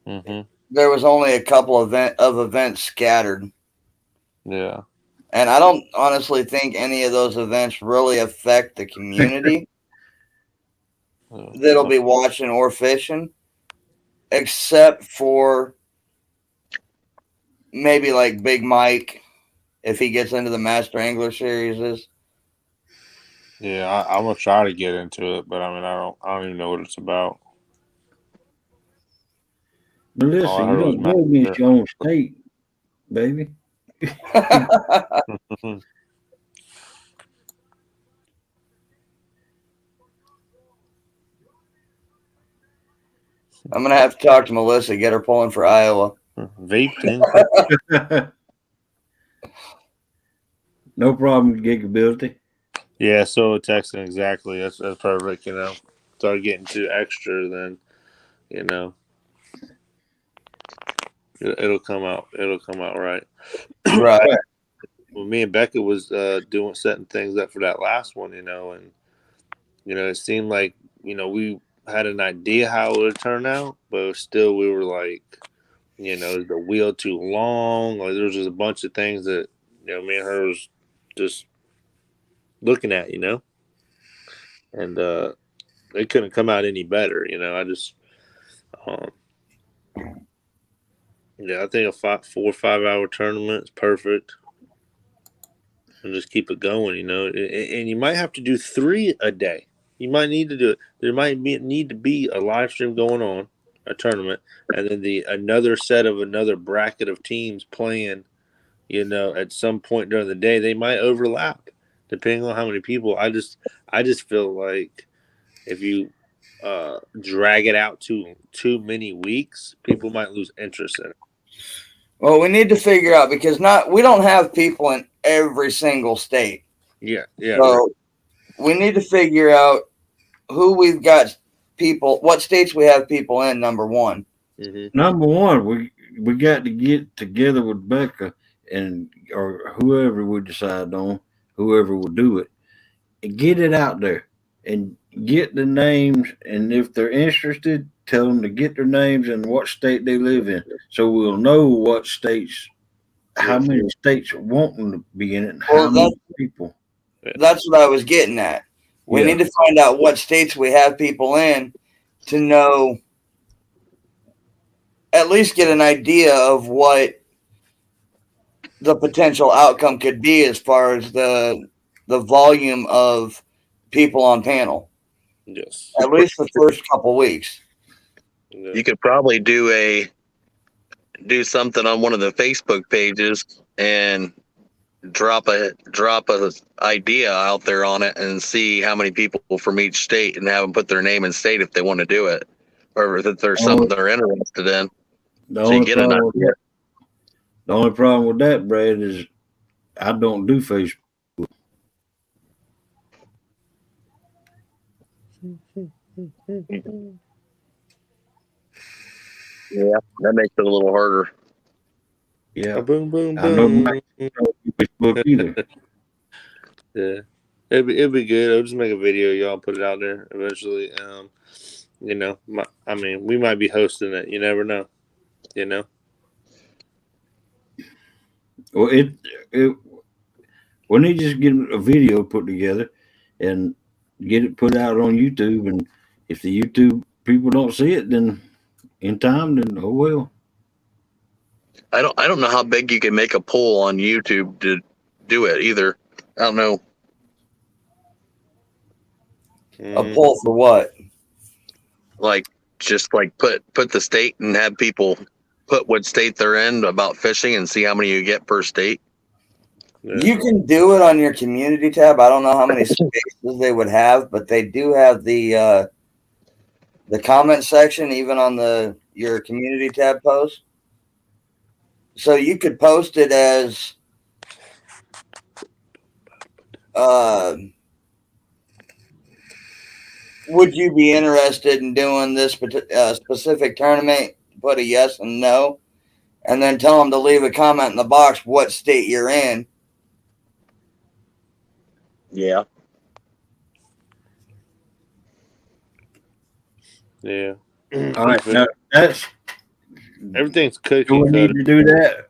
There was only a couple of events scattered. Yeah. And I don't honestly think any of those events really affect the community that'll be watching or fishing, except for maybe like Big Mike if he gets into the Master Angler Series. Yeah, I'm gonna try to get into it, but I mean, I don't even know what it's about. Melissa, you don't go against your own state, baby. I'm gonna have to talk to Melissa, get her pulling for Iowa. Vaped in. No problem, Gigability. Yeah, so texting exactly. That's perfect. Start getting too extra, then it'll come out. It'll come out right. Right. Well, me and Becca was setting things up for that last one, and it seemed like we had an idea how it would turn out, but still we were like, is the wheel too long? Or there was just a bunch of things that me and her was just looking at, and it couldn't come out any better. I just, I think a 4 or 5 hour tournament is perfect, and just keep it going. And you might have to do 3 a day. You might need to do it. There might need to be a live stream going on, a tournament, and then another bracket of teams playing. At some point during the day, they might overlap, depending on how many people. I just feel like if you drag it out too many weeks, people might lose interest in it. Well, we need to figure out because we don't have people in every single state. Yeah, yeah. So we need to figure out who we've got people, what states we have people in. Number one. Mm-hmm. Number one, we got to get together with Becca and or whoever we decide on, whoever will do it, and get it out there and get the names. And if they're interested, tell them to get their names and what state they live in, so we'll know what states, how Yeah. many states want them to be in it, and Well, how many people. that's what I was getting at. We Yeah. need to find out what states we have people in to know, at least get an idea of what the potential outcome could be as far as the volume of people on panel. Yes. At least the first couple weeks. Yeah. You could probably do something on one of the Facebook pages and drop a idea out there on it and see how many people from each state and have them put their name and state if they want to do it or if there's something they're interested in. The So you only get an problem with idea. that, the only problem with that, Brad, is I don't do Facebook. Yeah, that makes it a little harder. Yeah, Boom, boom, I know boom. Mike don't do Facebook either. Yeah, it'd be good. I'll just make a video. Y'all put it out there eventually. You know, I mean, we might be hosting it. You never know. You know. Well, it we need to just get a video put together and get it put out on YouTube. And if the YouTube people don't see it, then in time, then oh well. I don't know how big you can make a poll on YouTube to do it either. I don't know. A poll for what? Like just like put the state and have people put what state they're in about fishing and see how many you get per state. Yeah. You can do it on your community tab. I don't know how many spaces they would have, but they do have the comment section even on your community tab post. So you could post it as would you be interested in doing this specific tournament? Put a yes and no, and then tell them to leave a comment in the box what state you're in. Yeah. Yeah. All right, now that's Everything's do cookie we need cutter. to do that?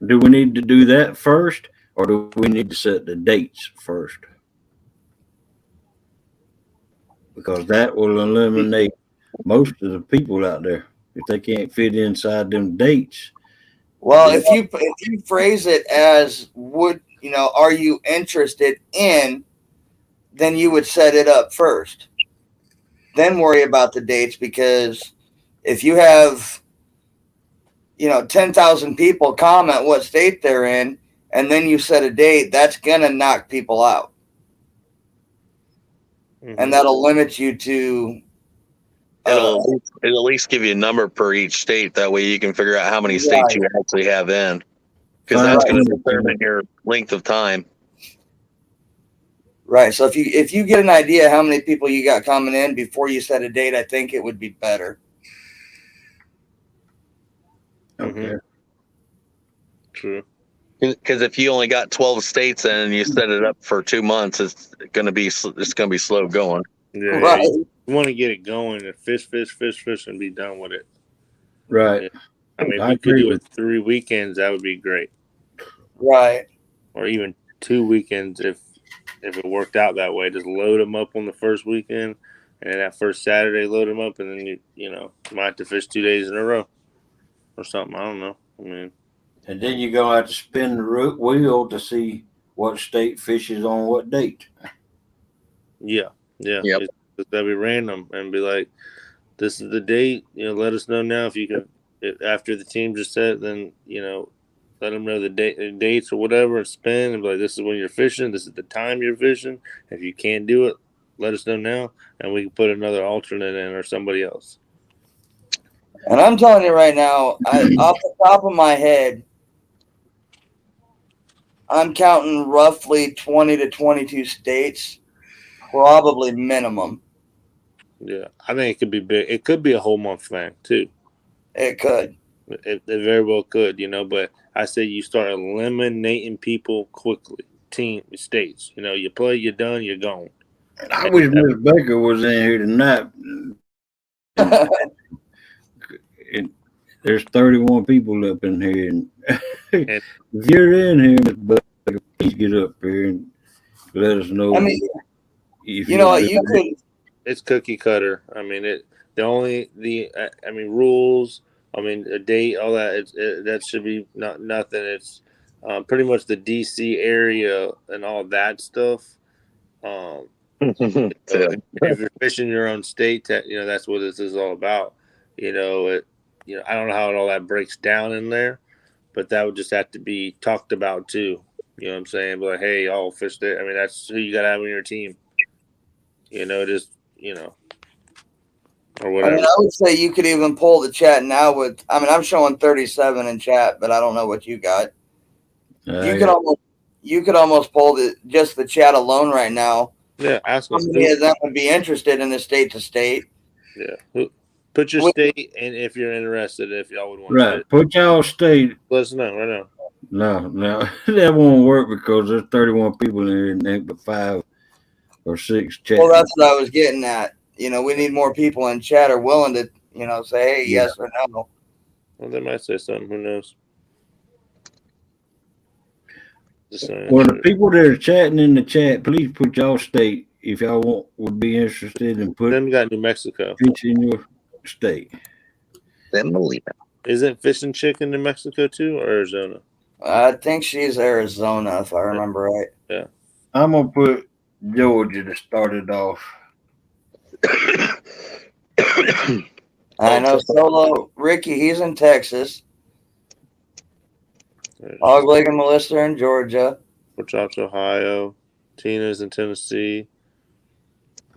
Do we need to do that first, or do we need to set the dates first? Because that will eliminate most of the people out there if they can't fit inside them dates. Well, then- if you phrase it as are you interested in, then you would set it up first. Then worry about the dates, because if you have 10,000 people comment what state they're in, and then you set a date, that's gonna knock people out, and that'll limit you to. It'll at least give you a number per each state. That way you can figure out how many states you actually have in, because that's going to determine your length of time. Right. So if you get an idea how many people you got coming in before you set a date, I think it would be better. Okay. True. Because if you only got 12 states in and you set it up for 2 months, it's gonna be slow going. Yeah. Right. You want to get it going and fish, and be done with it. Right. Yeah. I mean, if I we could agree do with it 3 weekends, that would be great. Right. Or even 2 weekends if it worked out that way. Just load them up on the first weekend, and then that first Saturday load them up, and then you might have to fish 2 days in a row or something. I don't know. I mean, And then you're gonna have to spin the wheel to see what state fishes on what date. yeah. Yep. It's gotta be random and be like, this is the date. Let us know now if you can. After the team just said, then let them know the dates or whatever, and spin and be like, this is when you're fishing. This is the time you're fishing. If you can't do it, let us know now, and we can put another alternate in or somebody else. And I'm telling you right now, off the top of my head, I'm counting roughly 20 to 22 states, probably minimum. Yeah, I think it could be big. It could be a whole month thing too. It could. It very well could, but I say you start eliminating people quickly. Team states, you play, you're done, you're gone. I wish Miss Baker was in here tonight. And there's 31 people up in here, and And if you're in here, Miss Baker, please get up here and let us know. I mean, if you know what? You could. it's cookie cutter. I mean, rules. I mean, a date, all that. That should be nothing. It's pretty much the DC area and all that stuff. If you're fishing your own state, that's what this is all about. I don't know how all that breaks down in there, but that would just have to be talked about too. You know what I'm saying? But like, hey, I'll fish there. I mean, that's who you got to have on your team. Or whatever. I mean, I would say you could even pull the chat now with. I mean, I'm showing 37 in chat, but I don't know what you got. You could almost pull just the chat alone right now. Yeah, ask how many of them would be interested in the state to state. Yeah, put your state, and if you're interested, if y'all would want right, to put y'all state. Let us know right now. No, that won't work because there's 31 people in here and ain't but 5 or 6 chat. Well, that's what I was getting at. We need more people in chat are willing to, say, hey, yes or no. Well, they might say something. Who knows? Well, the people that are chatting in the chat, please put y'all state if y'all would be interested in putting. Then we got New Mexico. Fish in your state. Isn't Fish and Chicken New Mexico too, or Arizona? I think she's Arizona, if I remember right. Yeah. I'm gonna put Georgia to start it off. I know Solo Ricky, he's in Texas. Hogleg and Melissa in Georgia. Fort Chops, Ohio. Tina's in Tennessee.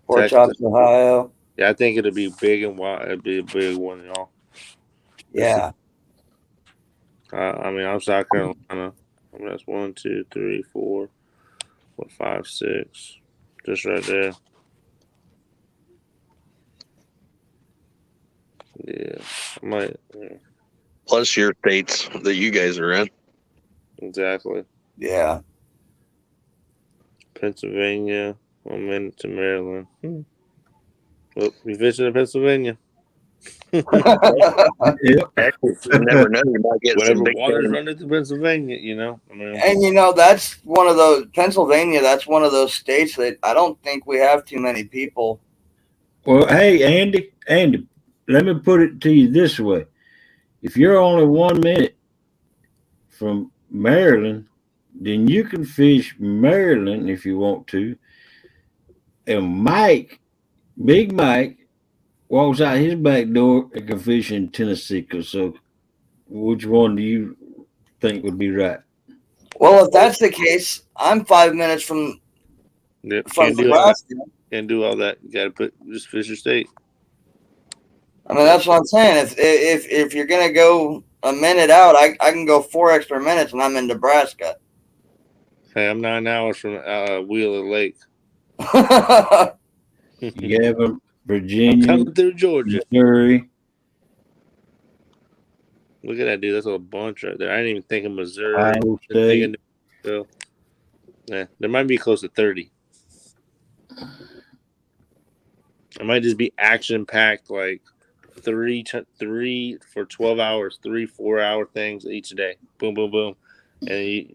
Fort Chops, Ohio. Yeah, I think it'll be big and wide. It'll be a big one, y'all. Yeah. I mean, I'm South Carolina. I mean, that's 1, 2, 3, 4, 5, 6. Just right there. Yeah, I might. Yeah. Plus your states that you guys are in. Exactly. Yeah. Pennsylvania. 1 minute to Maryland. Well, we fishing in Pennsylvania. You never know. You might get whatever some big water's running to Pennsylvania, I mean, and that's one of those Pennsylvania. That's one of those states that I don't think we have too many people. Well, hey, Andy, let me put it to you this way: if you're only 1 minute from Maryland, then you can fish Maryland if you want to. And Big Mike, walks out his back door and can fish in Tennessee. So, which one do you think would be right? Well, if that's the case, I'm 5 minutes from Nebraska. Can't do all that. You got to just fish your state. I mean, that's what I'm saying. If you're gonna go a minute out, I can go 4 extra minutes, and I'm in Nebraska. Hey, I'm 9 hours from Wheeler Lake. Gavin, Virginia, I'm coming through Georgia, Missouri. Look at that, dude. That's a bunch right there. I didn't even think of Missouri. Iowa State. Yeah, there might be close to 30. It might just be action packed, like three for 12 hours, 3-4 hour things each day. Boom, boom, boom, and you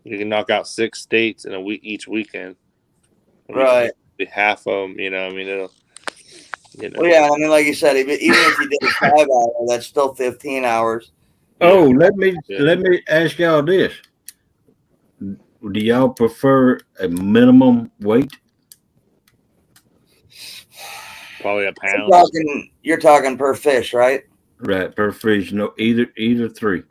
can knock out 6 states in a week each weekend. Right. Half of them, I mean, it'll. Well, yeah, I mean, like you said, even if you did a 5 hour, that's still 15 hours. Oh, let me ask y'all this: do y'all prefer a minimum weight? Probably a pound. You're talking per fish, right? Right, per fish. No, either 3.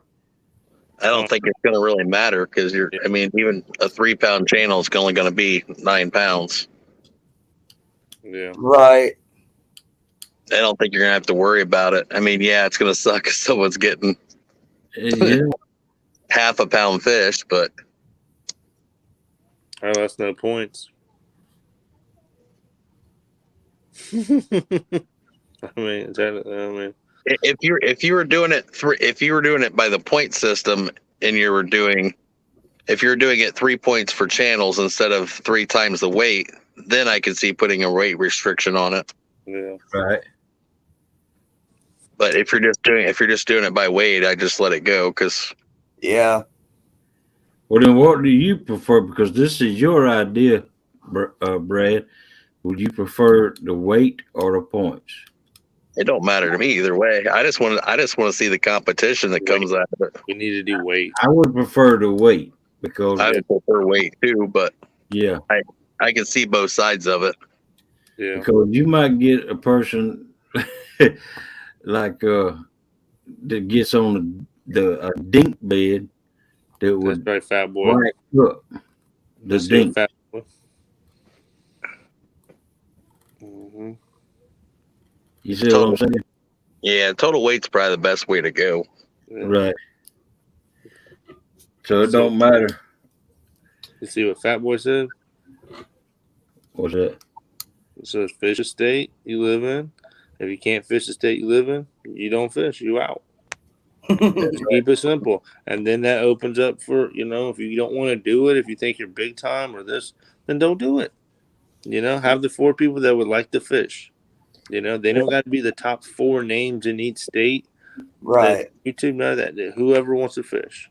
I don't think it's going to really matter because I mean, even a 3-pound channel is only going to be 9 pounds. Yeah. Right. I don't think you're going to have to worry about it. I mean, yeah, it's going to suck if someone's getting. Yeah. half a pound fish, but Oh, that's no points. I mean, if you were doing it by the point system, and if you're doing it 3 points for channels instead of 3 times the weight, then I could see putting a weight restriction on it. yeah. Right. But if you're just doing it by weight, I just let it go because Yeah. Well, then what do you prefer? Because this is your idea, Brad. Would you prefer the weight or the points? it don't matter to me either way. I just want to see the competition that comes out of it. We need to do weight. I would prefer the weight because I would prefer weight too, but yeah, I can see both sides of it. Yeah. because you might get a person like that gets on the dink bed that That's would right, fat boy. rack up the Let's do a dink. fat boy. Mm-hmm. You see what I'm saying? Yeah, total weight's probably the best way to go. Yeah. Right. So it don't matter. You see what fat boy said? What's that? It says fish a state you live in. If you can't fish the state you live in, you don't fish. You out. Just keep it simple. And then that opens up for, if you don't want to do it, if you think you're big time or this, then don't do it. Have the 4 people that would like to fish. They don't got to be the top 4 names in each state. Right. YouTube know that whoever wants to fish.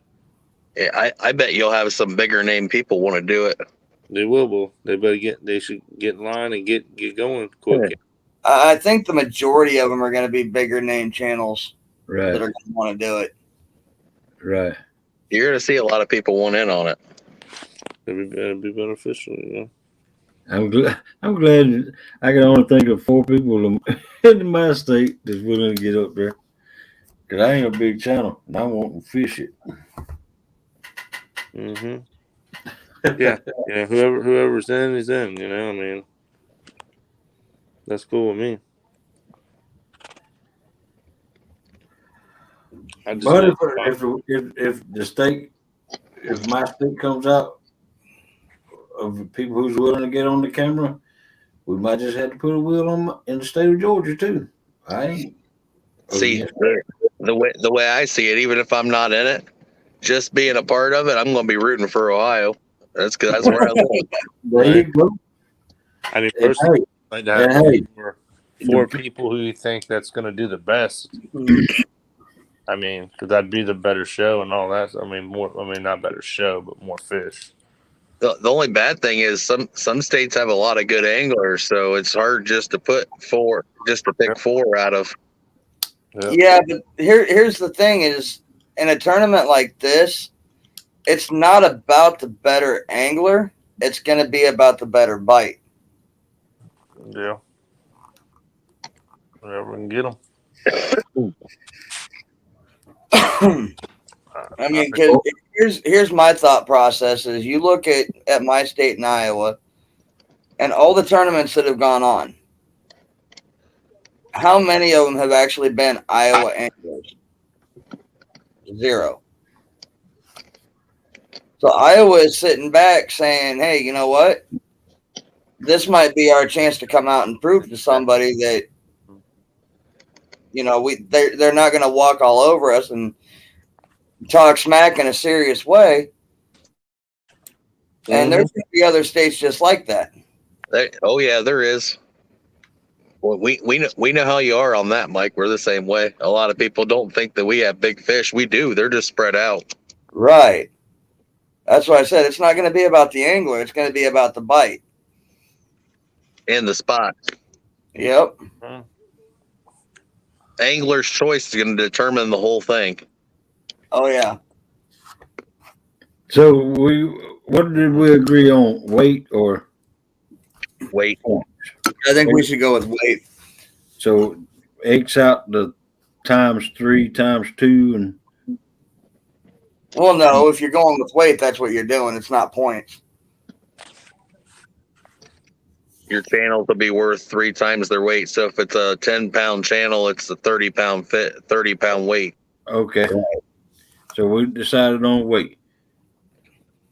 Yeah, I bet you'll have some bigger name people want to do it. They will. They should get in line and get going quick. I think the majority of them are going to be bigger name channels Right. that are going to want to do it. Right. You're going to see a lot of people want in on it. It'd be beneficial, I'm glad I can only think of 4 people in my state that's willing to get up there. Cause I ain't a big channel and I want to fish it. Mm-hmm. Yeah. Whoever's in is in. I mean, that's cool with me. But if my state comes out of people who's willing to get on the camera, we might just have to put a wheel in the state of Georgia too. I ain't. See, the way I see it, even if I'm not in it, just being a part of it, I'm going to be rooting for Ohio. That's where I live. There you go. I mean, personally, I'd like to have 4 people who you think that's going to do the best. I mean, because that'd be the better show and all that. I mean, not better show, but more fish. The only bad thing is some states have a lot of good anglers, so it's hard just to pick 4 out of. Yeah, but here's the thing: is in a tournament like this, it's not about the better angler. It's going to be about the better bite. Yeah. Wherever we can get them. I mean, because here's my thought process: is you look at my state in Iowa, and all the tournaments that have gone on. How many of them have actually been Iowa anglers? 0. So Iowa is sitting back saying, hey, you know what? This might be our chance to come out and prove to somebody that, they're not going to walk all over us and talk smack in a serious way. And there's going to be other states just like that. Oh, yeah, there is. Well, we know how you are on that, Mike. We're the same way. A lot of people don't think that we have big fish. We do. They're just spread out. Right. That's why I said it's not going to be about the angler. It's going to be about the bite. And the spot. Yep. Angler's choice is going to determine the whole thing. Oh, yeah. So what did we agree on? Weight or weight? I think we should go with weight. So X out the ×3 ×2 and. Well, no, if you're going with weight, that's what you're doing. It's not points. Your channels will be worth 3 times their weight. So if it's a 10-pound channel, it's a 30-pound weight. Okay. So we decided on weight.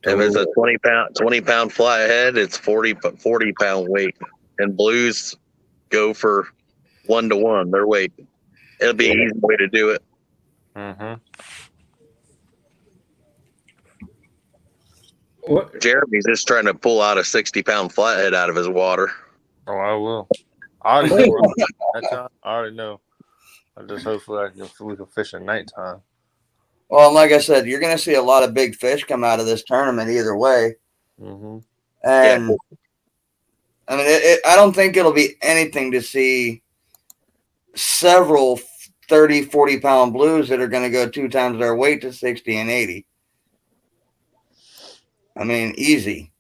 If it's a 20 pound flathead, it's 40 pound weight. And blues go for 1-to-1 their weight. It'll be an easy way to do it. Mm-hmm. What? Jeremy's just trying to pull out a 60-pound flathead out of his water. Oh, I will. I already know where I'm at that time. I already know. I just hopefully we can fish at nighttime. Well, like I said, you're going to see a lot of big fish come out of this tournament either way. Mm-hmm. And I mean, I don't think it'll be anything to see several 30, 40-pound blues that are going to go 2 times their weight to 60 and 80. I mean, easy.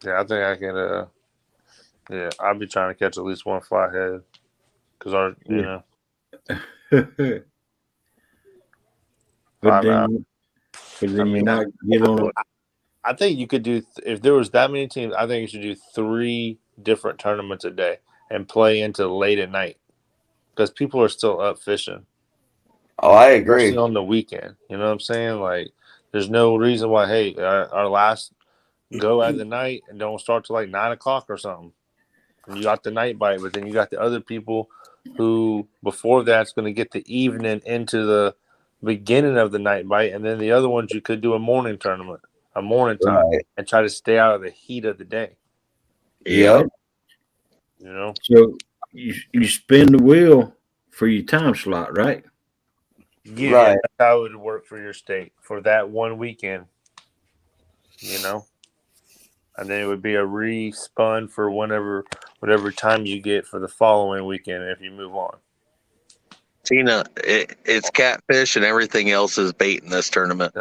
Yeah, I think I can. Yeah, I'll be trying to catch at least one flathead because you know. But then you might get on. I think you could do if there was that many teams. I think you should do 3 different tournaments a day and play into late at night because people are still up fishing. Oh, I agree. Especially on the weekend. You know what I'm saying? Like, there's no reason why. Hey, our last go at the night and don't start till like 9 o'clock or something. And you got the night bite, but then you got the other people who before that's going to get the evening into the beginning of the night bite, and then the other ones you could do a morning tournament, a morning time, and try to stay out of the heat of the day. Yep. You know. So you spin the wheel for your time slot, right? Yeah, right. That's how it would work for your state for that one weekend. You know. And then it would be a respun for whatever time you get for the following weekend if you move on. Tina, it's catfish and everything else is bait in this tournament.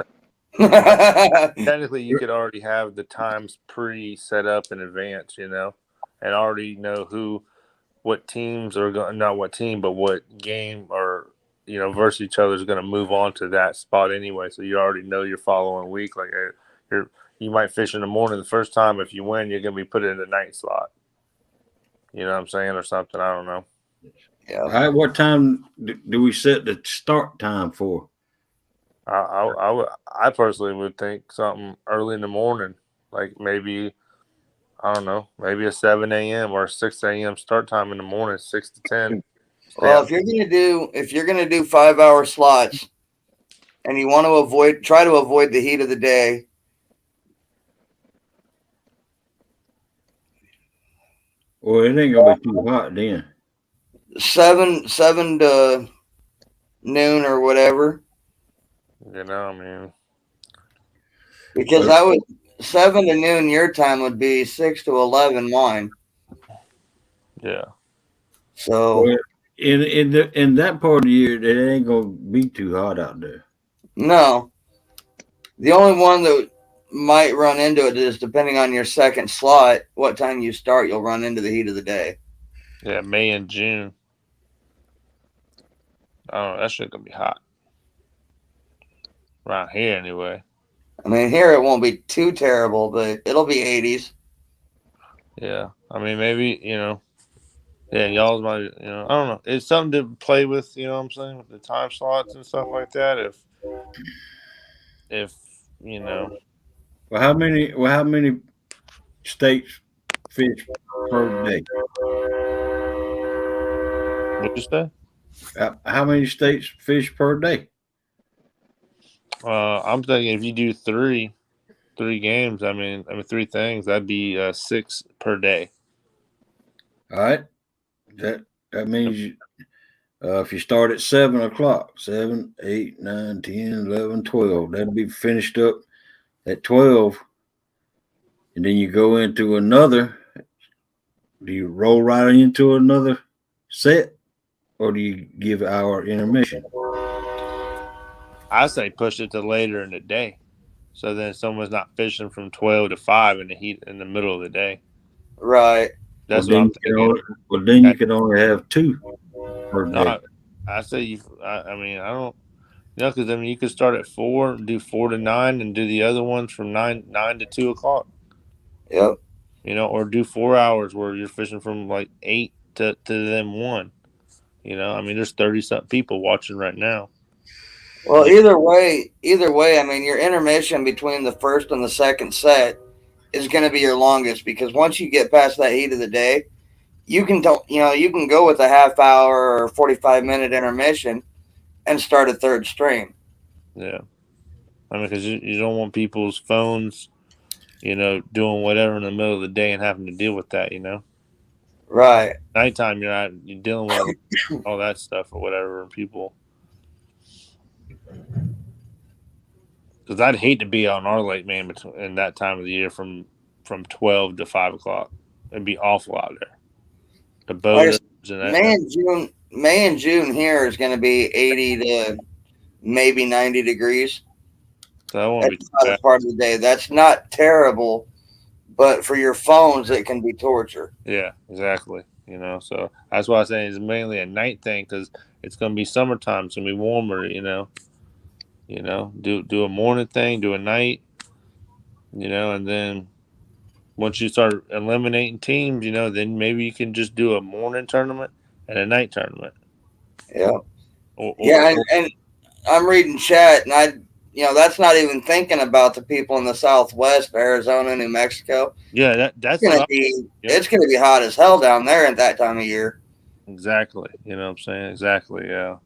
Technically, you could already have the times pre-set up in advance, you know, and already know what teams are going, not what team, but what game or, you know, versus each other is going to move on to that spot anyway. So you already know your following week. Like you might fish in the morning the first time. If you win, you're going to be put in the night slot. You know what I'm saying? Or something. I don't know. Yeah. All right. What time do we set the start time for? I personally would think something early in the morning, like maybe, I don't know, maybe a 7 a.m. or 6 a.m. start time in the morning, 6 to 10. Well, if you're gonna do 5-hour slots, and you want to try to avoid the heat of the day. Well, it ain't gonna be too hot then. 7 to noon or whatever. You know, I mean, because 7 to noon your time would be 6 to 11 mine. Yeah. So well, in that part of the year, it ain't gonna be too hot out there. No. The only one that might run into it is depending on your second slot, what time you start, you'll run into the heat of the day. Yeah, May and June. I don't know. That shit gonna be hot. Around here, anyway. I mean, here it won't be too terrible, but it'll be 80s. Yeah. I mean, maybe, you know, yeah, y'all's might, you know, I don't know. It's something to play with, you know what I'm saying, with the time slots and stuff like that. If you know. Well, how many states fish per day? What'd you say? How many states fish per day? I'm thinking if you do three games, I mean 3 things, that'd be 6 per day. All right, that means if you start at 7 o'clock, 7, 8, 9, 10, 11, 12, that'd be finished up at 12, and then you go into another. Do you roll right into another set, or do you give our intermission? I say push it to later in the day, so then someone's not fishing from 12 to 5 in the heat in the middle of the day. Right. That's what I'm thinking. Then you can only have 2 per day. No, I say I mean, I don't. You know, because I mean, you could start at 4, do 4 to 9, and do the other ones from 9 to 2 o'clock. Yep. You know, or do 4 hours where you're fishing from like 8 to then 1. You know, I mean, there's 30-something people watching right now. Well, either way, I mean, your intermission between the first and the second set is going to be your longest because once you get past that heat of the day, you can you can go with a half hour or 45-minute intermission and start a third stream. Yeah. I mean, because you don't want people's phones, doing whatever in the middle of the day and having to deal with that, Right. Nighttime, you're dealing with all that stuff or whatever, and people. Because I'd hate to be on our lake, man, in that time of the year from 12 to 5 o'clock. It'd be awful out there. The Like boaters and May and June here is going to be 80 to maybe 90 degrees. So that won't That's be too not bad. a part of the day. That's not terrible, but for your phones, it can be torture. Yeah, exactly. So that's why I say it's mainly a night thing because it's going to be summertime. It's going to be warmer. Do a morning thing, do a night. And then once you start eliminating teams, then maybe you can just do a morning tournament and a night tournament. Yeah. Or And I'm reading chat, and that's not even thinking about the people in the Southwest, Arizona, New Mexico. yeah, that's It's gonna be hot as hell down there at that time of year. Exactly. You know what I'm saying? Exactly. Yeah.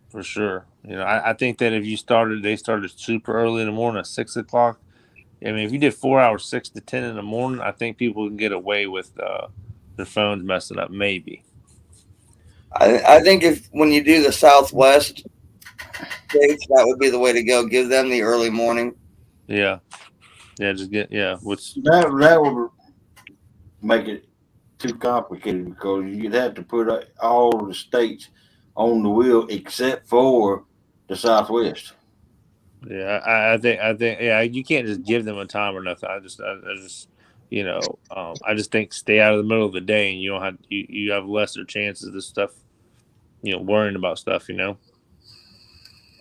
For sure. I think that if they started super early in the morning at 6 o'clock. I mean, if you did 4 hours, 6 to 10 in the morning, I think people can get away with their phones messing up. Maybe. I think when you do the Southwest states, that would be the way to go. Give them the early morning. Yeah. Yeah. Just what's That would make it too complicated because you'd have to put all the states on the wheel except for the Southwest. Yeah, I think yeah, you can't just give them a time or nothing. I just I just think stay out of the middle of the day and you have lesser chances of stuff, worrying about stuff,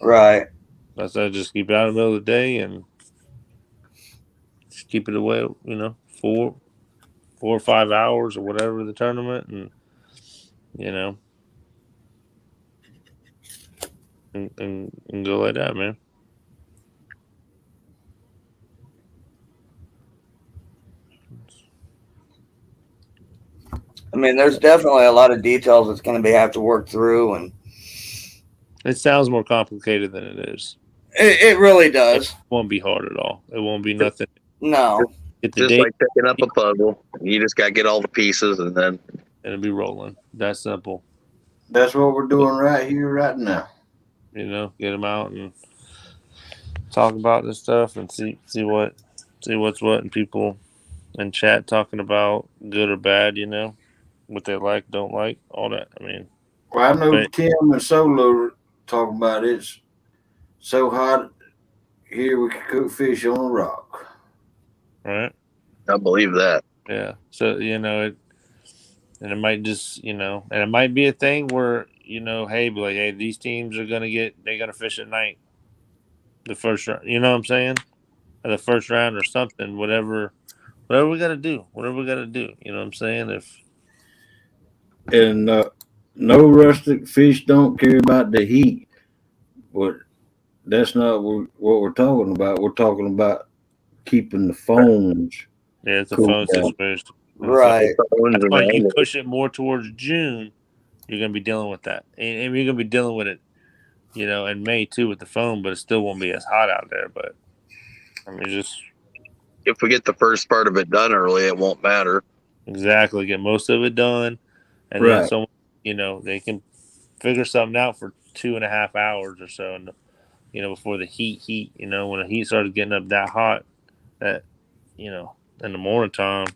Right. That's I just keep it out of the middle of the day and just keep it away, 4 or 5 hours or whatever the tournament and you know and go like that, man. I mean, there's definitely a lot of details that's going to have to work through, and It sounds more complicated than it is. it really does. It won't be hard at all. It won't be nothing. No. Get the Just date like picking up a puzzle. You just got to get all the pieces and then. and it'll be rolling. That simple. That's what we're doing right here, right now. Get them out and talk about this stuff and see what's what and people in chat talking about good or bad. What they like, don't like, all that. I mean, Well, I know but Kim and Solo talking about it's so hot here we could cook fish on a rock. right? I believe that. Yeah. So and it might just and it might be a thing where hey, be like, hey, these teams they're gonna fish at night, the first round. You know what I'm saying? Or the first round or something, whatever we gotta do, You know what I'm saying? And no rustic fish don't care about the heat, but that's not what we're talking about. We're talking about keeping the phones Yeah, it's a cool phone down. situation. Right. That's why you push it more towards June. You're gonna be dealing with that, and you're gonna be dealing with it, in May too with the phone. But it still won't be as hot out there. But I mean, just If we get the first part of it done early, it won't matter. exactly get most of it done, and then Right. someone, they can figure something out for 2.5 hours or so, and before the heat, when the heat started getting up that hot, that in the morning time,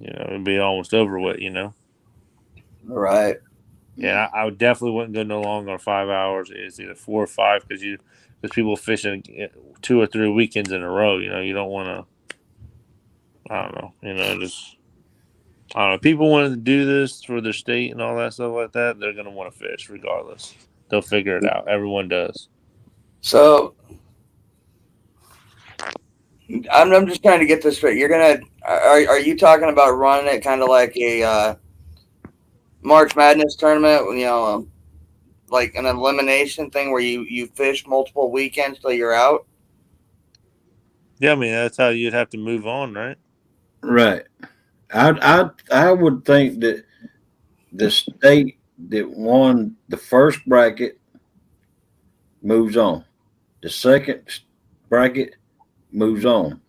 it'd be almost over with. Right. Yeah, I would definitely wouldn't go no longer than 5 hours. It's either 4 or 5 because people fishing 2 or 3 weekends in a row. You don't want to. I don't know. Just I don't know. People wanting to do this for their state and all that stuff like that. They're gonna want to fish regardless. They'll figure it out. Everyone does. So I'm just trying to get this straight. Are you talking about running it kind of like a March Madness tournament? like an elimination thing where you fish multiple weekends till you're out? Yeah, I mean that's how you'd have to move on, right? Right. I would think that the state that won the first bracket moves on. The second bracket moves on.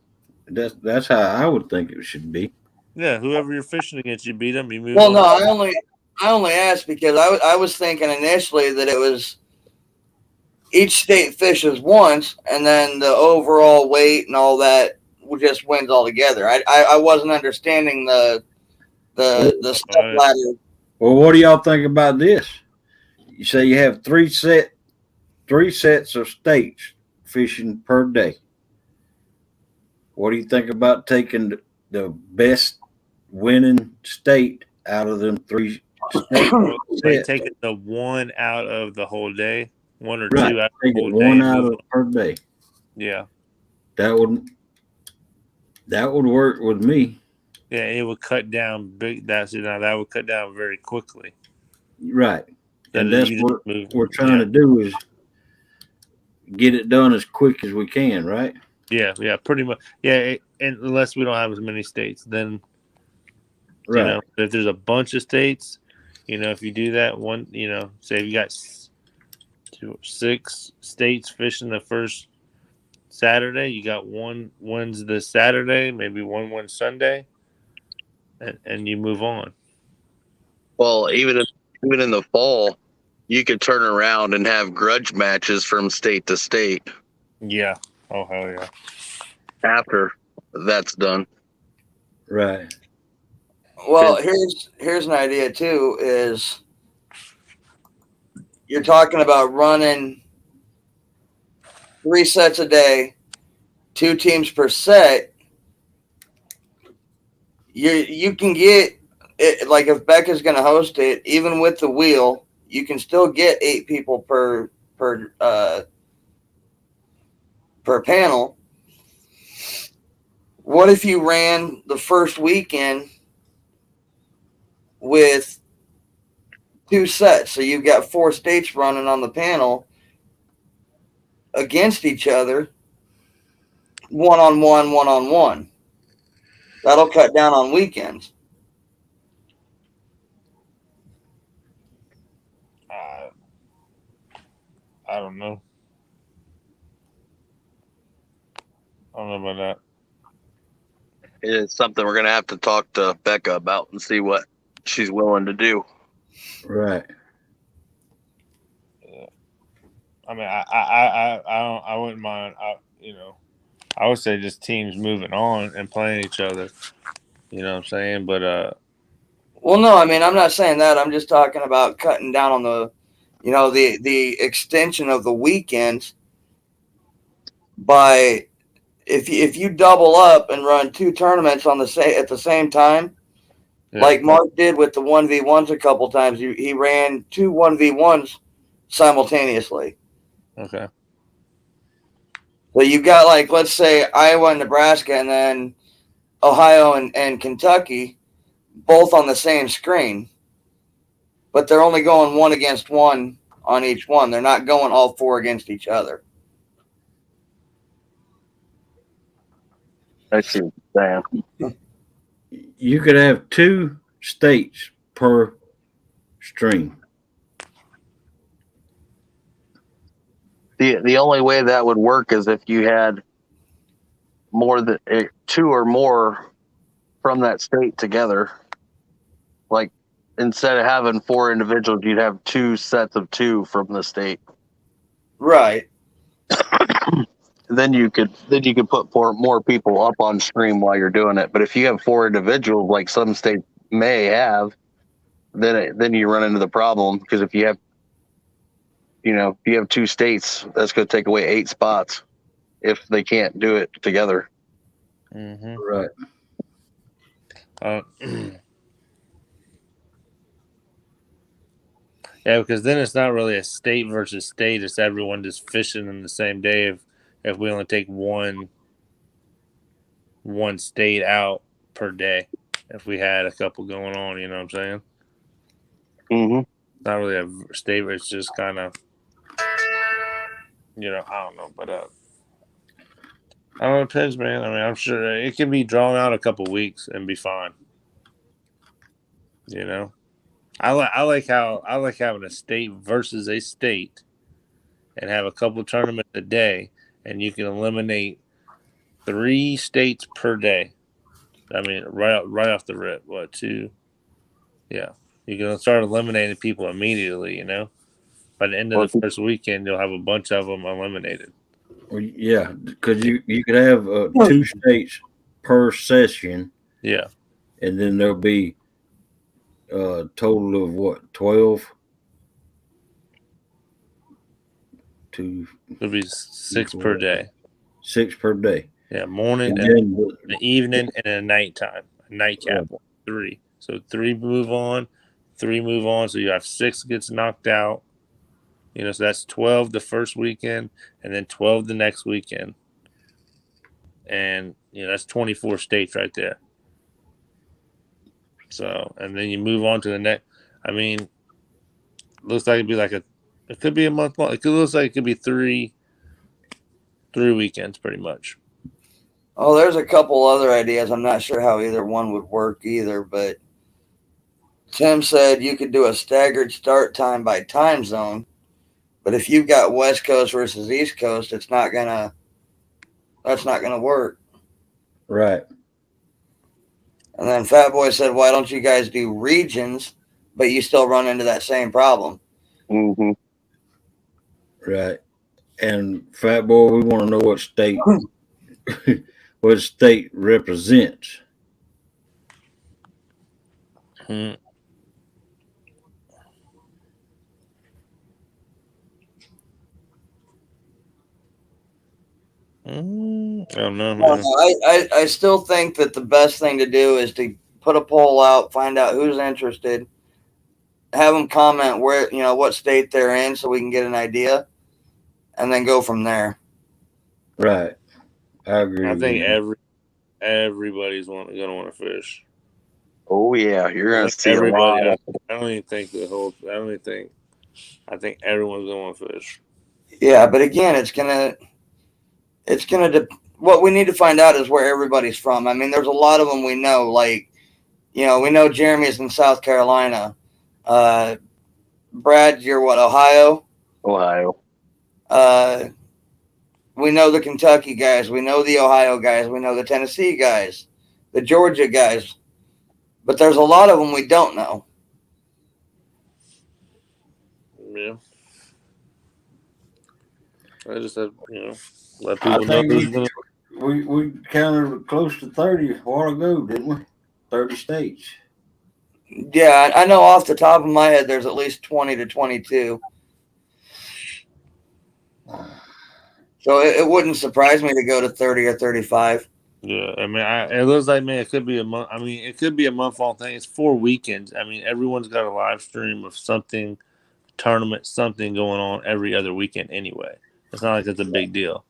That's how I would think it should be. Yeah, whoever you're fishing against, you beat them, you move Well, on. no, I only asked because I was thinking initially that it was each state fishes once, and then the overall weight and all that just wins all together. I wasn't understanding the step ladder. Well, what do y'all think about this? You say you have three sets of states fishing per day. What do you think about taking the best winning state out of them three states? Like taking the one out of the whole day, one or Right. two out of the Taking whole day. one out of per day. Yeah. That would work with me. Yeah, it would cut down big. That would cut down very quickly. Right. And that's what we're trying to do is get it done as quick as we can, right? Yeah, pretty much. Yeah, and unless we don't have as many states, then right. You know, if there's a bunch of states, you know, if you do that one, you know, say if you got 6 states fishing the first Saturday, you got one wins this Saturday, maybe one wins Sunday, and you move on. Well, even in the fall, you could turn around and have grudge matches from state to state. Yeah. Oh hell yeah. After that's done. Right. Well, here's an idea too. Is you're talking about running 3 sets a day, 2 teams per set. You can get it, like if Becca's going to host it, even with the wheel, you can still get 8 people per panel. What if you ran the first weekend with 2 sets? So you've got 4 states running on the panel against each other, one-on-one. That'll cut down on weekends. I don't know. I don't know about that. It's something we're going to have to talk to Becca about and see what she's willing to do. Right. Yeah. I mean, I wouldn't mind. I would say just teams moving on and playing each other. You know what I'm saying? But well, no, I mean, I'm not saying that. I'm just talking about cutting down on the extension of the weekends by if you double up and run 2 tournaments at the same time, like Mark did with the 1v1s a couple times. He ran 2 1v1s simultaneously. Okay. So you've got, like, let's say Iowa and Nebraska and then Ohio and Kentucky both on the same screen, but they're only going 1 against 1 on each one. They're not going all 4 against each other. I see what you're saying. You could have 2 states per stream. The only way that would work is if you had more than 2 or more from that state together. Like instead of having 4 individuals, you'd have 2 sets of 2 from the state. Right. Then you could put more people up on stream while you're doing it. But if you have 4 individuals, like some states may have, then you run into the problem because if you have 2 states, that's going to take away 8 spots if they can't do it together. Mm-hmm. Right. Yeah, because then it's not really a state versus state. It's everyone just fishing in the same day. If we only take one state out per day, if we had a couple going on, you know what I'm saying? Mm-hmm. not really a state. It's just kind of, I don't know, but I don't know. It depends, man. I mean, I'm sure it can be drawn out a couple weeks and be fine. I like having a state versus a state, and have a couple tournaments a day, and you can eliminate 3 states per day. I mean, right off the rip. What, 2? Yeah, you can start eliminating people immediately. By the end of the first weekend, you'll have a bunch of them eliminated. Well, yeah, because you could have 2 states per session. Yeah. And then there'll be a total of what, 12? It'll be 6 per day. 6 per day. Yeah, morning, and the evening, and a nighttime. A nightcap. 3. So 3 move on, 3 move on. So you have 6 gets knocked out. So that's 12 the first weekend, and then 12 the next weekend. And that's 24 states right there. So, and then you move on to the next. I mean, looks like it could be a month long. It looks like it could be 3 weekends, pretty much. Oh, there's a couple other ideas. I'm not sure how either one would work either, but Tim said you could do a staggered start time by time zone, but if you've got West Coast versus East Coast, that's not gonna work. Right. And then Fat Boy said, why don't you guys do regions, but you still run into that same problem? Mm-hmm. Right. And Fat Boy, we want to know what state represents. Hmm. I don't know, man. I still think that the best thing to do is to put a poll out, find out who's interested, have them comment where, what state they're in so we can get an idea, and then go from there. Right. I agree. I think everybody's going to want to fish. Oh yeah, you're going to see everybody. I don't even think I think everyone's going to fish. Yeah, but again, what we need to find out is where everybody's from. I mean, there's a lot of them we know, like, we know Jeremy's in South Carolina. Brad, you're what, Ohio? Ohio. We know the Kentucky guys. We know the Ohio guys. We know the Tennessee guys, the Georgia guys. But there's a lot of them we don't know. Yeah. I just have, let people know. We counted close to 30 a while ago, didn't we? 30 states. Yeah, I know off the top of my head there's at least 20 to 22. So it wouldn't surprise me to go to 30 or 35. Yeah, I mean, it looks like, man, it could be a month. I mean, it could be a month-long thing. It's 4 weekends. I mean, everyone's got a live stream of something, tournament, something going on every other weekend anyway. It's not like it's a big deal.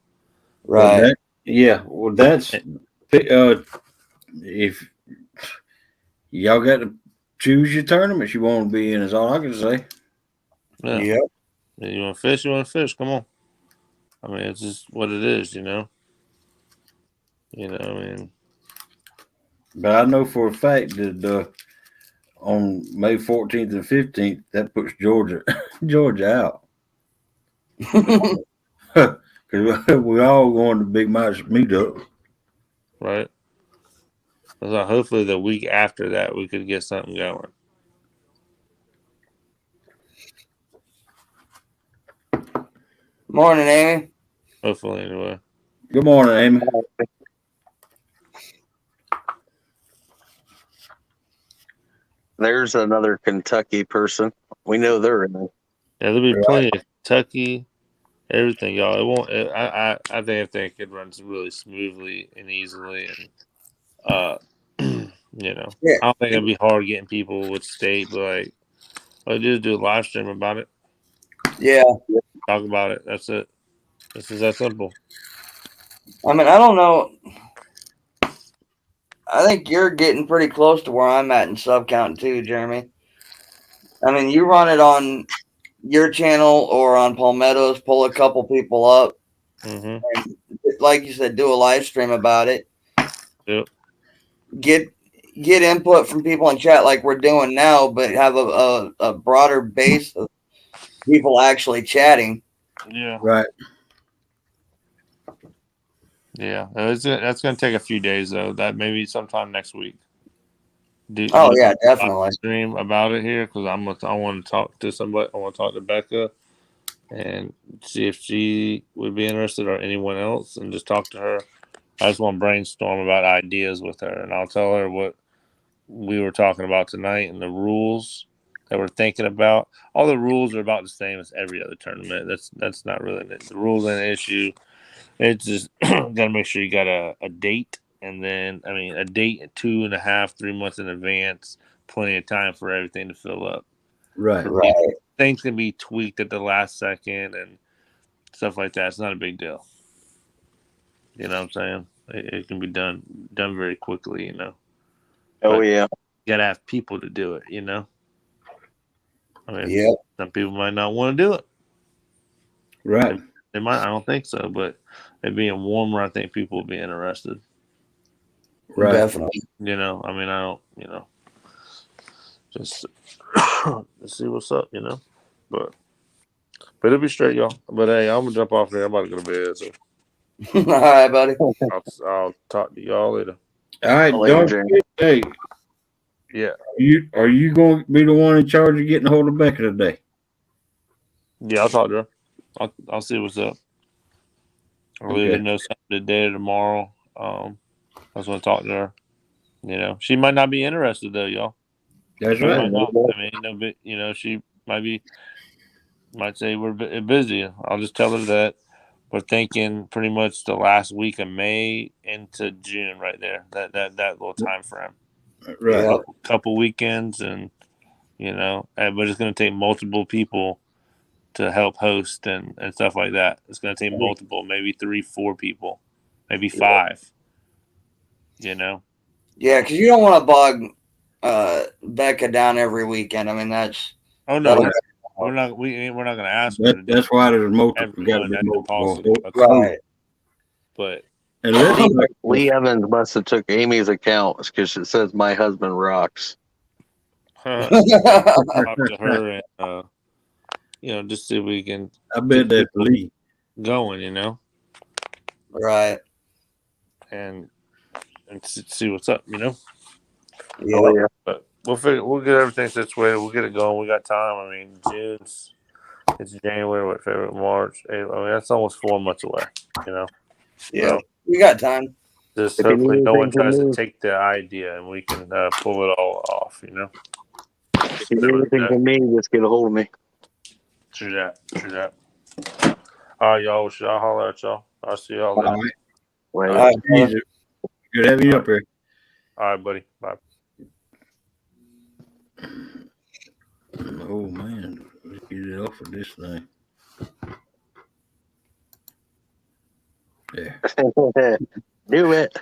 Right. Well, that's if y'all got to choose your tournaments you want to be in, is all I can say. Yeah. Yep. You want to fish? You want to fish? Come on. I mean, it's just what it is, I mean. But I know for a fact that on May 14th and 15th, that puts Georgia out. Because we're all going to Big Mike's meetup. Right. So hopefully the week after that, we could get something going. Morning, Amy. Hopefully, anyway. Good morning, Amy. There's another Kentucky person. We know they're in there. Yeah, there'll be plenty of Kentucky, everything, y'all. It won't. I think everything could run really smoothly and easily, and Yeah. I don't think it'd be hard getting people with state, but just do a live stream about it. Yeah. Talk about it. That's it. This is that simple. I mean, I don't know. I think you're getting pretty close to where I'm at in sub count too, Jeremy. I mean, you run it on your channel or on Palmetto's, pull a couple people up. Mm-hmm. And, like you said, do a live stream about it. Yep. Get input from people in chat like we're doing now, but have a broader base of people actually chatting. Yeah. Right. Yeah. That's going to take a few days, though. That maybe sometime next week. Oh, yeah, definitely. Stream about it here because I want to talk to somebody. I want to talk to Becca and see if she would be interested or anyone else and just talk to her. I just want to brainstorm about ideas with her, and I'll tell her what we were talking about tonight and the rules that we're thinking about. All the rules are about the same as every other tournament. That's not really the rules and the issue. It's just got to make sure you got a date, and then a date 2.5, 3 months in advance, plenty of time for everything to fill up. Right. Things can be tweaked at the last second and stuff like that. It's not a big deal. You know what I'm saying? It can be done very quickly. You know. Oh But yeah. you gotta have people to do it. You know. I mean, Yep. some people might not want to do it. Right. They might. I don't think so, but it being warmer, I think people will be interested. Right. Definitely. You know. I mean, I don't. You know. Just let's see what's up. You know. But it'll be straight, y'all. But hey, I'm gonna jump off there. I'm about to go to bed. So All right, buddy. I'll talk to y'all later. All right. Later, Don't Jane. forget, hey, Yeah. are you going to be the one in charge of getting a hold of Becca today? Yeah, I'll talk to her. I'll see what's up. I'll either know something today or tomorrow. I just want to talk to her. You know, she might not be interested though, y'all. That's She right. might not. I mean, no, but you know, she might say we're busy. I'll just tell her that we're thinking pretty much the last week of May into June, right there. That little time frame. Right. Yep. Couple weekends, and you know, but it's going to take multiple people to help host and stuff like that. It's going to take multiple, maybe 3, 4 people, maybe 5. You know. Yeah, because you don't want to bog Becca down every weekend. I mean, that's Oh no, that'll- we're not going to ask her to do That's why there's multiple. every Got to one. be That's multiple. impossible. right. But Unless Lee Evans must have took Amy's account because it says my husband rocks. talk to her and you know, just see if we can I bet that's Lee going, you know, Right. and see what's up, you know. Yeah. Oh yeah. But we'll get everything situated. We'll get it going. We got time. I mean, it's January, February, March, April. I mean, that's almost 4 months away, you know. Yeah. So We got time. just If you hopefully need no one anything tries from to me- take the idea and we can pull it all off, you know. If you need anything from me, just get a hold of me. True that. All right, y'all. Should I holler at y'all? I'll see y'all later. All right. Well, All right, Easy. Good having you up here. All right, buddy. Bye. Oh man, let's get it off of this thing. Yeah. do it.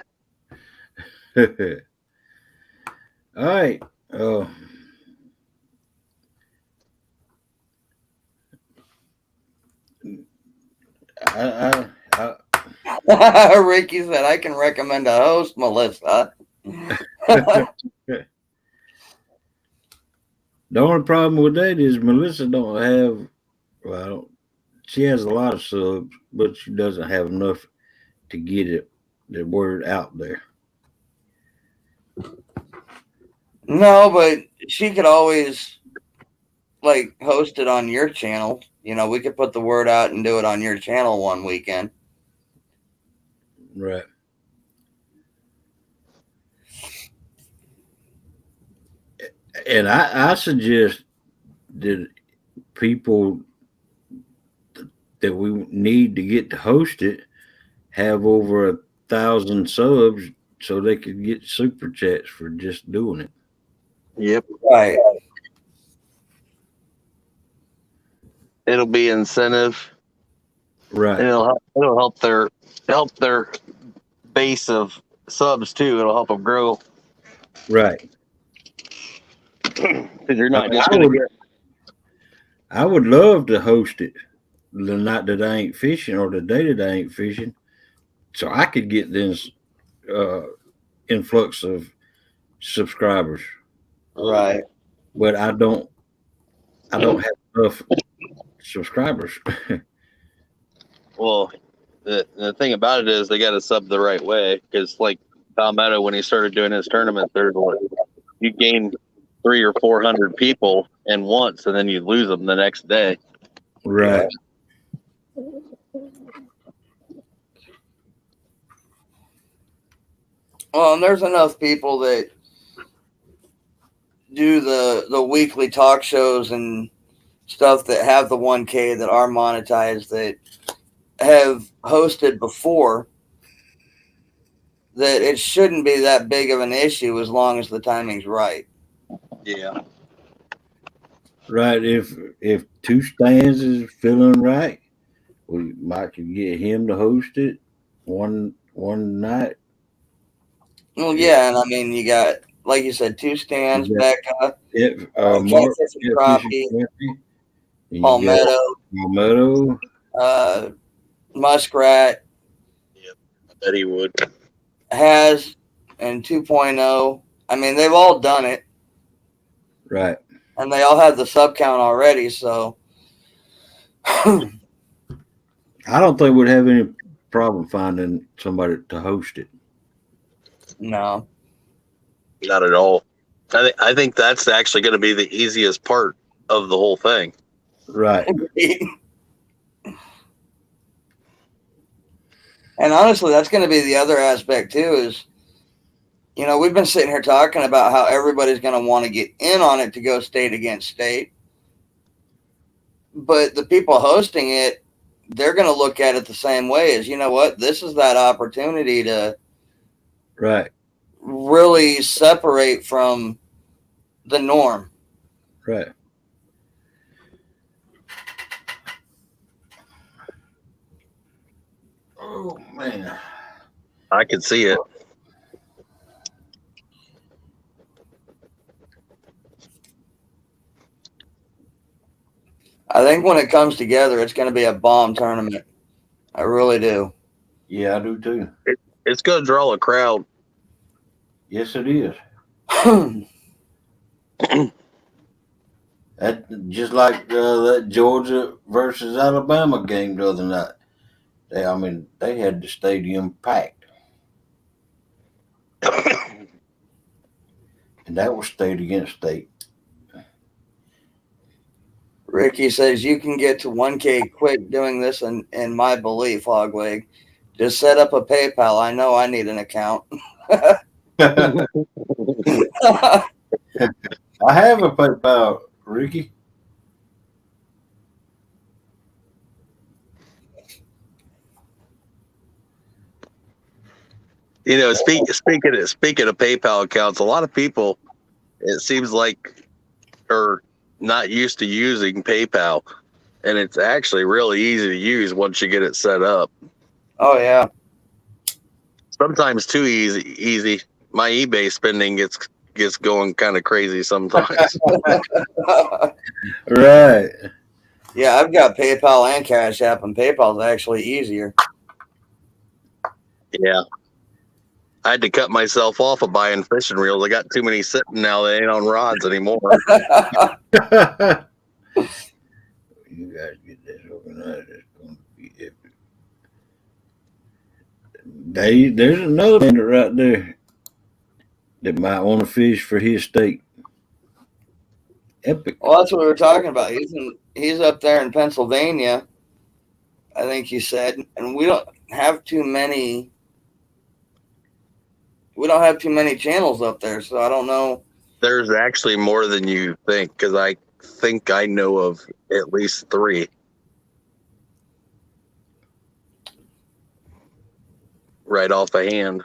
All right. Ricky said I can recommend a host, Melissa. The only problem with that is Melissa don't have. Well, she has a lot of subs, but she doesn't have enough to get the word out there. No, but she could always like host it on your channel. You know, we could put the word out and do it on your channel one weekend. Right. And I suggest that people that we need to get to host it have over 1,000 subs so they could get super chats for just doing it. Yep. Right. It'll be incentive. Right. And it'll help their base of subs too. It'll help them grow. Right. Because you're not just going to get I would love to host it the night that I ain't fishing or the day that I ain't fishing, so I could get this uh, influx of subscribers. Right. But I don't. I don't have enough subscribers. Well, the thing about it is they got to sub the right way because, like Palmetto, when he started doing his tournament, there's what you gain 300 or 400 people in once, and then you lose them the next day. Right. Well, and there's enough people that do the weekly talk shows and stuff that have the 1K that are monetized that have hosted before that it shouldn't be that big of an issue as long as the timing's right. Yeah. Right. If two stands is feeling right, we might could get him to host it one night. Well, yeah, and I mean you got, like you said, two stands, You got Becca, Mark Catfish and Catfish Crappie, and Cappy, and you got Palmetto, Palmetto. Muskrat, Yep. I bet he would. Has, and 2.0. I mean, they've all done it, Right. and they all have the sub count already. So, I don't think we'd have any problem finding somebody to host it. no. Not at all. I think that's actually going to be the easiest part of the whole thing. Right. And honestly, that's going to be the other aspect too. Is, you know, we've been sitting here talking about how everybody's going to want to get in on it to go state against state, but the people hosting it, they're going to look at it the same way as, you know what, this is that opportunity to Right. really separate from the norm. Right. Oh man. I could see it. I think when it comes together, it's going to be a bomb tournament. I really do. Yeah, I do too. It's going to draw a crowd. Yes, it is. That just like that Georgia versus Alabama game the other night. They had the stadium packed, and that was state against state. Ricky says you can get to 1K quick doing this in my belief, Hogleg. Just set up a PayPal. I know I need an account. I have a PayPal, Ricky. You know, speaking of PayPal accounts, a lot of people, it seems like, are not used to using PayPal, and it's actually really easy to use once you get it set up. Oh yeah. Sometimes too easy. My eBay spending gets going kind of crazy sometimes. Right. Yeah, I've got PayPal and Cash App, and PayPal's actually easier. Yeah. I had to cut myself off of buying fishing reels. I got too many sitting now. They ain't on rods anymore. You guys get this organized. It's going to be epic. There's another vendor right there that might want to fish for his state. Epic. Well, that's what we were talking about. He's up there in Pennsylvania, I think you said, and we don't have too many. We don't have too many channels up there, so I don't know. There's actually more than you think, because I think I know of at least 3. Right off a hand.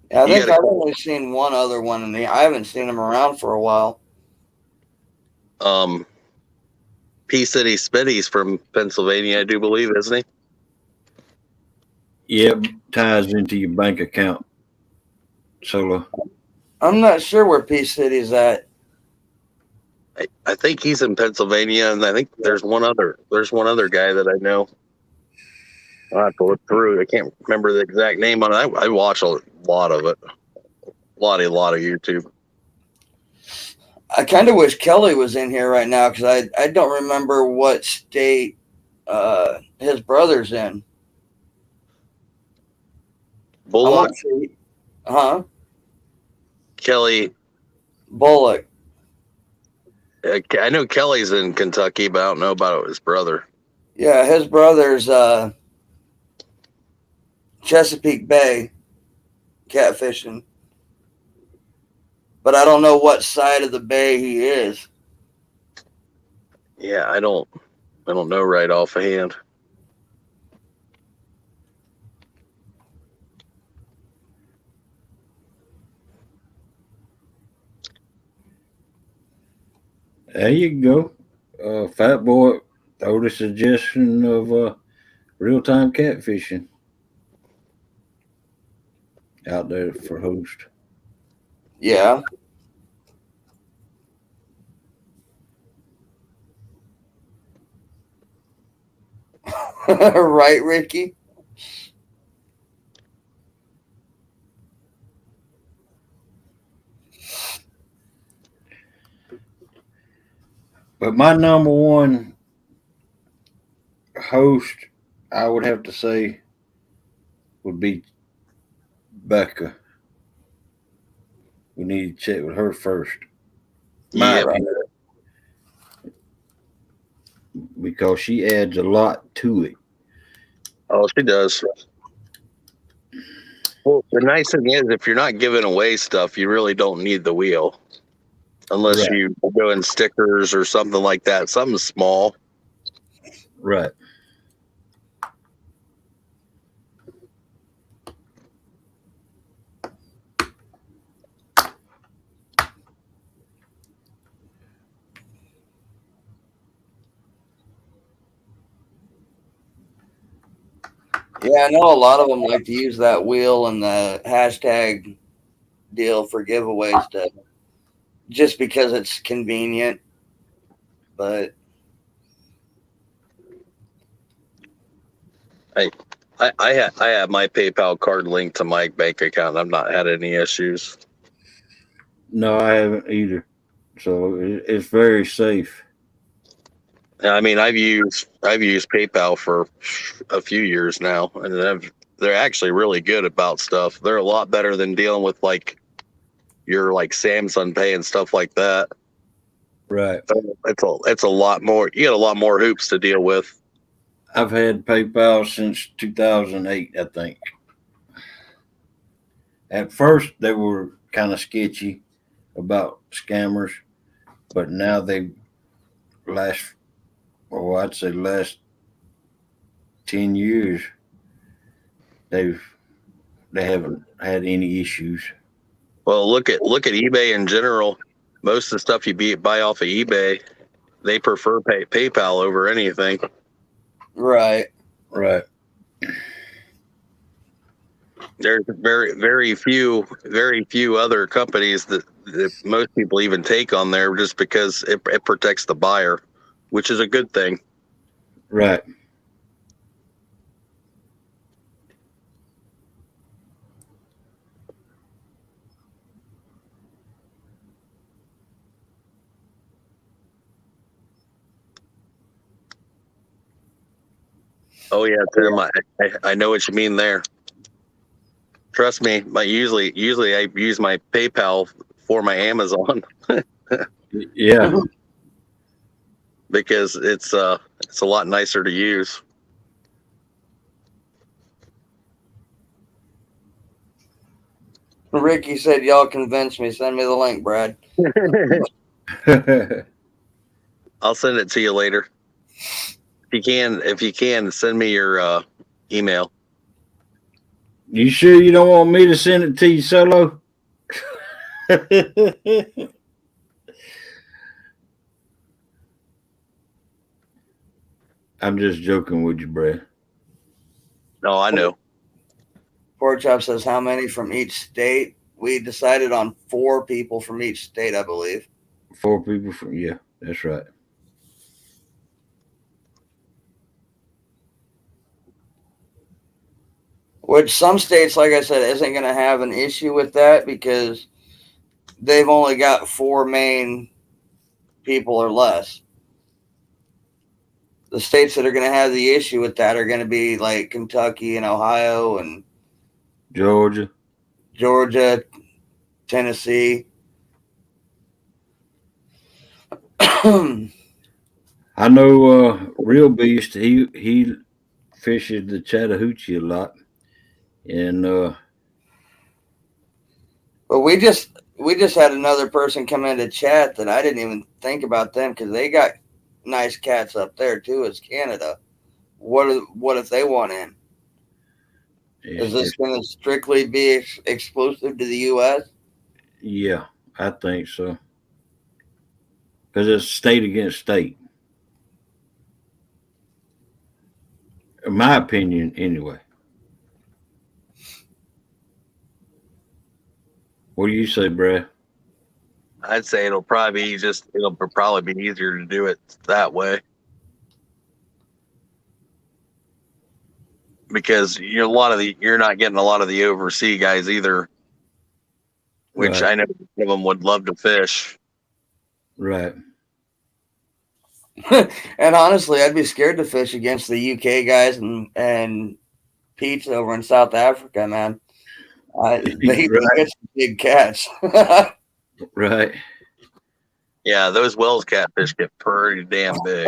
Yeah, I think I've only seen one other one, and I haven't seen him around for a while. P City Spitty's from Pennsylvania, I do believe, isn't he? Yep, ties into your bank account. Solo. I'm not sure where Peace City's at. I think he's in Pennsylvania, and I think there's one other guy that I know. I'll have to look through. I can't remember the exact name on it. I watch a lot of it. A lot of YouTube. I kind of wish Kelly was in here right now because I don't remember what state his brother's in. Bullock, Huh? Kelly. Bullock. I know Kelly's in Kentucky, but I don't know about his brother. Yeah, his brother's Chesapeake Bay catfishing. But I don't know what side of the bay he is. Yeah, I don't know right offhand. There you go. Fat Boy throwed a suggestion of real-time catfishing out there for host. Yeah. Right, Ricky? But my number one host, I would have to say, would be Becca. We need to check with her first. My Yeah, opinion, because she adds a lot to it. oh, she does. Well, the nice thing is, if you're not giving away stuff, you really don't need the wheel, unless Right. you go in stickers or something like that. Something small. Right. Yeah, I know a lot of them like to use that wheel and the hashtag deal for giveaways just because it's convenient. But I have my PayPal card linked to my bank account. I've not had any issues. No, I haven't either. So it's very safe. I mean, I've used PayPal for a few years now, and they're actually really good about stuff. They're a lot better than dealing with like your like Samsung Pay and stuff like that. Right. It's a lot more. You got a lot more hoops to deal with. I've had PayPal since 2008, I think. At first, they were kind of sketchy about scammers, but now they last, oh, I'd say last 10 years, they haven't had any issues. Well, look at eBay in general. Most of the stuff you buy off of eBay, they prefer PayPal over anything. right. Right. There's very few other companies that most people even take on there just because it protects the buyer, which is a good thing. Right. Oh yeah, Tim, I know what you mean there. Trust me, usually I use my PayPal for my Amazon Yeah. because it's a lot nicer to use. Ricky said, y'all convinced me. Send me the link, Brad. I'll send it to you later. If you can, send me your email. You sure you don't want me to send it to you solo? I'm just joking with you, Brad. No, I know. Pork Chop says, how many from each state? we decided on 4 people from each state, I believe. 4 people from, yeah, that's right. Which some states, like I said, isn't going to have an issue with that because they've only got 4 main people or less. The states that are going to have the issue with that are going to be like Kentucky and Ohio and Georgia, Tennessee. I know Real Beast, he fishes the Chattahoochee a lot. And But we just had another person come into chat that I didn't even think about them because they got nice cats up there too. It's Canada. What if they want in? Is this going to strictly be exclusive to the U.S.? Yeah, I think so. Because it's state against state. In my opinion, anyway. What do you say, Brad? I'd say it'll probably be easier to do it that way. Because you're not getting a lot of the overseas guys either, which Right. I know some of them would love to fish. Right. And honestly, I'd be scared to fish against the UK guys and Pete's over in South Africa, man. They get some big cats. Right. Yeah, those Wells catfish get pretty damn big.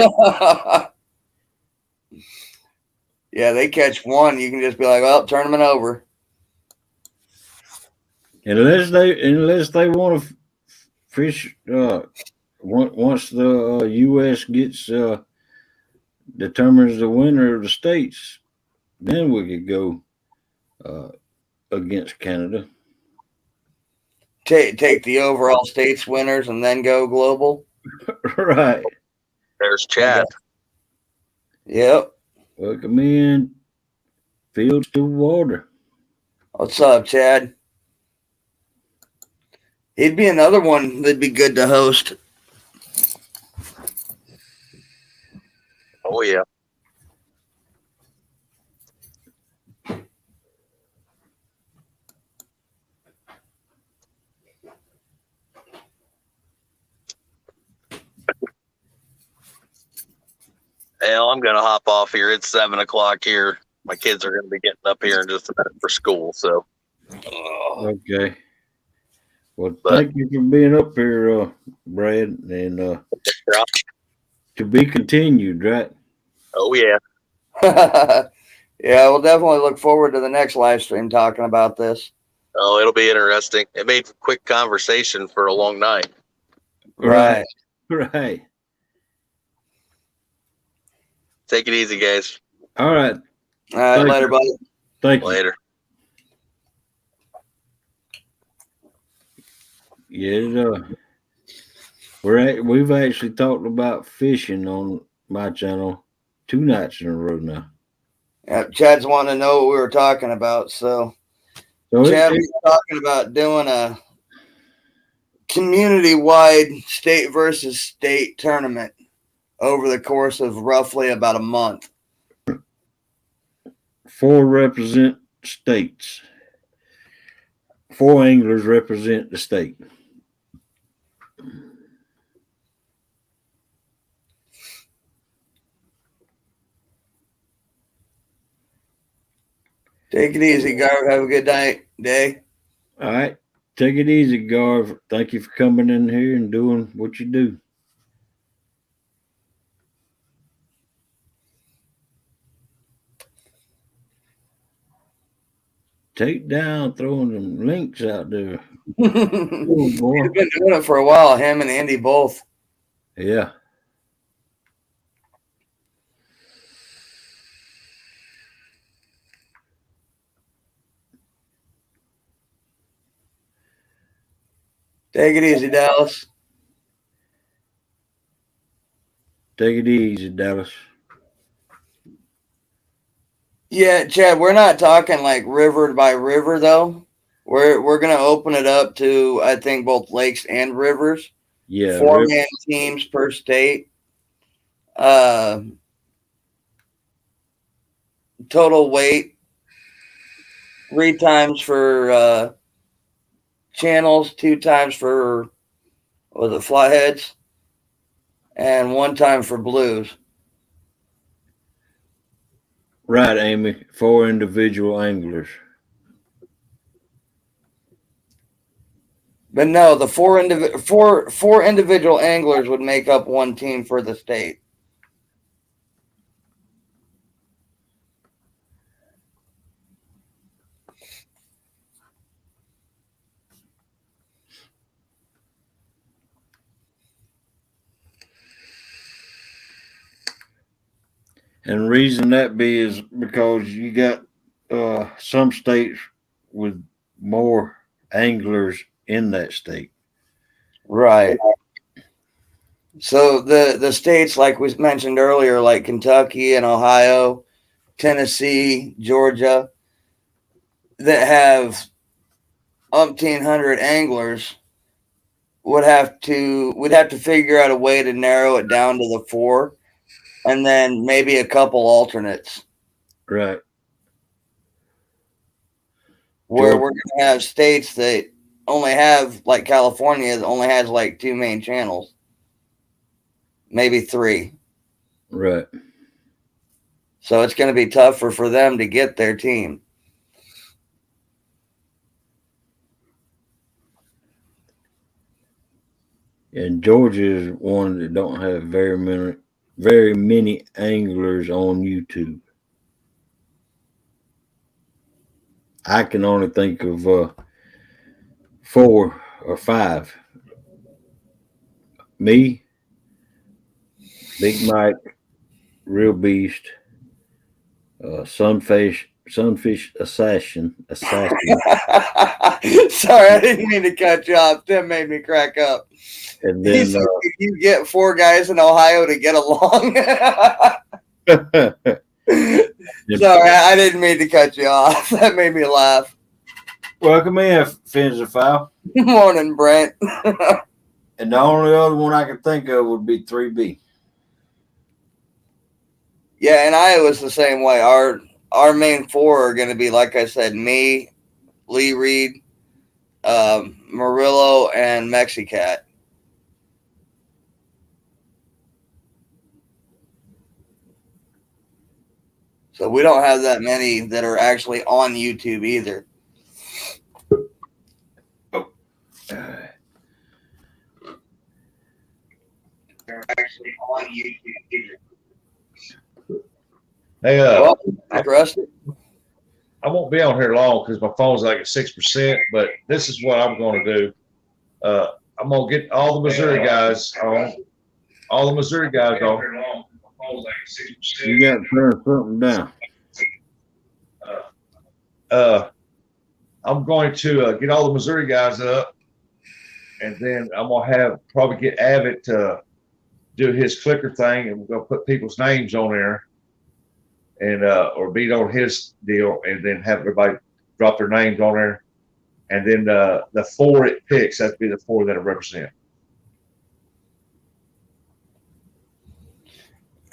Yeah, they catch one, you can just be like, well, tournament over. Unless they want to fish, once the U.S. gets determines the winner of the states, then we could go against Canada. Take the overall states winners and then go global. Right. There's Chad. Yep. Welcome in, Fields to Water. What's up, Chad? He'd be another one that'd be good to host. Oh yeah. Hell, I'm gonna hop off here. It's 7 o'clock here. My kids are gonna be getting up here in just a minute for school. So. Okay. Well, thank you for being up here, Brad, and to be continued, right? Oh yeah. Yeah, we'll definitely look forward to the next live stream talking about this. Oh, it'll be interesting. It made for quick conversation for a long night. Right. Right. Take it easy, guys. All right. All right, later, buddy. Thank you. Later. Yeah, we've actually talked about fishing on my channel 2 nights in a row now. Yeah, Chad's wanting to know what we were talking about. So Chad was talking about doing a community-wide state versus state tournament over the course of roughly about a month. 4 represent states. 4 anglers represent the state. Take it easy, Garv. Have a good day. All right. Take it easy, Garv. Thank you for coming in here and doing what you do. Take down, throwing them links out there. He's been doing it for a while, him and Andy both. Yeah. Take it easy, Dallas. Take it easy, Dallas. Yeah, Chad, we're not talking like river by river, though. we're gonna open it up to, I think, both lakes and rivers. Yeah, 4-man teams per state. Total weight 3 times for channels, 2 times for flatheads, and 1 time for blues. right, Amy. 4 individual anglers. But no, the four individual anglers would make up 1 team for the state. And the reason that be is because you got some states with more anglers in that state. Right. So the states like we mentioned earlier, like Kentucky and Ohio, Tennessee, Georgia, that have umpteen hundred anglers we'd have to figure out a way to narrow it down to the 4, and then maybe a couple alternates. Right. Where we're gonna have states that only have, like California, that only has like 2 main channels, maybe 3. Right. So it's going to be tougher for them to get their team. And Georgia is one that don't have very many anglers on YouTube. I can only think of 4 or 5. Me, Big Mike, Real Beast, Sunfish Assassin. Sorry, I didn't mean to cut you off. That made me crack up. And then you get 4 guys in Ohio to get along. Sorry, I didn't mean to cut you off. That made me laugh. Welcome in, Fins and Foul. Good morning, Brent. And the only other one I could think of would be 3B. Yeah, and Iowa's the same way. Our main 4 are going to be, like I said, me, Lee Reed, Murillo, and Mexicat. So we don't have that many that are actually on YouTube either. They're actually on YouTube either. Hey, well, Rusty. I won't be on here long because my phone's like at 6%. But this is what I'm going to do. I'm going to get all the Missouri guys on. All the Missouri guys on. You got to turn something down. I'm going to get all the Missouri guys up, and then I'm going to probably get Abbott to do his clicker thing, and we're going to put people's names on there, and or beat on his deal, and then have everybody drop their names on there, and then the 4 it picks, that'd be the 4 that I represent.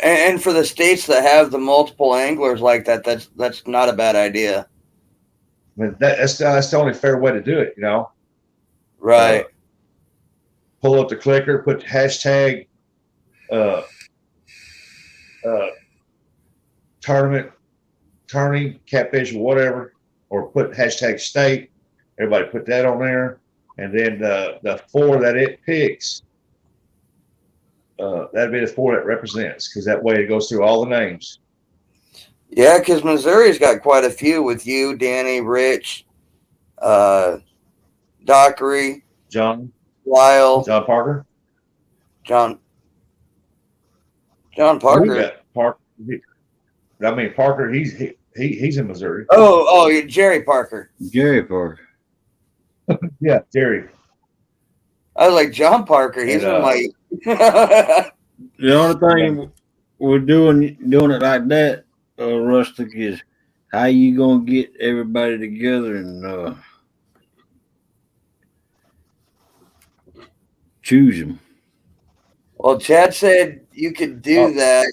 And for the states that have the multiple anglers like that, that's not a bad idea. I mean, that's the only fair way to do it, you know. Right. Pull up the clicker, put hashtag tournament, tourney, catfish, or whatever, or put hashtag state. Everybody put that on there, and then the 4 that it picks, that'd be the 4 that represents, because that way it goes through all the names. Yeah, because Missouri's got quite a few with you, Danny, Rich, Dockery, John Parker. John Parker. Parker. I mean, Parker. He's in Missouri. Oh, Jerry Parker. Jerry Parker. Yeah, Jerry. I was like, John Parker. He's in my. The only thing we're doing it like that, Rustic, is how you gonna get everybody together and choose them. Well, Chad said you could do that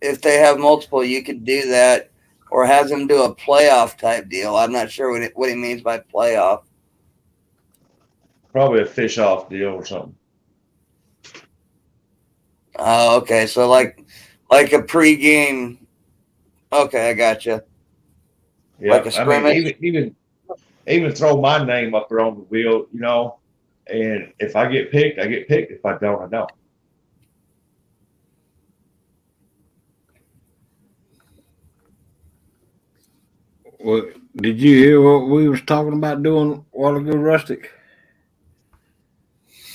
if they have multiple. You could do that, or have them do a playoff type deal. I'm not sure what he means by playoff. Probably a fish off deal or something. Oh, okay. So like a pregame. Okay, I gotcha. Yeah, Like a scrimmage. Even throw my name up there on the wheel, and if I get picked, I get picked. If I don't, I don't. Well, did you hear what we was talking about doing a while ago, Rustic?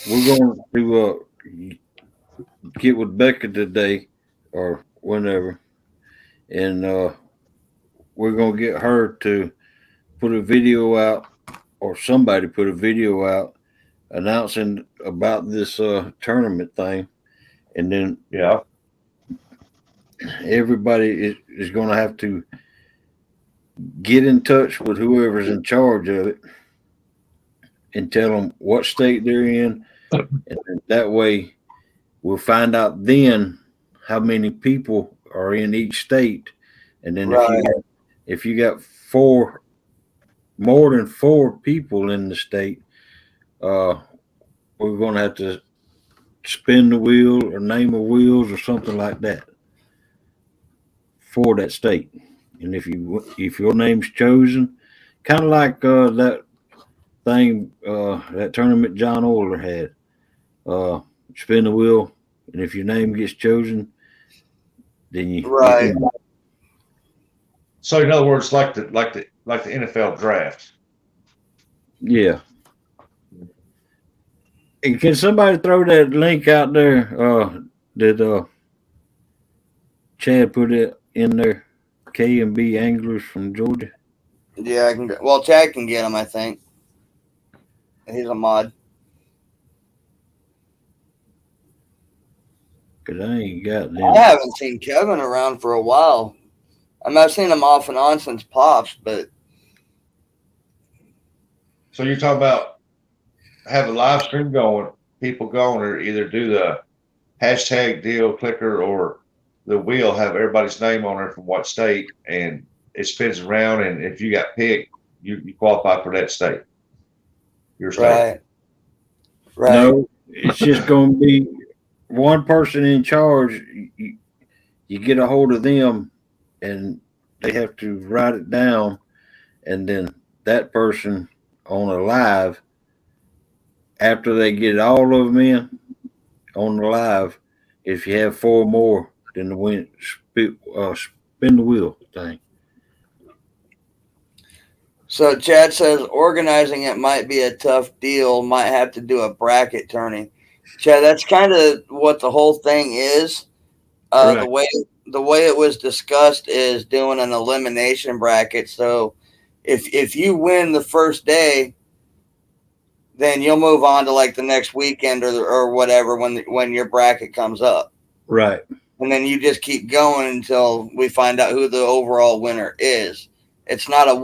We're going to get with Becca today or whenever, and we're going to get her to put a video out, or somebody put a video out announcing about this tournament thing, and then Yeah. everybody is going to have to get in touch with whoever's in charge of it and tell them what state they're in, and that way we'll find out then how many people are in each state, and then Right. if you got more than 4 people in the state, we're going to have to spin the wheel or name of wheels or something like that for that state. And if your name's chosen, kind of like that thing, that tournament John Oler had, spin the wheel, and if your name gets chosen, then you Right. So in other words, like the NFL draft. Yeah. And can somebody throw that link out there? Did Chad put it in there? K&B Anglers from Georgia. Yeah, I can. Well, Chad can get him. I think he's a mod. Cause I ain't got them. I haven't seen Kevin around for a while. I mean, I've seen him off and on since Pops, but. So you're talking about have a live stream going, people going, or either do the hashtag deal clicker or the wheel, have everybody's name on there from what state, and it spins around, and if you got picked, you qualify for that state. Your state. Right. No, it's just going to be one person in charge. You get a hold of them, and they have to write it down, and then that person on a live, after they get all of them in on the live, if you have 4 more, then spin the wheel thing. So Chad says organizing it might be a tough deal. Might have to do a bracket tourney. Chad, that's kind of what the whole thing is. Right. The way it was discussed is doing an elimination bracket. So if you win the first day, then you'll move on to like the next weekend or whatever when your bracket comes up. Right. And then you just keep going until we find out who the overall winner is. It's not a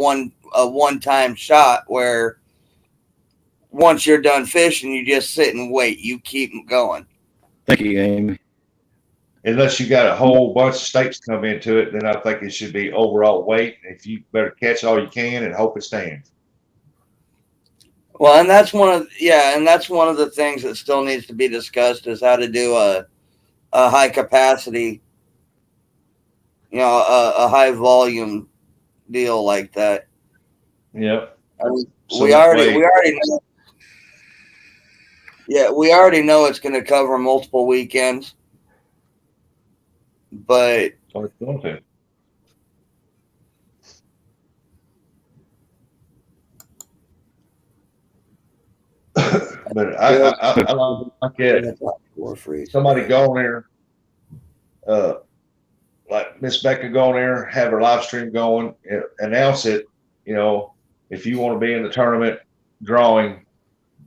one-time shot where once you're done fishing, you just sit and wait. You keep going. Thank you, Amy. Unless you got a whole bunch of states come into it, then I think it should be overall weight. If you better catch all you can and hope it stands. Well, and that's one of the things that still needs to be discussed is how to do a high capacity, a high volume deal like that. Yep. I mean, we already know. Yeah, we already know it's going to cover multiple weekends, but Oh, it's going to. But I like it. Somebody go on there, like Miss Becca go on there, have her live stream going, announce it. If you want to be in the tournament drawing,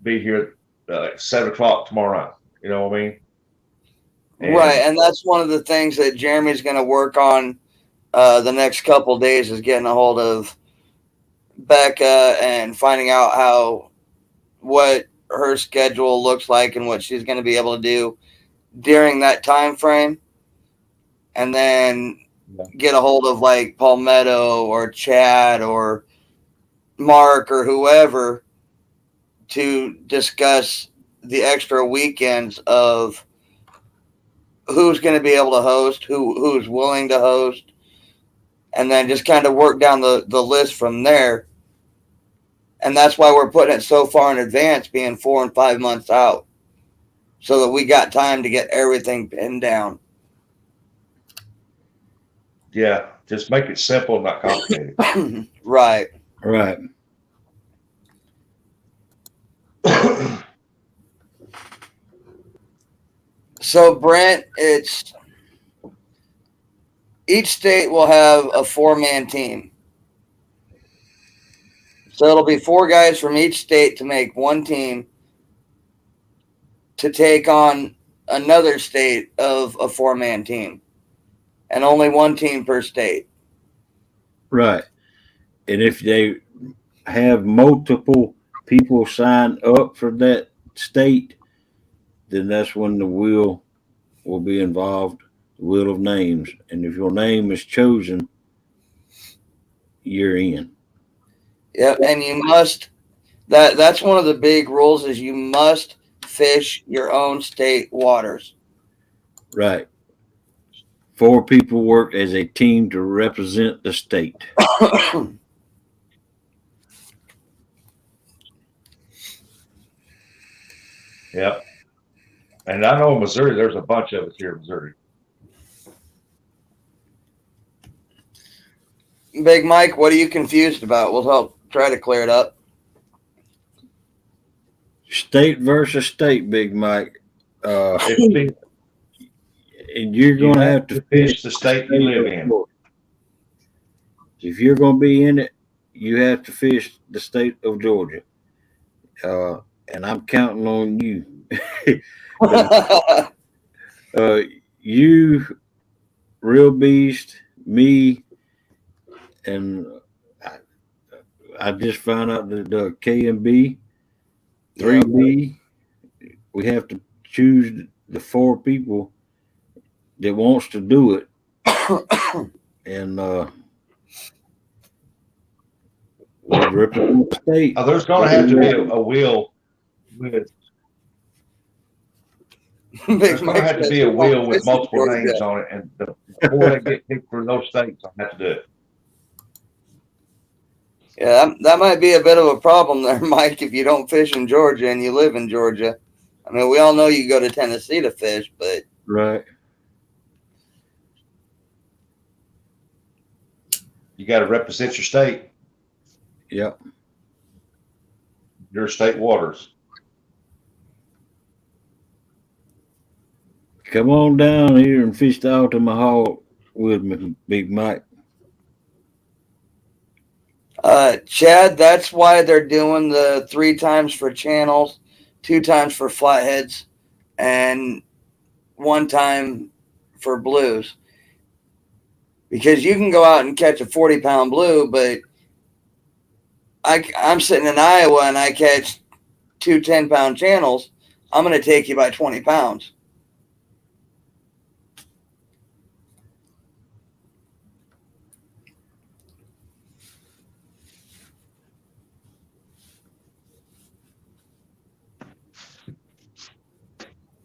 be here at 7:00 tomorrow night. You know what I mean? Right, and that's one of the things that Jeremy's going to work on the next couple of days is getting a hold of Becca and finding out what her schedule looks like and what she's going to be able to do during that time frame, and then get a hold of like Palmetto or Chad or Mark or whoever to discuss the extra weekends of who's going to be able to host, who's willing to host, and then just kind of work down the list from there. And that's why we're putting it so far in advance, being 4 and 5 months out, so that we got time to get everything pinned down. Yeah, just make it simple, not complicated. Right. Right. So Brent, it's each state will have a 4-man team. So it'll be 4 guys from each state to make one team to take on another state of a 4-man team, and only one team per state. Right. And if they have multiple people sign up for that state, then that's when the wheel will be involved, the wheel of names. And if your name is chosen, you're in. Yep, and you must that's one of the big rules is you must fish your own state waters. Right. 4 people work as a team to represent the state. Yep. And I know in Missouri, there's a bunch of us here in Missouri. Big Mike, what are you confused about? We'll help try to clear it up. State versus state, Big Mike. It's And you're going to have to fish the state you live in. If you're going to be in it, you have to fish the state of Georgia. And I'm counting on you. You, Real Beast, me, and I just found out that the KMB, 3B, we have to choose the 4 people that wants to do it. And we'll represent the state. There's going to have to be a wheel with. There's going to have to be a wheel with multiple names on it, and before they get picked for those states, I have to do it. Yeah, that might be a bit of a problem there, Mike, if you don't fish in Georgia and you live in Georgia. I mean, we all know you go to Tennessee to fish, but right. You got to represent your state. Yep. Your state waters. Come on down here and fish the Altamaha with me, Big Mike. Chad, that's why they're doing the 3 times for channels, 2 times for flatheads, and 1 time for blues. Because you can go out and catch a 40-pound blue, but I'm sitting in Iowa and I catch 2 10-pound channels. I'm going to take you by 20 pounds.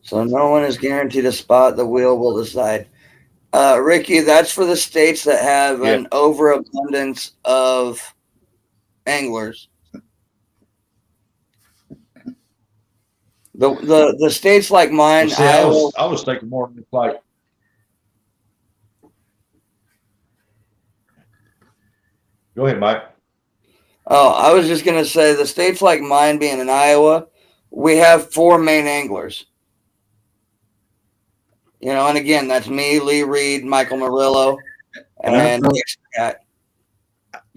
So no one is guaranteed a spot. The wheel will decide. Ricky, that's for the states that have an overabundance of anglers. The states like mine, See, I was thinking more like. Go ahead, Mike. Oh, I was just gonna say the states like mine, being in Iowa, we have 4 main anglers. You know, and again, that's me, Lee Reed, Michael Murillo, and Scott.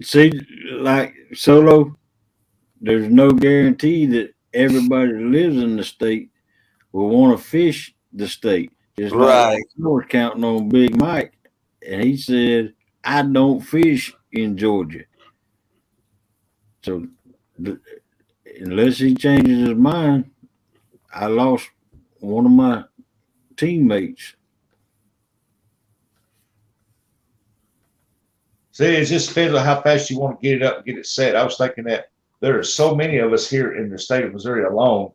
See, like Solo, there's no guarantee that everybody that lives in the state will want to fish the state. Just like we're counting on Big Mike, and he said, "I don't fish in Georgia." So unless he changes his mind, I lost one of my teammates. See, it just depends on how fast you want to get it up and get it set. I was thinking that there are so many of us here in the state of Missouri alone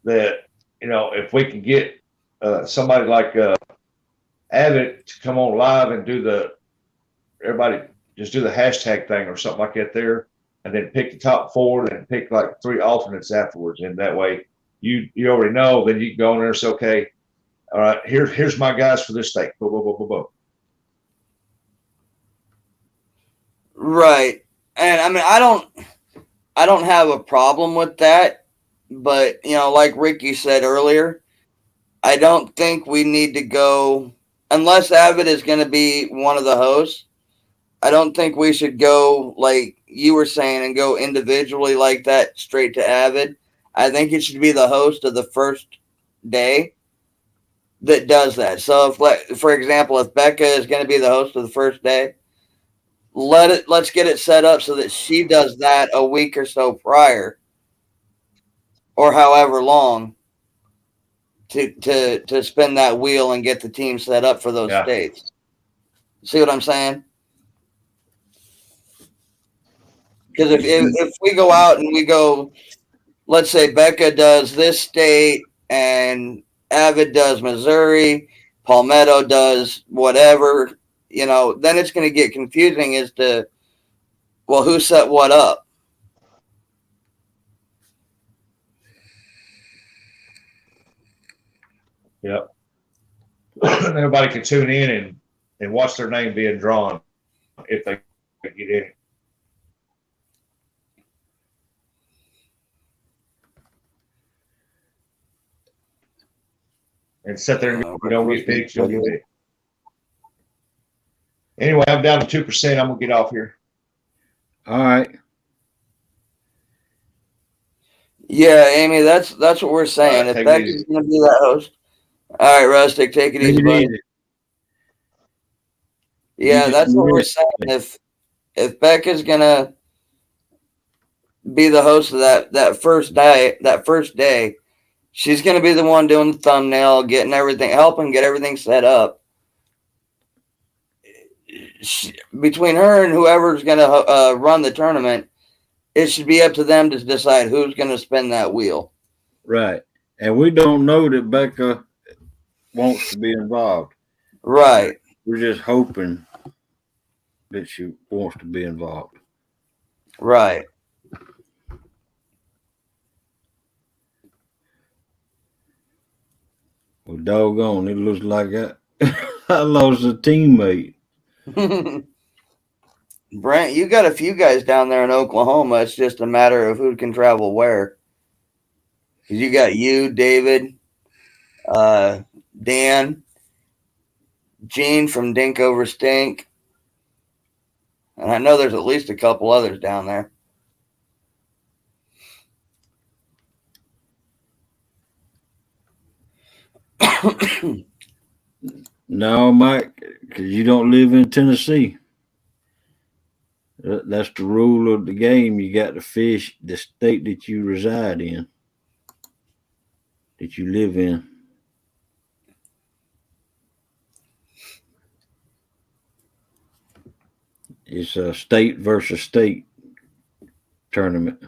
that, if we can get somebody like Avid to come on live and everybody just do the hashtag thing or something like that there, and then pick the top four and pick like 3 alternates afterwards. And that way you already know, then you can go in there and say, okay, all right, here's my guys for this state. Boom, boom, boom, boom, boom. Right. And I mean, I don't have a problem with that, but like Ricky said earlier, I don't think we need to go unless Avid is going to be one of the hosts. I don't think we should go like you were saying and go individually like that straight to Avid. I think it should be the host of the first day that does that. So if, for example, if Becca is going to be the host of the first day, let's get it set up so that she does that a week or so prior, or however long, to spin that wheel and get the team set up for those states. See what I'm saying? Because if we go out and we go, let's say Becca does this state and Avid does Missouri, Palmetto does whatever, then it's going to get confusing as to, well, who set what up? Yep. Everybody can tune in and watch their name being drawn if they get in. And sit there and you don't get picked, you'll get picked. Anyway, I'm down to 2%. I'm gonna get off here. All right. Yeah, Amy, that's what we're saying. If Becky's going to be that host, all right, Rustic, take it easy, buddy. Yeah, that's what we're saying. If Becca's going to be the host of that first day, she's going to be the one doing the thumbnail, getting everything, helping get everything set up. Between her and whoever's going to run the tournament, it should be up to them to decide who's going to spin that wheel. Right. And we don't know that Becca wants to be involved. Right. We're just hoping that she wants to be involved. Right. Well, doggone, it looks like I lost a teammate. Brent, you got a few guys down there in Oklahoma. It's just a matter of who can travel where. Because you got you, David, Dan, Gene from Dink Over Stink. And I know there's at least a couple others down there. No, Mike, because you don't live in Tennessee. That's the rule of the game. You got to fish the state that you reside in, that you live in. It's a state versus state tournament.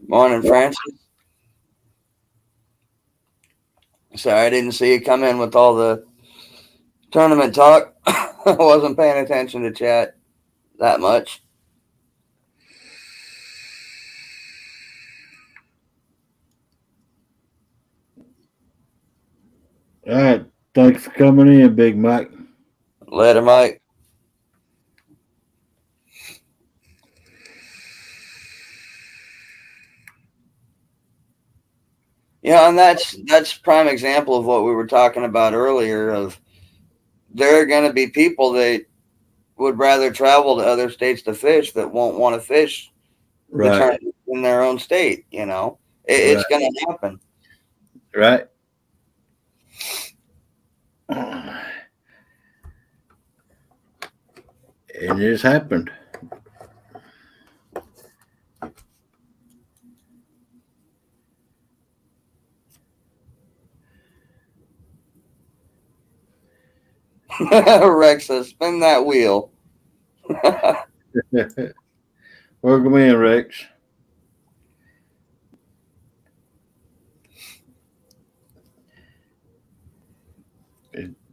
Morning, Francis. Sorry, I didn't see you come in with all the tournament talk. I wasn't paying attention to chat that much. All right. Thanks for coming in, Big Mike. Later, Mike. Yeah, and that's prime example of what we were talking about earlier. Of there are going to be people that would rather travel to other states to fish that won't want to fish the tournament in their own state. It's going to happen. Right. And it's happened. Rex says, spin that wheel. Welcome in, Rex.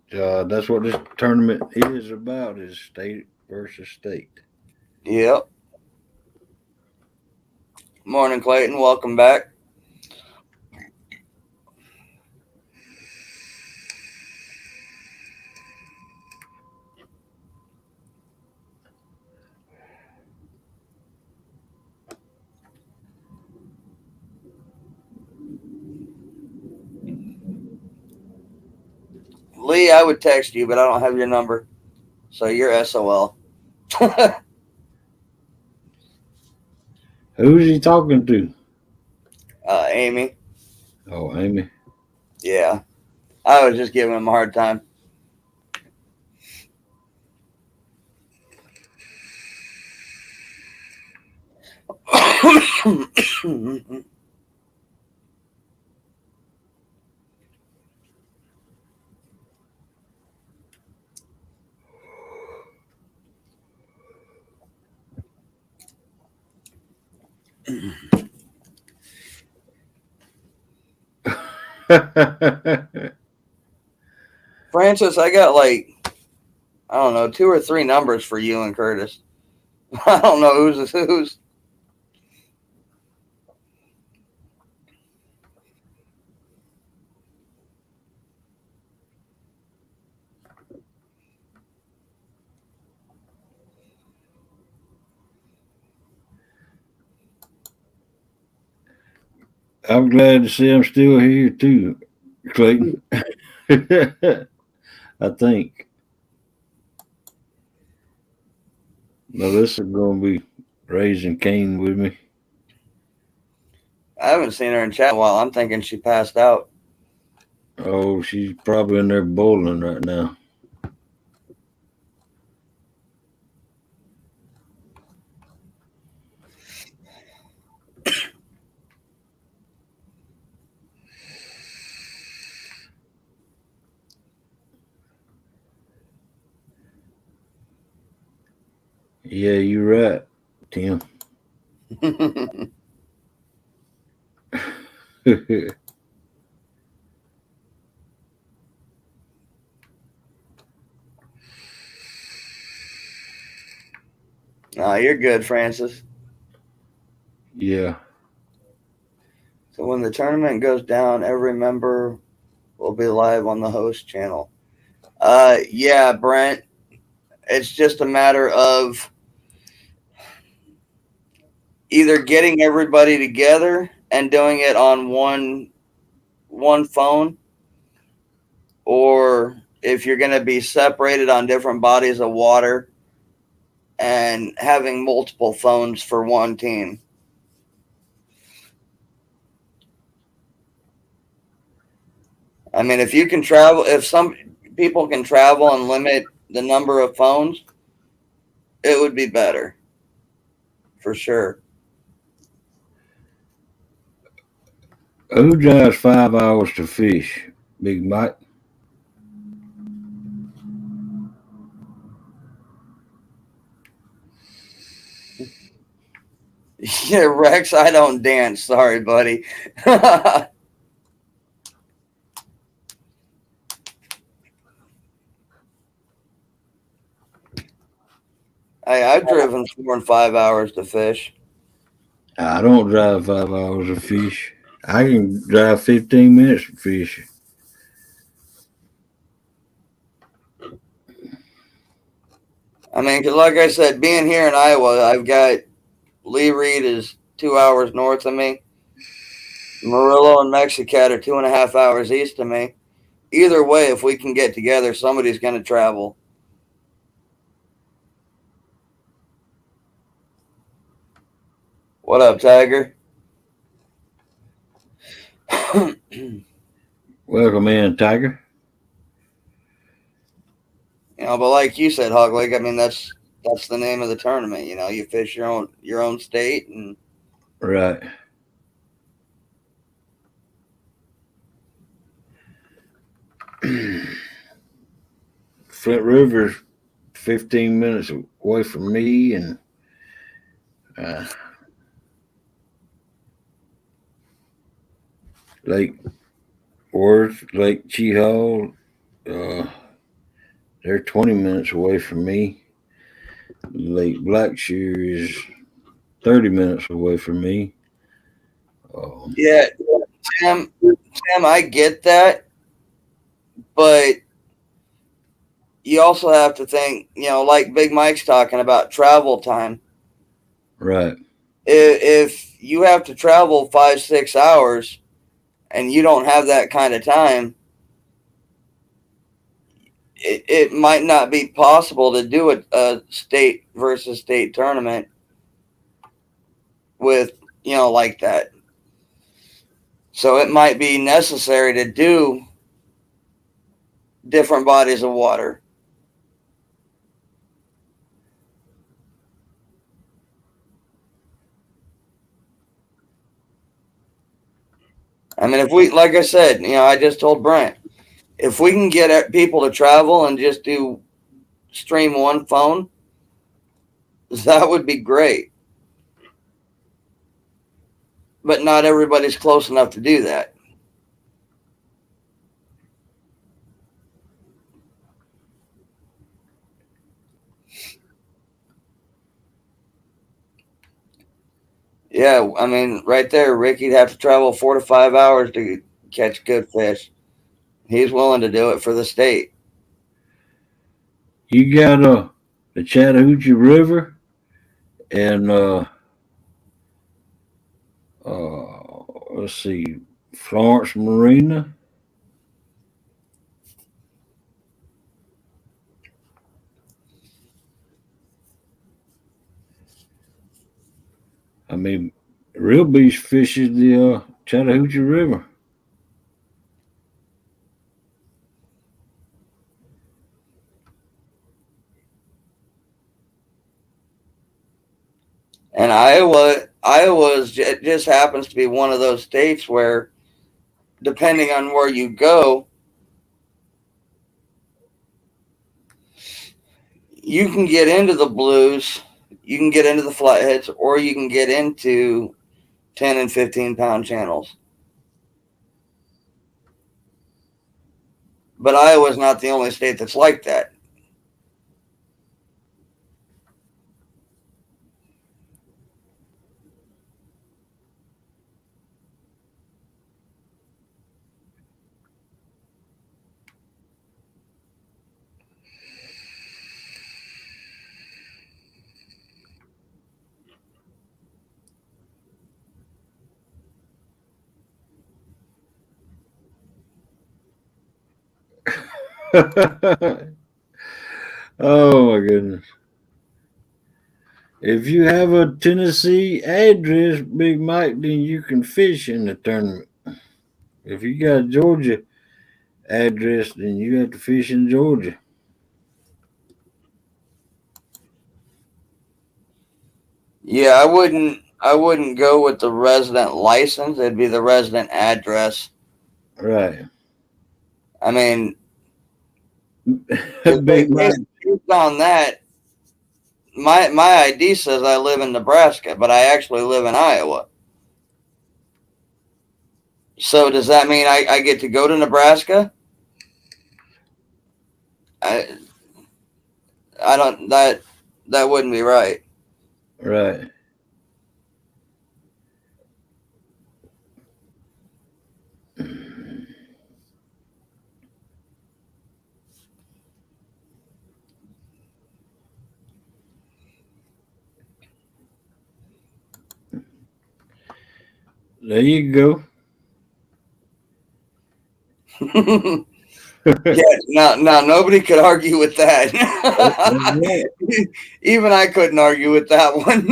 That's what this tournament is about: is state versus state. Yep. Morning, Clayton. Welcome back. Lee, I would text you, but I don't have your number. So you're SOL. Who's he talking to? Amy. Oh, Amy. Yeah. I was just giving him a hard time. Francis, I got like, I don't know, 2 or 3 numbers for you and Curtis. I don't know who's whose. I'm glad to see I'm still here too, Clayton. I think Melissa's gonna be raising Cain with me. I haven't seen her in chat in a while. I'm thinking she passed out. Oh, she's probably in there bowling right now. Yeah, you're right, Tim. No, you're good, Francis. Yeah. So when the tournament goes down, every member will be live on the host channel. Yeah, Brent. It's just a matter of either getting everybody together and doing it on one phone, or if you're going to be separated on different bodies of water and having multiple phones for one team. I mean, if you can travel, if some people can travel and limit the number of phones, it would be better. For sure. Who drives 5 hours to fish? Big Mike? Yeah, Rex, I don't dance. Sorry, buddy. I've driven 4 and 5 hours to fish. I don't drive 5 hours to fish. I can drive 15 minutes to fish. I mean, because like I said, being here in Iowa, I've got Lee Reed is 2 hours north of me. Murillo and Mexicat are 2.5 hours east of me. Either way, if we can get together, somebody's going to travel. What up, Tiger? Welcome in, Tiger. But like you said, Hog Leg, I mean, that's that's the name of the tournament. You know, you fish your own state, and Right. Flint River's 15 minutes away from me, and uh, Lake Worth, Lake Chehaw, uh, they're 20 minutes away from me. Lake Blackshear is 30 minutes away from me. yeah, Sam, I get that, but you also have to think, you know, like Big Mike's talking about travel time. Right. If you have to travel 5-6 hours and you don't have that kind of time, it might not be possible to do a state versus state tournament with, you know, like that. So it might be necessary to do different bodies of water. I mean, if we, like I said, you know, I just told Brent, if we can get people to travel and just do stream one phone, that would be great. But not everybody's close enough to do that. Yeah, I mean, right there, Ricky'd have to travel 4 to 5 hours to catch good fish. He's willing to do it for the state. You got the Chattahoochee River and let's see, Florence Marina. I mean, Real Beach fishes the Chattahoochee River. And it just happens to be one of those states where, depending on where you go, you can get into the blues, you can get into the flatheads, or you can get into 10 and 15 pound channels. But Iowa's not the only state that's like that. Oh my goodness. If you have a Tennessee address, Big Mike, then you can fish in the tournament. If you got a Georgia address, then you have to fish in Georgia. Yeah, I wouldn't go with the resident license. It'd be the resident address. Right. I mean, Big Mike. based on that, my ID says I live in Nebraska, but I actually live in Iowa. So does that mean I get to go to Nebraska? I I don't that wouldn't be right. Right. There you go. Yeah, now nobody could argue with that. That's right. Even I couldn't argue with that one.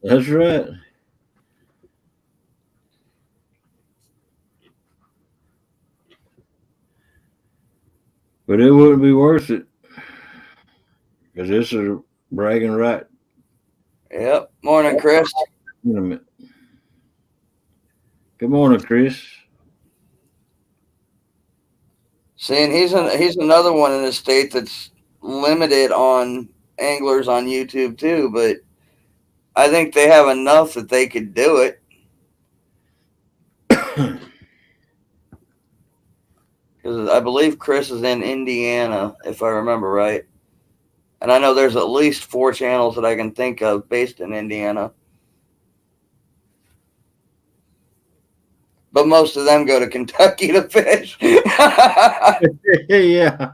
That's right. But it wouldn't be worth it because bragging right. Yep. Morning, Chris. In a minute. Good morning, Chris. Seeing he's another one in the state that's limited on anglers on YouTube too, but I think they have enough that they could do it. Because I believe Chris is in Indiana, if I remember right. And I know there's at least 4 channels that I can think of based in Indiana. But most of them go to Kentucky to fish. Yeah.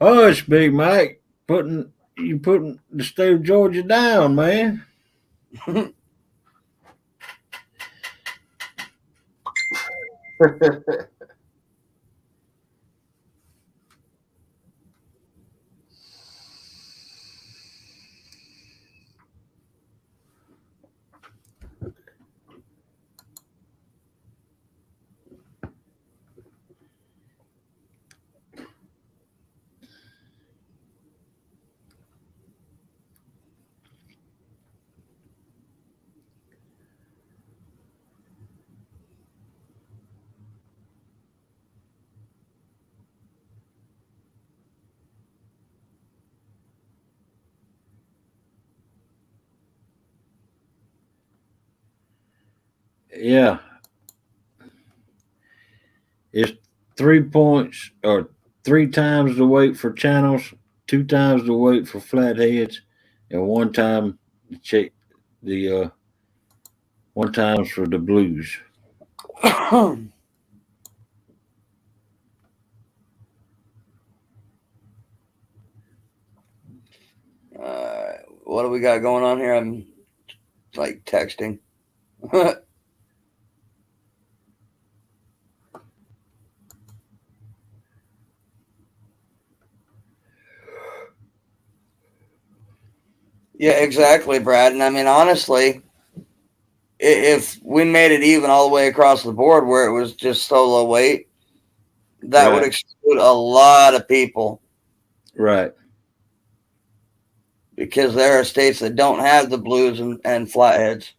Hush, Big Mike. You putting the state of Georgia down, man. Yeah. It's 3 points or 3 times the weight for channels, 2 times the weight for flatheads, and 1 time the check the 1 times for the blues. What do we got going on here? I'm like texting. Yeah, exactly, Brad. And I mean, honestly, if we made it even all the way across the board where it was just solo weight, that would Right. exclude a lot of people Right. because there are states that don't have the blues and flatheads.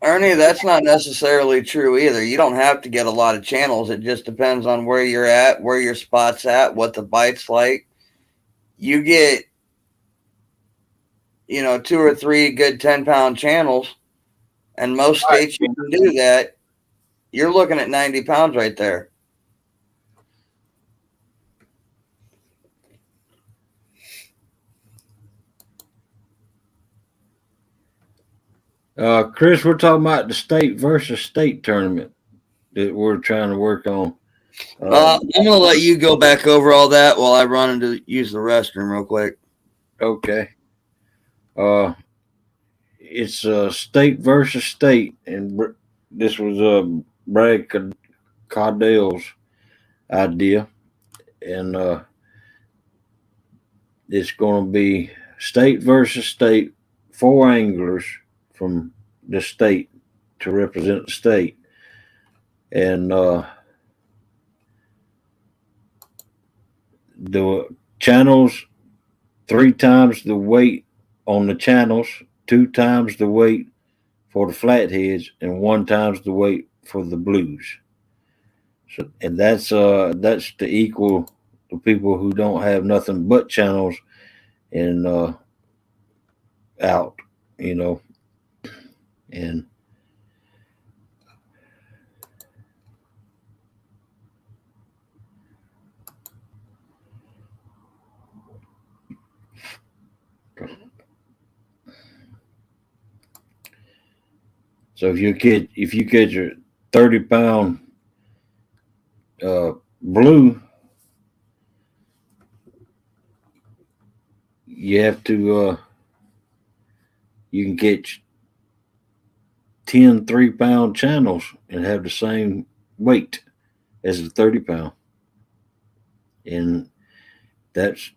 Ernie, that's not necessarily true either. You don't have to get a lot of channels. It just depends on where you're at, where your spot's at, what the bite's like. You get, 2 or 3 good 10-pound channels, and most states you can do that. You're looking at 90 pounds right there. Chris, we're talking about the state versus state tournament that we're trying to work on. I'm going to let you go back over all that while I run into use the restroom real quick. Okay. it's state versus state, and this was Brad Cardell's idea, and it's going to be state versus state, four anglers from the state to represent the state, and the channels three times the weight on the channels, two times the weight for the flatheads, and one times the weight for the blues. So, and that's to equal the people who don't have nothing but channels and out, you know, and so if you catch a 30-pound blue, you have to you can catch 10 3-pound channels and have the same weight as the 30-pound, and that's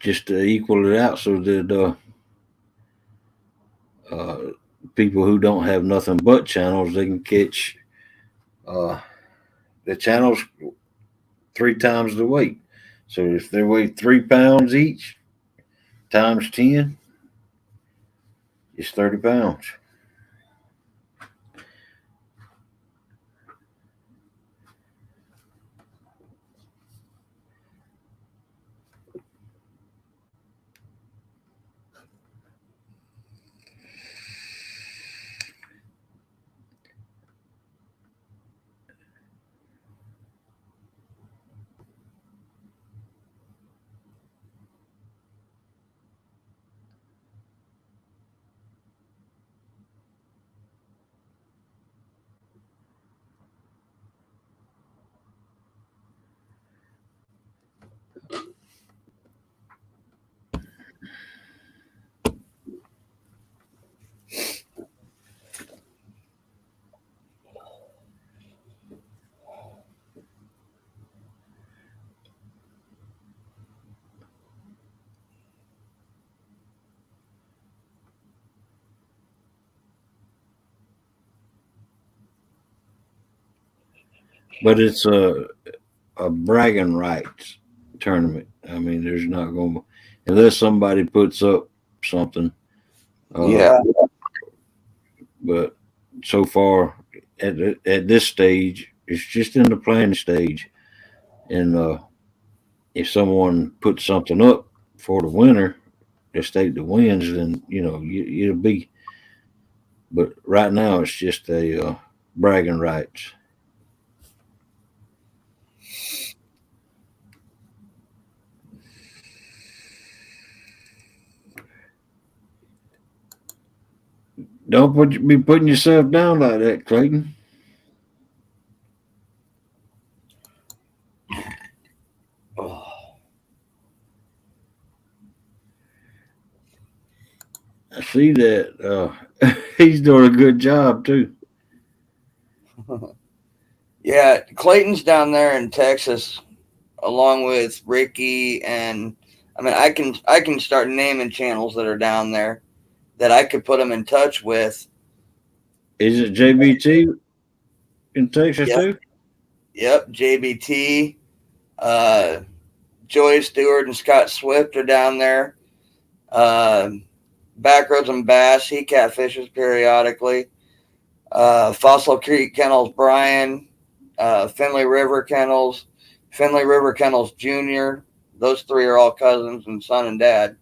just to equal it out so that uh, people who don't have nothing but channels, they can catch uh, the channels three times the weight. So if they weigh 3 pounds each times 10, it's 30 pounds. But it's a bragging rights tournament. I mean, there's not going to, unless somebody puts up something. Uh, Yeah. but so far, at this stage, it's just in the planning stage. And if someone puts something up for the winner, the state that wins, then it'll be. But right now, it's just a bragging rights. Don't be putting yourself down like that, Clayton. I see that. He's doing a good job too. Yeah, Clayton's down there in Texas, along with Ricky, and I mean, I can start naming channels that are down there that I could put them in touch with. Is it JBT in Texas Yep, too? yep. JBT, uh, Joy Stewart, and Scott Swift are down there. Uh, Backroads and Bass, he catfishes periodically. Fossil Creek Kennels, Brian, Finley River Kennels, Finley River Kennels Jr. Those three are all cousins and son and dad.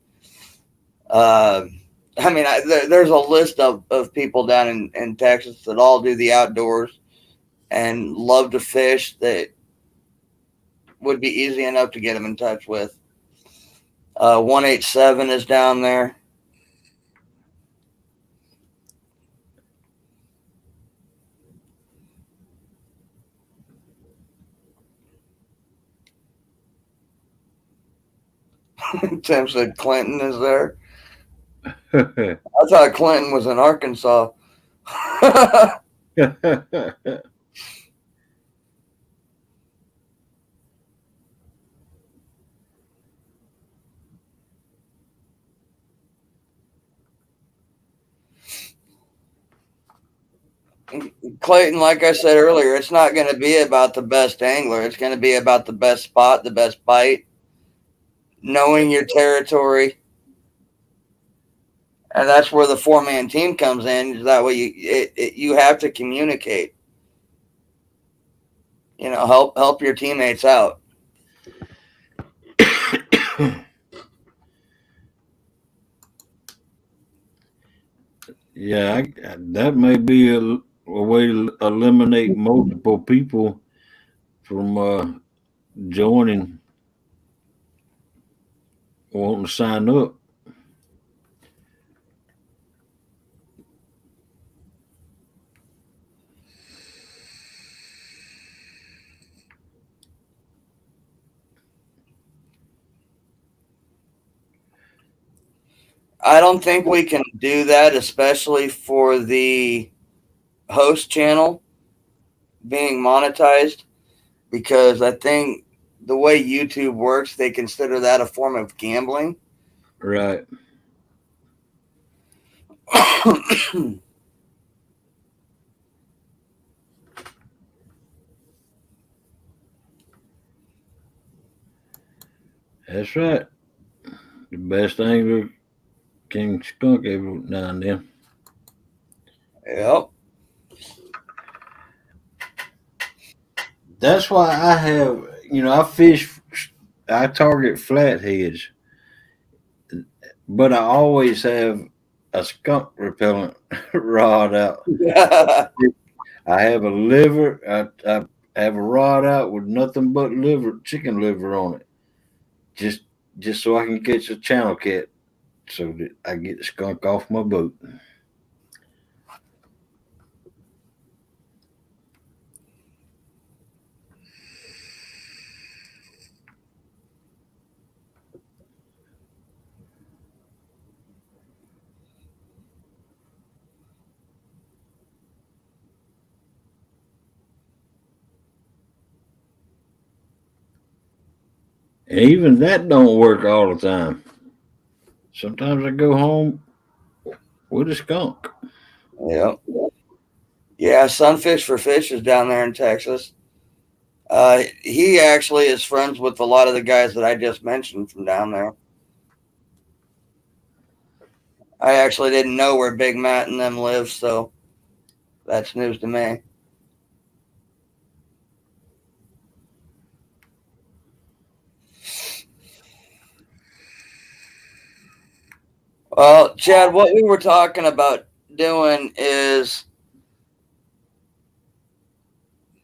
I mean, there's a list of people down in Texas that all do the outdoors and love to fish that would be easy enough to get them in touch with. 187 is down there. Tim said Clinton is there. I thought Clinton was in Arkansas. Clayton, like I said earlier, it's not going to be about the best angler. It's going to be about the best spot, the best bite, knowing your territory. And that's where the 4-man team comes in. That way you have to communicate. You know, help your teammates out. Yeah, that may be a way to eliminate multiple people from joining, wanting to sign up. I don't think we can do that, especially for the host channel being monetized, because I think the way YouTube works, they consider that a form of gambling. Right. That's right. The best angler can skunk every now and then. Yep. That's why I have, I target flatheads, but I always have a skunk repellent rod out. I have a liver. I have a rod out with nothing but chicken liver on it, just just so I can catch a channel cat, so that I get the skunk off my boat. And even that don't work all the time. Sometimes I go home with a skunk. Yep. Yeah, Sunfish for Fish is down there in Texas. He actually is friends with a lot of the guys that I just mentioned from down there. I actually didn't know where Big Matt and them live, so that's news to me. Well, Chad, what we were talking about doing is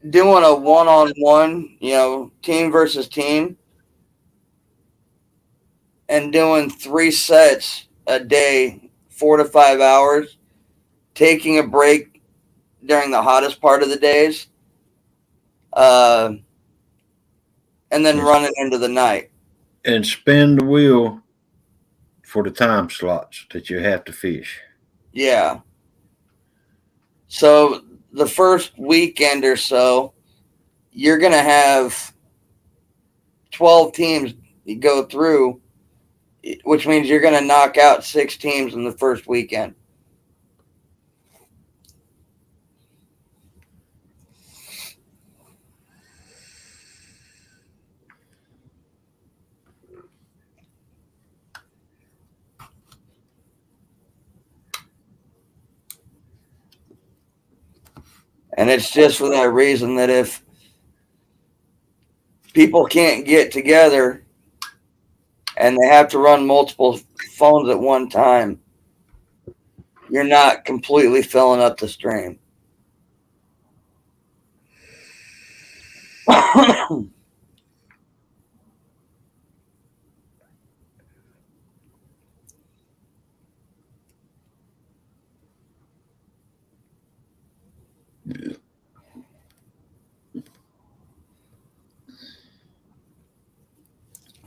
doing a one-on-one, team versus team, and doing 3 sets a day, 4 to 5 hours, taking a break during the hottest part of the days, and then Yes. running into the night. And spin the wheel for the time slots that you have to fish. Yeah. So the first weekend or so, you're going to have 12 teams go through, which means you're going to knock out 6 teams in the first weekend. And it's just for that reason that if people can't get together and they have to run multiple phones at one time, you're not completely filling up the stream.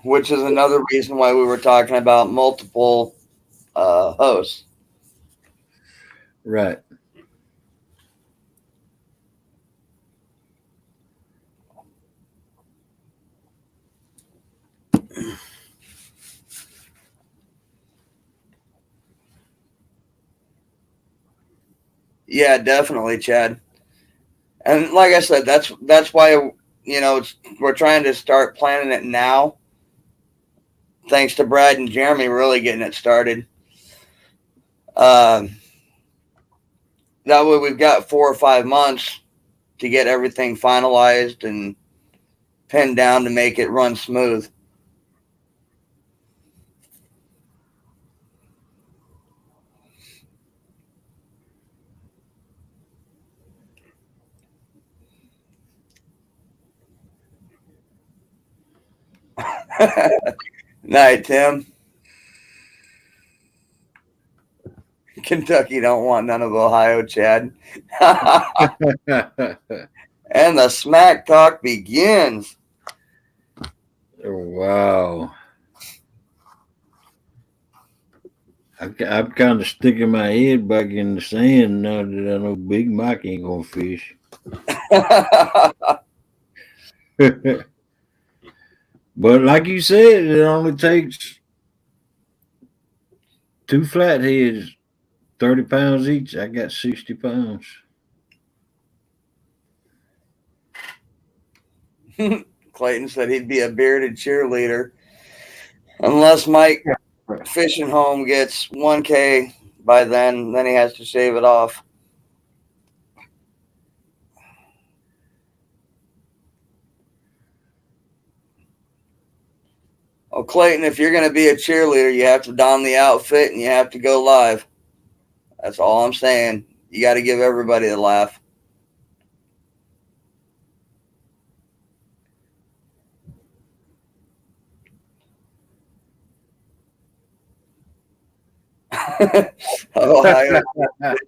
Which is another reason why we were talking about multiple hosts. Right. Yeah, definitely, Chad. And like I said, that's why we're trying to start planning it now. Thanks to Brad and Jeremy really getting it started. That way we've got 4 or 5 months to get everything finalized and pinned down to make it run smooth. Night, Tim. Kentucky don't want none of Ohio, Chad. And the smack talk begins. Wow. I'm kind of sticking my head back in the sand now that I know Big Mike ain't gonna fish. But like you said, it only takes 2 flatheads, 30 pounds each. I got 60 pounds. Clayton said he'd be a bearded cheerleader unless Mike Fishing Home gets 1K by then he has to shave it off. Oh, Clayton, if you're going to be a cheerleader, you have to don the outfit and you have to go live. That's all I'm saying. You got to give everybody a laugh. Ohio.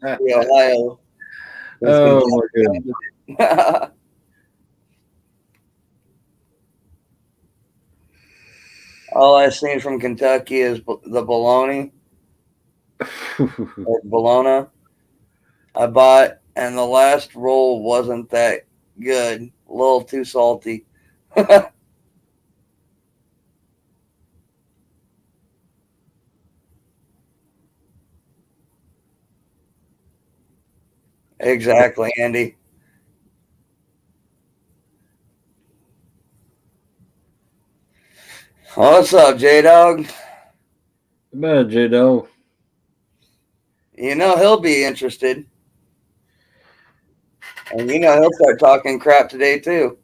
Ohio. Oh, my goodness. All I've seen from Kentucky is the bologna or bologna I bought, and the last roll wasn't that good. A little too salty. Exactly, Andy. What's up, J-Dog? About J-Dog. He'll be interested. And he'll start talking crap today, too.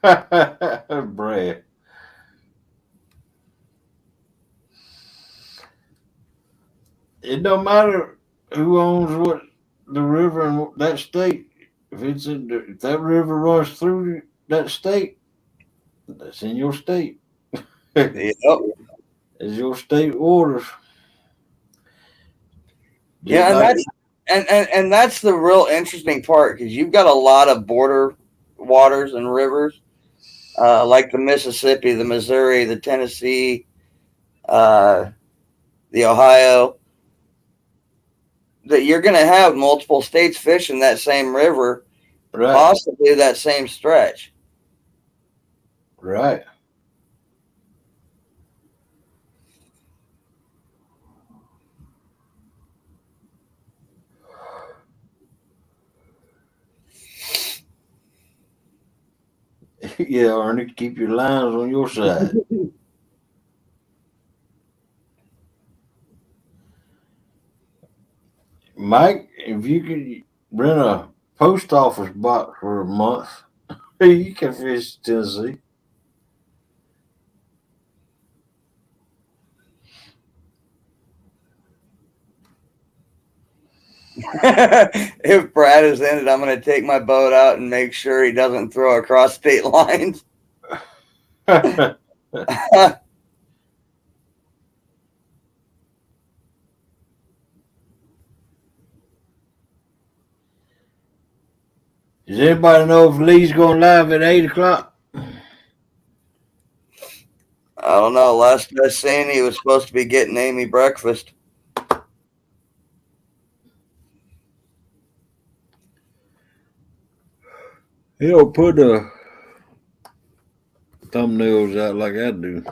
Brad. It don't matter who owns what the river in that state. If that river runs through that state, that's in your state. Yep. It's your state waters. Yeah, and that's the real interesting part, because you've got a lot of border waters and rivers, like the Mississippi, the Missouri, the Tennessee, the Ohio, that you're going to have multiple states fishing that same river, Right. possibly that same stretch. Right. Yeah, Arnie, keep your lines on your side. Mike, if you could rent a post office box for a month, you can fish Tennessee. If Brad is in it, I'm going to take my boat out and make sure he doesn't throw across state lines. Does anybody know if Lee's going live at 8 o'clock? I don't know. Last I seen, he was supposed to be getting Amy breakfast. He don't put thumbnails out like I do.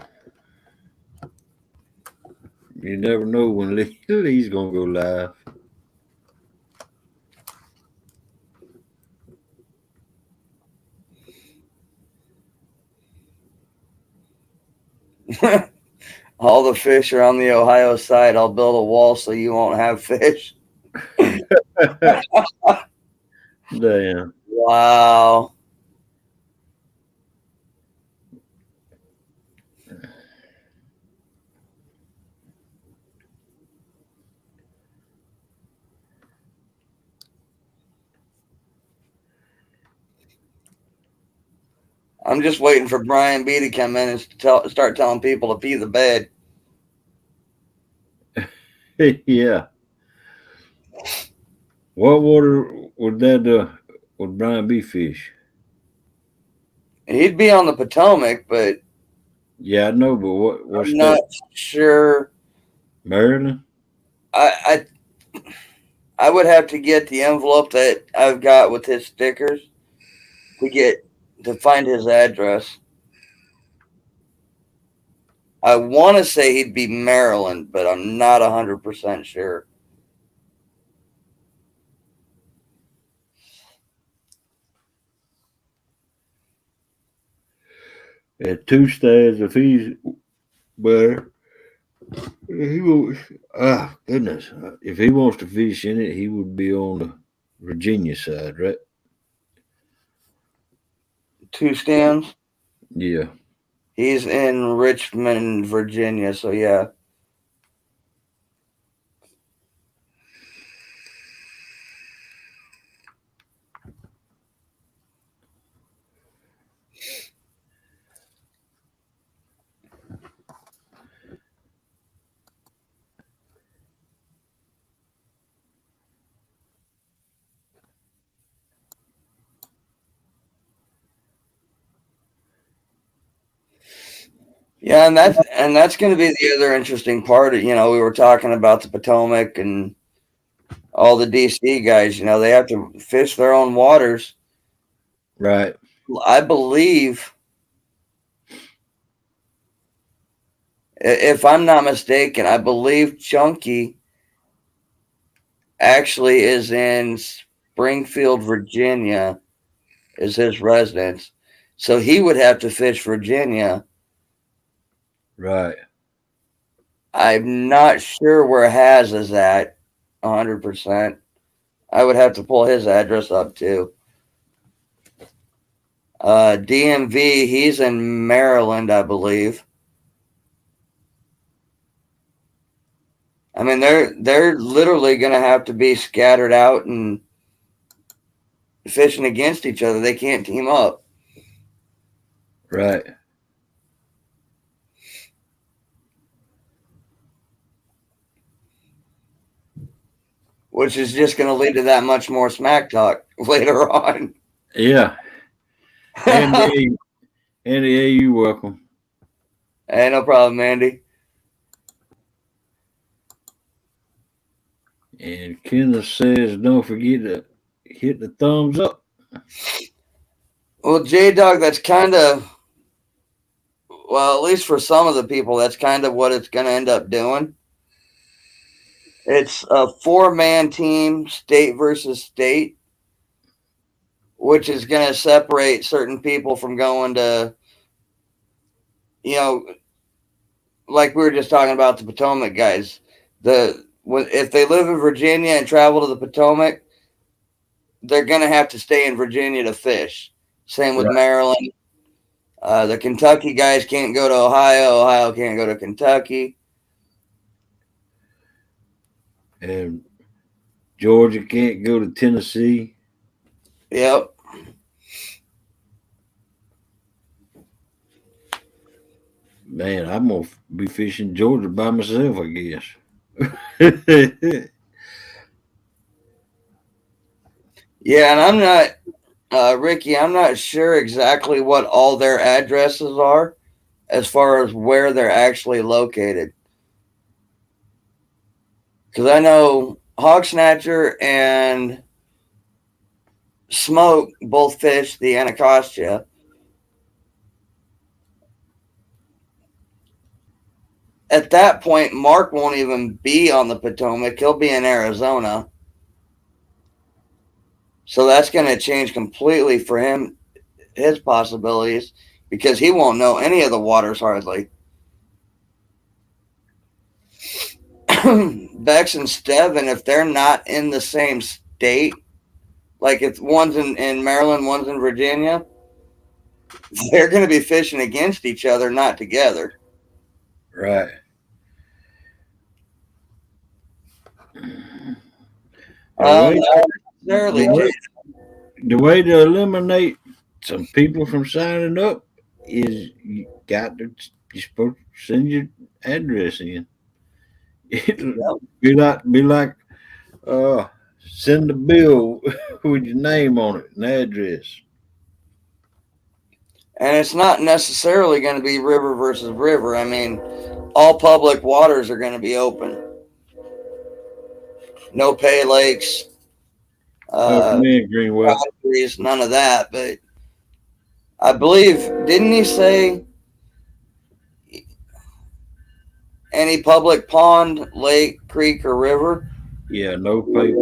You never know when Lee's gonna go live. All the fish are on the Ohio side. I'll build a wall so you won't have fish. Damn. Wow. I'm just waiting for Brian B to come in and start telling people to pee the bed. Yeah. What water would that would Brian B fish? He'd be on the Potomac, but Yeah, I know, but what's I'm not that? sure. Maryland? I would have to get the envelope that I've got with his stickers to find his address. I want to say he'd be Maryland, but I'm not 100% sure. At two stairs if he's but he will goodness. If he wants to fish in it, he would be on the Virginia side, right? Two stands. Yeah. He's in Richmond, Virginia, so yeah. Yeah, and that's going to be the other interesting part. We were talking about the Potomac and all the DC guys. They have to fish their own waters. Right. I believe, if I'm not mistaken, I believe Chunky actually is in Springfield, Virginia, is his residence. So he would have to fish Virginia. Right. I'm not sure where Haz is at 100%. I would have to pull his address up too. DMV, he's in Maryland, I believe. I mean, they're literally going to have to be scattered out and fishing against each other. They can't team up. Right. Which is just going to lead to that much more smack talk later on. Yeah. Andy, you welcome. Hey, no problem, Andy. And Kenneth says, don't forget to hit the thumbs up. Well, J-Dog, that's kind of, well, at least for some of the people, that's kind of what it's going to end up doing. It's a 4-man team, state versus state, which is going to separate certain people from going to, like we were just talking about the Potomac guys. If they live in Virginia and travel to the Potomac, they're going to have to stay in Virginia to fish. Same with Maryland. The Kentucky guys can't go to Ohio. Ohio can't go to Kentucky. And Georgia can't go to Tennessee. Yep. Man, I'm going to be fishing Georgia by myself, I guess. Yeah, and Ricky, I'm not sure exactly what all their addresses are as far as where they're actually located. Because I know Hog Snatcher and Smoke both fish the Anacostia. At that point, Mark won't even be on the Potomac. He'll be in Arizona. So that's going to change completely for him, his possibilities, because he won't know any of the waters hardly. Bex and Steven, if they're not in the same state, like if one's in Maryland, one's in Virginia, they're going to be fishing against each other, not together. Right. The way, Not necessarily, the way, Jay. the way to eliminate some people from signing up is you're supposed to send your address in. Yep. Be like send a bill with your name on it and address. And it's not necessarily going to be river versus river. I mean, all public waters are going to be open. No pay lakes, Oh, man, Greenwell. boundaries, none of that. But I believe, didn't he say any public pond, lake, creek, or river? Yeah, no pay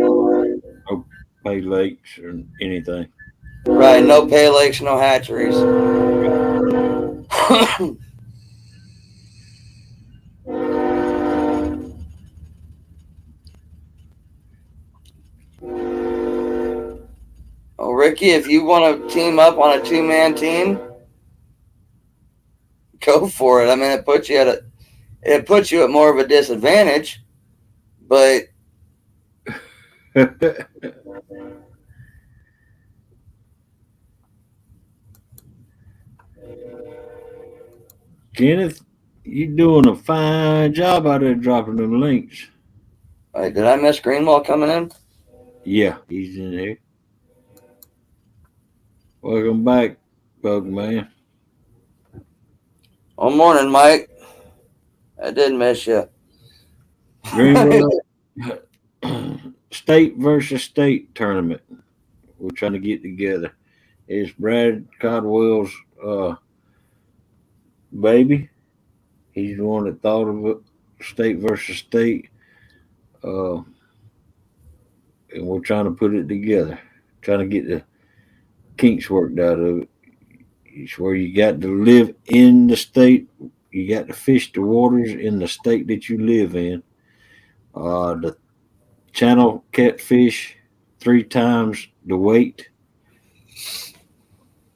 lakes or anything. Right, no pay lakes, no hatcheries. Well, Ricky, if you want to team up on a two-man team, go for it. I mean, it puts you at more of a disadvantage, but Kenneth, you doing a fine job out there dropping them links. wait, did I miss Greenwall coming in? Yeah, he's in here. Welcome back, Bug Man. Well, morning, Mike. I did miss you. Greenwell, state versus state tournament. We're trying to get together. It's Brad Codwell's baby. He's the one that thought of it, state versus state. Uh, and we're trying to put it together. Trying to get the kinks worked out of it. It's where you got to live in the state. You got to fish the waters in the state that you live in. The channel catfish 3 times the weight.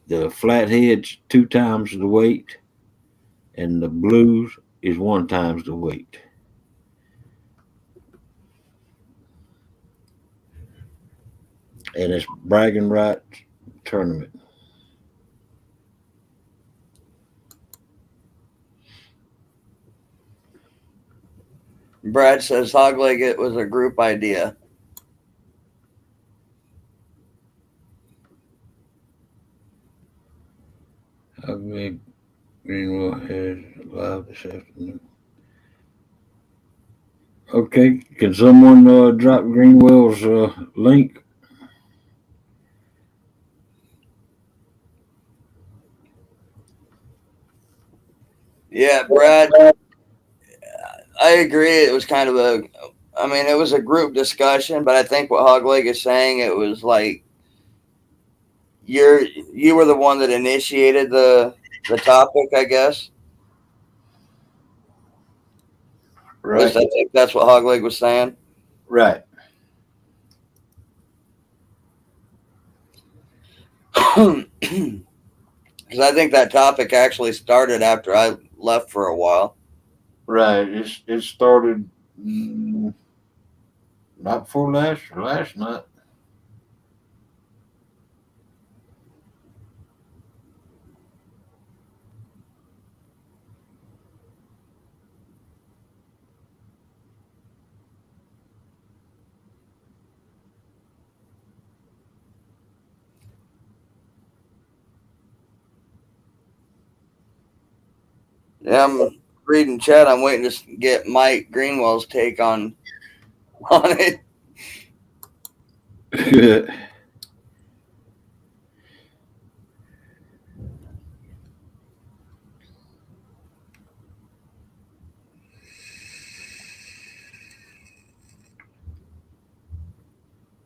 The flatheads 2 times the weight, and the blues is 1 times the weight. And it's bragging rights tournament. Brad says Hog Leg it was a group idea. I mean, Greenwell has live this afternoon. Okay, can someone drop Greenwell's link? Yeah, Brad, I agree. It was kind of it was a group discussion, but I think what Hog Leg is saying, it was like you were the one that initiated the topic, I guess. At Right, least I think that's what Hog Leg was saying. right. Because I think that topic actually started after I left for a while. Right. It started not before last night. Yeah, I'm reading chat. I'm waiting to get Mike Greenwell's take on it.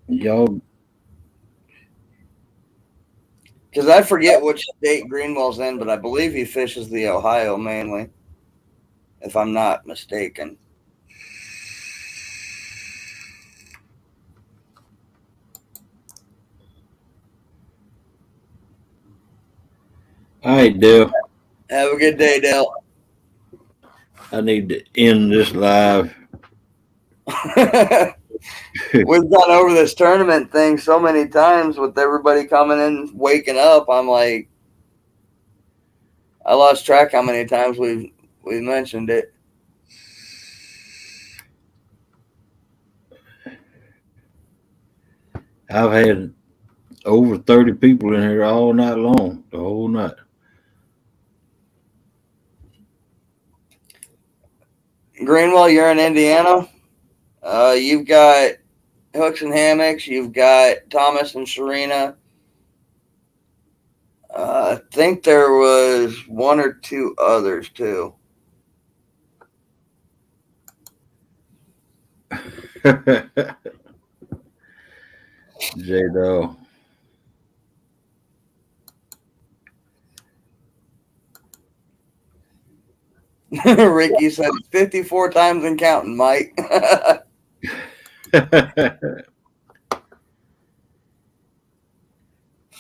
Y'all, Because I forget which state Greenwell's in, but I believe he fishes the Ohio mainly, if I'm not mistaken. all right, Dale. Have a good day, Dale. I need to end this live. We've gone over this tournament thing so many times with everybody coming in, waking up. I'm like, I lost track how many times we mentioned it. I've had over 30 people in here all night long, the whole night. Greenwell, you're in Indiana. You've got Hooks and Hammocks. You've got Thomas and Serena. I think there was one or two others too. J-Dog. Ricky said 54 times and counting, Mike.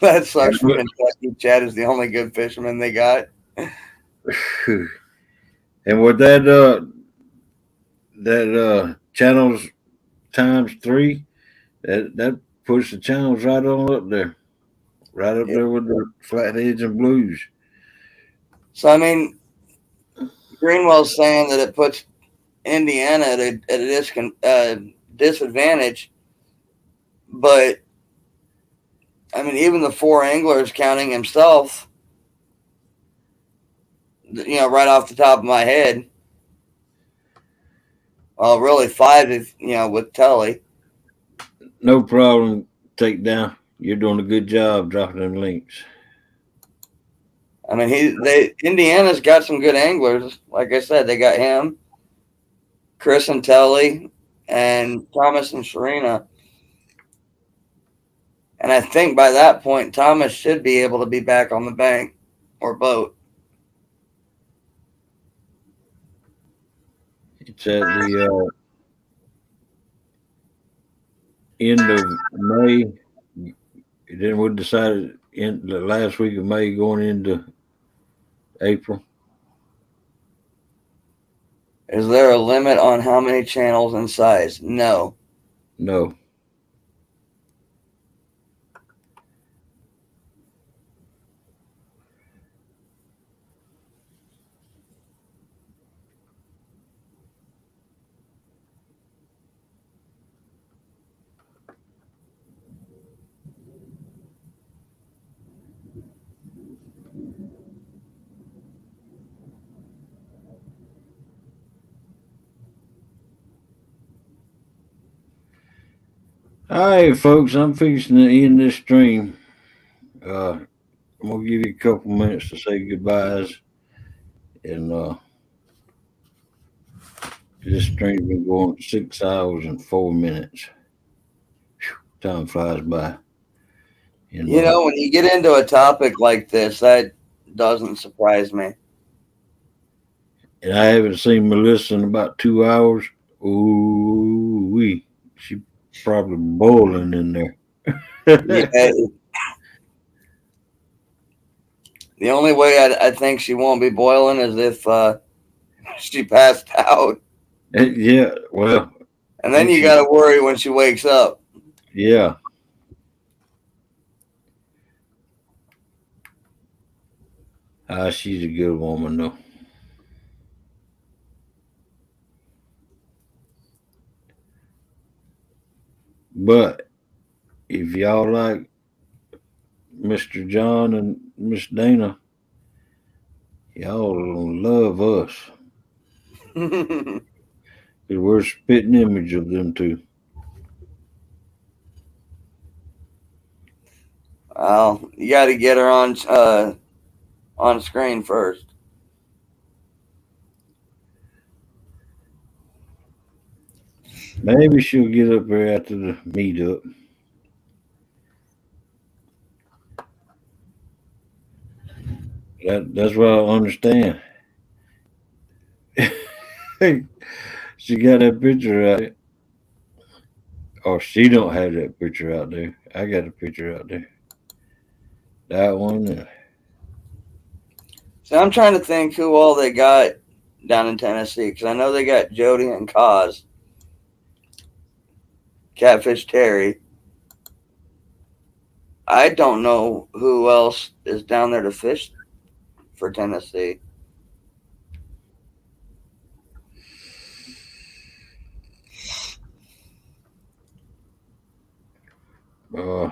That sucks for Kentucky. Chad is the only good fisherman they got. And with that channels times 3, that puts the channels right on up there. Right up there with the flatheads and blues. So, I mean, Greenwell's saying that it puts Indiana at a disadvantage, but I mean, even the 4 anglers counting himself, right off the top of my head, well, really 5 if with Tully. No problem, Takedown. You're doing a good job dropping them links. I mean, Indiana's got some good anglers. Like I said, they got him, Chris and Tully, and Thomas and Serena. And I think by that point, Thomas should be able to be back on the bank or boat. It's at the end of May. Then we decided in the last week of May going into April. Is there a limit on how many channels and size? No. No. All right, folks, I'm fixing to end this stream. I'm gonna give you a couple minutes to say goodbyes, and this stream's been going 6 hours and 4 minutes. Whew, time flies by. And, When you get into a topic like this, that doesn't surprise me. and I haven't seen Melissa in about 2 hours. Ooh, she probably boiling in there. Yeah. The only way I think she won't be boiling is if she passed out. Yeah, well. And then you got to worry when she wakes up. Yeah. She's a good woman, though. But if y'all like Mr. John and Miss Dana, Y'all gonna love us. Because we're a spitting image of them two. Well, you got to get her on screen first. Maybe she'll get up here after the meetup. That's what I understand. She got that picture out there. Or she don't have that picture out there. I got a picture out there. That one. So I'm trying to think who all they got down in Tennessee, because I know they got Jody and Cos, Catfish Terry. I don't know who else is down there to fish for Tennessee. Uh,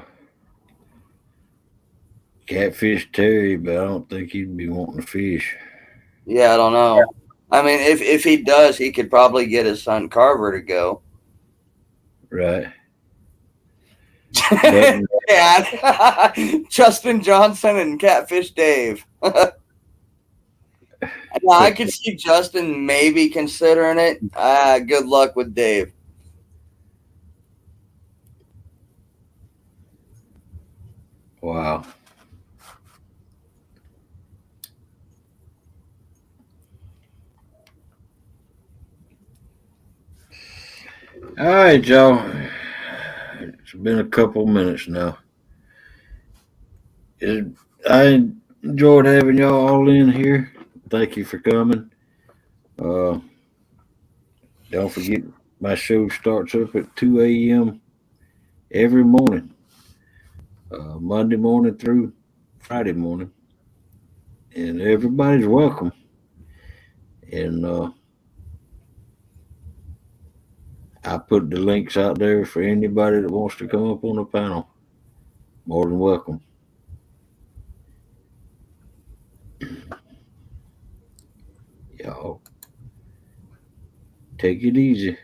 Catfish Terry, but I don't think he'd be wanting to fish. Yeah, I don't know. I mean, if he does, he could probably get his son Carver to go. Right. But Yeah, Justin Johnson and Catfish Dave. Now, I could see Justin maybe considering it. Good luck with Dave. wow. All right, y'all. It's been a couple minutes now. I enjoyed having y'all all in here. Thank you for coming. Uh, don't forget, my show starts up at 2 a.m. every morning, Monday morning through Friday morning. And everybody's welcome. And I put the links out there for anybody that wants to come up on the panel. More than welcome. Y'all take it easy.